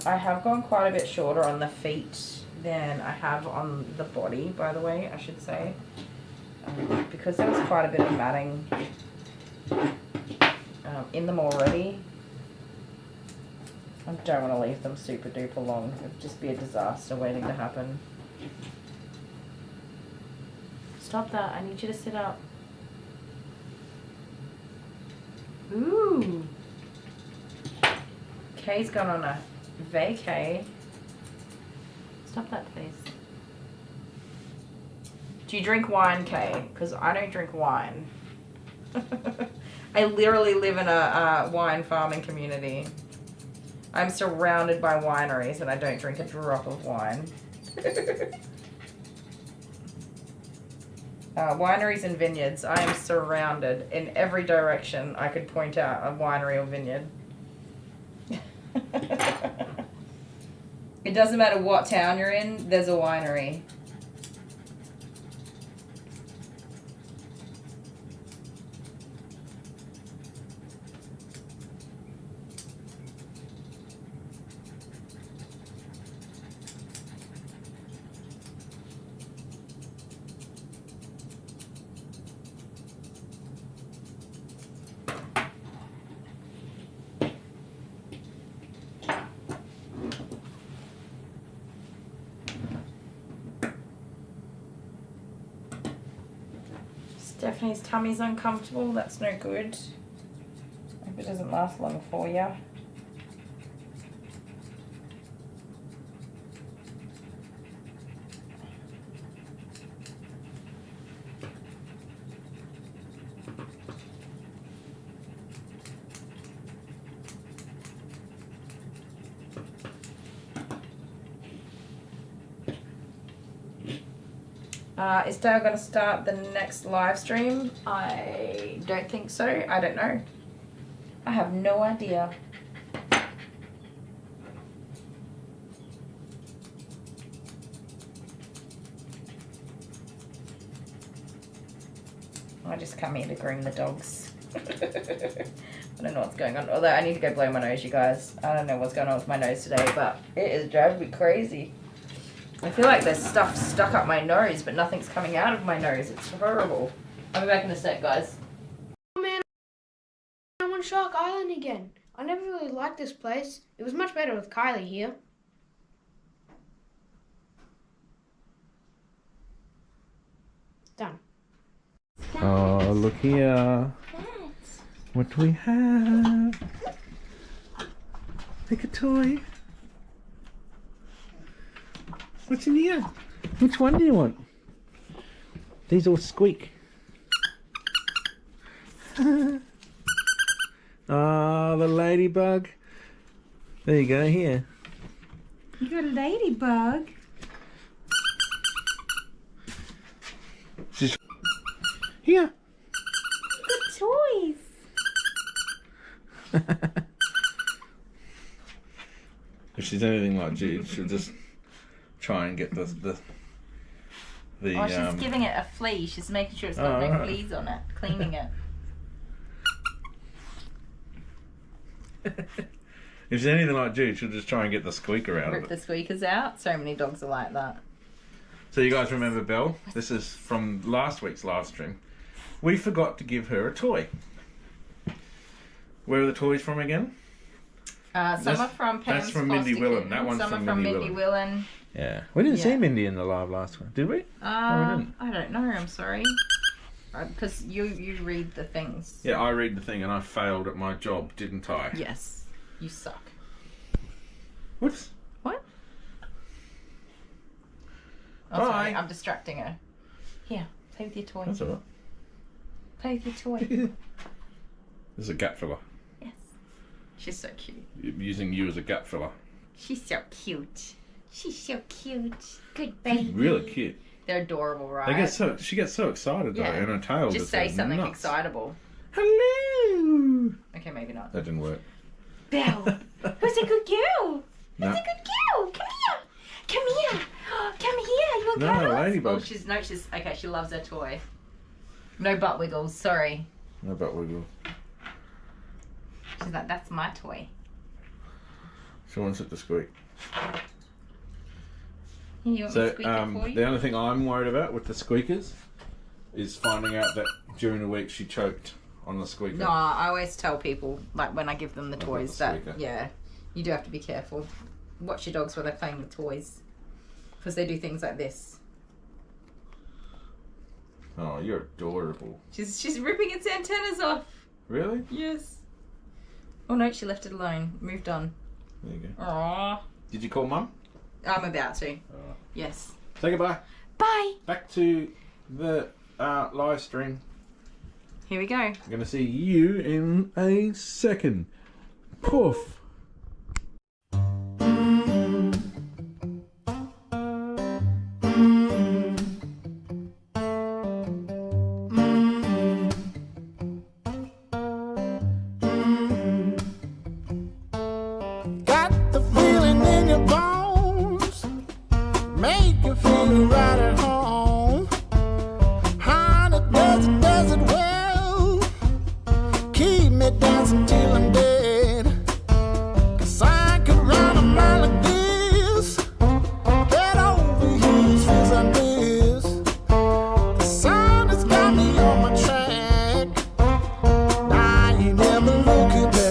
I have gone quite a bit shorter on the feet than I have on the body, by the way, I should say. Because there was quite a bit of matting in them already. I don't want to leave them super duper long. It would just be a disaster waiting to happen. Stop that. I need you to sit up. Ooh. Kay's gone on a vacay. Stop that, please. Do you drink wine, Kay? Because I don't drink wine. I literally live in a wine farming community. I'm surrounded by wineries and I don't drink a drop of wine. Wineries and vineyards. I am surrounded in every direction. I could point out a winery or vineyard. It doesn't matter what town you're in, there's a winery. Stephanie's tummy's uncomfortable. That's no good. Hope it doesn't last long for you. Is Dale going to start the next live stream? I don't think so. I don't know. I have no idea. I just come here to groom the dogs. I don't know what's going on. Although I need to go blow my nose, you guys. I don't know what's going on with my nose today, but it is driving me crazy. I feel like there's stuff stuck up my nose, but nothing's coming out of my nose. It's horrible. I'll be back in a sec, guys. Oh man, I'm on Shark Island again. I never really liked this place. It was much better with Kylie here. Done. Oh, look here. What do we have? Pick a toy. What's in here? Which one do you want? These all squeak. Oh, the ladybug. There you go, here. You got a ladybug? She's here. Good toys. If she's anything like Jude, she'll just try and get the oh, she's giving it a flea. She's making sure it's got no right. fleas on it. Cleaning it. If she's anything like Jude, she'll just try and get the squeaker out Rip of the it. squeakers out. So many dogs are like that. So you guys remember Belle? This is from last week's live stream. We forgot to give her a toy. Where are the toys from again? Some are from Pam's That's from Mindy Foster Willen. Kitten. That one's Some from are from Mindy Mindy Willen. Yeah. We didn't see Yeah. Mindy in the live last one, did we? No, we didn't. I don't know. I'm sorry. Because you read the things. Yeah, I read the thing and I failed at my job, didn't I? Yes. You suck. Whoops. What? Oh, Bye. sorry. I'm distracting her. Here, play with your toy. That's alright. Play with your toy. This is a gap filler. Yes. She's so cute. Using you as a gap filler. She's so cute. She's so cute. Good baby. Really cute. They're adorable, right? She gets so excited though, and her tail just say goes something nuts. excitable. Hello. Okay, maybe not. That didn't work. Belle, who's a good girl? No. Who's a good girl? Come here. Come here. Come here. You want No, cuddles? ladybug. Oh, she's okay. She loves her toy. No butt wiggles. Sorry. No butt wiggle. She's like, that's my toy. She wants it to squeak. You want me to squeak it for you? The only thing I'm worried about with the squeakers is finding out that during the week she choked on the squeaker. No, I always tell people, like when I give them the toys, that squeaker. yeah, you do have to be careful. Watch your dogs when they're playing with toys, because they do things like this. Oh, you're adorable. She's ripping its antennas off. Really? Yes. Oh no, she left it alone. Moved on. There you go. Aww. Did you call Mum? I'm about to. Yes. Say goodbye. Bye. Back to the live stream. Here we go. I'm going to see you in a second. Poof. Got the feeling in your bones, make you feel right at home. Honey, does it well, keep me dancing till I'm dead. 'Cause I could run a mile like this, head over heels, feels like this. The sun has got me on my track, I ain't never looking back.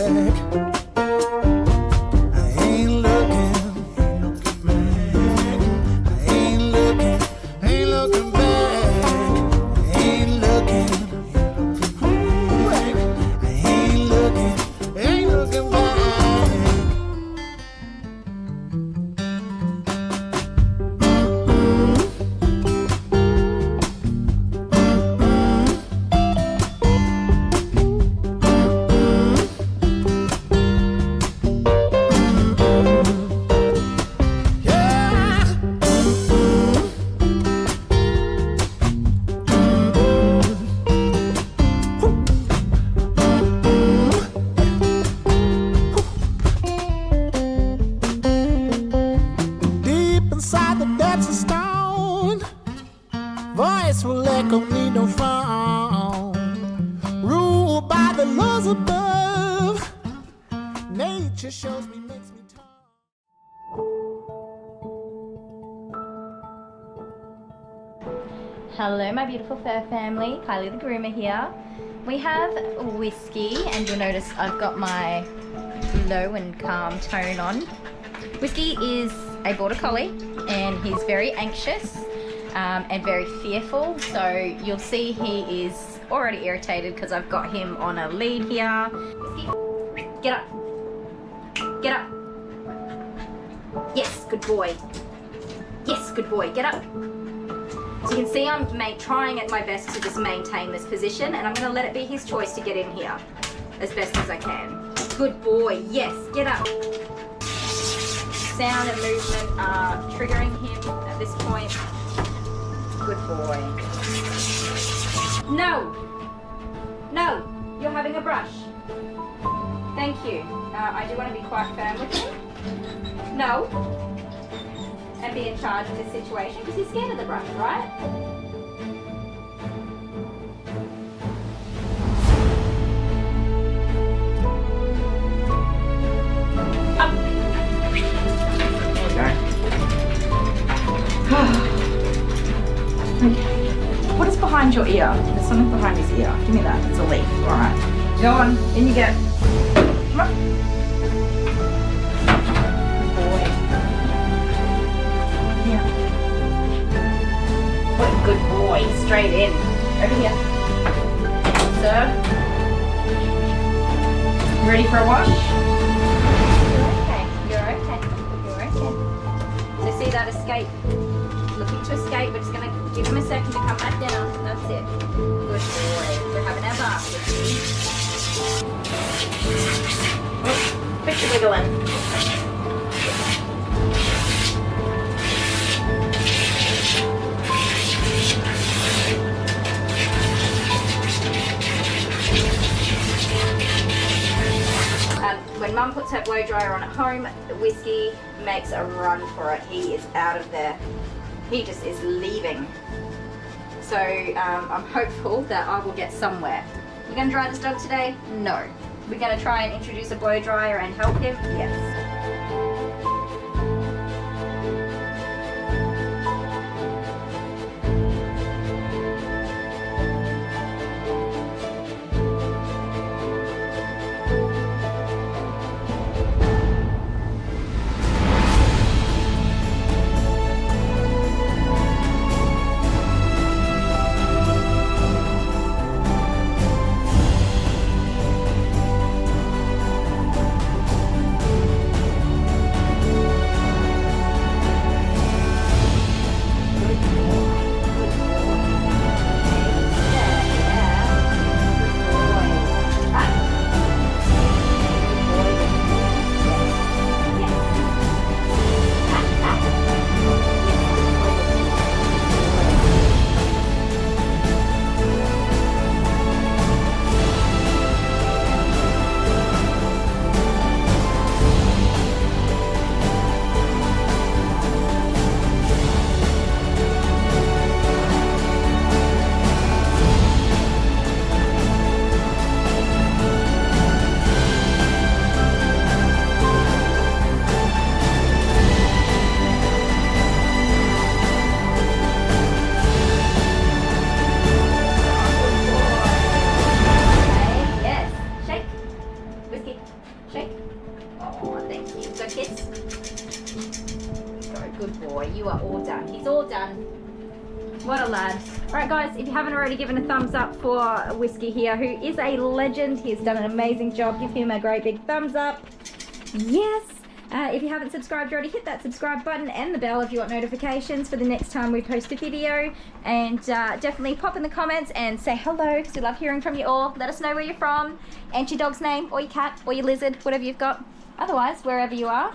Voice will echo, need no phone. Ruled by the laws above. Nature shows me, makes me talk. Hello, my beautiful fur family. Kylie the Groomer here. We have Whiskey, and you'll notice I've got my low and calm tone on. Whiskey is a border collie, and he's very anxious and very fearful. So you'll see he is already irritated because I've got him on a lead here. Whiskey, get up. Get up. Yes, good boy. Yes, good boy. Get up. So you can see I'm trying at my best to just maintain this position, and I'm going to let it be his choice to get in here as best as I can. Good boy. Yes, get up. Sound and movement are triggering him at this point. Good boy. No. No. You're having a brush. Thank you. I do want to be quite firm with him. No. And be in charge of this situation because he's scared of the brush, right? Up. Okay. What is behind your ear? There's something behind his ear. Give me that. It's a leaf. All right. Go on. In you go. Come on. Good boy, straight in. Over here. Sir. You ready for a wash? You're okay. You're okay. You're okay. So see that escape? Looking to escape. We're just going to give him a second to come back down. That's it. Good boy. We're having our bath with you. Oh, put your wiggle in. Top blow dryer on at home. Whiskey makes a run for it. He is out of there. He just is leaving. So I'm hopeful that I will get somewhere. We're going to dry this dog today? No. We're going to try and introduce a blow dryer and help him? Yes. What a lad. Alright guys, if you haven't already given a thumbs up for Whiskey here, who is a legend, he's done an amazing job, give him a great big thumbs up. Yes! If you haven't subscribed already, hit that subscribe button and the bell if you want notifications for the next time we post a video. And definitely pop in the comments and say hello, because we love hearing from you all. Let us know where you're from, and your dog's name, or your cat, or your lizard, whatever you've got. Otherwise, wherever you are,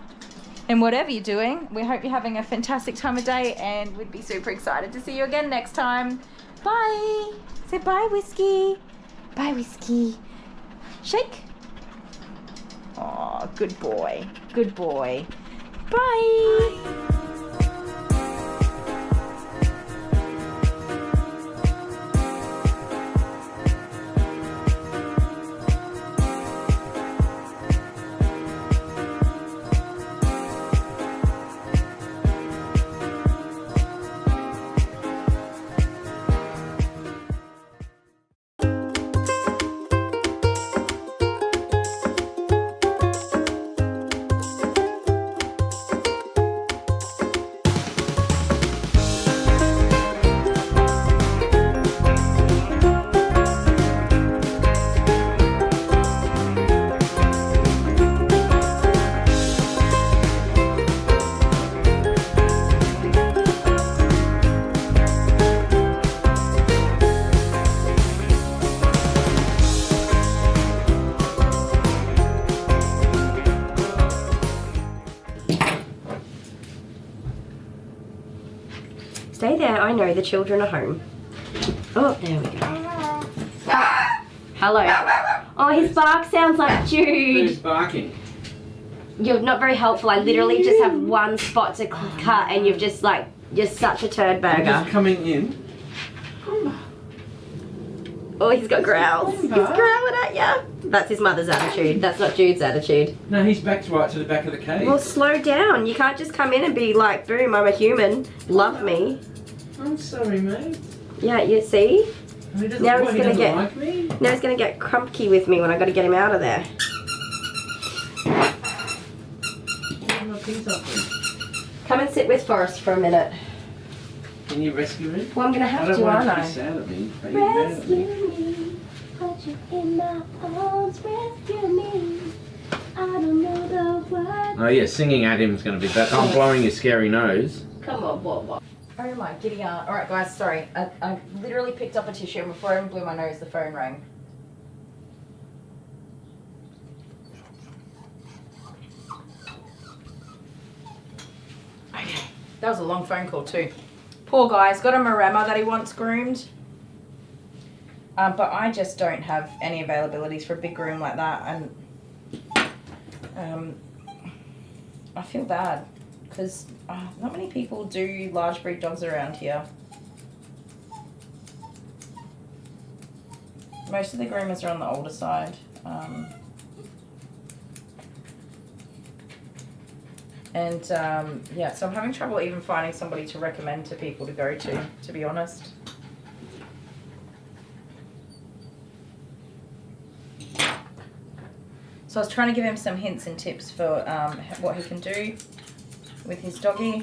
and whatever you're doing, we hope you're having a fantastic time of day, and we'd be super excited to see you again next time. Bye. Say bye, Whiskey. Bye, Whiskey. Shake. Oh, good boy. Good boy. Bye. Bye. Stay there, I know the children are home. Oh, there we go. Hello. Oh, his bark sounds like Jude. Who's barking? You're not very helpful. I literally just have one spot to cut and you've just like, you're such a turd burger. I'm just coming in. Oh, he's got growls. He's growling at you. That's his mother's attitude. That's not Jude's attitude. No, he's back right to the back of the cage. Well, slow down. You can't just come in and be like, boom, I'm a human. Love me. I'm sorry, mate. Yeah, you see? Now he's gonna get like me? Now he's gonna get crumpy with me when I gotta get him out of there. Come and sit with Forrest for a minute. Can you rescue me? Well, I'm gonna have to, aren't aren't I? I? Sad at me. Are you mad at me? me, put you in my arms, rescue me. I don't know the words. Oh yeah, singing at him is going to be bad. I'm blowing his scary nose. Come on, what? Oh my giddy aunt. Alright guys, sorry. I literally picked up a tissue and before I even blew my nose, the phone rang. Okay. That was a long phone call too. Poor guy's got a Maremma that he wants groomed. But I just don't have any availabilities for a big groom like that, and I feel bad because not many people do large breed dogs around here. Most of the groomers are on the older side. Yeah, so I'm having trouble even finding somebody to recommend to people to go to be honest. So I was trying to give him some hints and tips for what he can do with his doggy.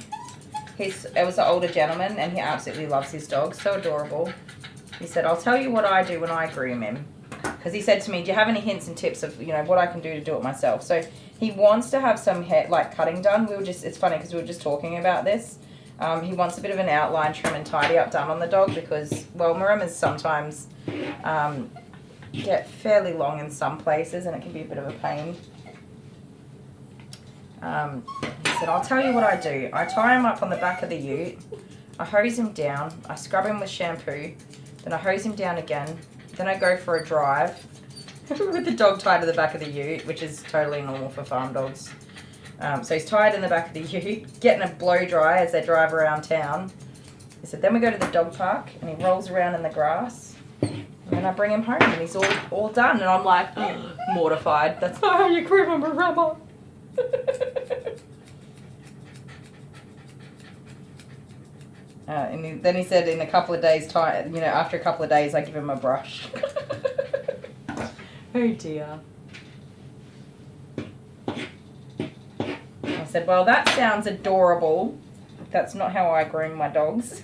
It was an older gentleman and he absolutely loves his dog, so adorable. He said, I'll tell you what I do when I groom him. Because he said to me, do you have any hints and tips of, what I can do to do it myself? So he wants to have some hair, like cutting done. It's funny because we were just talking about this. He wants a bit of an outline trim and tidy up done on the dog because, well, Maremas sometimes get fairly long in some places and it can be a bit of a pain. He said, I'll tell you what I do. I tie him up on the back of the ute. I hose him down. I scrub him with shampoo. Then I hose him down again. Then I go for a drive with the dog tied to the back of the ute, which is totally normal for farm dogs. So he's tied in the back of the ute, getting a blow dry as they drive around town. He said, then we go to the dog park and he rolls around in the grass. And then I bring him home and he's all done. And I'm like, mortified. That's not how you groom a Maremma. And then he said in a couple of days time, after a couple of days I give him a brush. Oh dear. I said, well, that sounds adorable. That's not how I groom my dogs.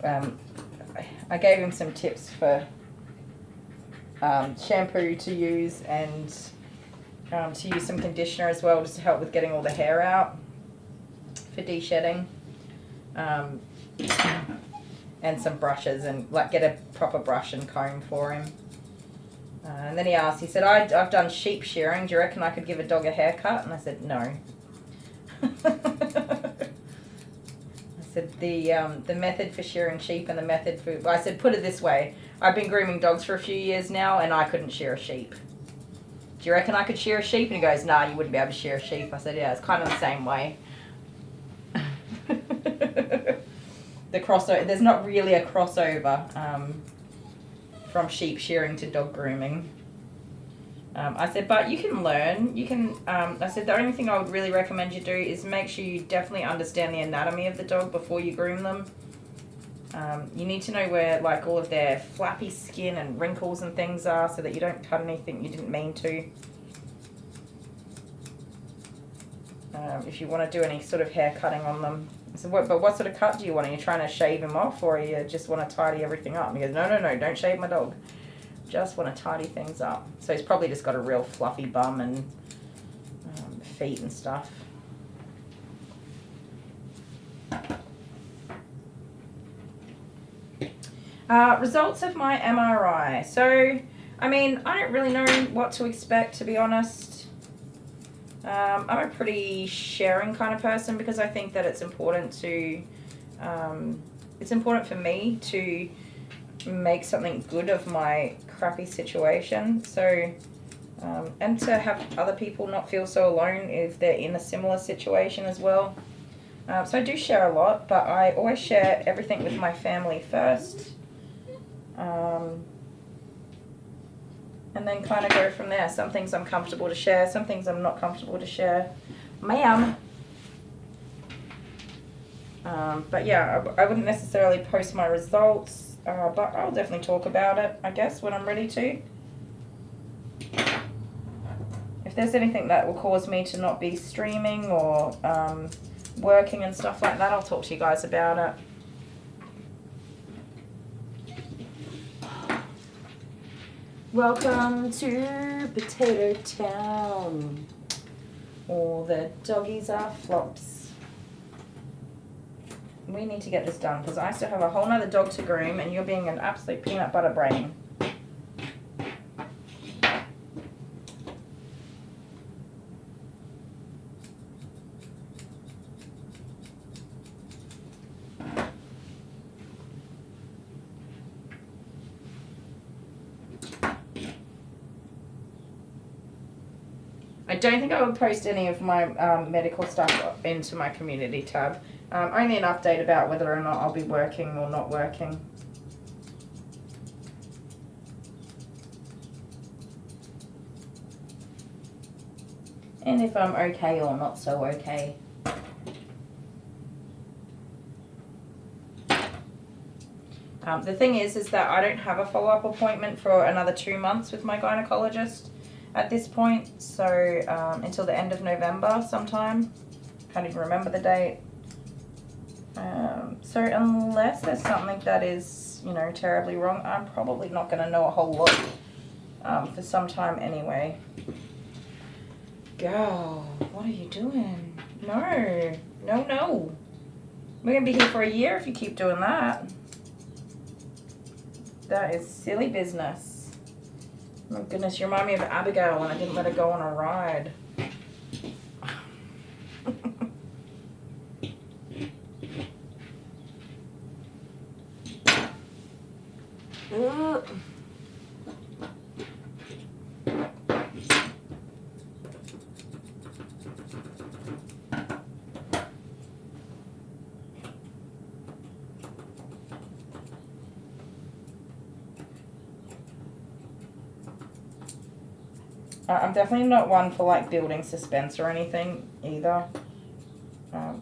I gave him some tips for shampoo to use and to use some conditioner as well, just to help with getting all the hair out for de-shedding. And some brushes and get a proper brush and comb for him. And then he asked, he said, I've done sheep shearing. Do you reckon I could give a dog a haircut? And I said, no. I said, the method for shearing sheep and the method for... I said, put it this way. I've been grooming dogs for a few years now and I couldn't shear a sheep. Do you reckon I could shear a sheep? And he goes, nah, you wouldn't be able to shear a sheep. I said, yeah, it's kind of the same way. The crossover, there's not really a crossover from sheep shearing to dog grooming. I said, but you can learn. You can. I said the only thing I would really recommend you do is make sure you definitely understand the anatomy of the dog before you groom them. You need to know where all of their flappy skin and wrinkles and things are, so that you don't cut anything you didn't mean to. If you want to do any sort of hair cutting on them. So what sort of cut do you want? Are you trying to shave him off or you just want to tidy everything up? And he goes, no, don't shave my dog. Just want to tidy things up. So he's probably just got a real fluffy bum and feet and stuff. Results of my MRI. So, I don't really know what to expect, to be honest. I'm a pretty sharing kind of person because I think that it's important to, it's important for me to make something good of my crappy situation. So, and to have other people not feel so alone if they're in a similar situation as well. So I do share a lot, but I always share everything with my family first. And then kind of go from there. Some things I'm comfortable to share, some things I'm not comfortable to share. Ma'am. But yeah, I wouldn't necessarily post my results, but I'll definitely talk about it, I guess, when I'm ready to. If there's anything that will cause me to not be streaming or working and stuff like that, I'll talk to you guys about it. Welcome to Potato Town. All the doggies are flops. We need to get this done because I still have a whole nother dog to groom and you're being an absolute peanut butter brain. don't think I would post any of my medical stuff into my community tab. Only an update about whether or not I'll be working or not working. And if I'm okay or not so okay. The thing is that I don't have a follow-up appointment for another 2 months with my gynecologist at this point. So until the end of November sometime. Can't even remember the date. So unless there's something that is, you know, terribly wrong, I'm probably not going to know a whole lot for some time anyway. Girl, what are you doing? No, no, no. We're going to be here for a year if you keep doing that. That is silly business. Oh my goodness, you remind me of Abigail when I didn't let her go on a ride. I'm definitely not one for like building suspense or anything either.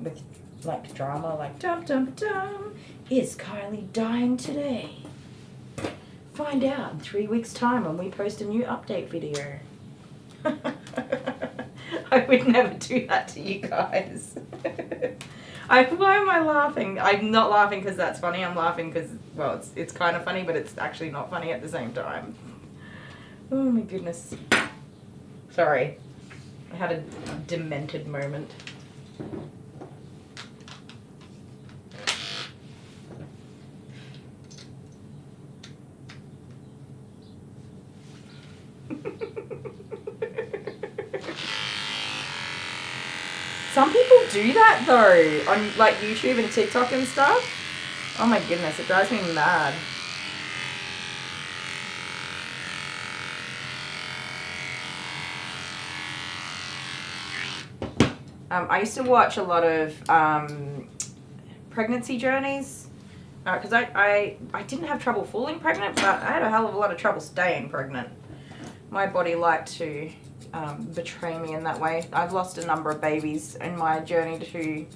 With like drama, like dum dum dum. Is Kylie dying today? Find out in 3 weeks' time when we post a new update video. I would never do that to you guys. Why am I laughing? I'm not laughing because that's funny. I'm laughing because, well, it's kind of funny, but it's actually not funny at the same time. Oh my goodness. Sorry. I had a demented moment. Some people do that though, on like YouTube and TikTok and stuff. Oh my goodness, it drives me mad. I used to watch a lot of pregnancy journeys because I didn't have trouble falling pregnant, but I had a hell of a lot of trouble staying pregnant. My body liked to betray me in that way. I've lost a number of babies in my journey to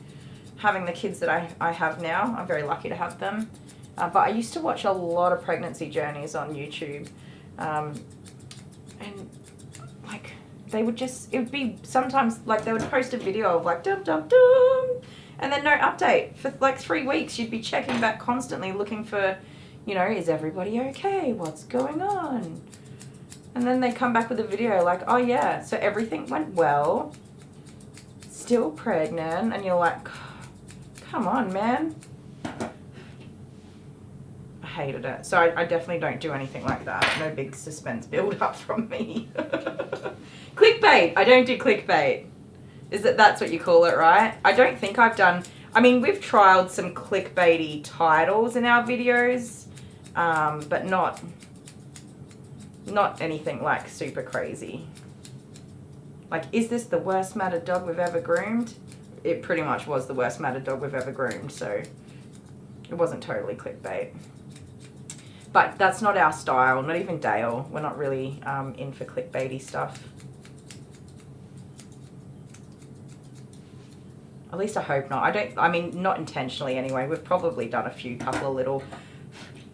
having the kids that I have now. I'm very lucky to have them. But I used to watch a lot of pregnancy journeys on YouTube. And like they would just, it would be sometimes like they would post a video of like dum dum dum and then no update. For like 3 weeks you'd be checking back constantly looking for, you know, is everybody okay? What's going on? And then they come back with a video like, oh yeah, so everything went well, still pregnant, and you're like, come on, man. I hated it. So I definitely don't do anything like that. No big suspense build up from me. Clickbait. I don't do clickbait. That's what you call it, right? I don't think I've done, I mean, we've trialed some clickbaity titles in our videos, but not anything like super crazy. Like, is this the worst matted dog we've ever groomed? It pretty much was the worst matted dog we've ever groomed, so it wasn't totally clickbait. But that's not our style, not even Dale. We're not really in for clickbaity stuff. At least I hope not. I mean, not intentionally anyway. We've probably done a couple of little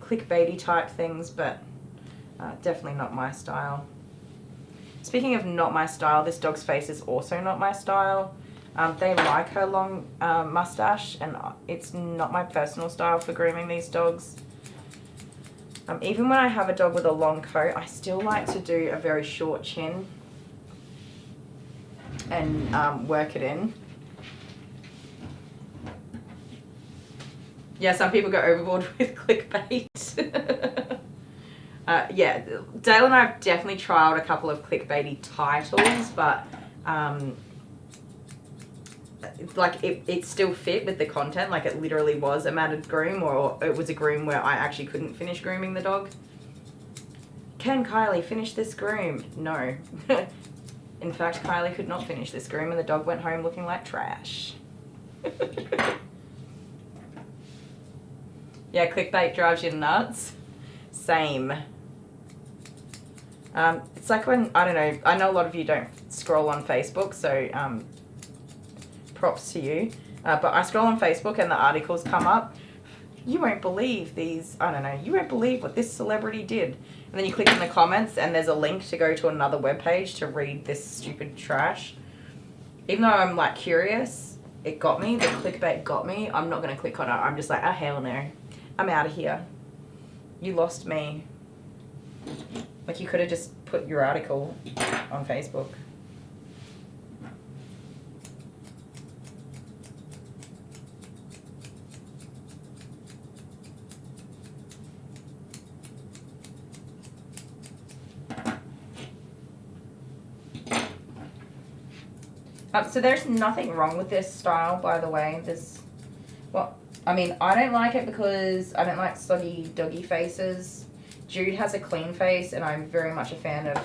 clickbaity type things, but definitely not my style. Speaking of not my style, this dog's face is also not my style. They like her long mustache, and it's not my personal style for grooming these dogs. Even when I have a dog with a long coat, I still like to do a very short chin and work it in. Yeah, some people go overboard with clickbait. Yeah, Dale and I have definitely trialed a couple of clickbaity titles, but like it still fit with the content. Like it literally was a matted groom, or it was a groom where I actually couldn't finish grooming the dog. Can Kylie finish this groom? No. In fact, Kylie could not finish this groom and the dog went home looking like trash. Yeah, clickbait drives you nuts. Same. It's like when, I don't know, I know a lot of you don't scroll on Facebook, so props to you. But I scroll on Facebook and the articles come up. You won't believe these, I don't know, you won't believe what this celebrity did. And then you click in the comments and there's a link to go to another webpage to read this stupid trash. Even though I'm like curious, it got me, the clickbait got me, I'm not going to click on it. I'm just like, oh hell no, I'm out of here. You lost me. Like you could have just put your article on Facebook. So there's nothing wrong with this style, by the way. I mean, I don't like it because I don't like soggy doggy faces. Jude has a clean face, and I'm very much a fan of...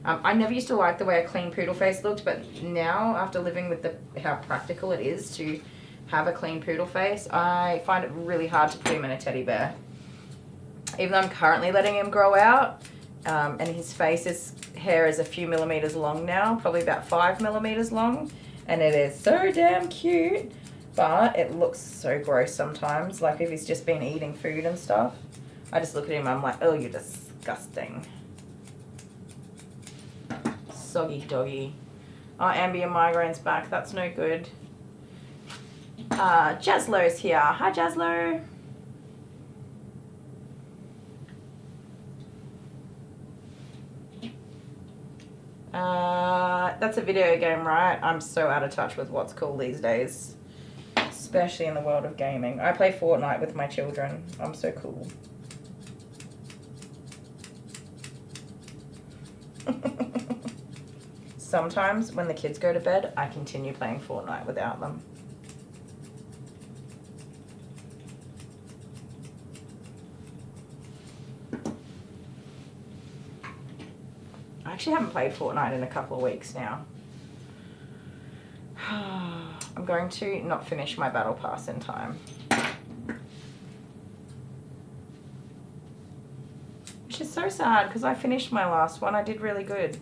I never used to like the way a clean poodle face looked, but now, after living with how practical it is to have a clean poodle face, I find it really hard to put him in a teddy bear. Even though I'm currently letting him grow out, and his hair is a few millimeters long now, probably about 5 millimeters long, and it is so damn cute, but it looks so gross sometimes, like if he's just been eating food and stuff. I just look at him, I'm like, oh, you're disgusting. Soggy doggy. Oh, ambient migraine's back, that's no good. Jaslow's here. Hi, Jaslow. That's a video game, right? I'm so out of touch with what's cool these days, especially in the world of gaming. I play Fortnite with my children. I'm so cool. Sometimes when the kids go to bed, I continue playing Fortnite without them. I actually haven't played Fortnite in a couple of weeks now. I'm going to not finish my battle pass in time. Which is so sad because I finished my last one. I did really good.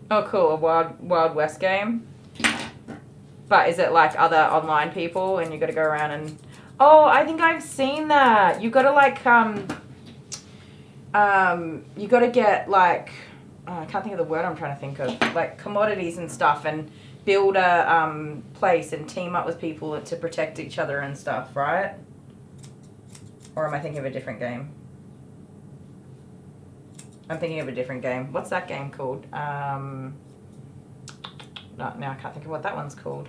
Oh, cool, a Wild West game. But is it like other online people and you got to go around and... Oh, I think I've seen that. You got to like, you got to get like, I can't think of the word I'm trying to think of, like commodities and stuff and build a place and team up with people to protect each other and stuff, right? Or am I thinking of a different game? I'm thinking of a different game. What's that game called? No, now I can't think of what that one's called.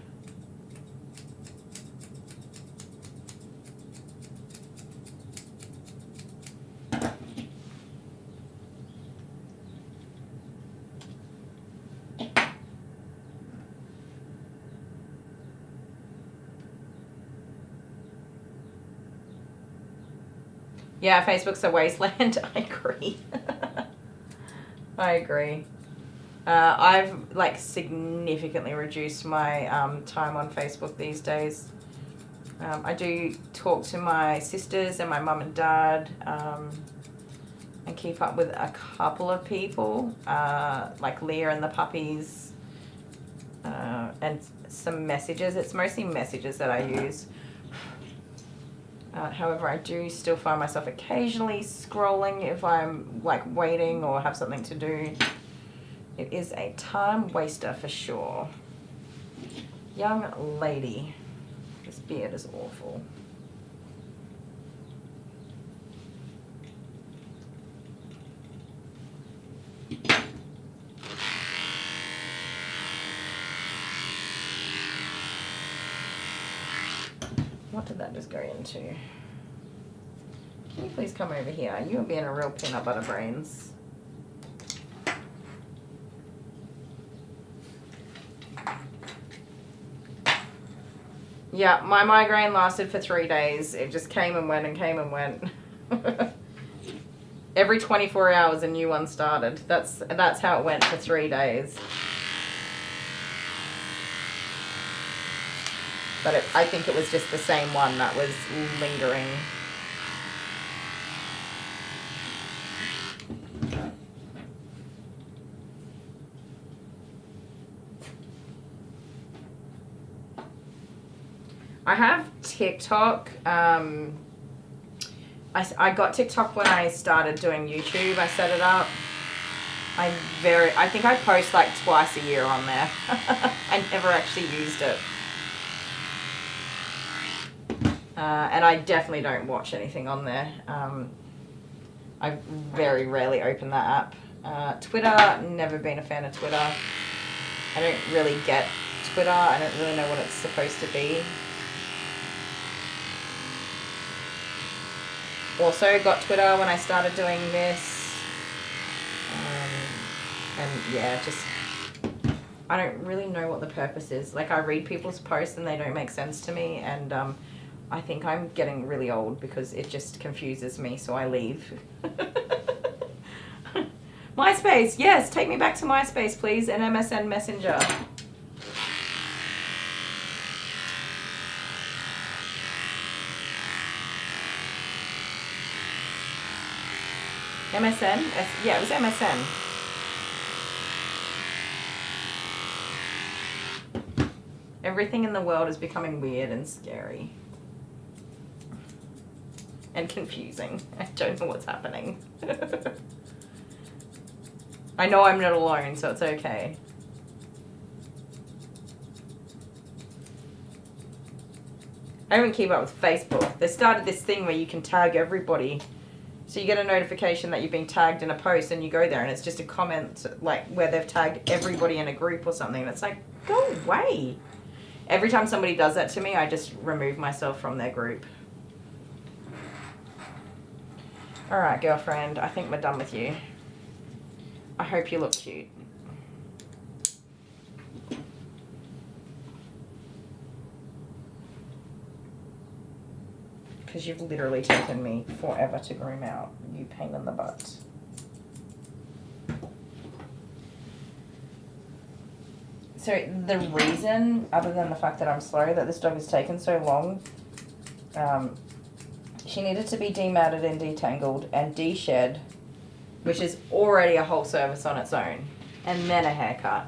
Yeah, Facebook's a wasteland. I agree. I agree. I've like significantly reduced my time on Facebook these days. I do talk to my sisters and my mum and dad and keep up with a couple of people, like Leah and the puppies, and some messages. It's mostly messages that I use. However, I do still find myself occasionally scrolling if I'm like waiting or have something to do. It is a time waster for sure. Young lady, this beard is awful. What did that just go into? Can you please come over here? You are being a real peanut butter brains. Yeah, my migraine lasted for 3 days. It just came and went and came and went. Every 24 hours a new one started. That's how it went for 3 days. But I think it was just the same one that was lingering. I have TikTok. I got TikTok when I started doing YouTube. I set it up. I think I post like twice a year on there. I never actually used it. And I definitely don't watch anything on there. I very rarely open that app. Twitter, never been a fan of Twitter. I don't really get Twitter. I don't really know what it's supposed to be. Also got Twitter when I started doing this. And yeah, just, I don't really know what the purpose is. Like, I read people's posts and they don't make sense to me, and I think I'm getting really old because it just confuses me, so I leave. MySpace, yes, take me back to MySpace, please, and MSN Messenger. MSN? Yeah, it was MSN. Everything in the world is becoming weird and scary. And confusing. I don't know what's happening. I know I'm not alone, so it's okay. I don't keep up with Facebook. They started this thing where you can tag everybody. So you get a notification that you've been tagged in a post, and you go there and it's just a comment like where they've tagged everybody in a group or something, and it's like, go away. Every time somebody does that to me, I just remove myself from their group. Alright, girlfriend, I think we're done with you. I hope you look cute. Because you've literally taken me forever to groom out, you pain in the butt. So the reason, other than the fact that I'm slow, that this dog has taken so long, she needed to be dematted and detangled and de-shed, which is already a whole service on its own, and then a haircut.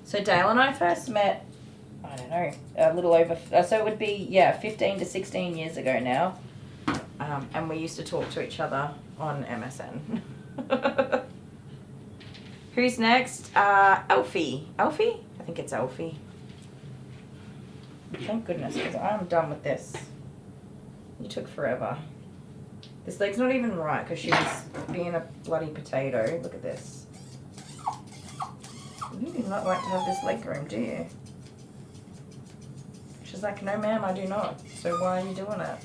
So Dale and I first met, I don't know, a little over, so it would be, yeah, 15 to 16 years ago now. And we used to talk to each other on MSN. Who's next? Alfie. Alfie? I think it's Alfie. Thank goodness, because I'm done with this. You took forever. This leg's not even right because she was being a bloody potato. Look at this. You do not like to have this leg groomed, do you? She's like, no ma'am, I do not. So why are you doing it?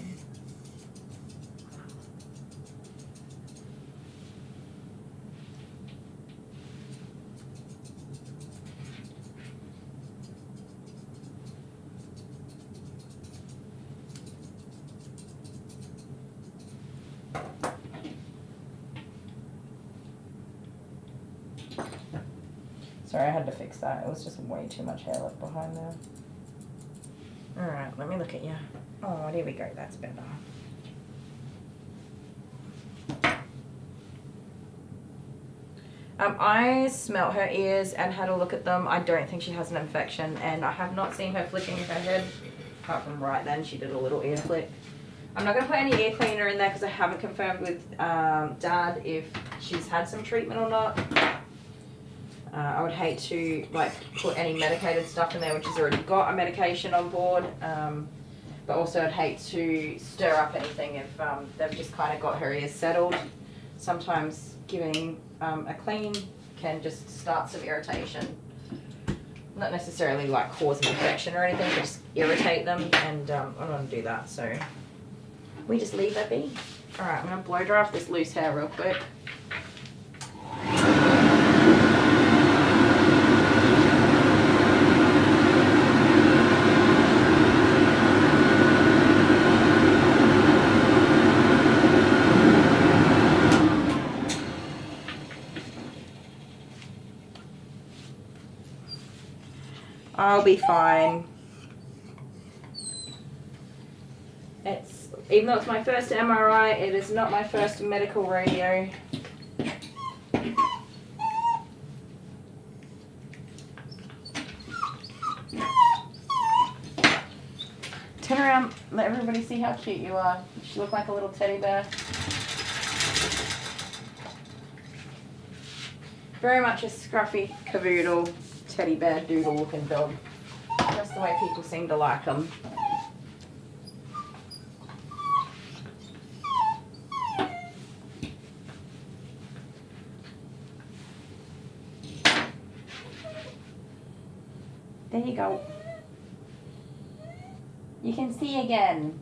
Sorry, I had to fix that. It was just way too much hair left behind there. Alright, let me look at you. Oh, there we go. That's better. I smelt her ears and had a look at them. I don't think she has an infection, and I have not seen her flicking her head. Apart from right then, she did a little ear flick. I'm not going to put any ear cleaner in there because I haven't confirmed with Dad if she's had some treatment or not. I would hate to like put any medicated stuff in there which has already got a medication on board, but also I'd hate to stir up anything if they've just kind of got her ears settled. Sometimes giving a clean can just start some irritation. not necessarily like cause an infection or anything, but just irritate them, and I don't want to do that, so we just leave that be. Alright, I'm going to blow dry off this loose hair real quick. I'll be fine. Even though it's my first MRI, it is not my first medical rodeo. Turn around, let everybody see how cute you are. You look like a little teddy bear. Very much a scruffy cavoodle, teddy bear doodle looking dog. That's the way people seem to like them. There you go. You can see again.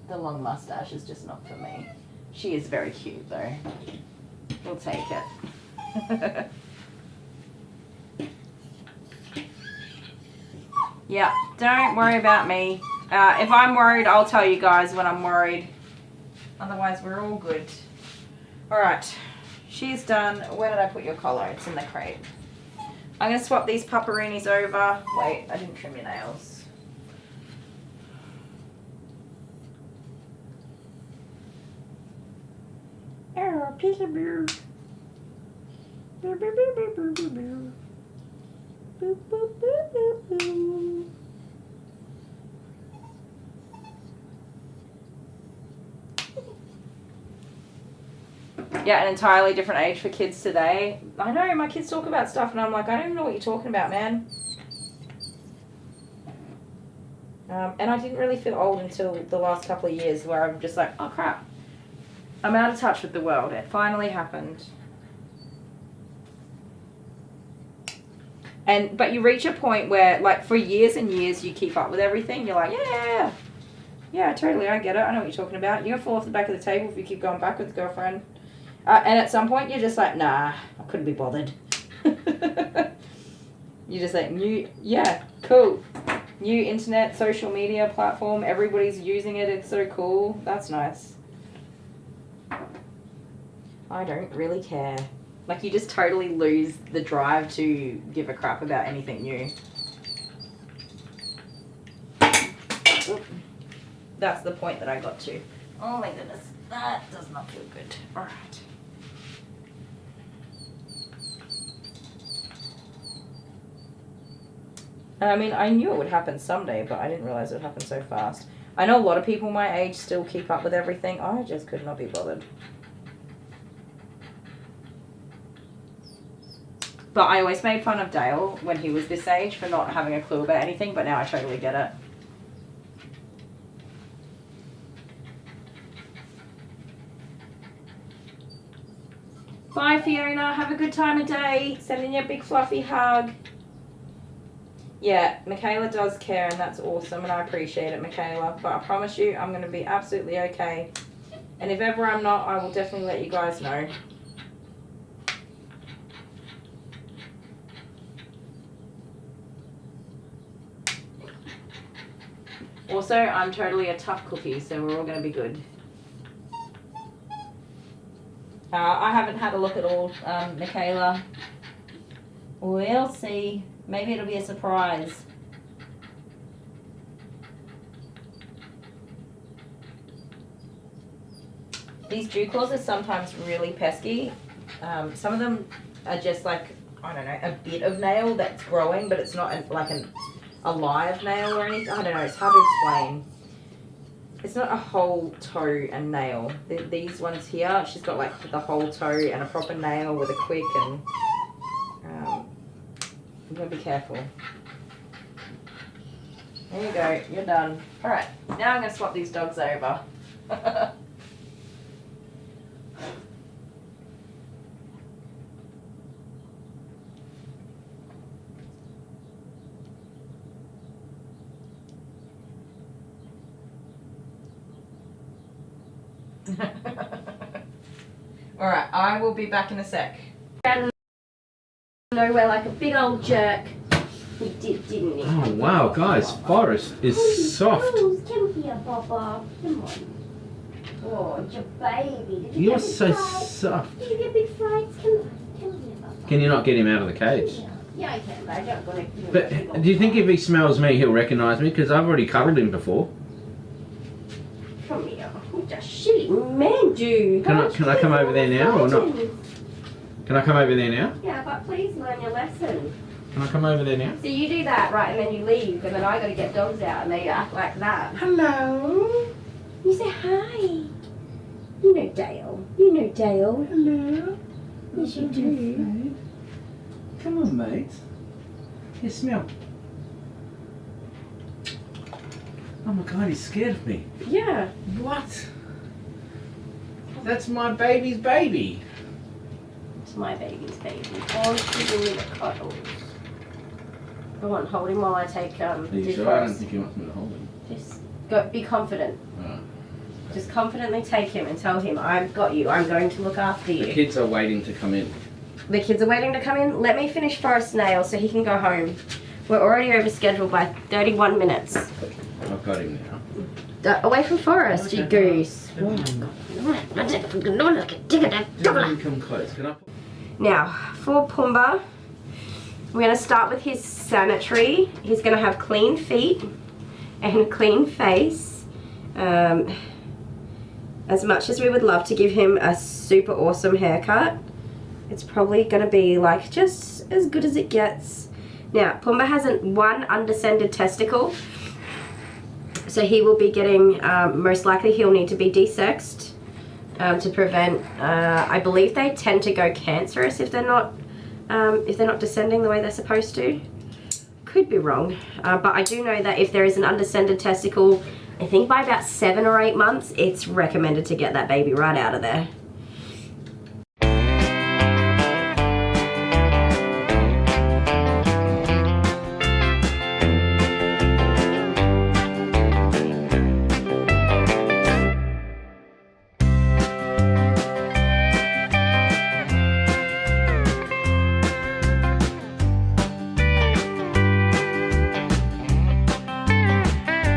The long mustache is just not for me. She is very cute though. We'll take it. Yeah, don't worry about me. If I'm worried, I'll tell you guys when I'm worried. Otherwise, we're all good. Alright, she's done. Where did I put your collar? It's in the crate. I'm going to swap these pupperoonies over. Wait, I didn't trim your nails. Oh, peekaboo. Boop, boop, boop, boop, boop, boop, boop. Boop, boop, boop, boop, boop. Yeah, an entirely different age for kids today. I know, my kids talk about stuff and I'm like, I don't even know what you're talking about, man. And I didn't really feel old until the last couple of years where I'm just like, oh crap. I'm out of touch with the world. It finally happened. But you reach a point where, like, for years and years you keep up with everything. You're like, yeah, totally, I get it. I know what you're talking about. You're going to fall off the back of the table if you keep going back with girlfriend. And at some point you're just like, nah, I couldn't be bothered. You're just like, yeah, cool. New internet, social media platform. Everybody's using it. It's so cool. That's nice. I don't really care. Like, you just totally lose the drive to give a crap about anything new. Oop. That's the point that I got to. Oh my goodness, that does not feel good. Alright. I mean, I knew it would happen someday, but I didn't realize it would happen so fast. I know a lot of people my age still keep up with everything. I just could not be bothered. But I always made fun of Dale when he was this age for not having a clue about anything, but now I totally get it. Bye, Fiona. Have a good time of day. Sending you a big fluffy hug. Yeah, Michaela does care, and that's awesome, and I appreciate it, Michaela. But I promise you, I'm going to be absolutely okay. And if ever I'm not, I will definitely let you guys know. Also, I'm totally a tough cookie, so we're all going to be good. I haven't had a look at all, Michaela. We'll see. Maybe it'll be a surprise. These dew claws are sometimes really pesky. Some of them are just like, I don't know, a bit of nail that's growing, but it's not like a live nail or anything. I don't know, it's hard to explain. It's not a whole toe and nail. These ones here, she's got like the whole toe and a proper nail with a quick, and I'm going to be careful. There you go, you're done. Alright, now I'm going to swap these dogs over. Alright, I will be back in a sec. Out of nowhere like a big old jerk. He did, didn't he? Oh wow, guys, Forrest is soft. Oh, come here, Baba. Come on. Oh, it's your baby. Did you You're get big so frights? soft. Did you get big frights? Come on. Come here, Baba. Can you not get him out of the cage? Yeah, I can, but I don't want to. But do you think if he smells me, he'll recognise me? Because I've already cuddled him before. Come here. What a shitty man do. Can I come over there now or not? Can I come over there now? Yeah, but please learn your lesson. Can I come over there now? So you do that, right, and then you leave, and then I gotta get dogs out, and they act like that. Hello. You say hi. You know Dale. You know Dale. Hello. Yes, you do. Come on, mate. Here, smell. Oh my god, he's scared of me. Yeah. What? That's my baby's baby. It's my baby's baby. Oh, she's in the cuddles. Go on, hold him while I take Are you this sure? I don't first. think he wants me to hold him. Just go, be confident. Alright. Just confidently take him and tell him, I've got you. I'm going to look after The you. kids are waiting to come in. The kids are waiting to come in. Let me finish Forrest's nail so he can go home. We're already over schedule by 31 minutes. I've got him now. Away from Forrest, you goose. Don't come close. Can I put... Now, for Pumbaa, we're going to start with his sanitary. He's going to have clean feet and a clean face. As much as we would love to give him a super awesome haircut, it's probably going to be like just as good as it gets. Now, Pumbaa has one undescended testicle, so he will be getting, most likely he'll need to be desexed to prevent, I believe they tend to go cancerous if they're not descending the way they're supposed to. Could be wrong, but I do know that if there is an undescended testicle, I think by about 7 or 8 months, it's recommended to get that baby right out of there.